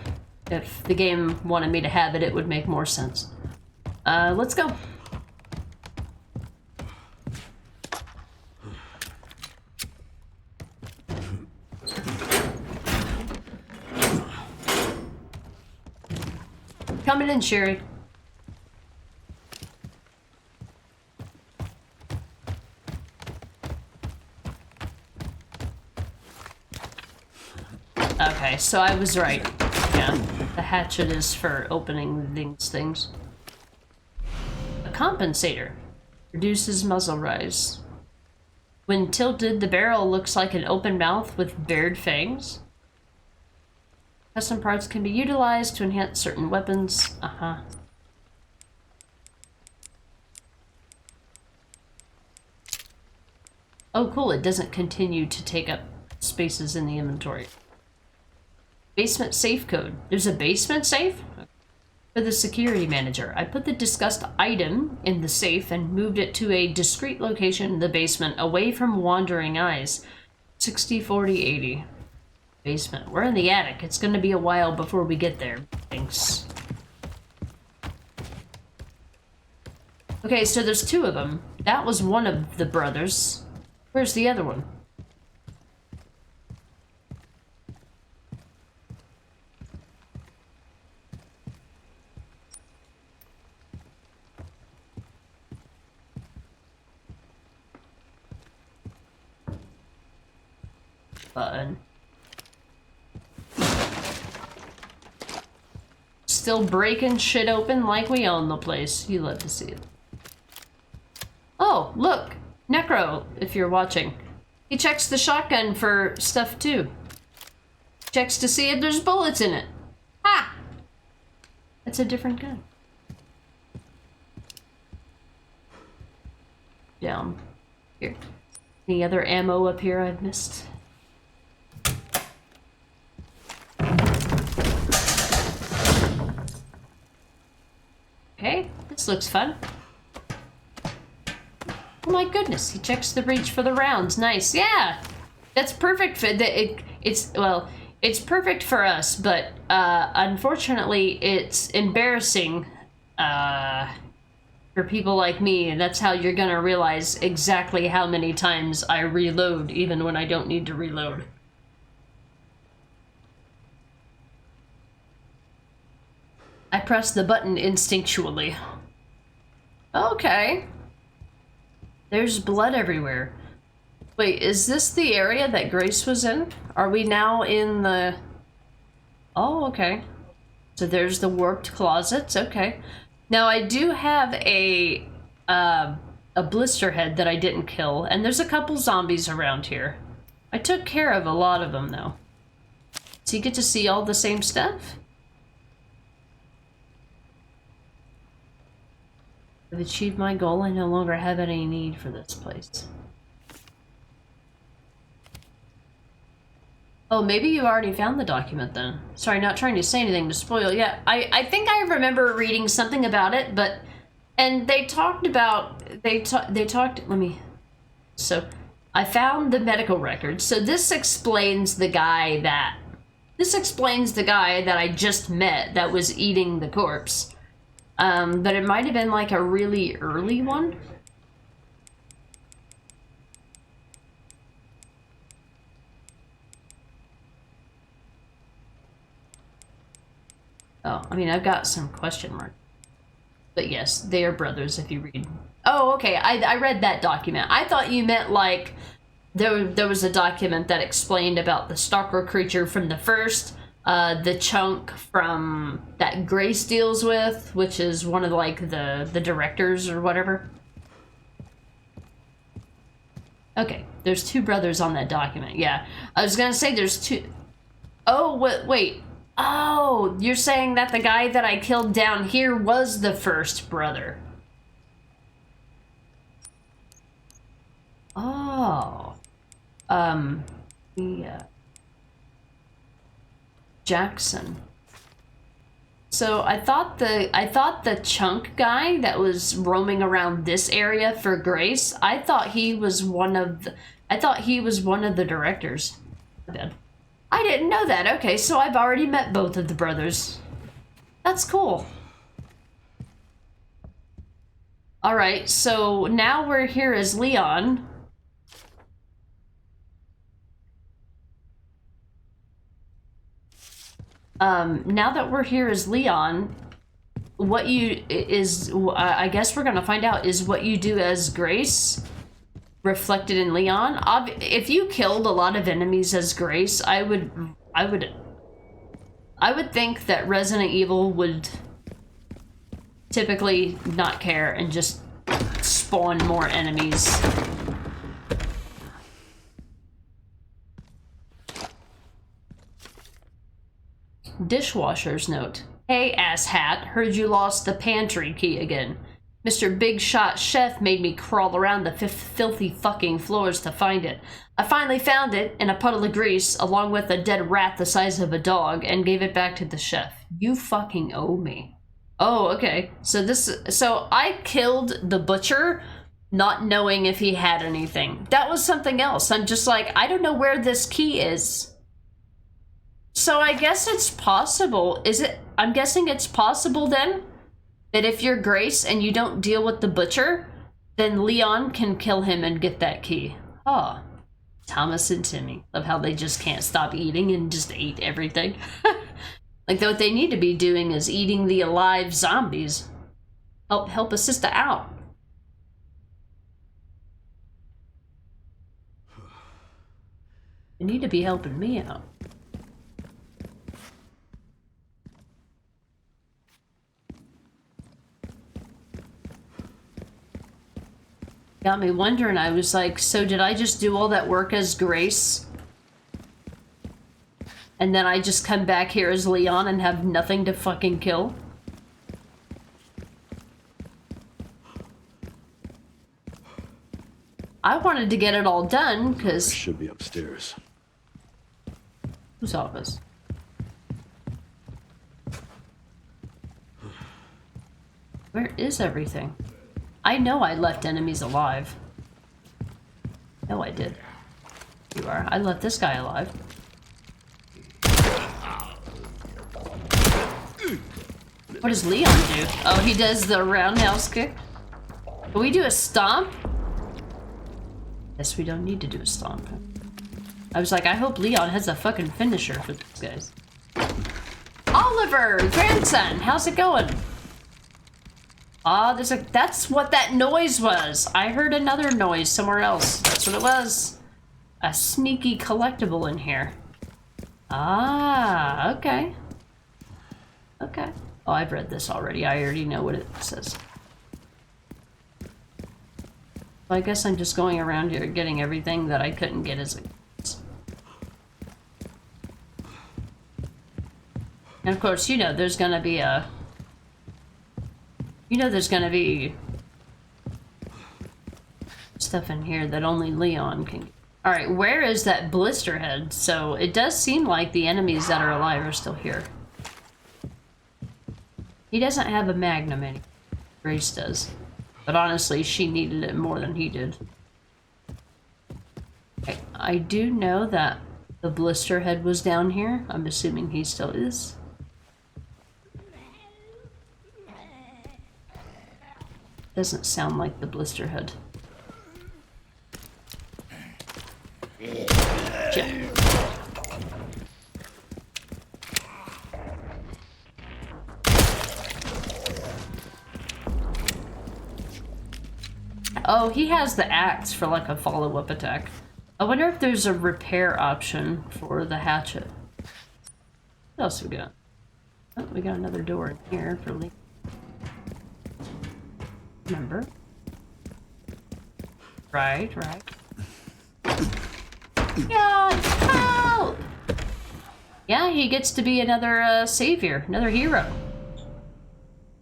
If the game wanted me to have it, it would make more sense. Let's go. Coming in, Sherry. Okay, so I was right. Yeah, the hatchet is for opening these things. A compensator. Reduces muzzle rise. When tilted, the barrel looks like an open mouth with bared fangs. Custom parts can be utilized to enhance certain weapons. Uh-huh. Oh, cool. It doesn't continue to take up spaces in the inventory. Basement safe code. There's a basement safe? For the security manager, I put the discussed item in the safe and moved it to a discreet location in the basement away from wandering eyes. 60, 40, 80. Basement. We're in the attic. It's gonna be a while before we get there. Thanks. Okay, so there's two of them. That was one of the brothers. Where's the other one? Button. Still breaking shit open like we own the place. You love to see it. Oh, look! Necro, if you're watching. He checks the shotgun for stuff too. Checks to see if there's bullets in it. Ha! That's a different gun. Down. Here. Any other ammo up here I've missed? Okay, this looks fun. Oh my goodness, he checks the breech for the rounds. Nice, yeah! That's perfect for it's perfect for us, but unfortunately it's embarrassing for people like me, and that's how you're gonna realize exactly how many times I reload even when I don't need to reload. I press the button instinctually. Okay. There's blood everywhere. Wait, is this the area that Grace was in? Are we now in the... Oh, okay. So there's the warped closets, okay. Now I do have a blister head that I didn't kill, and there's a couple zombies around here. I took care of a lot of them, though. So you get to see all the same stuff? I've achieved my goal. I no longer have any need for this place. Oh, maybe you already found the document then. Sorry, not trying to say anything to spoil. Yeah, I think I remember reading something about it, but... And they talked about... They talked... Let me... So, I found the medical records. So this explains the guy that... This explains the guy that I just met that was eating the corpse. But it might have been like a really early one. Oh, I mean, I've got some question mark. But yes, they are brothers if you read. Oh, okay, I read that document. I thought you meant like there was a document that explained about the stalker creature from the first, the chunk from that Grace deals with, which is one of like the directors or whatever. Okay, there's two brothers on that document. Yeah, I was gonna say there's two. Oh, wait. Oh, you're saying that the guy that I killed down here was the first brother. Oh. Yeah. Jackson. So I thought the chunk guy that was roaming around this area for Grace, I thought he was one of the directors. I didn't know that. Okay, so I've already met both of the brothers. That's cool. Alright, so now we're here as Leon. Now that we're here as Leon, I guess we're gonna find out, is what you do as Grace reflected in Leon? If you killed a lot of enemies as Grace, I would think that Resident Evil would typically not care and just spawn more enemies. Dishwasher's note. Hey, asshat, heard you lost the pantry key again. Mr. Big Shot Chef made me crawl around the filthy fucking floors to find it. I finally found it in a puddle of grease along with a dead rat the size of a dog and gave it back to the chef. You fucking owe me. Oh, okay. So I killed the butcher not knowing if he had anything. That was something else. I'm just like, I don't know where this key is. So I guess it's possible. I'm guessing it's possible then that if you're Grace and you don't deal with the butcher, then Leon can kill him and get that key. Oh, Thomas and Timmy. Love how they just can't stop eating and just ate everything. Like, what they need to be doing is eating the alive zombies. Help a sister out. They need to be helping me out. Got me wondering. I was like, so did I just do all that work as Grace? And then I just come back here as Leon and have nothing to fucking kill? I wanted to get it all done, because... Should be upstairs. Whose office? Where is everything? I know I left enemies alive. No, I did. You are. I left this guy alive. What does Leon do? Oh, he does the roundhouse kick. Can we do a stomp? Yes, we don't need to do a stomp. I was like, I hope Leon has a fucking finisher for these guys. Oliver, grandson, how's it going? Ah, that's what that noise was. I heard another noise somewhere else. That's what it was. A sneaky collectible in here. Ah, okay. Okay. Oh, I've read this already. I already know what it says. Well, I guess I'm just going around here getting everything that I couldn't get as a kid. And of course, you know, there's gonna be a... You know there's gonna be stuff in here that only Leon can... Alright, where is that blister head? So, it does seem like the enemies that are alive are still here. He doesn't have a magnum anymore. Grace does. But honestly, she needed it more than he did. Okay, I do know that the blister head was down here. I'm assuming he still is. Doesn't sound like the blister head. Yeah. Oh, he has the axe for like a follow-up attack. I wonder if there's a repair option for the hatchet. What else we got? Oh, we got another door in here for Lee. Remember? Right. Yeah, help! Yeah, he gets to be another savior, another hero.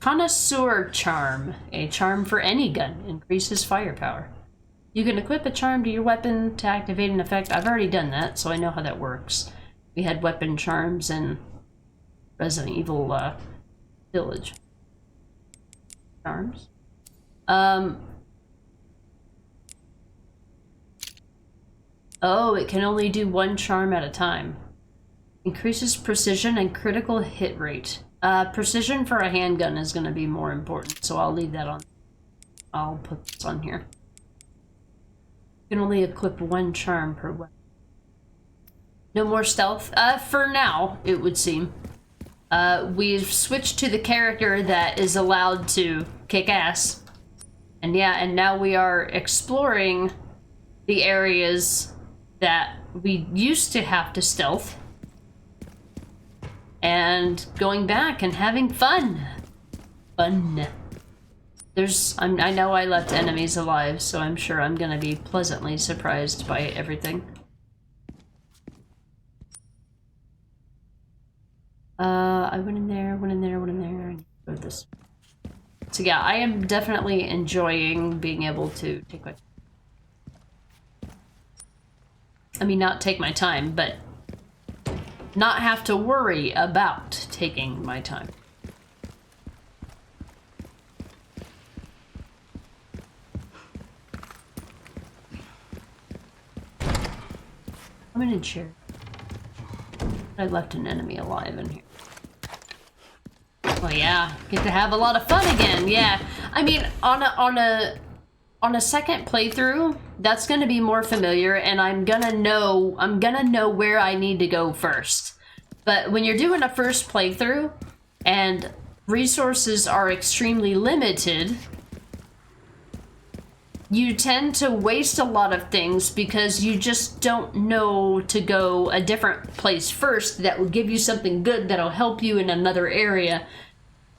Connoisseur Charm. A charm for any gun. Increases firepower. You can equip a charm to your weapon to activate an effect. I've already done that, so I know how that works. We had weapon charms in Resident Evil Village. Charms. Oh, it can only do one charm at a time. Increases precision and critical hit rate. Precision for a handgun is going to be more important, so I'll leave that on. I'll put this on here. You can only equip one charm per weapon. No more stealth? For now, it would seem. We've switched to the character that is allowed to kick ass. And yeah, and now we are exploring the areas that we used to have to stealth. And going back and having fun. Fun. I know I left enemies alive, so I'm sure I'm gonna be pleasantly surprised by everything. I went in there. I need to go this. So yeah, I am definitely enjoying being able to take my... I mean, not take my time, but not have to worry about taking my time. I'm in a chair. I left an enemy alive in here. Oh yeah, get to have a lot of fun again. Yeah, I mean, on a second playthrough, that's gonna be more familiar, and I'm gonna know where I need to go first. But when you're doing a first playthrough and resources are extremely limited, you tend to waste a lot of things because you just don't know to go a different place first that will give you something good that'll help you in another area.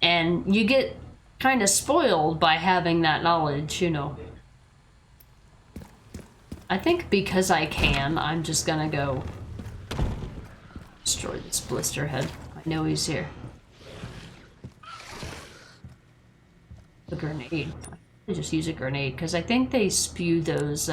And you get kind of spoiled by having that knowledge, you know. I think because I can, I'm just gonna go destroy this blister head. I know he's here. A grenade. I just use a grenade because I think they spew those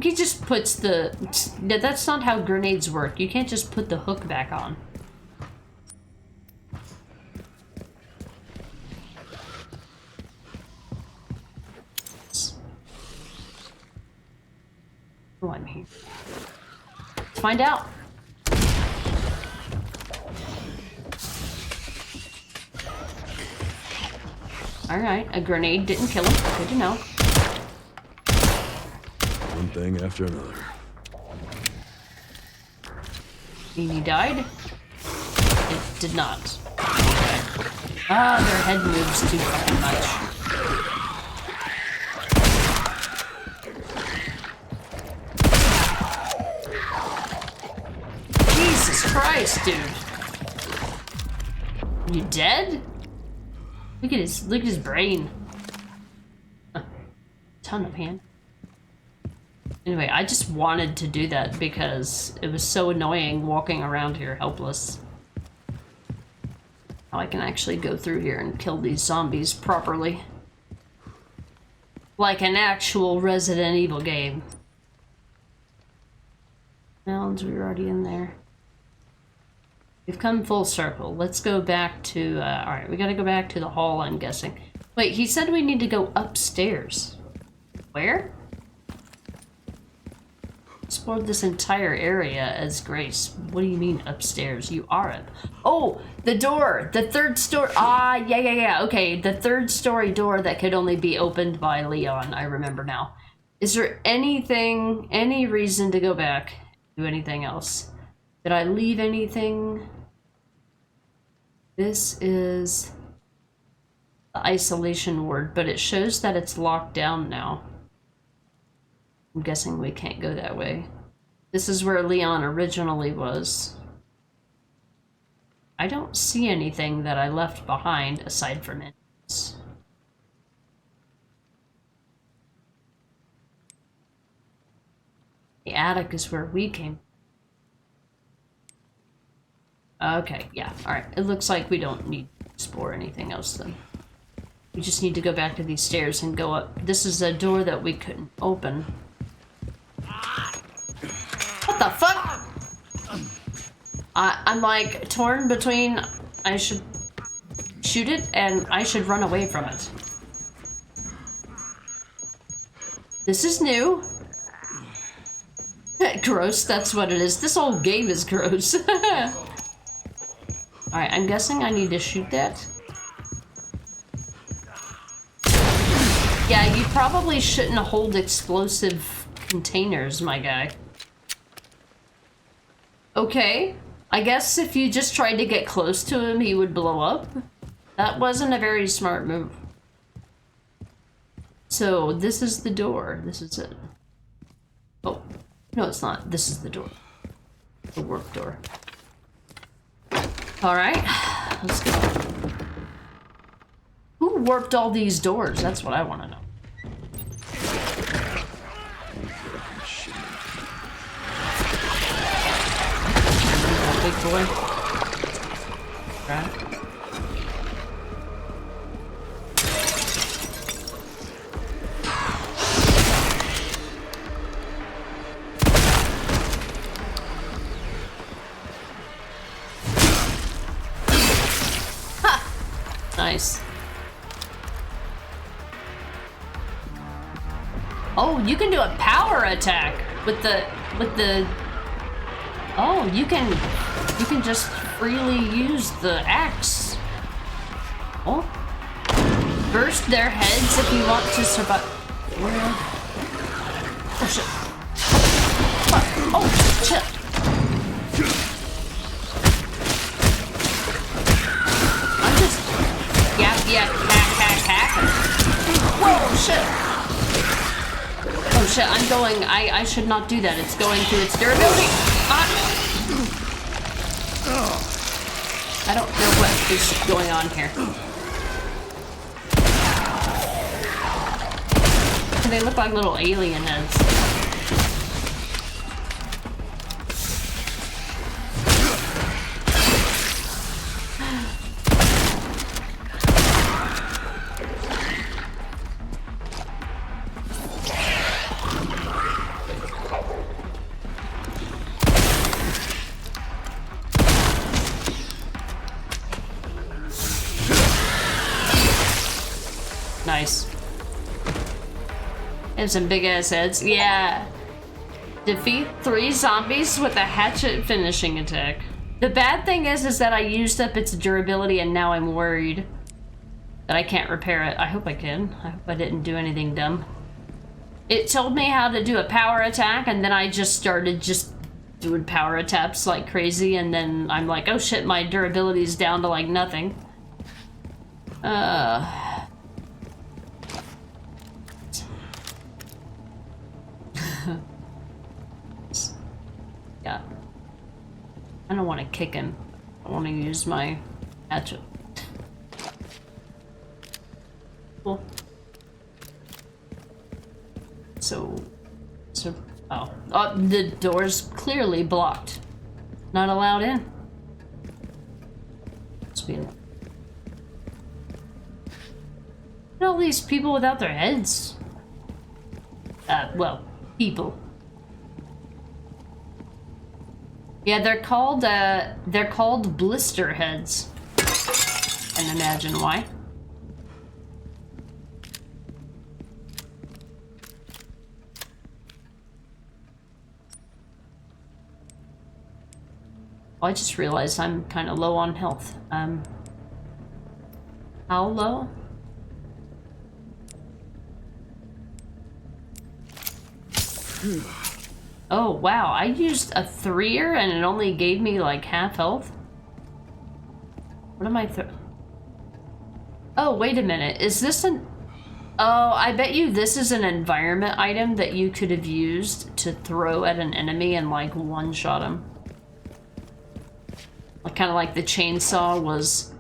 he just puts the... That's not how grenades work. You can't just put the hook back on. Oh, I'm here. Let's find out. Alright, a grenade didn't kill him. Good to know. One thing after another. And he died? It did not. Ah, their head moves too fucking much. Jesus Christ, dude. You dead? Look at his brain. Ton of hand. Anyway, I just wanted to do that because it was so annoying walking around here helpless. Now I can actually go through here and kill these zombies properly. Like an actual Resident Evil game. Mounds, we were already in there. We've come full circle. Let's go back to, alright, we gotta go back to the hall, I'm guessing. Wait, he said we need to go upstairs. Where? Explored this entire area as Grace. What do you mean upstairs? You are up. Oh, the door! The third story. Ah, yeah. Okay, the third story door that could only be opened by Leon. I remember now. Is there anything, any reason to go back do anything else. Did I leave anything? This is the isolation ward, but it shows that it's locked down now. I'm guessing we can't go that way. This is where Leon originally was. I don't see anything that I left behind aside from it. The attic is where we came. Okay, yeah, alright. It looks like we don't need to explore anything else then. We just need to go back to these stairs and go up. This is a door that we couldn't open. What the fuck? I'm like torn between I should shoot it and I should run away from it. This is new. Gross, that's what it is. This whole game is gross. Alright, I'm guessing I need to shoot that. Yeah, you probably shouldn't hold explosive containers, my guy. Okay, I guess if you just tried to get close to him, he would blow up. That wasn't a very smart move. So, this is the door. This is it. Oh, no, it's not. This is the door. The work door. Alright, let's go. Who warped all these doors? That's what I want to know. Big boy. Right. Nice. Oh, you can do a power attack with the oh, you can just freely use the axe. Oh. Burst their heads if you want to survive. Where? Oh shit. Oh shit. Yeah, hack. Whoa, shit. Oh shit, I'm going, I should not do that. It's going through its durability. I don't know what is going on here. They look like little alien heads. Nice. And some big ass heads. Yeah. Defeat 3 zombies with a hatchet finishing attack. The bad thing is that I used up its durability and now I'm worried that I can't repair it. I hope I can. I hope I didn't do anything dumb. It told me how to do a power attack and then I just started just doing power attacks like crazy and then I'm like, oh shit, my durability is down to like nothing. Yeah. I don't want to kick him. I want to use my hatchet. Cool. So, oh, the door's clearly blocked. Not allowed in. Must be. Look at all these people without their heads. Well, people. Yeah, they're called blister heads. And imagine why. Oh, I just realized I'm kind of low on health. How low? Oh, wow. I used a 3er and it only gave me like half health? What am I Oh, wait a minute. Is this an... Oh, I bet you this is an environment item that you could have used to throw at an enemy and like one-shot him. Like, kind of like the chainsaw was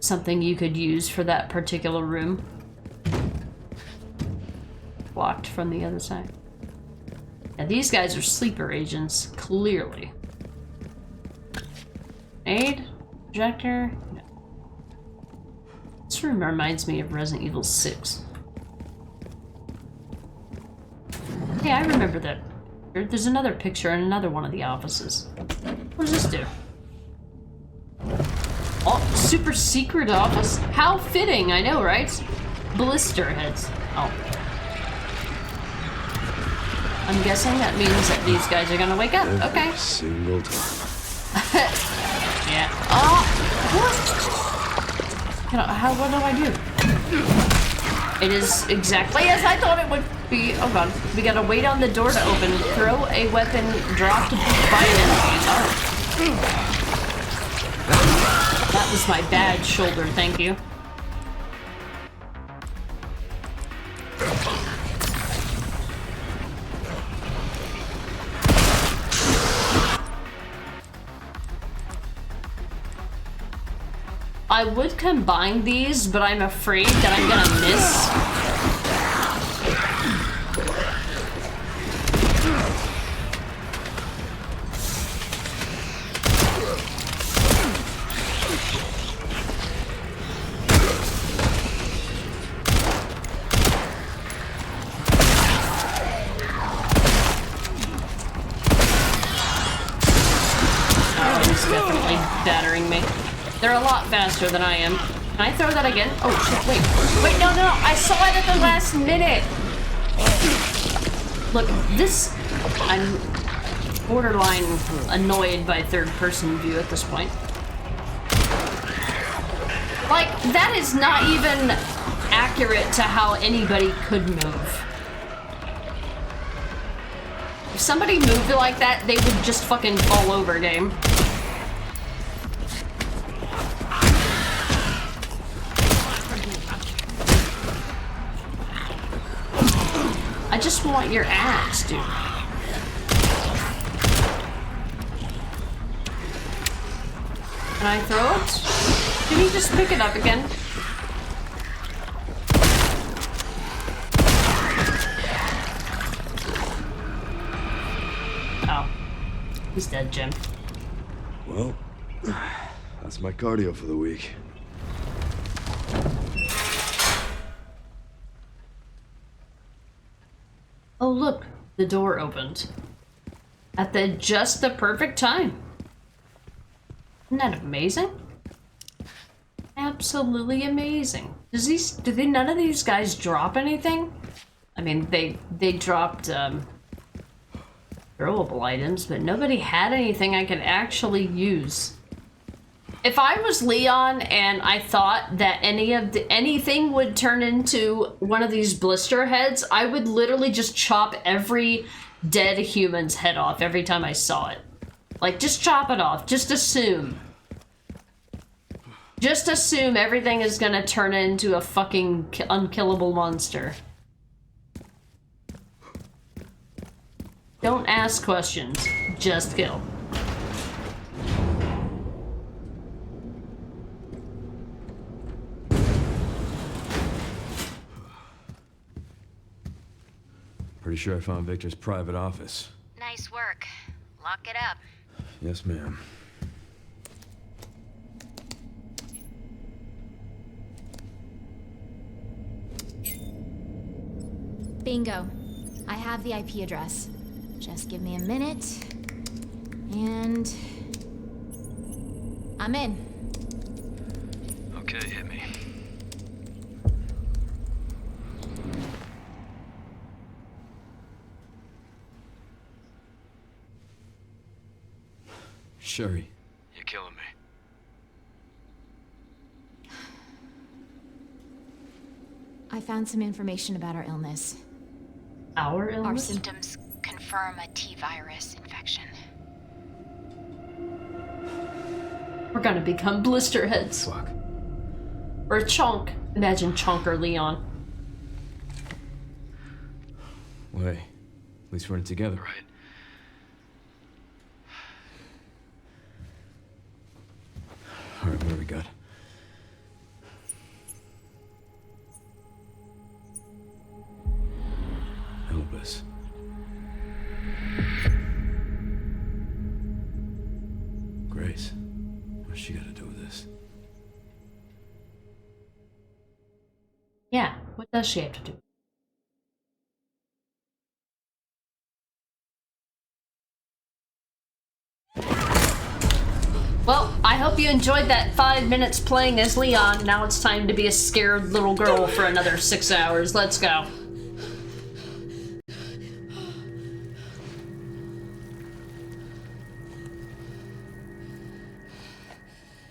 something you could use for that particular room. Blocked from the other side. Now these guys are sleeper agents, clearly. Aid? Projector? No. This room reminds me of Resident Evil 6. Hey, I remember that. There's another picture in another one of the offices. What does this do? Oh, super secret office. How fitting, I know, right? Blister heads. Oh. I'm guessing that means that these guys are gonna wake up. Okay. Every single time. Yeah. Oh! What? What do I do? It is exactly as I thought it would be. Oh god. We gotta wait on the door to open. Throw a weapon dropped by an enemy. Oh. That was my bad shoulder, thank you. I would combine these, but I'm afraid that I'm gonna miss. Oh, he's definitely battering me. They're a lot faster than I am. Can I throw that again? Oh shit, wait. Wait, no, I saw it at the last minute! Look, this... I'm borderline annoyed by third-person view at this point. Like, that is not even accurate to how anybody could move. If somebody moved like that, they would just fucking fall over, game. I just want your axe, dude. Can I throw it? Can he just pick it up again? Oh. He's dead, Jim. Well, that's my cardio for the week. Oh look, the door opened. At just the perfect time. Isn't that amazing? Absolutely amazing. None of these guys drop anything? I mean, they dropped throwable items, but nobody had anything I could actually use. If I was Leon and I thought that anything would turn into one of these blister heads, I would literally just chop every dead human's head off every time I saw it. Like, just chop it off. Just assume. Just assume everything is gonna turn into a fucking unkillable monster. Don't ask questions. Just kill. Pretty sure I found Victor's private office. Nice work. Lock it up. Yes, ma'am. Bingo. I have the IP address. Just give me a minute. And... I'm in. Okay, hit me. Sherry. You're killing me. I found some information about our illness. Our Our illness? symptoms confirmed confirm a T-virus infection. We're gonna become blister heads. Fuck. Or Chonk. Imagine Chonk or Leon. Wait. At least we're in it together, right? Alright, what do we got? Elvis. Grace. What's she got to do with this? Yeah, what does she have to do? Well, I hope you enjoyed that 5 minutes playing as Leon. Now it's time to be a scared little girl for another 6 hours. Let's go.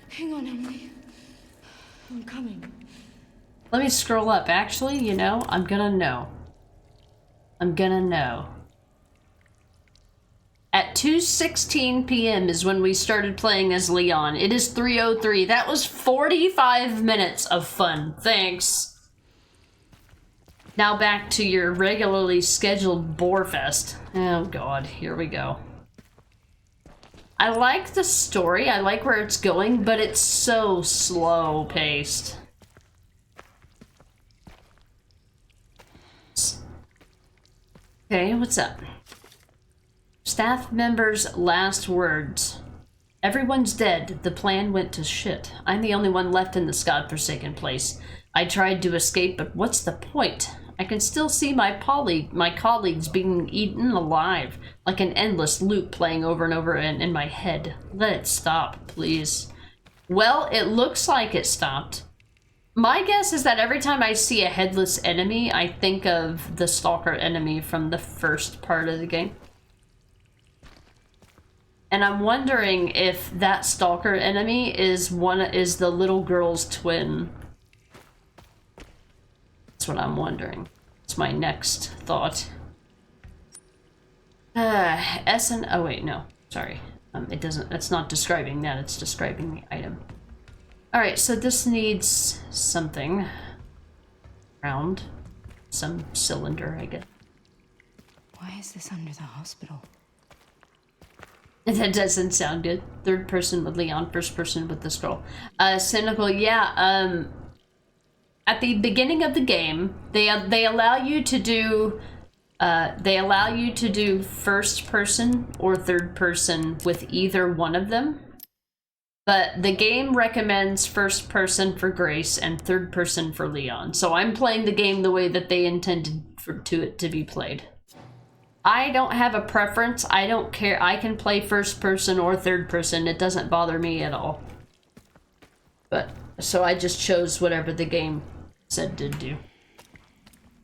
Hang on, Emily. I'm coming. Let me scroll up. Actually, you know, I'm gonna know. I'm gonna know. At 2:16 p.m. is when we started playing as Leon. It is 3:03. That was 45 minutes of fun. Thanks. Now back to your regularly scheduled bore fest. Oh god, here we go. I like the story, I like where it's going, but it's so slow paced. Okay, what's up? Staff members' last words. Everyone's dead. The plan went to shit. I'm the only one left in this godforsaken place. I tried to escape, but what's the point? I can still see my colleagues being eaten alive, like an endless loop playing over and over in my head. Let it stop, please. Well, it looks like it stopped. My guess is that every time I see a headless enemy, I think of the stalker enemy from the first part of the game. And I'm wondering if that stalker enemy is the little girl's twin. That's what I'm wondering. It's my next thought. Oh wait, no, sorry. It doesn't, it's not describing that, it's describing the item. Alright, so this needs something. Round. Some cylinder, I guess. Why is this under the hospital? That doesn't sound good. Third person with Leon, first person with the scroll. Cynical, yeah, at the beginning of the game, they allow you to do first person or third person with either one of them. But the game recommends first person for Grace and third person for Leon. So I'm playing the game the way that they intended it to be played. I don't have a preference. I don't care. I can play first person or third person. It doesn't bother me at all. But so I just chose whatever the game said to do.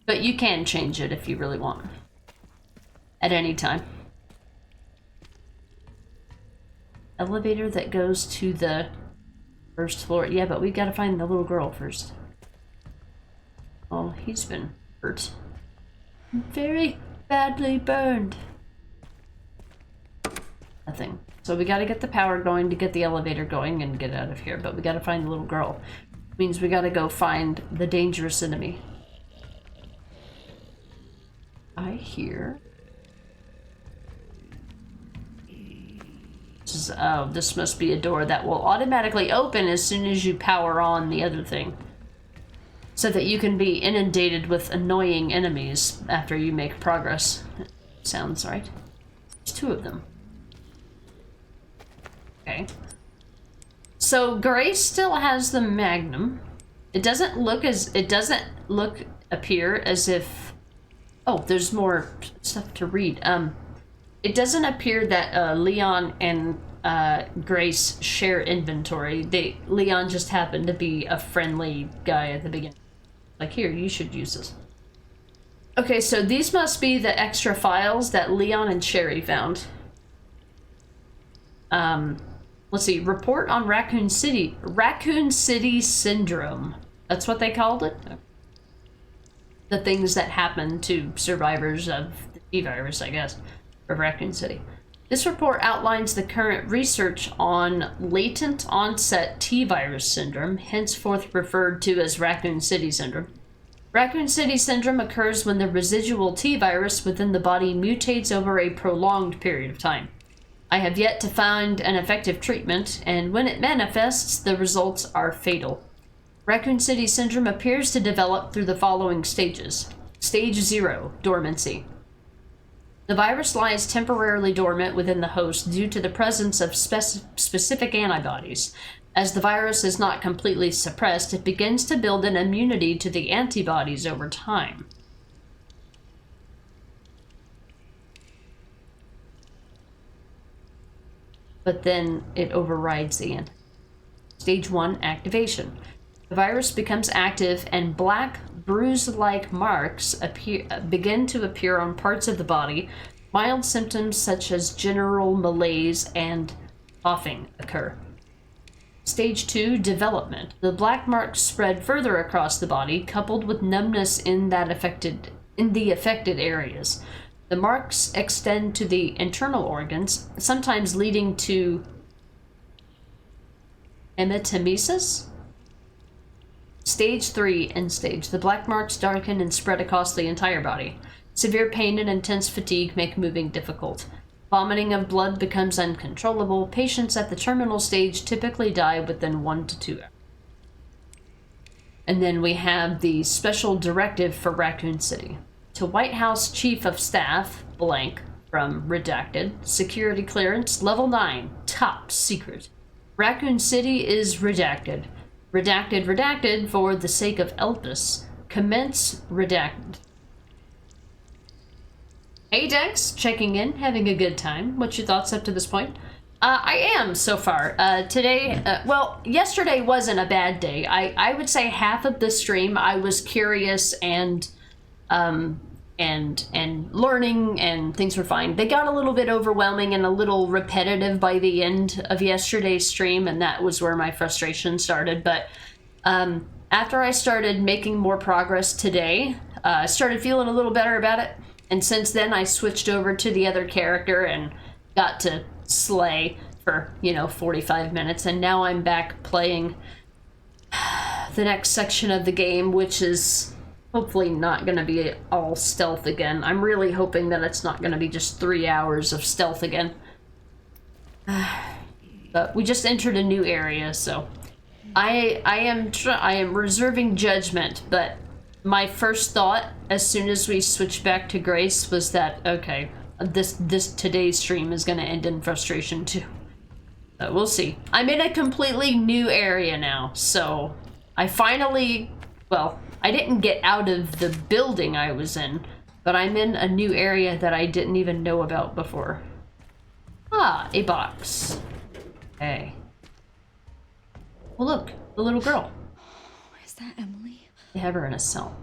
But you can change it if you really want. At any time. Elevator that goes to the first floor. Yeah, but we gotta find the little girl first. Oh, he's been hurt. Very badly burned. Nothing. So we gotta get the power going to get the elevator going and get out of here, but we gotta find the little girl. Means we gotta go find the dangerous enemy. I hear... this must be a door that will automatically open as soon as you power on the other thing. So that you can be inundated with annoying enemies after you make progress. Sounds right. There's two of them. Okay. So Grace still has the Magnum. It doesn't appear as if... Oh, there's more stuff to read. It doesn't appear that Leon and Grace share inventory. Leon just happened to be a friendly guy at the beginning. Like, here, you should use this. Okay, so these must be the extra files that Leon and Sherry found. Let's see. Report on Raccoon City. Raccoon City Syndrome. That's what they called it? The things that happen to survivors of the T-virus, I guess. of Raccoon City. This report outlines the current research on latent onset T-virus syndrome, henceforth referred to as Raccoon City syndrome. Raccoon City syndrome occurs when the residual T-virus within the body mutates over a prolonged period of time. I have yet to find an effective treatment, and when it manifests, the results are fatal. Raccoon City syndrome appears to develop through the following stages. Stage 0, dormancy. The virus lies temporarily dormant within the host due to the presence of specific antibodies. As the virus is not completely suppressed, it begins to build an immunity to the antibodies over time. But then it overrides the antibodies. Stage 1, activation. The virus becomes active and black bruise-like marks begin to appear on parts of the body. Mild symptoms such as general malaise and coughing occur. Stage 2, development. The black marks spread further across the body, coupled with numbness in the affected areas. The marks extend to the internal organs, sometimes leading to emetemesis. Stage 3, end stage. The black marks darken and spread across the entire body. Severe pain and intense fatigue make moving difficult. Vomiting of blood becomes uncontrollable. Patients at the terminal stage typically die within 1 to 2 hours. And then we have the special directive for Raccoon City. To White House Chief of Staff, blank, from Redacted, security clearance, level 9, top secret. Raccoon City is redacted. Redacted for the sake of Elpis. Commence redacted. Hey Dex, checking in, having a good time. What's your thoughts up to this point? I am so far. Today, yesterday wasn't a bad day. I would say half of the stream I was curious and learning, and things were fine. They got a little bit overwhelming and a little repetitive by the end of yesterday's stream, and that was where my frustration started. But after I started making more progress today, I started feeling a little better about it. And since then, I switched over to the other character and got to slay for, 45 minutes. And now I'm back playing the next section of the game, which is hopefully not going to be all stealth again. I'm really hoping that it's not going to be just 3 hours of stealth again. But we just entered a new area, so I am reserving judgment, but my first thought as soon as we switched back to Grace was that, okay, this today's stream is going to end in frustration too. But we'll see. I'm in a completely new area now, so I finally, I didn't get out of the building I was in, but I'm in a new area that I didn't even know about before. Ah, a box. Okay. Well, look, the little girl. Is that Emily? They have her in a cell.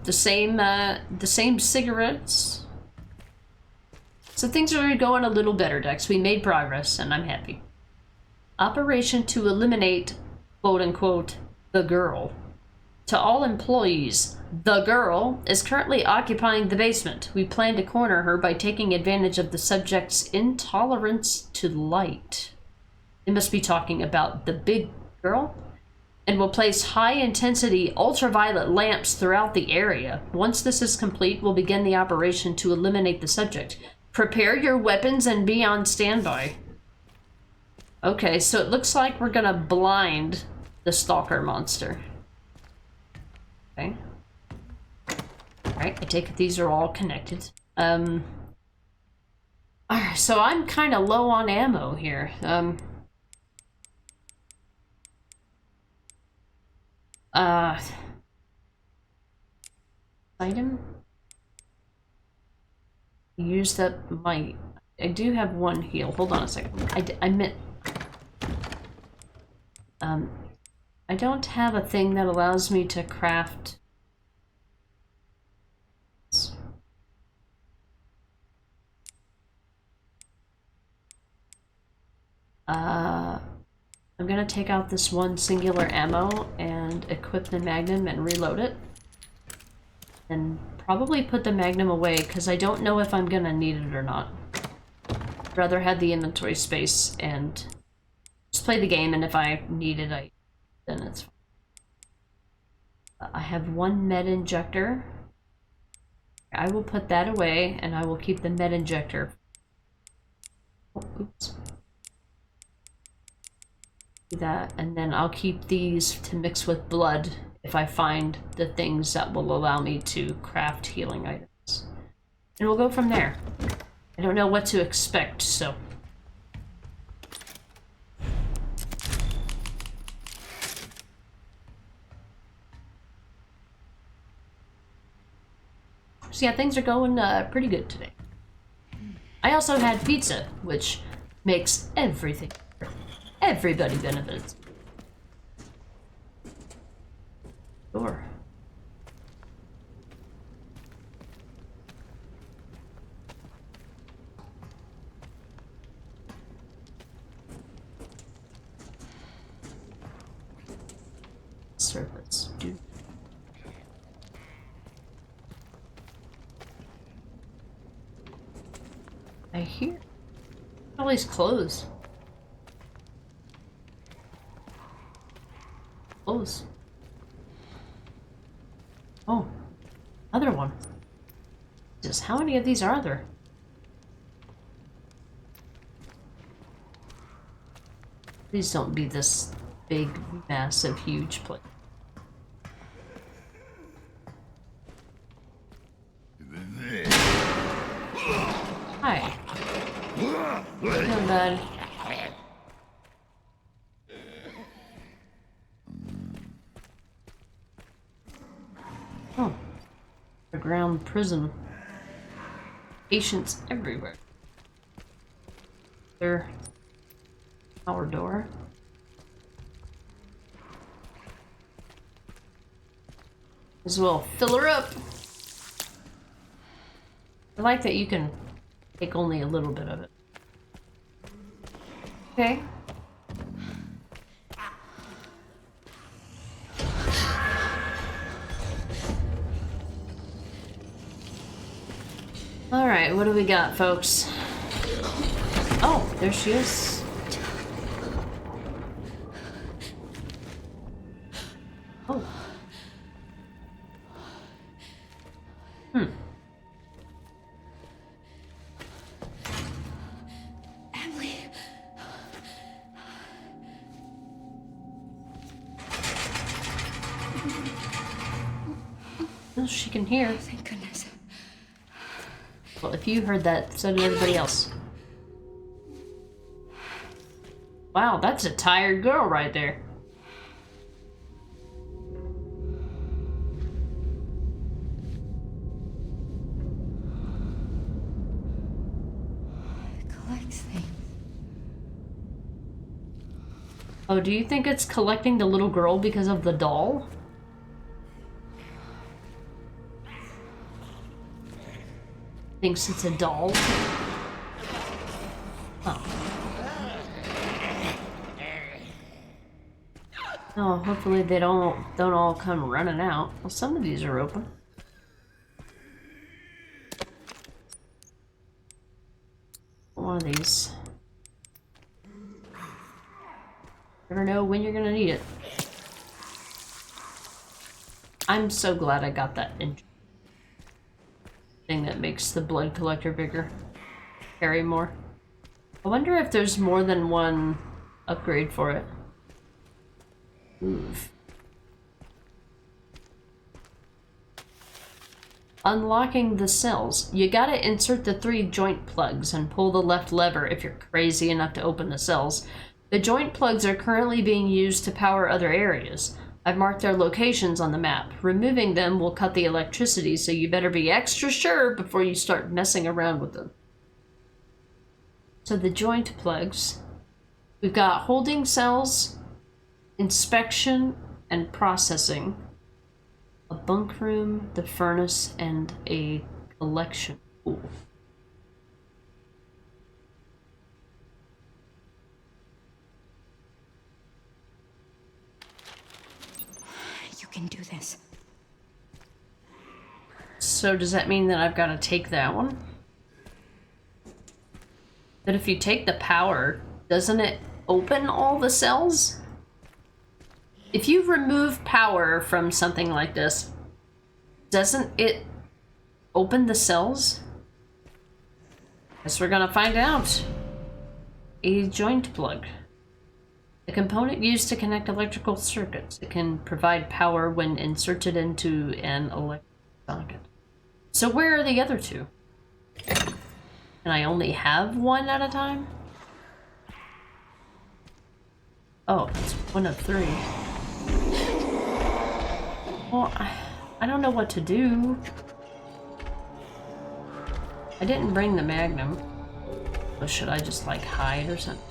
The same cigarettes. So things are going a little better, Dex. We made progress, and I'm happy. Operation to eliminate, quote-unquote, the girl. To all employees, the girl is currently occupying the basement. We plan to corner her by taking advantage of the subject's intolerance to light. They must be talking about the big girl? And will place high-intensity ultraviolet lamps throughout the area. Once this is complete, we'll begin the operation to eliminate the subject. Prepare your weapons and be on standby. Okay, so it looks like we're gonna blind the stalker monster. Okay. Alright, I take it these are all connected. Alright, so I'm kind of low on ammo here. Item? Used up my... I do have one heal. Hold on a second. I meant... I don't have a thing that allows me to craft... I'm gonna take out this one singular ammo and equip the magnum and reload it. And probably put the Magnum away because I don't know if I'm gonna need it or not. I'd rather have the inventory space and just play the game, and if I need it, then it's fine. I have one med injector. I will put that away, and I will keep the med injector. Oh, oops. Do that, and then I'll keep these to mix with blood if I find the things that will allow me to craft healing items. And we'll go from there. I don't know what to expect, so... So yeah, things are going pretty good today. I also had pizza, which makes everything better. Everybody benefits. Sure. Surface, dude. I hear all these clothes. Clothes. Oh, other one. Just how many of these are there? Please don't be this big, massive, huge place. Hi. Not bad. Oh. Underground prison. Patients everywhere. There. Power door. As well, fill her up. I like that you can take only a little bit of it. Okay. Alright, what do we got, folks? Oh, there she is. Oh. Emily. Well, she can hear. Thank goodness. Well, if you heard that, so did everybody else. Wow, that's a tired girl right there. It collects things. Oh, do you think it's collecting the little girl because of the doll? Thinks it's a doll? Oh. Oh, hopefully they don't all come running out. Well, some of these are open. One of these. Never know when you're gonna need it. I'm so glad I got that thing that makes the blood collector bigger. Carry more. I wonder if there's more than one upgrade for it. Move. Unlocking the cells. You gotta insert the 3 joint plugs and pull the left lever if you're crazy enough to open the cells. The joint plugs are currently being used to power other areas. I've marked their locations on the map. Removing them will cut the electricity, so you better be extra sure before you start messing around with them. So the joint plugs. We've got holding cells, inspection, and processing. A bunk room, the furnace, and a collection pool. You can do this. So does that mean that I've got to take that one? But if you take the power, doesn't it open all the cells? If you remove power from something like this, doesn't it open the cells? Guess we're gonna find out. A joint plug. A component used to connect electrical circuits. It can provide power when inserted into an electric socket. So where are the other two? And I only have one at a time? Oh, it's one of three. Well, I don't know what to do. I didn't bring the Magnum. Or should I just like hide or something?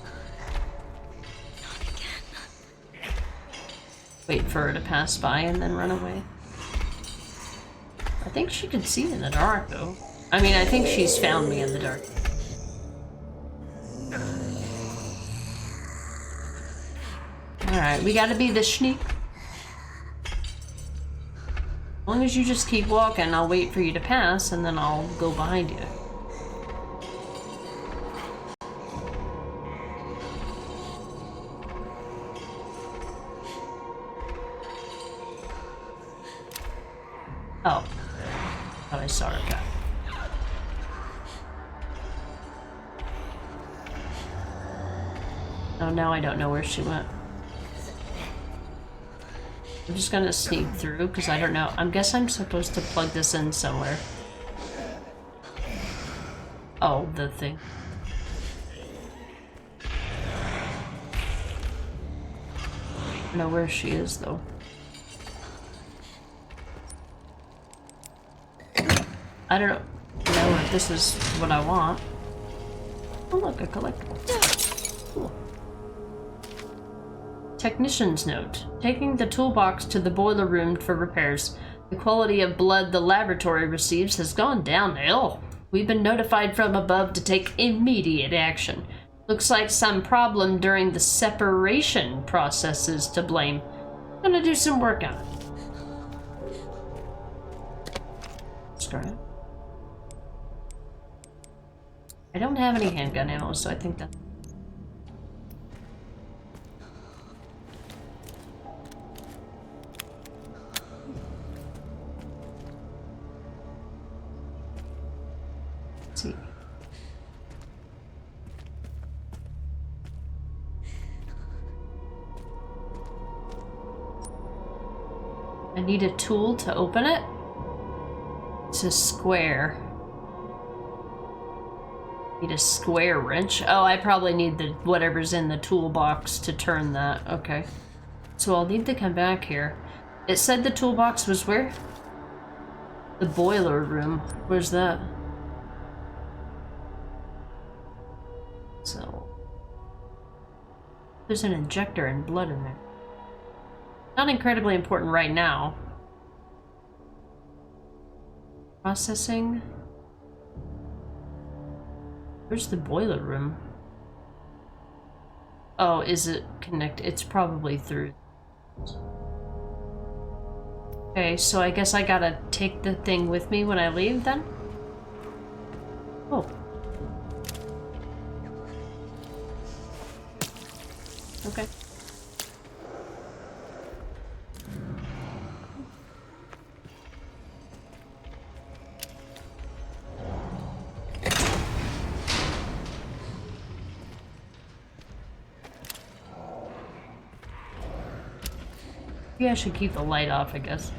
Wait for her to pass by and then run away. I think she could see in the dark though. I mean, I think she's found me in the dark. Alright, we gotta be the sneak. As long as you just keep walking, I'll wait for you to pass and then I'll go behind you. Oh. Thought I saw her guy. Oh, now I don't know where she went. I'm just gonna sneak through because I don't know. I guess I'm supposed to plug this in somewhere. Oh, the thing. I don't know where she is though. I don't know if this is what I want. Oh look, a collectible. Cool. Technician's note. Taking the toolbox to the boiler room for repairs. The quality of blood the laboratory receives has gone downhill. We've been notified from above to take immediate action. Looks like some problem during the separation process is to blame. Gonna do some work on it. Start it. I don't have any handgun ammo, so I think that... Let's see. I need a tool to open it. It's a square. Need a square wrench. Oh, I probably need the whatever's in the toolbox to turn that. Okay. So I'll need to come back here. It said the toolbox was where? The boiler room. Where's that? So there's an injector and blood in there. Not incredibly important right now. Processing. Where's the boiler room? Oh, is it connected? It's probably through. Okay, so I guess I gotta take the thing with me when I leave then? Oh. Okay. Maybe I should keep the light off, I guess.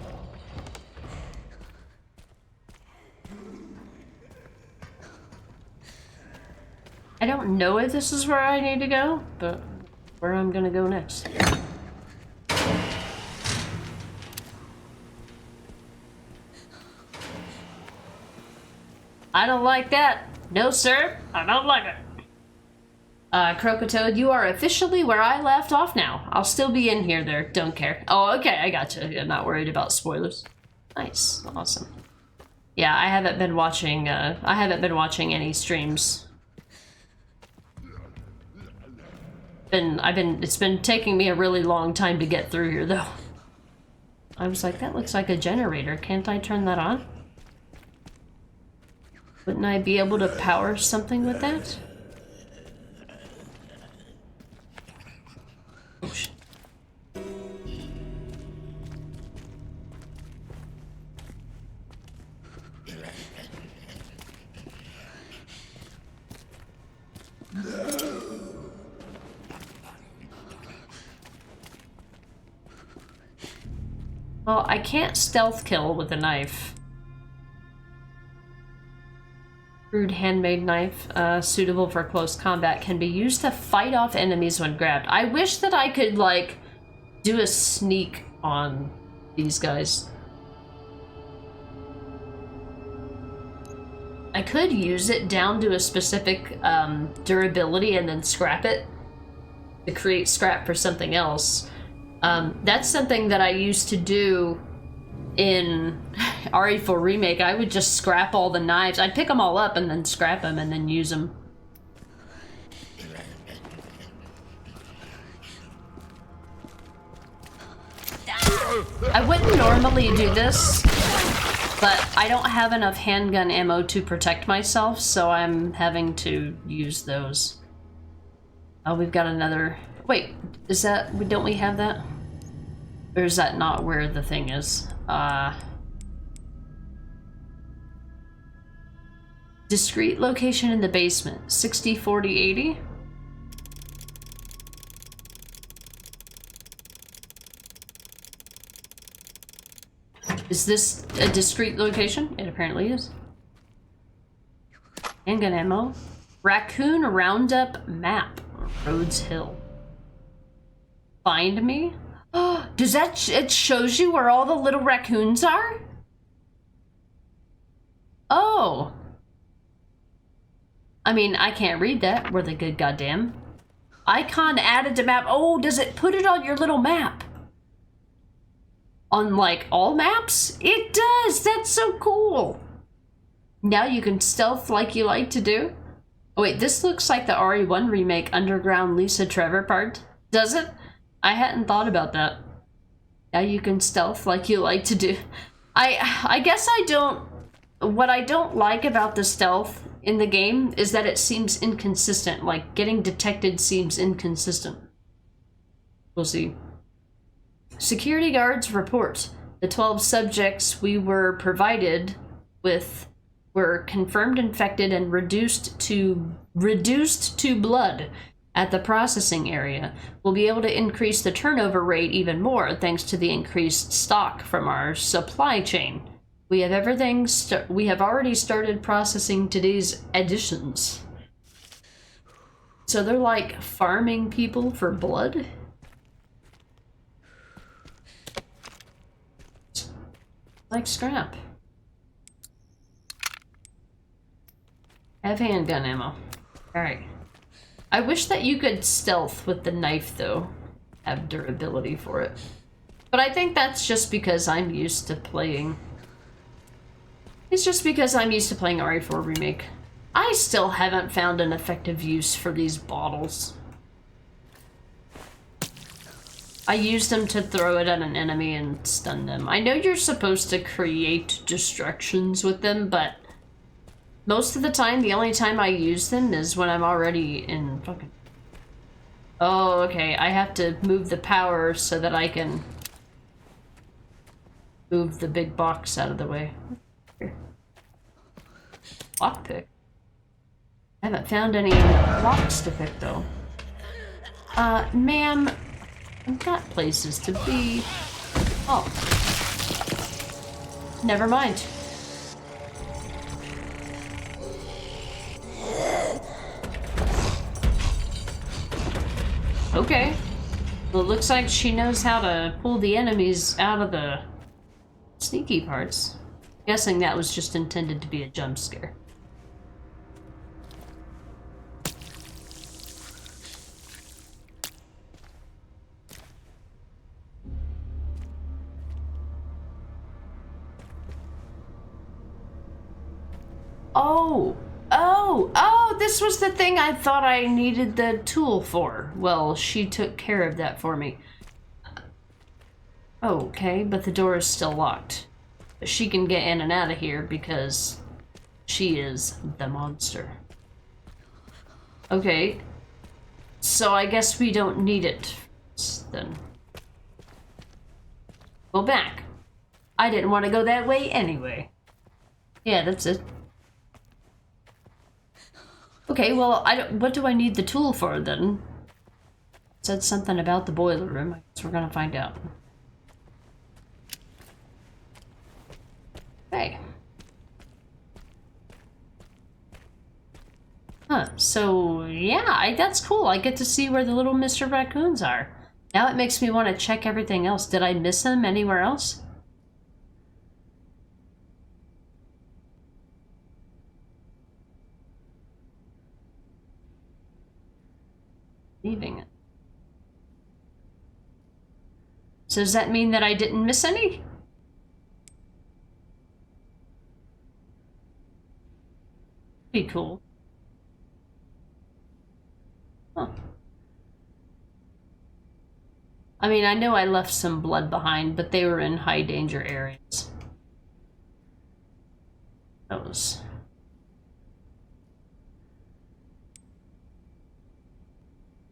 I don't know if this is where I need to go, but where I'm gonna go next. I don't like that. No, sir. I don't like it. Crocotoad, you are officially where I left off now. I'll still be in here there. Don't care. Oh, okay. I gotcha. I'm not worried about spoilers. Nice. Awesome. Yeah, I haven't been watching any streams. It's been taking me a really long time to get through here though. I was like, that looks like a generator. Can't I turn that on? Wouldn't I be able to power something with that? Oh, shit. Well, I can't stealth kill with a knife. Crude handmade knife, suitable for close combat, can be used to fight off enemies when grabbed. I wish that I could, like, do a sneak on these guys. I could use it down to a specific durability and then scrap it to create scrap for something else. That's something that I used to do in RE4 Remake. I would just scrap all the knives. I'd pick them all up and then scrap them and then use them. I wouldn't normally do this, but I don't have enough handgun ammo to protect myself, so I'm having to use those. Oh, we've got another... Wait, is that... Don't we have that? Or is that not where the thing is? Discrete location in the basement. 60, 40, 80? Is this a discrete location? It apparently is. Handgun ammo. Raccoon Roundup map. Rhodes Hill. Find me? Oh, does that... it shows you where all the little raccoons are? Oh. I mean, I can't read that. Were they good goddamn? Icon added to map. Oh, does it put it on your little map? On, like, all maps? It does! That's so cool! Now you can stealth like you like to do. Oh wait, this looks like the RE1 remake Underground Lisa Trevor part. Does it? I hadn't thought about that. Now you can stealth like you like to do. I guess I don't... What I don't like about the stealth in the game is that it seems inconsistent. Like, getting detected seems inconsistent. We'll see. Security guards report. The 12 subjects we were provided with were confirmed infected and reduced to blood at the processing area. We'll be able to increase the turnover rate even more thanks to the increased stock from our supply chain. We have everything. We have already started processing today's additions. So they're like farming people for blood? Like scrap. Have handgun ammo. Alright. I wish that you could stealth with the knife, though. Have durability for it. But I think that's just because I'm used to playing... It's just because I'm used to playing RE4 Remake. I still haven't found an effective use for these bottles. I used them to throw it at an enemy and stun them. I know you're supposed to create distractions with them, but most of the time, the only time I use them is when I'm already in fucking... Oh, okay. I have to move the power so that I can move the big box out of the way. Here. Lockpick. I haven't found any locks to pick, though. Ma'am... I've got places to be. Oh. Never mind. Okay. Well, it looks like she knows how to pull the enemies out of the sneaky parts. Guessing that was just intended to be a jump scare. Oh, this was the thing I thought I needed the tool for. Well, she took care of that for me. Okay, but the door is still locked. But she can get in and out of here because She is the monster. Okay. So I guess we don't need it then. Go back. I didn't want to go that way anyway. Yeah, that's it. Okay, well, what do I need the tool for then? It said something about the boiler room. I guess we're gonna find out. Okay. Huh, so yeah, that's cool. I get to see where the little Mr. Raccoons are. Now it makes me want to check everything else. Did I miss them anywhere else? Leaving it. So does that mean that I didn't miss any? Pretty cool. Huh. I mean, I know I left some blood behind, but they were in high danger areas. Those.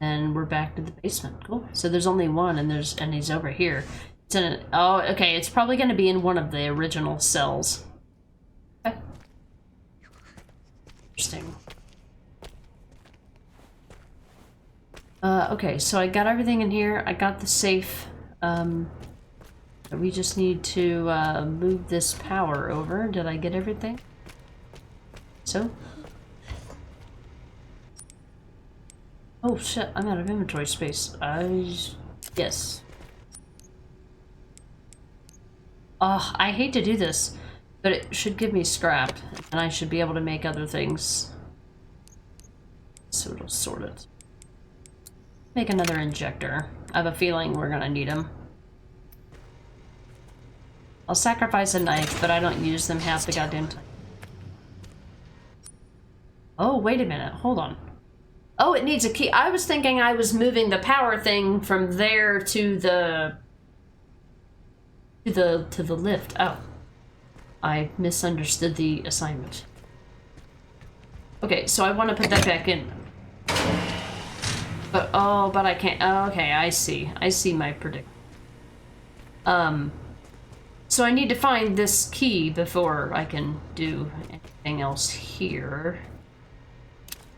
And we're back to the basement. Cool. So there's only one, and he's over here. It's in a, oh, okay. It's probably going to be in one of the original cells. Okay. Interesting. Okay, so I got everything in here. I got the safe. We just need to move this power over. Did I get everything? So? Oh shit, I'm out of inventory space. Yes. Oh, I hate to do this, but it should give me scrap, and I should be able to make other things. So it'll sort it. Make another injector. I have a feeling we're gonna need them. I'll sacrifice a knife, but I don't use them half the goddamn time. Oh, wait a minute. Hold on. Oh, it needs a key. I was thinking I was moving the power thing from there to the lift. Oh. I misunderstood the assignment. Okay, so I want to put that back in. But but I can't. Oh, okay, I see. I see my prediction. So I need to find this key before I can do anything else here.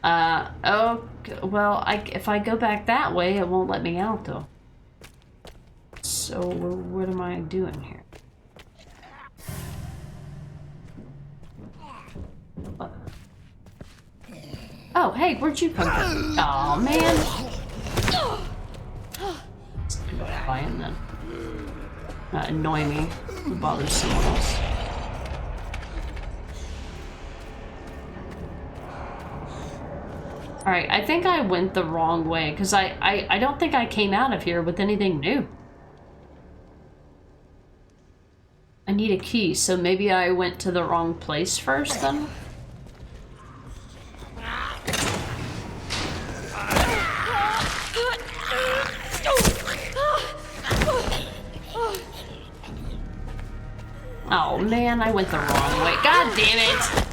Oh, well, if I go back that way, it won't let me out, though. So, what am I doing here? What? Oh, hey, where'd you come from? Aw, man. Let's go by him, then. Annoy me. It bothers someone else. Alright, I think I went the wrong way, because I don't think I came out of here with anything new. I need a key, so maybe I went to the wrong place first, then? Oh man, I went the wrong way. God damn it!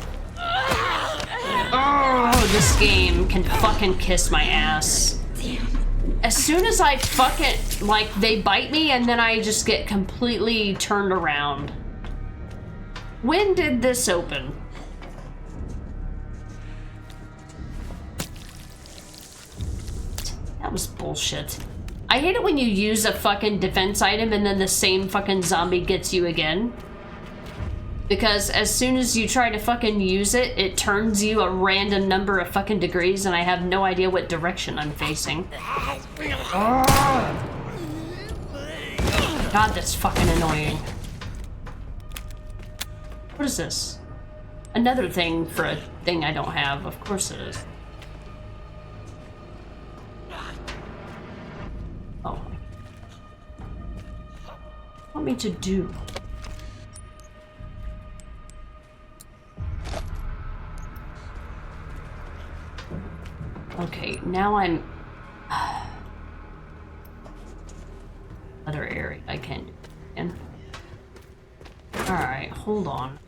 Oh, this game can fucking kiss my ass. As soon as I fucking, like, they bite me and then I just get completely turned around. When did this open? That was bullshit. I hate it when you use a fucking defense item and then the same fucking zombie gets you again. Because as soon as you try to fucking use it, it turns you a random number of fucking degrees and I have no idea what direction I'm facing. Oh. God, that's fucking annoying. What is this? Another thing for a thing I don't have. Of course it is. Oh. What do you want me to do? Okay, now I'm... Other area I can do again. Alright, hold on.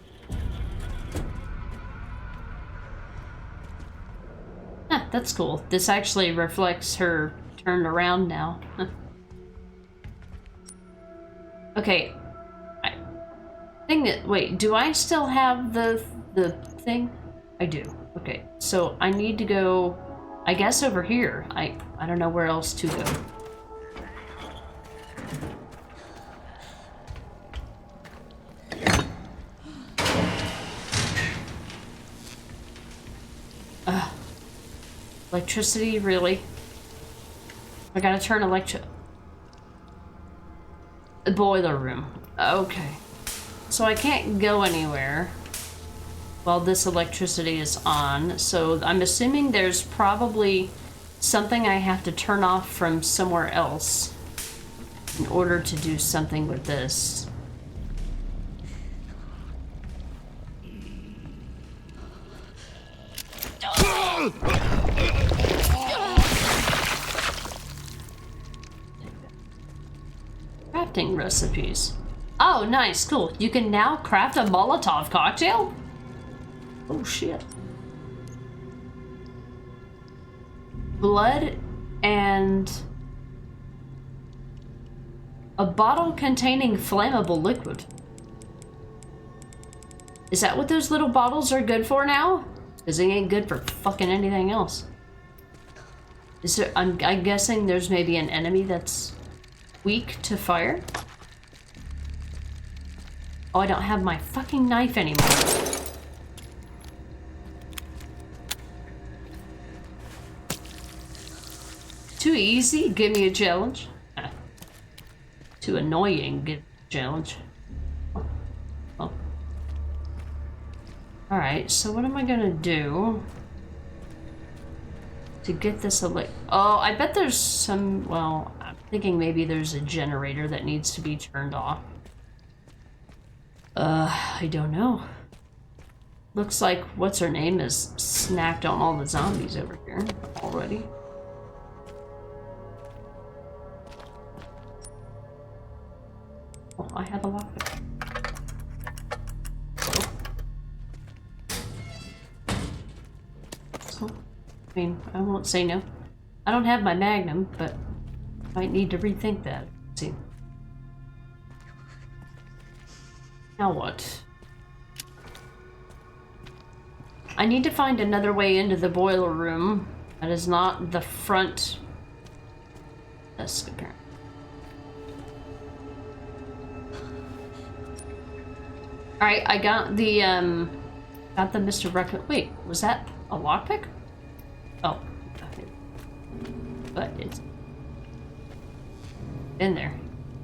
that's cool. This actually reflects her turned around now. Okay. Wait, do I still have the thing? I do. Okay, so I need to go, I guess, over here. I don't know where else to go. Electricity, really? I gotta turn the boiler room. Okay. So I can't go anywhere while this electricity is on. So I'm assuming there's probably something I have to turn off from somewhere else in order to do something with this. Crafting recipes. Oh, nice, cool. You can now craft a Molotov cocktail? Oh, shit. Blood and a bottle containing flammable liquid. Is that what those little bottles are good for now? Because they ain't good for fucking anything else. Is there, I'm guessing there's maybe an enemy that's weak to fire? Oh, I don't have my fucking knife anymore. Too easy? Give me a challenge. Too annoying? Give me a challenge. Oh. Alright, so what am I gonna do to get this Oh, I bet there's some... Well, I'm thinking maybe there's a generator that needs to be turned off. I don't know. Looks like what's her name is snacked on all the zombies over here already. Oh, I have a lockpick. So, I mean, I won't say no. I don't have my Magnum, but I might need to rethink that. Let's see. Now what? I need to find another way into the boiler room that is not the front desk, apparently. Alright, I got the Mr. Requiem. Wait, was that a lockpick? Oh. Okay. But it's in there.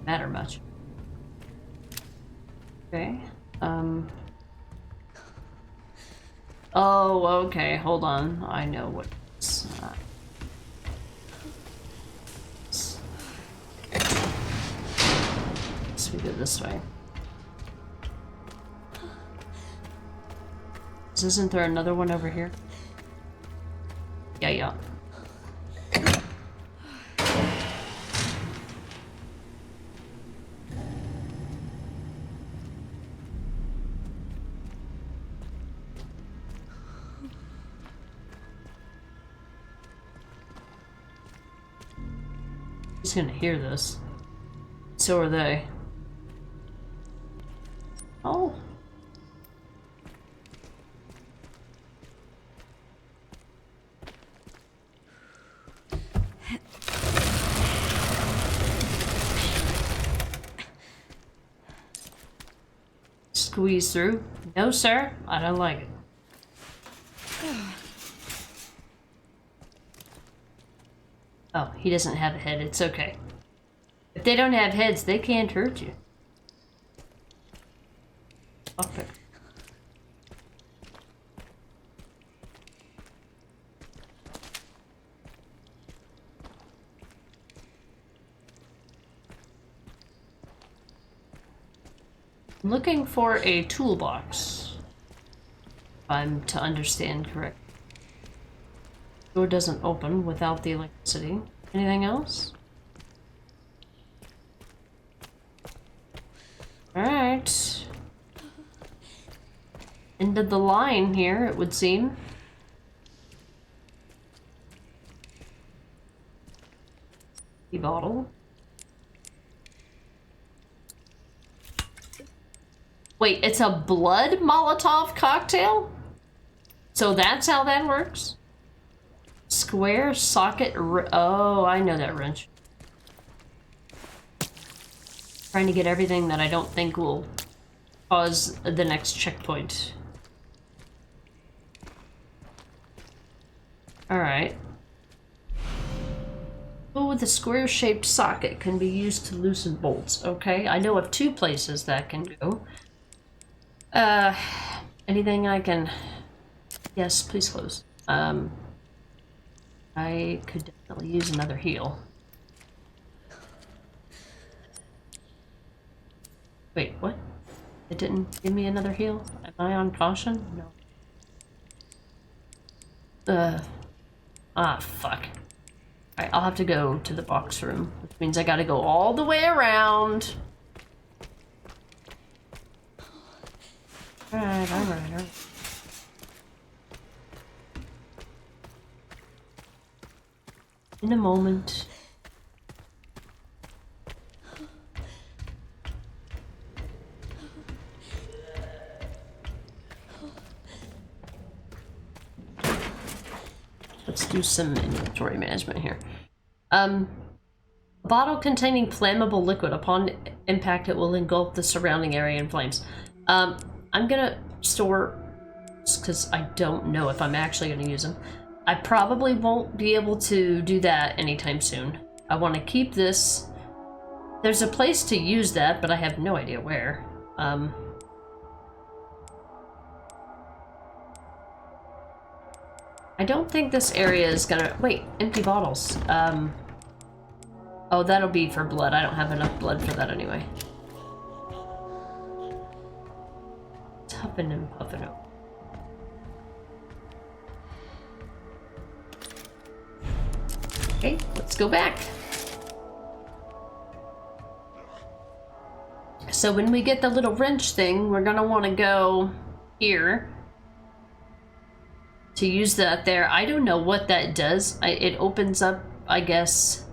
Matter much. Okay. Oh, okay. Hold on. I know what it's let's go this way. Isn't there another one over here? Yeah. He's gonna hear this. So are they. Oh. Squeeze through. No, sir. I don't like it. Oh, he doesn't have a head. It's okay. If they don't have heads, they can't hurt you. Okay. I'm looking for a toolbox. If I'm to understand correctly. Door doesn't open without the electricity. Anything else? Alright. End of the line here, it would seem. bottle. Wait, it's a blood Molotov cocktail? So that's how that works? Square socket. Oh, I know that wrench. Trying to get everything that I don't think will cause the next checkpoint. Alright. Tool with a square-shaped socket can be used to loosen bolts. Okay, I know of 2 places that can go. Anything I can... Yes, please close. I could definitely use another heal. Wait, what? It didn't give me another heal? Am I on caution? No. Fuck. Alright, I'll have to go to the box room, which means I gotta go all the way around. Alright. In a moment. Let's do some inventory management here. A bottle containing flammable liquid. Upon impact, it will engulf the surrounding area in flames. I'm gonna store, because I don't know if I'm actually gonna use them. I probably won't be able to do that anytime soon. I want to keep this. There's a place to use that, but I have no idea where. I don't think this area is gonna... Wait, empty bottles. Oh, that'll be for blood. I don't have enough blood for that anyway. Huffing and puffing up. Okay, let's go back. So when we get the little wrench thing, we're gonna want to go here to use that there. I don't know what that does. It opens up, I guess,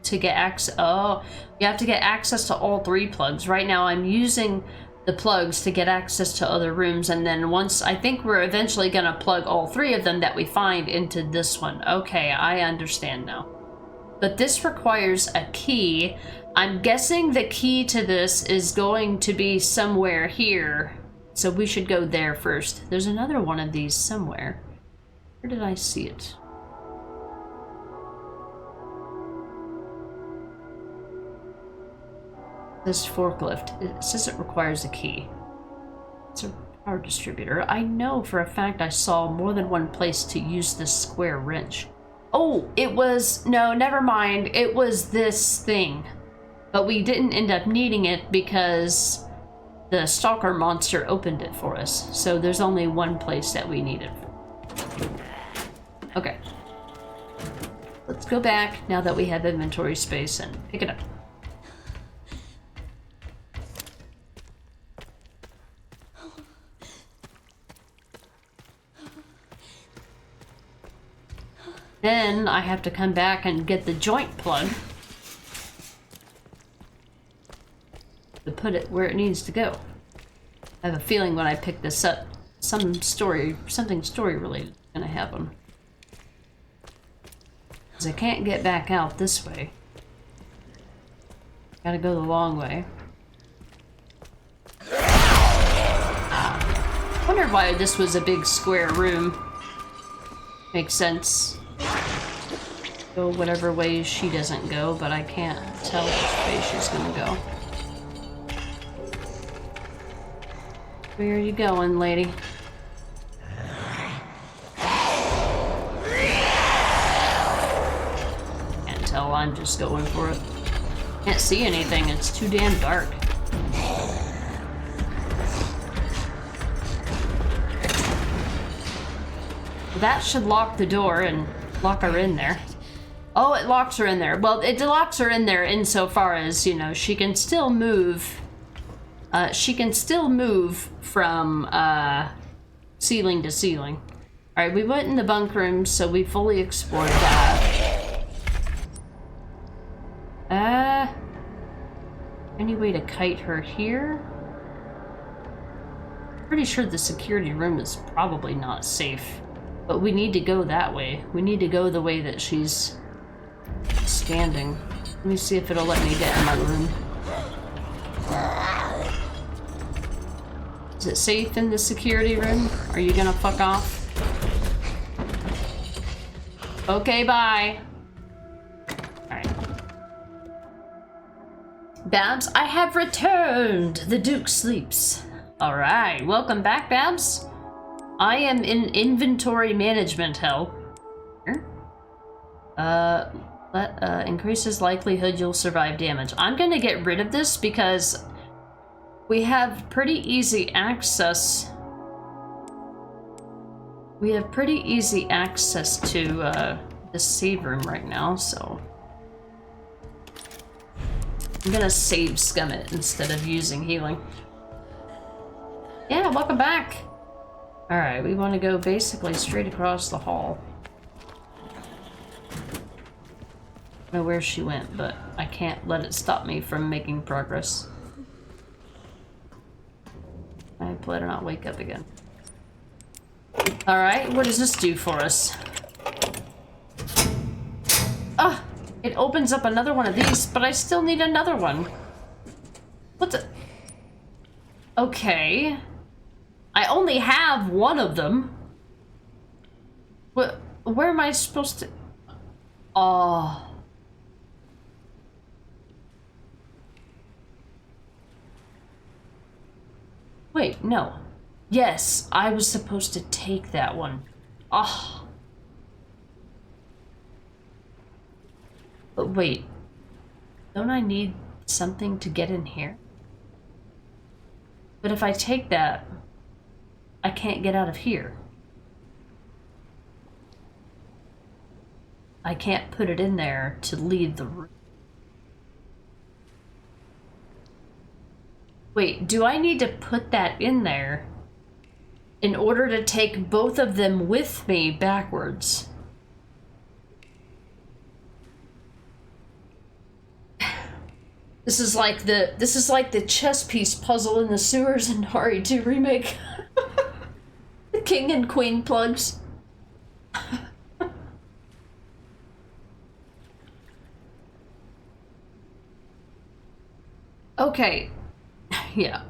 to get access. Oh, you have to get access to all 3 plugs. Right now I'm using the plugs to get access to other rooms, and then once, I think we're eventually gonna plug all 3 of them that we find into this one. Okay, I understand now. But this requires a key. I'm guessing the key to this is going to be somewhere here, so we should go there first. There's another one of these somewhere. Where did I see it? This forklift, it says it requires a key. It's a power distributor. I know for a fact I saw more than one place to use this square wrench. Oh, it was, no, never mind. It was this thing. But we didn't end up needing it because the stalker monster opened it for us. So there's only one place that we need it. Okay. Let's go back now that we have inventory space and pick it up. Then I have to come back and get the joint plug to put it where it needs to go. I have a feeling when I pick this up, something story related is gonna happen. Because I can't get back out this way. Gotta go the long way. Wondered why this was a big square room. Makes sense. Go whatever way she doesn't go, but I can't tell which way she's gonna go. Where are you going, lady? Can't tell, I'm just going for it. Can't see anything, it's too damn dark. That should lock the door and lock her in there. Oh, it locks her in there. Well, it locks her in there insofar as, you know, she can still move. She can still move from ceiling to ceiling. All right, we went in the bunk room, so we fully explored that. any way to kite her here? Pretty sure the security room is probably not safe. But we need to go that way. We need to go the way that she's standing. Let me see if it'll let me get in my room. Is it safe in the security room? Are you gonna fuck off? Okay, bye. Alright. Babs, I have returned! The Duke sleeps. Alright, welcome back, Babs. I am in inventory management hell. Increases likelihood you'll survive damage. I'm gonna get rid of this because we have pretty easy access. We have pretty easy access to the save room right now, so I'm gonna save scum it instead of using healing. Yeah, welcome back. All right, we want to go basically straight across the hall. I don't know where she went, but I can't let it stop me from making progress. I better not wake up again. Alright, what does this do for us? Ah! It opens up another one of these, but I still need another one. What the? Okay. I only have one of them. Where am I supposed to? Oh. Wait, no. Yes, I was supposed to take that one. Oh. But wait. Don't I need something to get in here? But if I take that, I can't get out of here. I can't put it in there to leave the room. Wait, do I need to put that in there in order to take both of them with me backwards? This is like the chess piece puzzle in the sewers in RE2 remake. The king and queen plugs. Okay. Yeah.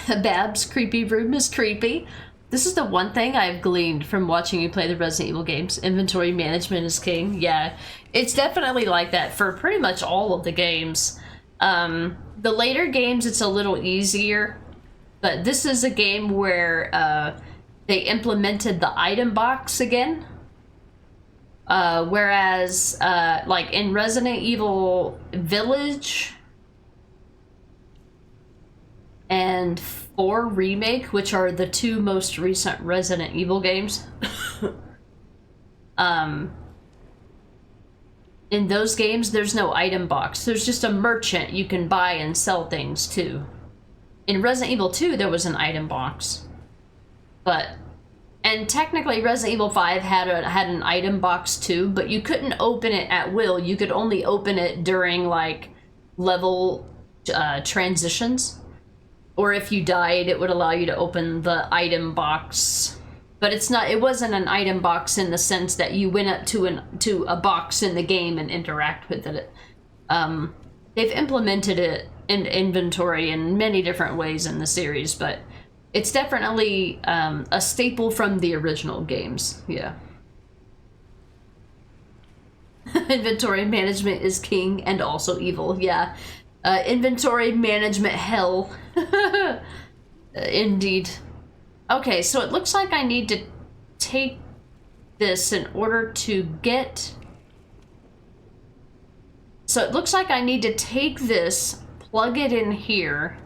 Bab's creepy room is creepy. This is the one thing I've gleaned from watching you play the Resident Evil games. Inventory management is king. Yeah, it's definitely like that for pretty much all of the games. The later games, it's a little easier. But this is a game where they implemented the item box again. Whereas, like in Resident Evil Village and 4 Remake, which are the 2 most recent Resident Evil games, in those games, there's no item box. There's just a merchant you can buy and sell things to. In Resident Evil 2, there was an item box. And technically Resident Evil 5 had an item box too, but you couldn't open it at will. You could only open it during, like, level transitions. Or if you died, it would allow you to open the item box. But it wasn't an item box in the sense that you went up to a box in the game and interact with it. They've implemented it in inventory in many different ways in the series, but it's definitely a staple from the original games. Yeah. Inventory management is king and also evil. Yeah. Inventory management hell. Indeed. Okay, so it looks like I need to take this in order to get... So it looks like I need to take this, plug it in here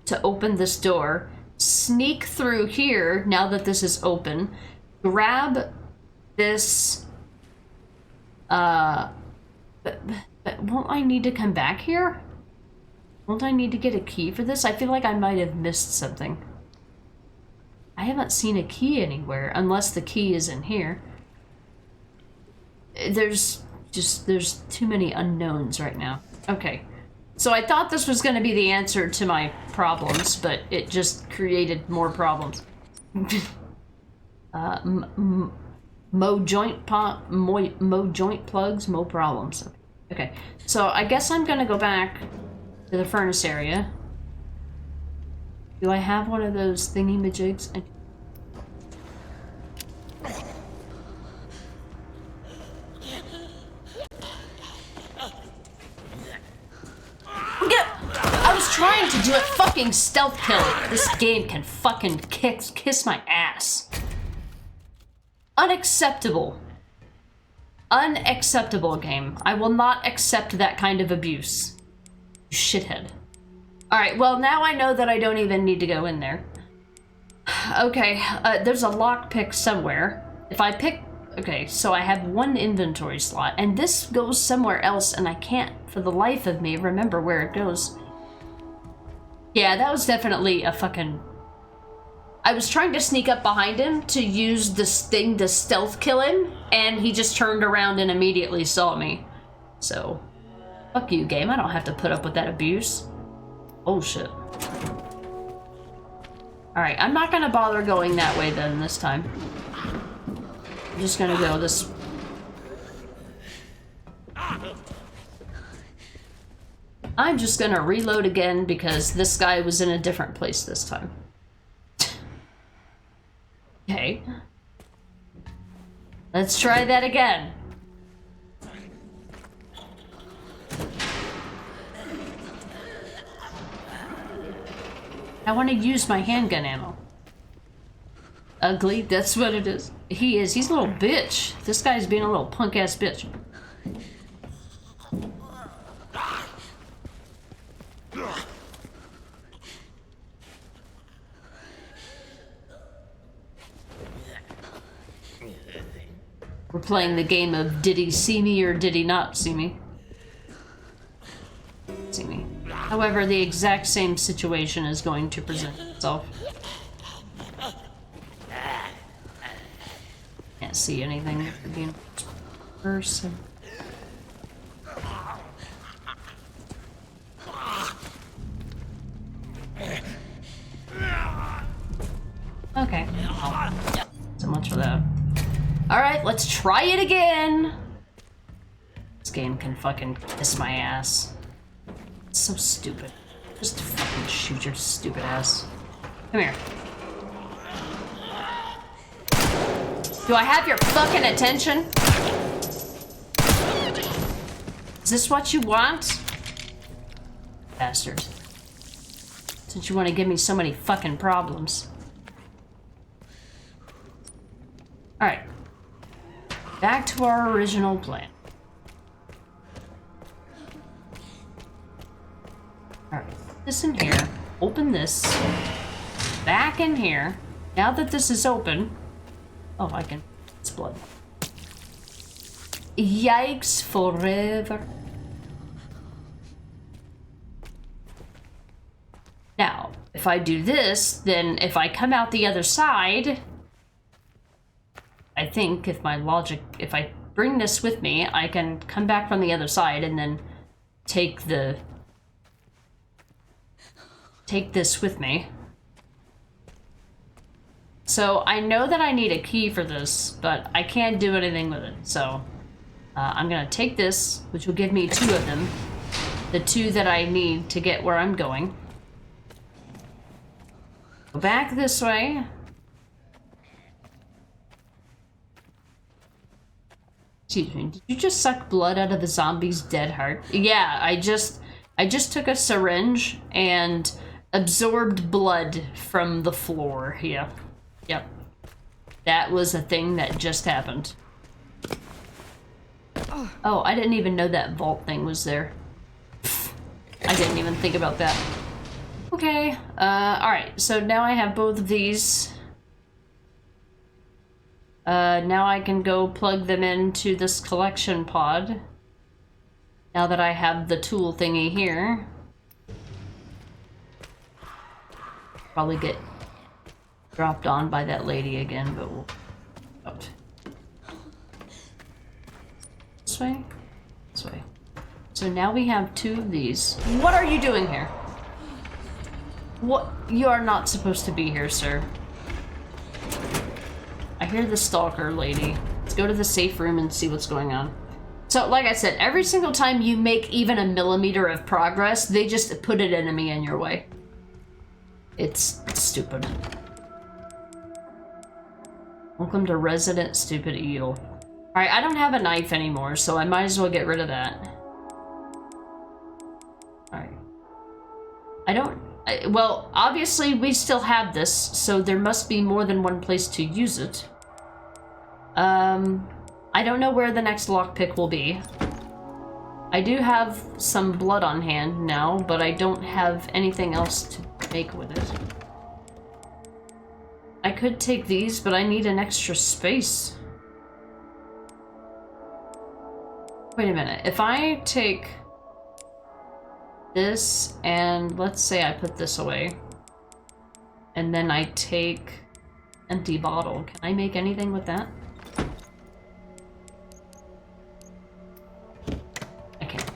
to open this door, sneak through here now that this is open, grab this... But won't I need to come back here? Won't I need to get a key for this? I feel like I might have missed something. I haven't seen a key anywhere, unless the key is in here. There's too many unknowns right now. Okay. So I thought this was going to be the answer to my problems, but it just created more problems. Mo joint plugs, mo problems. Okay, so I guess I'm gonna go back to the furnace area. Do I have one of those thingy-majigs? I was trying to do a fucking stealth kill. This game can fucking kiss my ass. Unacceptable. Unacceptable, game. I will not accept that kind of abuse. You shithead. Alright, well, now I know that I don't even need to go in there. Okay, there's a lockpick somewhere. If I pick... Okay, so I have one inventory slot, and this goes somewhere else, and I can't, for the life of me, remember where it goes. Yeah, that was definitely a fucking... I was trying to sneak up behind him to use this thing to stealth kill him, and he just turned around and immediately saw me. So, fuck you, game. I don't have to put up with that abuse. Oh, shit. Alright, I'm not gonna bother going that way then this time. I'm just gonna go this... I'm just gonna reload again because this guy was in a different place this time. Okay. Let's try that again. I want to use my handgun ammo. Ugly, that's what it is. He is. He's a little bitch. This guy's being a little punk-ass bitch. We're playing the game of did he see me or did he not see me? See me. However, the exact same situation is going to present itself. Can't see anything for being a person. Okay. Oh. So much for that. Alright, let's try it again! This game can fucking kiss my ass. It's so stupid. Just fucking shoot your stupid ass. Come here. Do I have your fucking attention? Is this what you want? Bastard. Since you want to give me so many fucking problems. Alright. Back to our original plan. Alright, put this in here. Open this. Back in here. Now that this is open... Oh, I can... It's blood. Yikes forever. Now, if I do this, then if I come out the other side... I think if my logic, if I bring this with me, I can come back from the other side and then take this with me. So I know that I need a key for this, but I can't do anything with it. So I'm gonna take this, which will give me 2 of them. The 2 that I need to get where I'm going. Go back this way. Excuse me, did you just suck blood out of the zombie's dead heart? Yeah, I just took a syringe and absorbed blood from the floor. Yeah. Yep. That was a thing that just happened. Oh, I didn't even know that vault thing was there. I didn't even think about that. Okay, alright, so now I have both of these. Now I can go plug them into this collection pod. Now that I have the tool thingy here. Probably get dropped on by that lady again, but we'll... Out. This way? This way. so now we have 2 of these. What are you doing here? What? You are not supposed to be here, sir. I hear the stalker lady. Let's go to the safe room and see what's going on. So, like I said, every single time you make even a millimeter of progress, they just put an enemy in your way. It's stupid. Welcome to Resident Stupid Eel. Alright, I don't have a knife anymore, so I might as well get rid of that. Alright. Well, obviously we still have this, so there must be more than one place to use it. I don't know where the next lockpick will be. I do have some blood on hand now, but I don't have anything else to make with it. I could take these, but I need an extra space. Wait a minute. If I take this and let's say I put this away, and then I take empty bottle, can I make anything with that? I can't.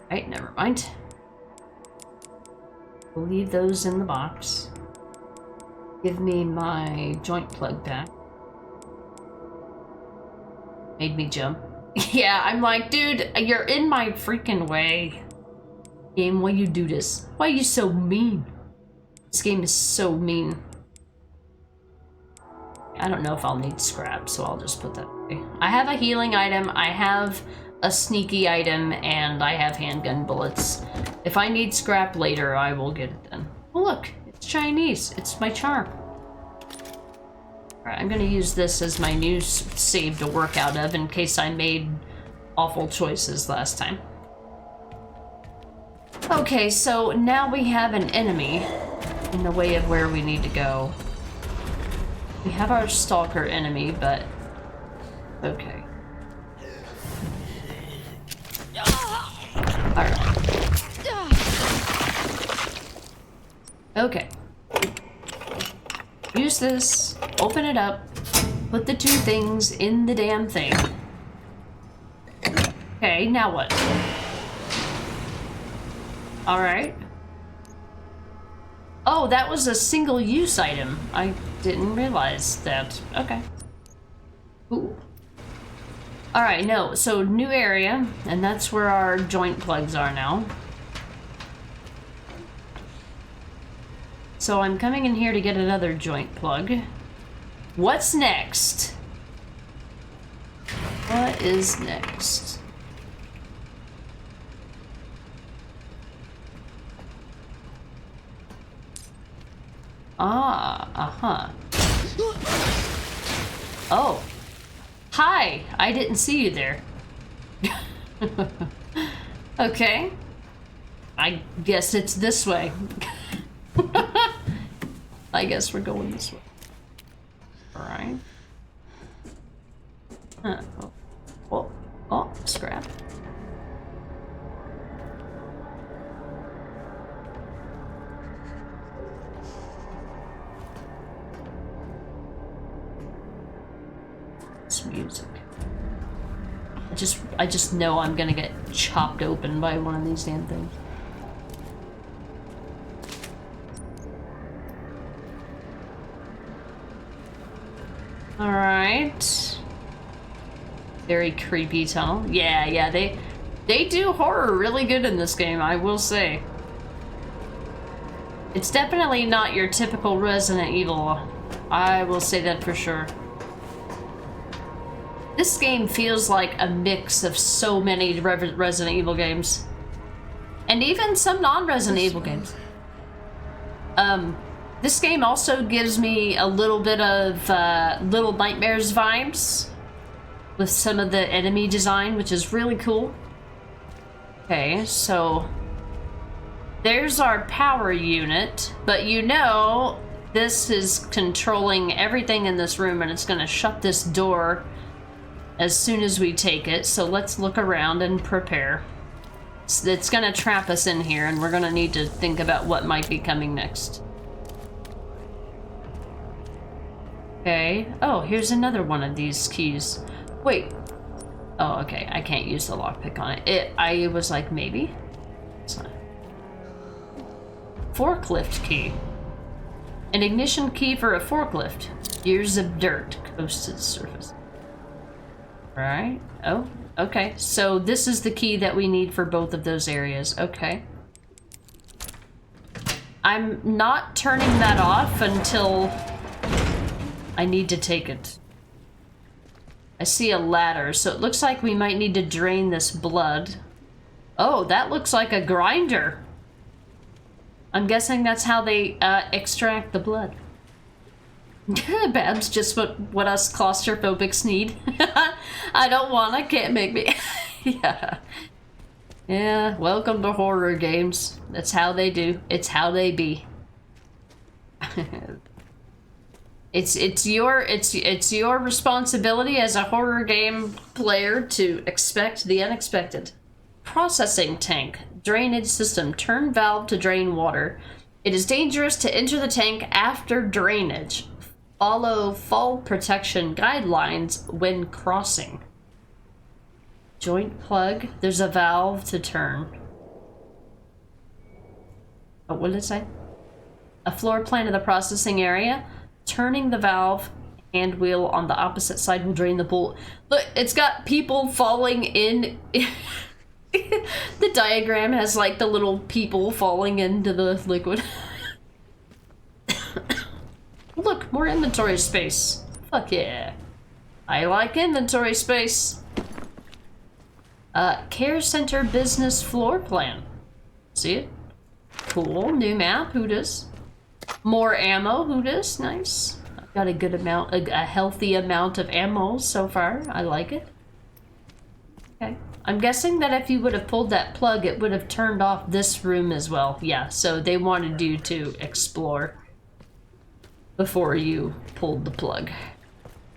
Alright, never mind. We'll leave those in the box. Give me my joint plug back. Made me jump. Yeah, I'm like, dude, you're in my freaking way. Game, why you do this? Why are you so mean? This game is so mean. I don't know if I'll need scrap, so I'll just put that away. I have a healing item, I have a sneaky item, and I have handgun bullets. If I need scrap later, I will get it then. Oh look, it's Chinese. It's my charm. Alright, I'm gonna use this as my new save to work out of in case I made awful choices last time. Okay, so now we have an enemy in the way of where we need to go. We have our stalker enemy, but okay. Alright. Okay. Use this, open it up, put the 2 things in the damn thing. Okay, now what? Alright. Oh, that was a single-use item. I didn't realize that. Okay. Ooh. Alright, no, so new area, and that's where our joint plugs are now. So I'm coming in here to get another joint plug. What's next? What is next? Ah, uh-huh. Oh. Hi, I didn't see you there. Okay. I guess it's this way. I guess we're going this way. Alright. Huh. Oh, scrap. It's music. I just know I'm gonna get chopped open by one of these damn things. Alright. Very creepy tunnel. Yeah, they do horror really good in this game, I will say. It's definitely not your typical Resident Evil. I will say that for sure. This game feels like a mix of so many Resident Evil games. And even some non-Resident Evil games. This game also gives me a little bit of Little Nightmares vibes with some of the enemy design, which is really cool. Okay, so there's our power unit, but you know this is controlling everything in this room, and it's gonna shut this door as soon as we take it, so let's look around and prepare. It's gonna trap us in here, and we're gonna need to think about what might be coming next. Okay. Oh, here's another one of these keys. Wait. Oh, okay. I can't use the lockpick on it. I was like, maybe? It's not. Forklift key. An ignition key for a forklift. Years of dirt. Coasted surface. Right. Oh, okay. So this is the key that we need for both of those areas. Okay. I'm not turning that off until I need to take it. I see a ladder, so it looks like we might need to drain this blood. Oh, that looks like a grinder. I'm guessing that's how they extract the blood. Babs, just what us claustrophobics need. I don't want, I can't make me. Yeah. Yeah, welcome to horror games. That's how they do. It's how they be. It's your responsibility as a horror game player to expect the unexpected. Processing tank. Drainage system. Turn valve to drain water. It is dangerous to enter the tank after drainage. Follow fall protection guidelines when crossing. Joint plug. There's a valve to turn. Oh, what did it say? A floor plan of the processing area. Turning the valve hand wheel on the opposite side will drain the pool. Look, it's got people falling in. The diagram has like the little people falling into the liquid. Look, more inventory space. Fuck yeah. I like inventory space. Care Center business floor plan. See it? Cool. New map. Who does? More ammo. Who does? Nice. I've got a good amount, a healthy amount of ammo so far. I like it. Okay. I'm guessing that if you would have pulled that plug, it would have turned off this room as well. Yeah, so they wanted you to explore before you pulled the plug.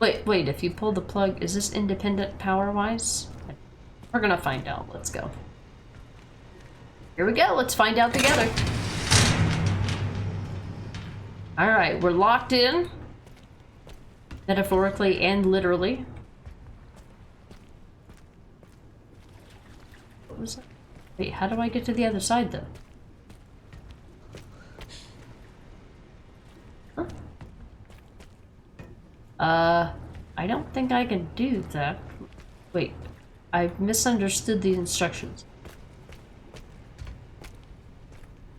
Wait, if you pull the plug, is this independent power-wise? We're gonna find out. Let's go. Here we go. Let's find out together. Alright, we're locked in. Metaphorically and literally. What was that? Wait, how do I get to the other side, though? Huh? I don't think I can do that. Wait, I've misunderstood the instructions.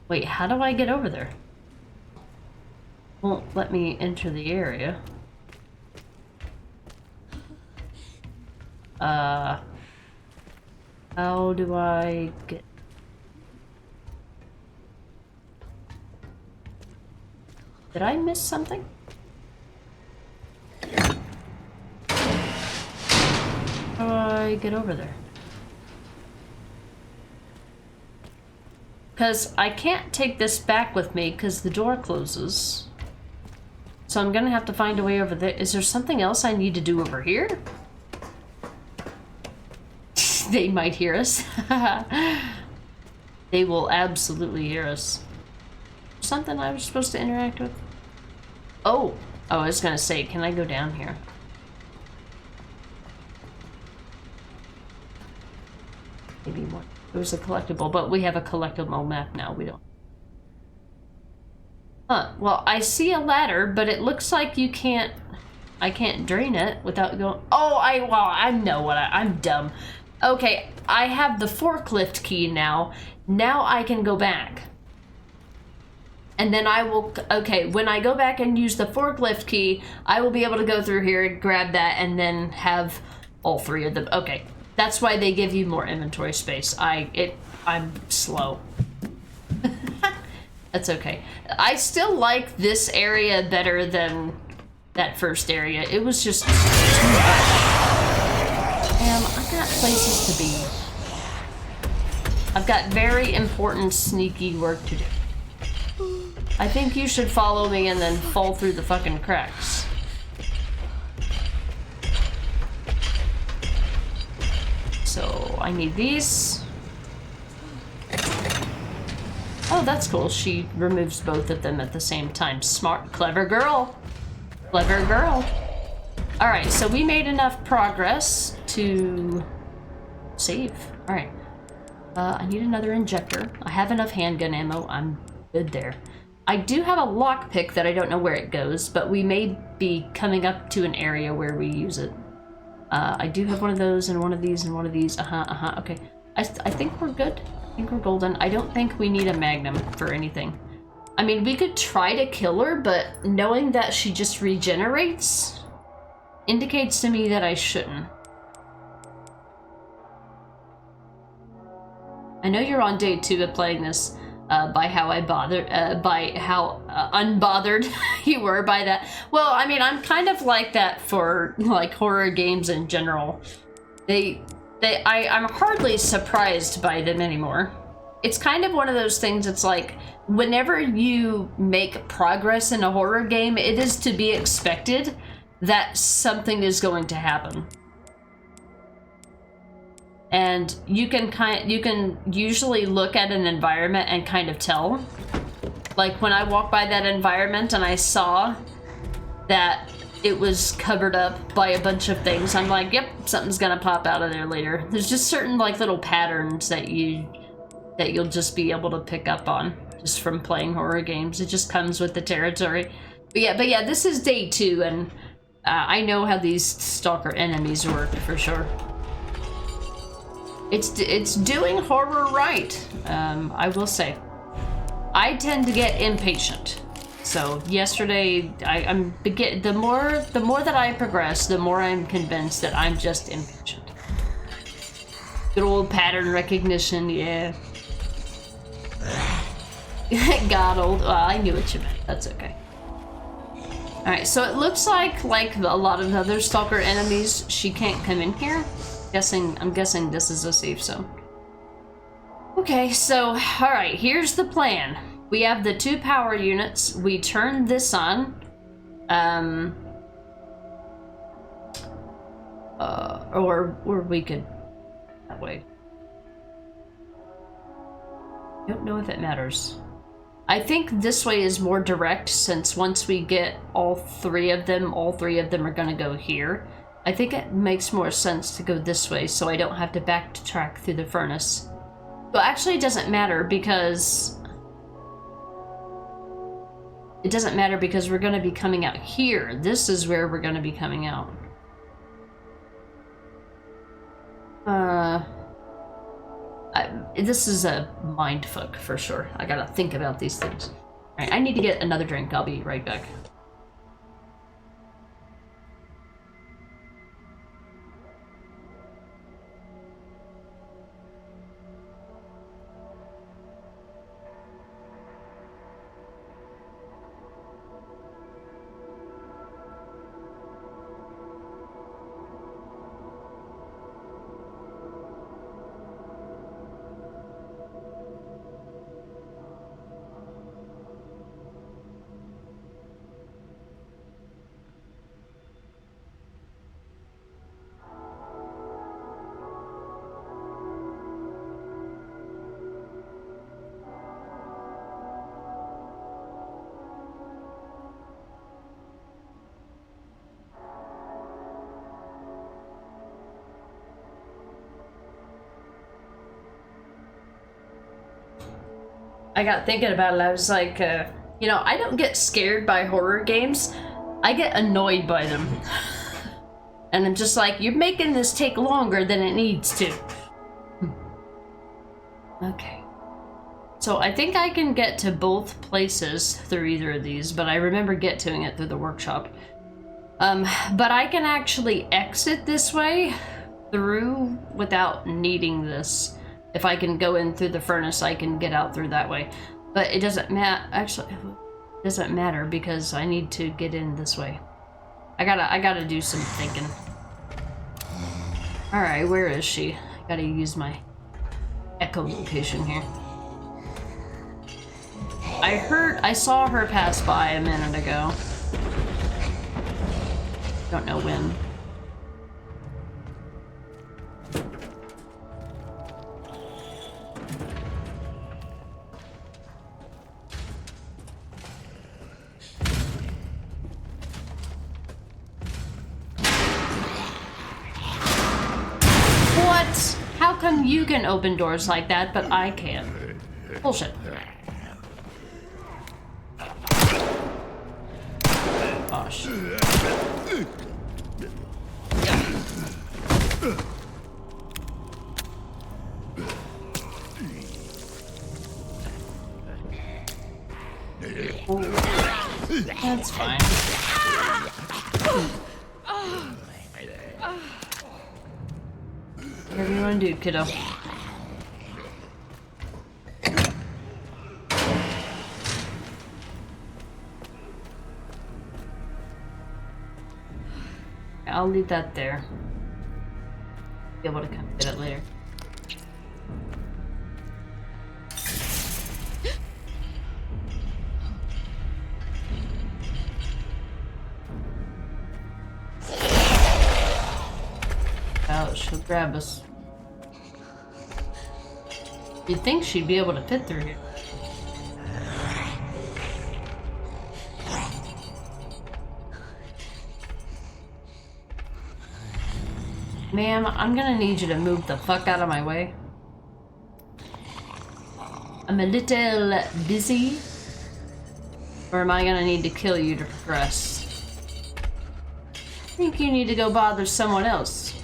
Wait, how do I get over there? Won't let me enter the area. How do I get... Did I miss something? How do I get over there? Because I can't take this back with me because the door closes. So I'm gonna have to find a way over there. Is there something else I need to do over here? They might hear us. They will absolutely hear us. Something I was supposed to interact with? Oh, I was gonna say, can I go down here? Maybe more. It was a collectible, but we have a collectible map now. We don't. Huh. Well, I see a ladder, but it looks like you can't... I can't drain it without going... Oh, I know what I'm dumb. Okay, I have the forklift key now. Now I can go back. And then I will... Okay, when I go back and use the forklift key, I will be able to go through here and grab that and then have all three of them. Okay, that's why they give you more inventory space. I'm slow. That's okay. I still like this area better than that first area. It was just too much. Damn, I've got places to be. I've got very important sneaky work to do. I think you should follow me and then fall through the fucking cracks. So, I need these. Oh, that's cool. She removes both of them at the same time. Smart, clever girl. Clever girl. Alright, so we made enough progress to save. Alright. I need another injector. I have enough handgun ammo. I'm good there. I do have a lockpick that I don't know where it goes, but we may be coming up to an area where we use it. I do have one of those and one of these and one of these. Okay. I think we're good. I think we're golden. I don't think we need a magnum for anything. I mean, we could try to kill her, but knowing that she just regenerates indicates to me that I shouldn't. I know you're on day 2 of playing this, by how unbothered you were by that. Well, I mean, I'm kind of like that for like horror games in general. I'm hardly surprised by them anymore. It's kind of one of those things. It's like whenever you make progress in a horror game, it is to be expected that something is going to happen. And you can usually look at an environment and kind of tell. Like when I walked by that environment and I saw that it was covered up by a bunch of things, I'm like, yep, something's gonna pop out of there later. There's just certain like little patterns that you'll just be able to pick up on just from playing horror games. It just comes with the territory. But yeah, this is day 2, and I know how these stalker enemies work for sure. It's doing horror right, I will say. I tend to get impatient. So yesterday, the more that I progress, the more I'm convinced that I'm just impatient. Good old pattern recognition, yeah. God, old. Well, I knew what you meant. That's okay. All right, so it looks like a lot of other stalker enemies, she can't come in here. I'm guessing this is a safe zone. Okay, so all right, here's the plan. We have the 2 power units. We turn this on. Or we could that way. I don't know if it matters. I think this way is more direct, since once we get all three of them are gonna go here. I think it makes more sense to go this way so I don't have to backtrack through the furnace. Well, actually it doesn't matter because we're gonna be coming out here. This is where we're gonna be coming out. This is a mindfuck for sure. I gotta think about these things. Alright, I need to get another drink. I'll be right back. I got thinking about it. I was like, you know, I don't get scared by horror games. I get annoyed by them. And I'm just like, you're making this take longer than it needs to. Okay. So I think I can get to both places through either of these, but I remember getting it through the workshop. But I can actually exit this way through without needing this. If I can go in through the furnace, I can get out through that way. But it doesn't matter. Actually, it doesn't matter because I need to get in this way. I gotta do some thinking. All right, where is she? I gotta use my echolocation here. I saw her pass by a minute ago. Don't know when. come you can open doors like that, but I can't? Bullshit. Oh, shit. That's fine. Whatever you want to do, kiddo. I'll leave that there. Be able to come get it later. Oh, she'll grab us. You'd think she'd be able to fit through here. Ma'am, I'm gonna need you to move the fuck out of my way. I'm a little busy. Or am I gonna need to kill you to progress? I think you need to go bother someone else.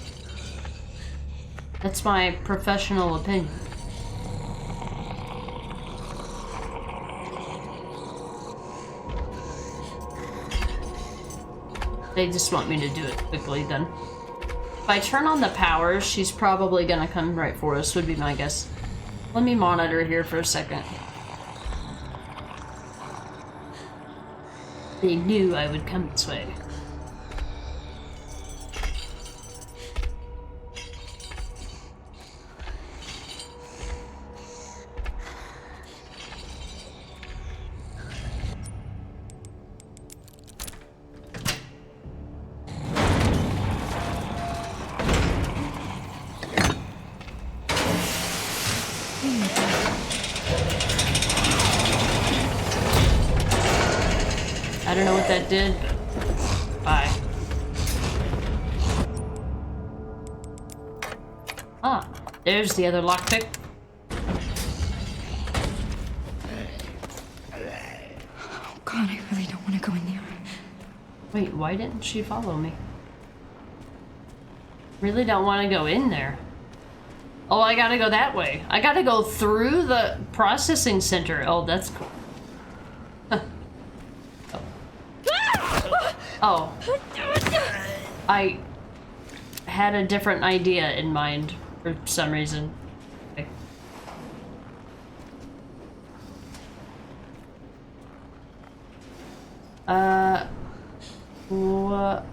That's my professional opinion. They just want me to do it quickly then. If I turn on the power, she's probably gonna come right for us, would be my guess. Let me monitor here for a second. They knew I would come this way. I don't know what that did, but bye. Ah, there's the other lockpick. Oh God, I really don't want to go in there. Wait, why didn't she follow me? Really don't want to go in there. Oh, I gotta go that way. I gotta go through the processing center. Oh, that's cool. Huh. Oh. I had a different idea in mind for some reason. Okay. What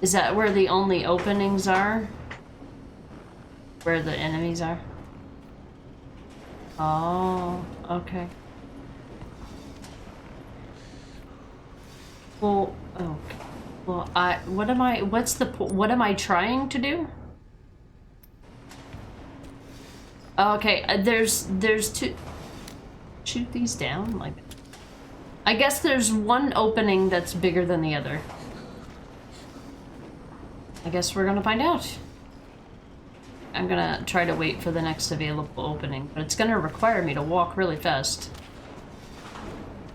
Is that where the only openings are? Where the enemies are? Oh, okay. Well, oh, well, what am I trying to do? Okay, there's two. Shoot these down, like. I guess there's one opening that's bigger than the other. I guess we're gonna find out. I'm gonna try to wait for the next available opening, but it's gonna require me to walk really fast.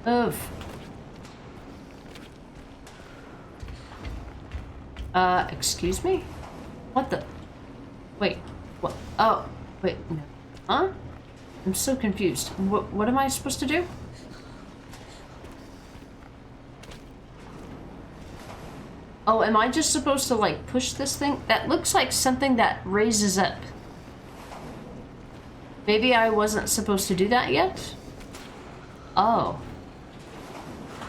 Oof. Excuse me? What the? Wait, what? Oh, wait, no. Huh? I'm so confused. What am I supposed to do? Oh, am I just supposed to, like, push this thing? That looks like something that raises up. Maybe I wasn't supposed to do that yet? Oh.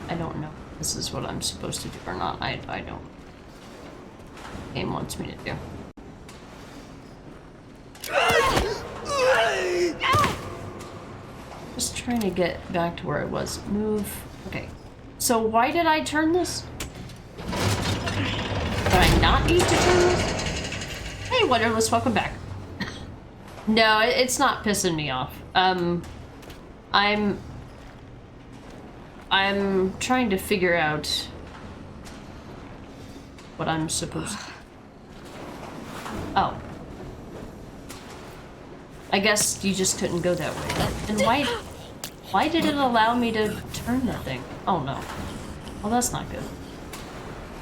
I don't know if this is what I'm supposed to do or not. I don't. The game wants me to do. Just trying to get back to where I was. Move. Okay. So why did I turn this? Do I not need to turn this? Hey, Wonderless, welcome back. No, it's not pissing me off. I'm trying to figure out what I'm supposed to. Oh. I guess you just couldn't go that way. And why did it allow me to turn that thing? Oh no. Well, that's not good.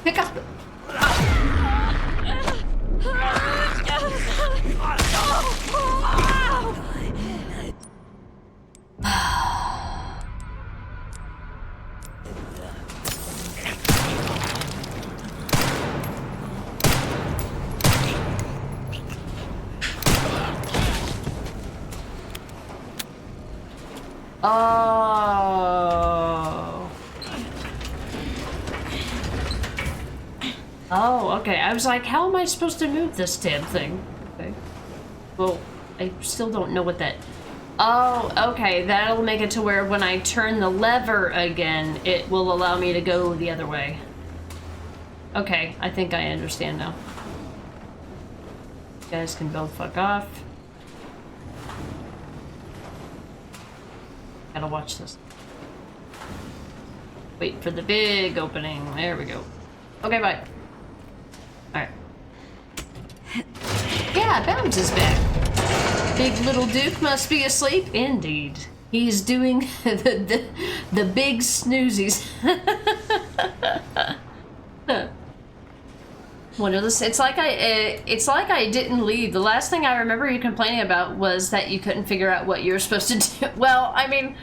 Pick up! Oh. Oh, okay. I was like, how am I supposed to move this damn thing? Okay. Well, I still don't know what that... Oh, okay. That'll make it to where when I turn the lever again, it will allow me to go the other way. Okay, I think I understand now. You guys can both fuck off. Gotta watch this. Wait for the big opening. There we go. Okay, bye. Alright. Yeah, Bounds is back. Big little Duke must be asleep. Indeed. He's doing the big snoozies. One of this. It's like I didn't leave. The last thing I remember you complaining about was that you couldn't figure out what you were supposed to do. Well, I mean,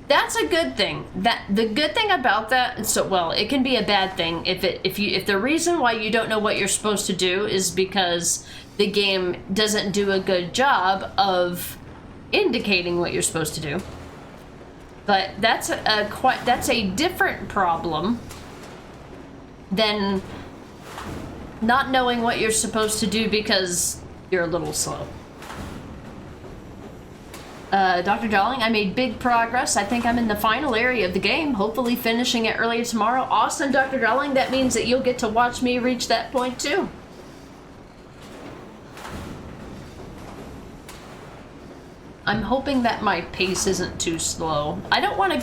that's a good thing. The good thing about that, so well, it can be a bad thing if the reason why you don't know what you're supposed to do is because the game doesn't do a good job of indicating what you're supposed to do. But that's a different problem than not knowing what you're supposed to do because you're a little slow. Dr. Darling, I made big progress. I think I'm in the final area of the game, hopefully finishing it early tomorrow. Awesome, Dr. Darling. That means that you'll get to watch me reach that point too. I'm hoping that my pace isn't too slow. I don't want to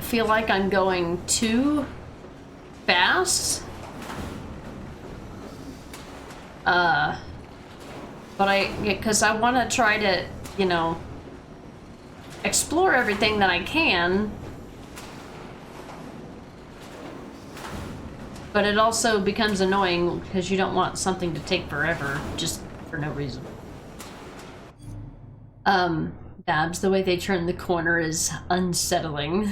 feel like I'm going too fast. But because I want to try to, you know, explore everything that I can. But it also becomes annoying because you don't want something to take forever just for no reason. Babs, the way they turn the corner is unsettling.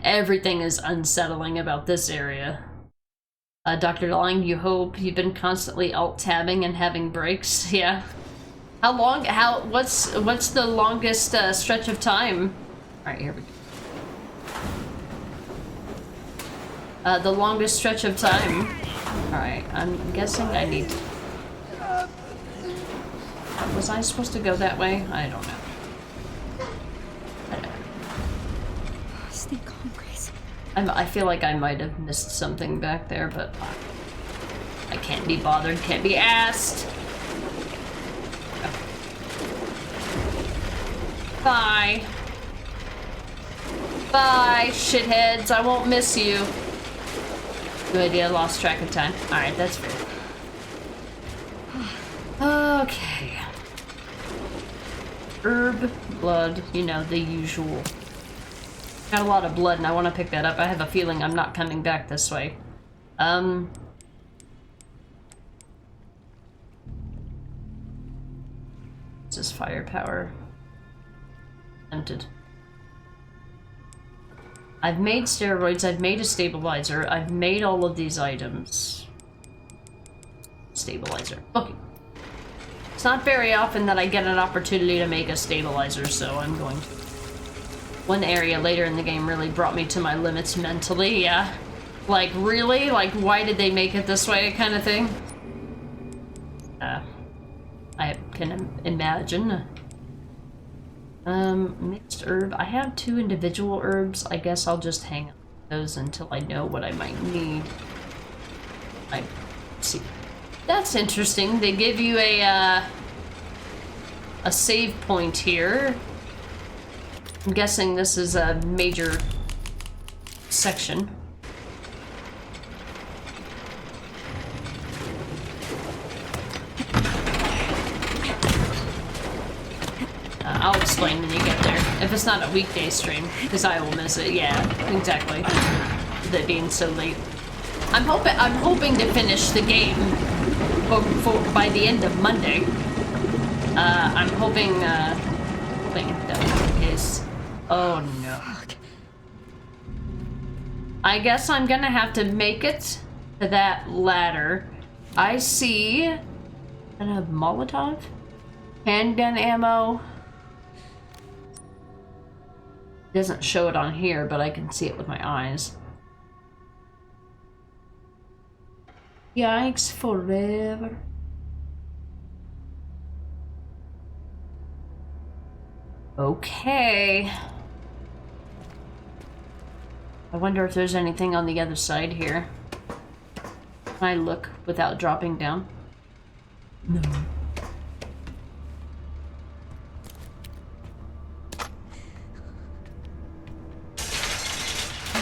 Everything is unsettling about this area. Dr. Long, you hope you've been constantly alt-tabbing and having breaks? Yeah. What's the longest stretch of time? Alright, here we go. The longest stretch of time. Alright, I'm guessing I need to... Was I supposed to go that way? I don't know. Stay calm, Grace. I feel like I might have missed something back there, but I can't be bothered, can't be asked. Bye. Bye, shitheads. I won't miss you. Good idea, lost track of time. Alright, that's fair. Okay. Herb, blood, you know, the usual. Got a lot of blood and I want to pick that up. I have a feeling I'm not coming back this way. This is firepower. Tempted. I've made steroids, I've made a stabilizer, I've made all of these items. Stabilizer. Okay. It's not very often that I get an opportunity to make a stabilizer, so I'm going to. One area later in the game really brought me to my limits mentally, yeah. Like, really? Like, why did they make it this way kind of thing? I can imagine. Mixed herb. I have 2 individual herbs. I guess I'll just hang on those until I know what I might need. See. That's interesting. They give you a save point here. I'm guessing this is a major section. explain when you get there. If it's not a weekday stream, because I will miss it. Yeah, exactly. With it being so late. I'm hoping to finish the game by the end of Monday. I'm hoping that will be the case. Oh no. I guess I'm gonna have to make it to that ladder. I see a Molotov, handgun ammo. Doesn't show it on here, but I can see it with my eyes. Yikes forever. Okay. I wonder if there's anything on the other side here. Can I look without dropping down? No.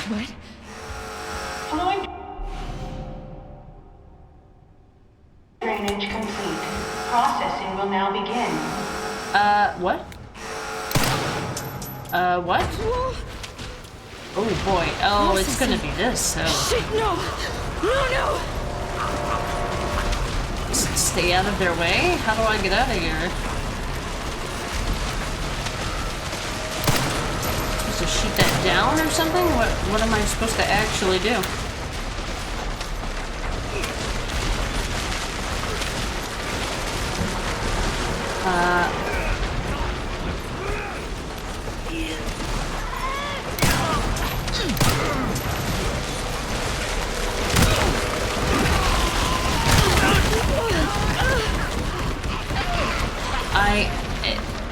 What? Drainage complete. Processing will now begin. What? What? Oh boy. Oh, it's gonna be this, so. Shit, no! No! Stay out of their way? How do I get out of here? Supposed to shoot that down or something? What am I supposed to actually do?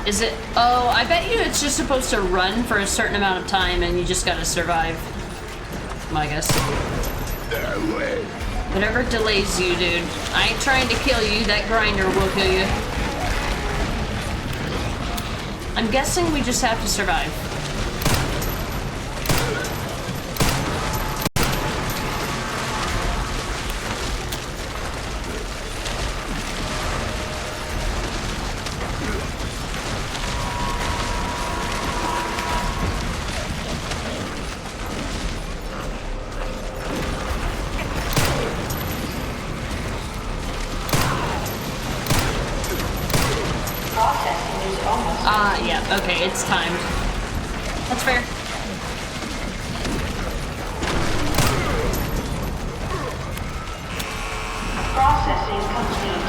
Is it? Oh, I bet you it's just supposed to run for a certain amount of time and you just gotta survive. I guess. Whatever delays you, dude. I ain't trying to kill you. That grinder will kill you. I'm guessing we just have to survive. Yeah, okay, it's timed. That's fair. Processing complete.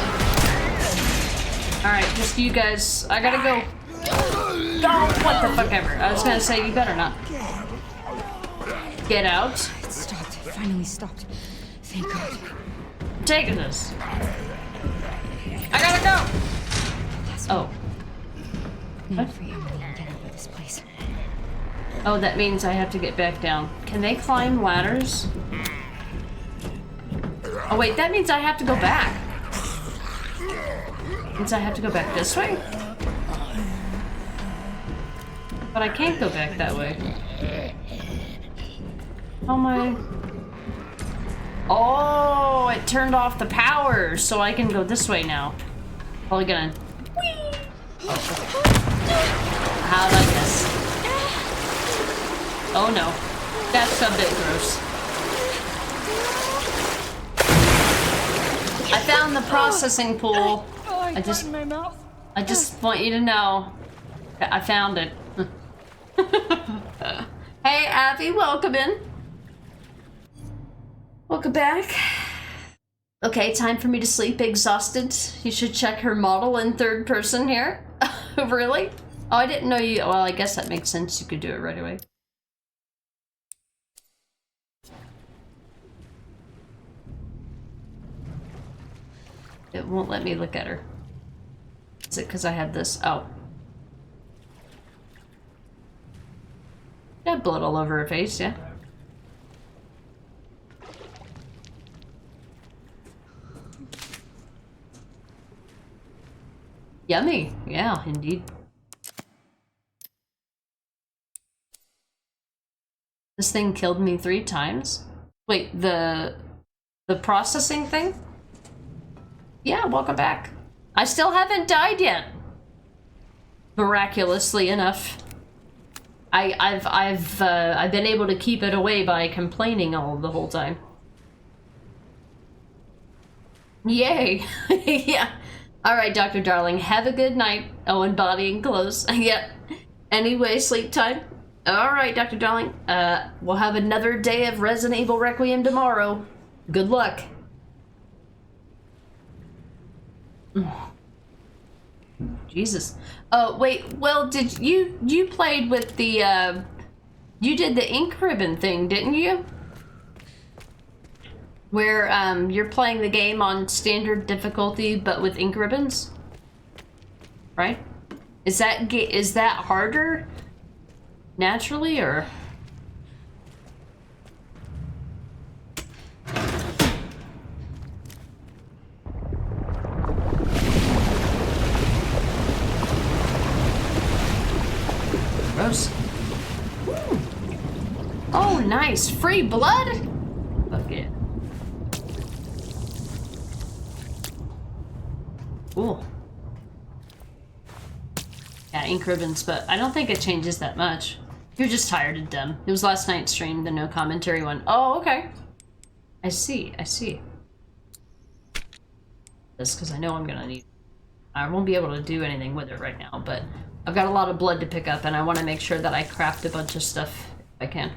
Alright, just you guys. I gotta go. Oh, what the fuck ever. I was gonna say, you better not. Get out. It stopped. It finally stopped. Thank God. I'm taking this. I gotta go! Oh. Need free Emily and get out of this place. Oh, that means I have to get back down. Can they climb ladders? Oh wait, that means I have to go back. Means I have to go back this way? But I can't go back that way. Oh my... Oh, it turned off the power, so I can go this way now. Probably gonna... Whee! How'd I guess? Oh no. That's a bit gross. I found the processing pool. I just want you to know that I found it. Hey Abby, welcome in. Welcome back. Okay, time for me to sleep. Exhausted. You should check her model in third person here. Really? Oh, I didn't know you. Well, I guess that makes sense. You could do it right away. It won't let me look at her. Is it because I have this? Oh. Got blood all over her face, yeah. Yummy. Yeah, indeed. This thing killed me 3 times? Wait, the processing thing? Yeah, welcome back. I still haven't died yet. miraculously enough. I've been able to keep it away by complaining all the whole time. Yay! Yeah. All right, Dr. Darling, have a good night. Oh, and body and clothes. Yep. Anyway, sleep time. All right, Dr. Darling. We'll have another day of Resident Evil Requiem tomorrow. Good luck. Jesus. Oh, wait. Well, did you played with the you did the ink ribbon thing, didn't you? Where you're playing the game on standard difficulty but with ink ribbons? Right? Is that harder naturally or gross? Ooh. Oh, nice. Free blood? Fuck it. Cool. Yeah, ink ribbons, but I don't think it changes that much. You're just tired and dumb. It was last night's stream, the no commentary one. Oh, okay. I see, I see. This, because I know I'm gonna need... I won't be able to do anything with it right now, but I've got a lot of blood to pick up, and I want to make sure that I craft a bunch of stuff if I can.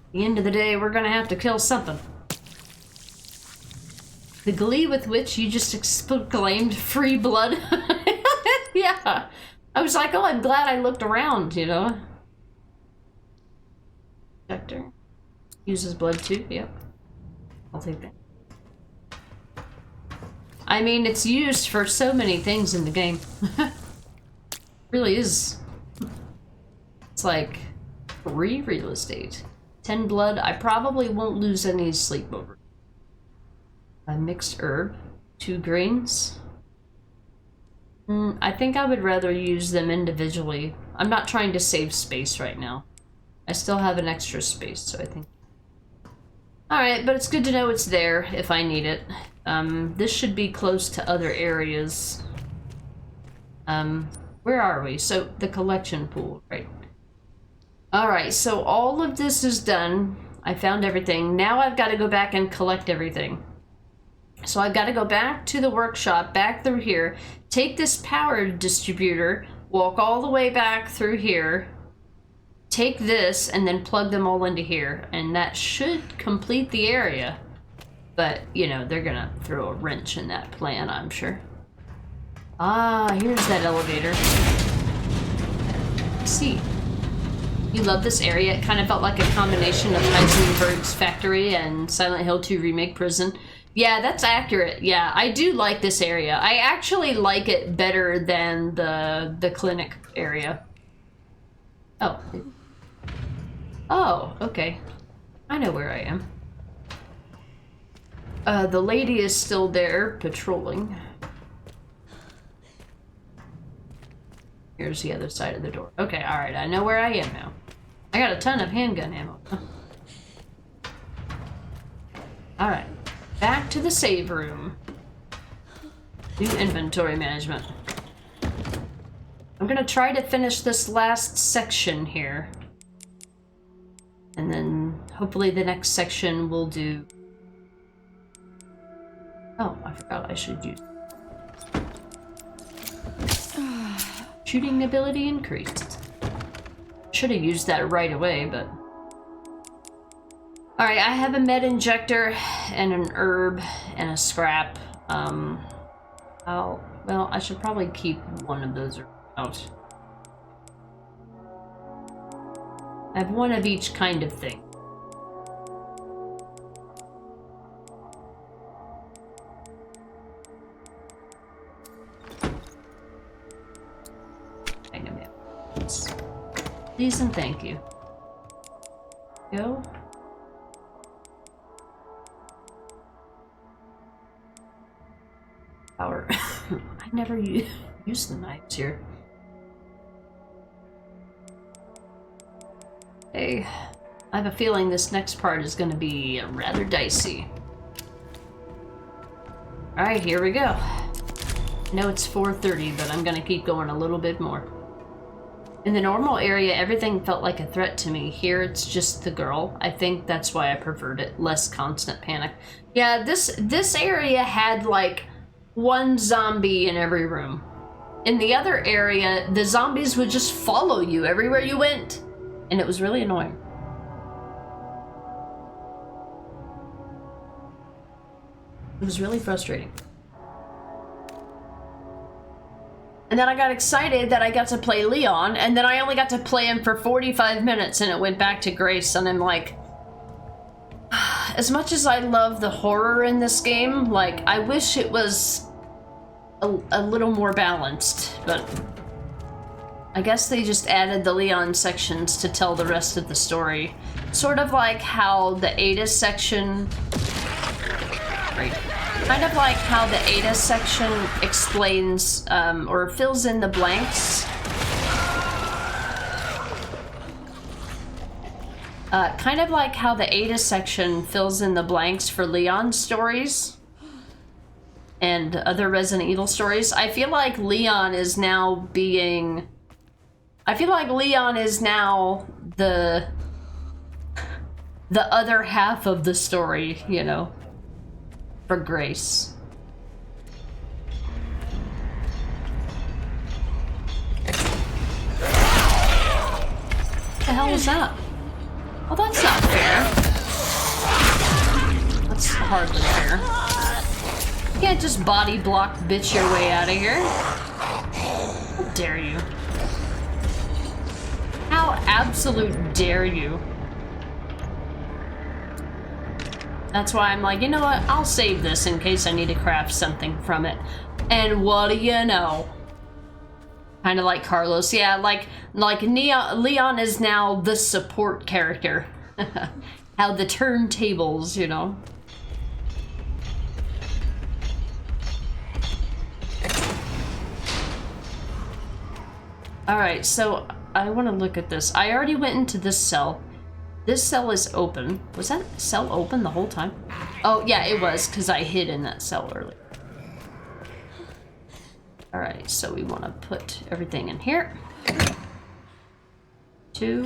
At the end of the day, we're gonna have to kill something. The glee with which you just exclaimed free blood. Yeah. I was like, oh, I'm glad I looked around, you know? Vector. Uses blood too, yep. I'll take that. I mean, it's used for so many things in the game. Really is. It's like free real estate. 10 blood. I probably won't lose any sleep over. A mixed herb. 2 grains. I think I would rather use them individually. I'm not trying to save space right now. I still have an extra space, so I think... Alright, but it's good to know it's there if I need it. This should be close to other areas. Where are we? So, the collection pool, right? Alright, so all of this is done. I found everything. Now I've got to go back and collect everything. So I've got to go back to the workshop, back through here, take this power distributor, walk all the way back through here, take this, and then plug them all into here. And that should complete the area. But, you know, they're gonna throw a wrench in that plan, I'm sure. Ah, here's that elevator. See. You love this area. It kind of felt like a combination of Heisenberg's Factory and Silent Hill 2 Remake Prison. Yeah, that's accurate. Yeah, I do like this area. I actually like it better than the clinic area. Oh. Oh, okay. I know where I am. The lady is still there, patrolling. Here's the other side of the door. Okay, alright, I know where I am now. I got a ton of handgun ammo. Alright. Back to the save room. New inventory management. I'm gonna try to finish this last section here. And then hopefully the next section will do... Oh, I forgot I should use... Shooting ability increased. Should have used that right away, but... Alright, I have a med injector and an herb and a scrap. Well, I should probably keep one of those out. I have one of each kind of thing. Hang on a minute. Please and thank you. Go. Power. I never use the knives here. Hey, I have a feeling this next part is going to be rather dicey. Alright, here we go. No, it's 4:30, but I'm gonna keep going a little bit more. In the normal area, everything felt like a threat to me. Here, it's just the girl. I think that's why I preferred it. Less constant panic. Yeah, this area had, like, one zombie in every room. In the other area, the zombies would just follow you everywhere you went. And it was really annoying. It was really frustrating. And then I got excited that I got to play Leon, and then I only got to play him for 45 minutes and it went back to Grace, and I'm like, as much as I love the horror in this game, like, I wish it was a little more balanced, but I guess they just added the Leon sections to tell the rest of the story. Sort of like how the Ada section... Right. Kind of like how the Ada section explains, or fills in the blanks. Kind of like how the Ada section fills in the blanks for Leon's stories and other Resident Evil stories. I feel like Leon is now being... I feel like Leon is now the other half of the story, you know, for Grace. What the hell was that? Oh, that's not fair. That's hardly fair. You can't just body block bitch your way out of here. How dare you? How absolute dare you? That's why I'm like, you know what? I'll save this in case I need to craft something from it. And what do you know? Kind of like Carlos. Yeah, like Leon is now the support character. How the turntables, you know. Alright, so I want to look at this. I already went into this cell. This cell is open. Was that cell open the whole time? Oh, yeah, it was, because I hid in that cell earlier. Alright, so we want to put everything in here. 2.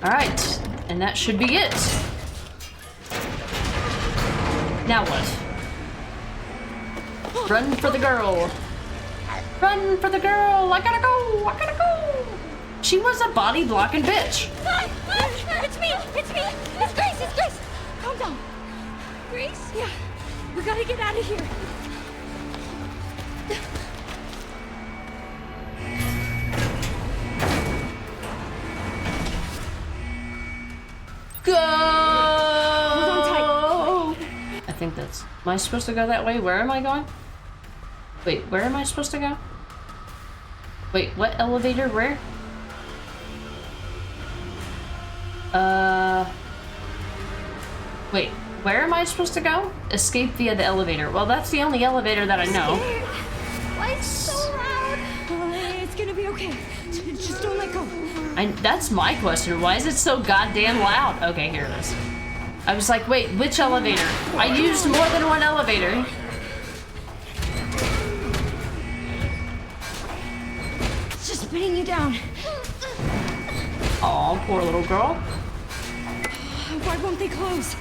Alright, and that should be it. Now what? Run for the girl. Run for the girl. I gotta go. I gotta go. She was a body blocking bitch. It's me! It's me! It's Grace! It's Grace! Calm down. Grace? Yeah. We gotta get out of here. Go! Hold on tight. I think that's... Am I supposed to go that way? Where am I going? Wait, where am I supposed to go? Wait, what elevator? Where? Wait, where am I supposed to go? Escape via the elevator. Well, that's the only elevator that I know. Why it's so loud? It's gonna be okay. Just don't let go. That's my question. Why is it so goddamn loud? Okay, here it is. I was like, wait, which elevator? I used more than one elevator. It's just spinning you down. Aw, poor little girl. Why won't they close?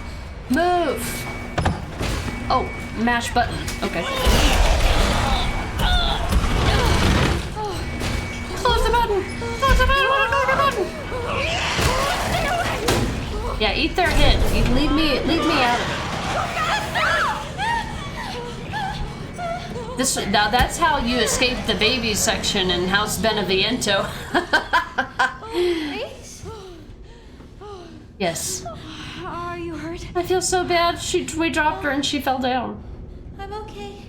Move! Oh, mash button. Okay. Close the button! Close the button! Close the button! Yeah, eat their hit. Leave me out of it. Now that's how you escape the baby section in House Beneviento. Yes. Are you hurt? I feel so bad. We dropped her and she fell down. I'm okay.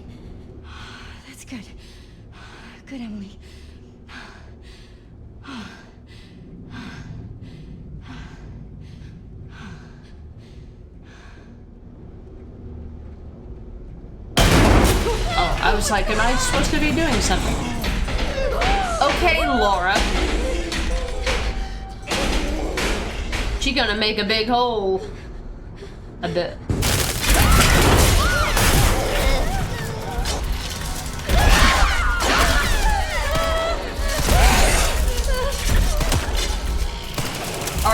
That's good. Good, Emily. Oh, I was like, am I supposed to be doing something? Okay, Laura. She gonna make a big hole. A bit.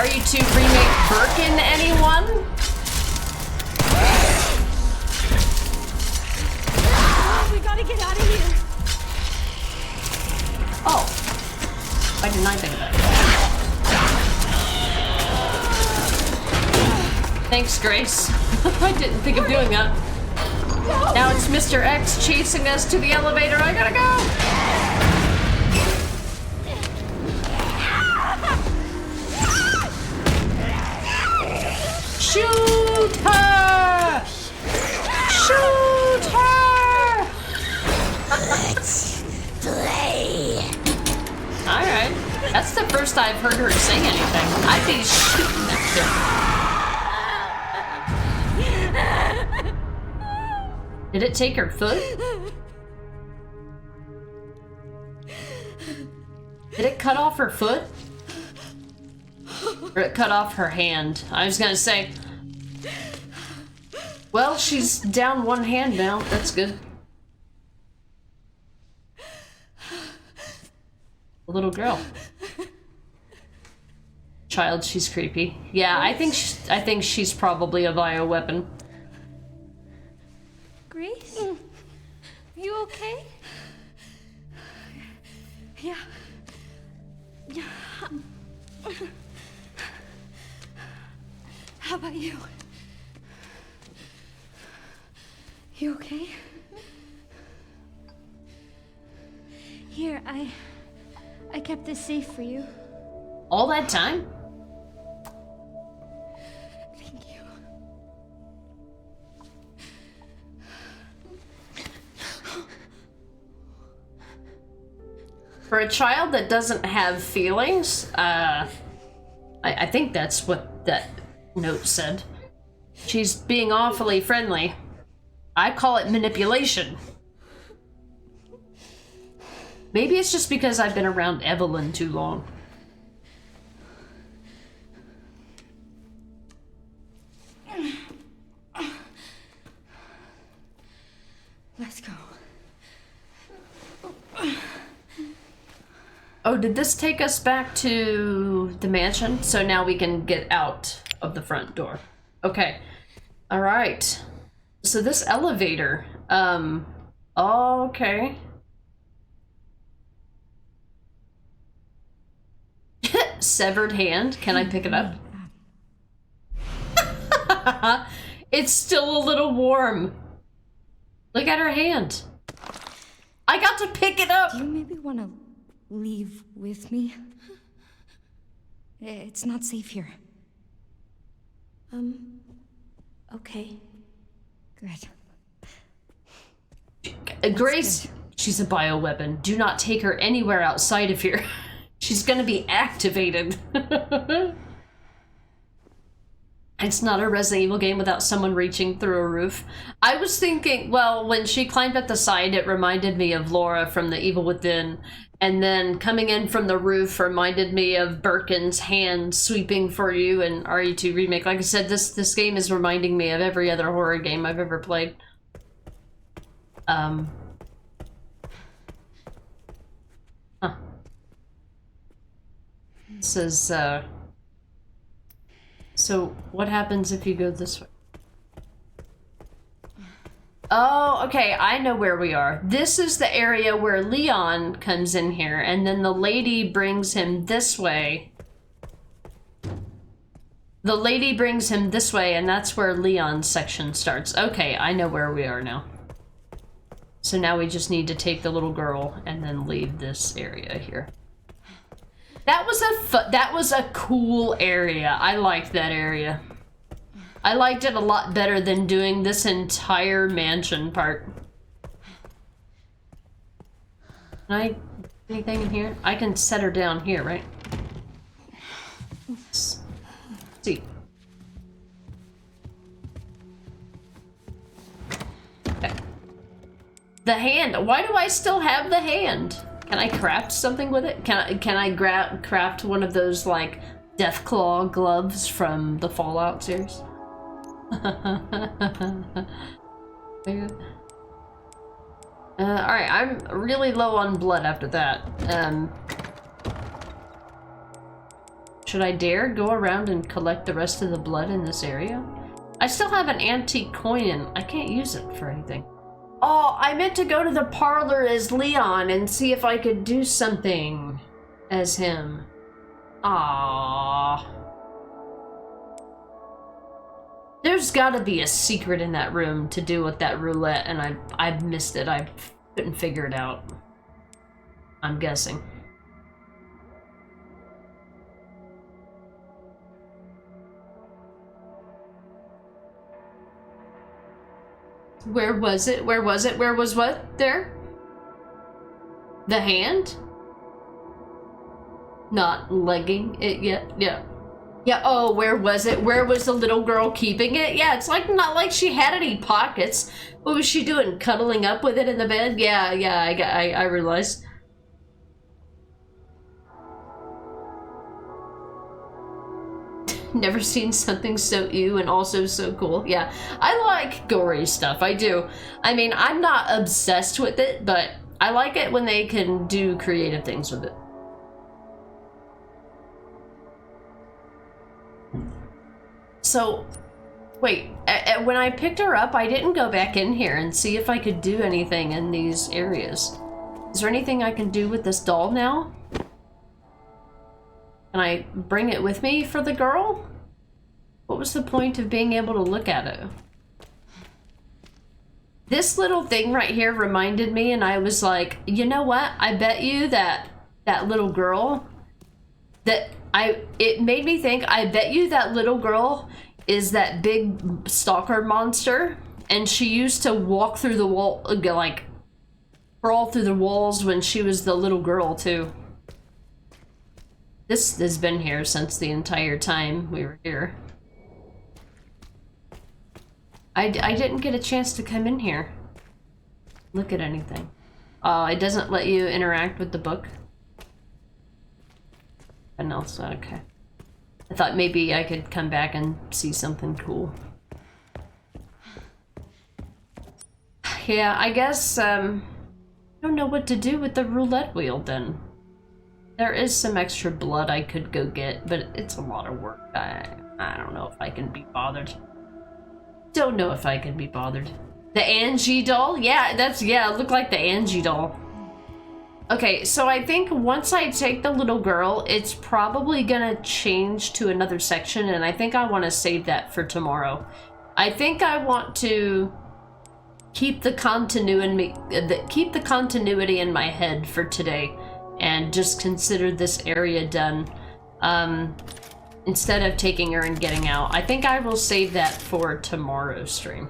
Are you to remake Birkin, anyone? We gotta get out of here. Oh. Why didn't I think of that? Thanks, Grace. I didn't think of doing that. Now it's Mr. X chasing us to the elevator. I gotta go! Shoot her! Shoot her! Let's play. Alright. That's the first I've heard her say anything. I'd be shooting that girl. Did it take her foot? Did it cut off her foot? Or it cut off her hand? I was gonna say... Well, she's down one hand now. That's good. A little girl. Child, she's creepy. Yeah, I think she's probably a bioweapon. Grace? Are you okay? Yeah. Yeah. How about you? You okay? Here, I kept this safe for you. All that time? Thank you. For a child that doesn't have feelings, I think that's what that note said. She's being awfully friendly. I call it manipulation. Maybe it's just because I've been around Evelyn too long. Let's go. Oh, did this take us back to the mansion? So now we can get out of the front door. Okay. All right. So this elevator, okay. Severed hand. Can I pick it up? It's still a little warm. Look at her hand. I got to pick it up. Do you maybe want to leave with me? It's not safe here. Okay. Good. Grace, she's a bioweapon. Do not take her anywhere outside of here. She's gonna be activated. It's not a Resident Evil game without someone reaching through a roof. I was thinking, well, when she climbed up the side, it reminded me of Laura from The Evil Within. And then coming in from the roof reminded me of Birkin's hand sweeping for you in RE2 Remake. Like I said, this game is reminding me of every other horror game I've ever played. Huh. This is, so what happens if you go this way? Oh, okay, I know where we are. This is the area where Leon comes in here, and then the lady brings him this way. The lady brings him this way, and that's where Leon's section starts. Okay, I know where we are now. So now we just need to take the little girl and then leave this area here. That was a cool area. I liked that area. I liked it a lot better than doing this entire mansion part. Can I... anything in here? I can set her down here, right? Let's see. Okay. The hand. Why do I still have the hand? Can I craft something with it? Can I craft one of those, like, Deathclaw gloves from the Fallout series? Alright, I'm really low on blood after that. Should I dare go around and collect the rest of the blood in this area? I still have an antique coin and I can't use it for anything. Oh, I meant to go to the parlor as Leon and see if I could do something as him. Aww. There's gotta be a secret in that room to do with that roulette, and I missed it. I couldn't figure it out. I'm guessing. Where was it? Where was it? Where was what? There? The hand? Not legging it yet? Yeah. Yeah, oh, where was it? Where was the little girl keeping it? Yeah, it's like not like she had any pockets. What was she doing? Cuddling up with it in the bed? Yeah, I realized. Never seen something so ew and also so cool. Yeah, I like gory stuff. I do. I mean, I'm not obsessed with it, but I like it when they can do creative things with it. So, wait, when I picked her up, I didn't go back in here and see if I could do anything in these areas. Is there anything I can do with this doll now? Can I bring it with me for the girl? What was the point of being able to look at it? This little thing right here reminded me, and I was like, you know what? I bet you that little girl, it made me think, I bet you that little girl is that big stalker monster, and she used to walk through the wall, like, crawl through the walls when she was the little girl, too. This has been here since the entire time we were here. I didn't get a chance to come in here. Look at anything. Oh, it doesn't let you interact with the book. And else, okay. I thought maybe I could come back and see something cool. Yeah, I guess, I don't know what to do with the roulette wheel then. There is some extra blood I could go get, but it's a lot of work. I don't know if I can be bothered. Don't know if I can be bothered. The Angie doll? Yeah, it looked like the Angie doll. Okay, so I think once I take the little girl, it's probably gonna change to another section, and I think I want to save that for tomorrow. I think I want to keep the continuity in my head for today, and just consider this area done. Instead of taking her and getting out. I think I will save that for tomorrow's stream.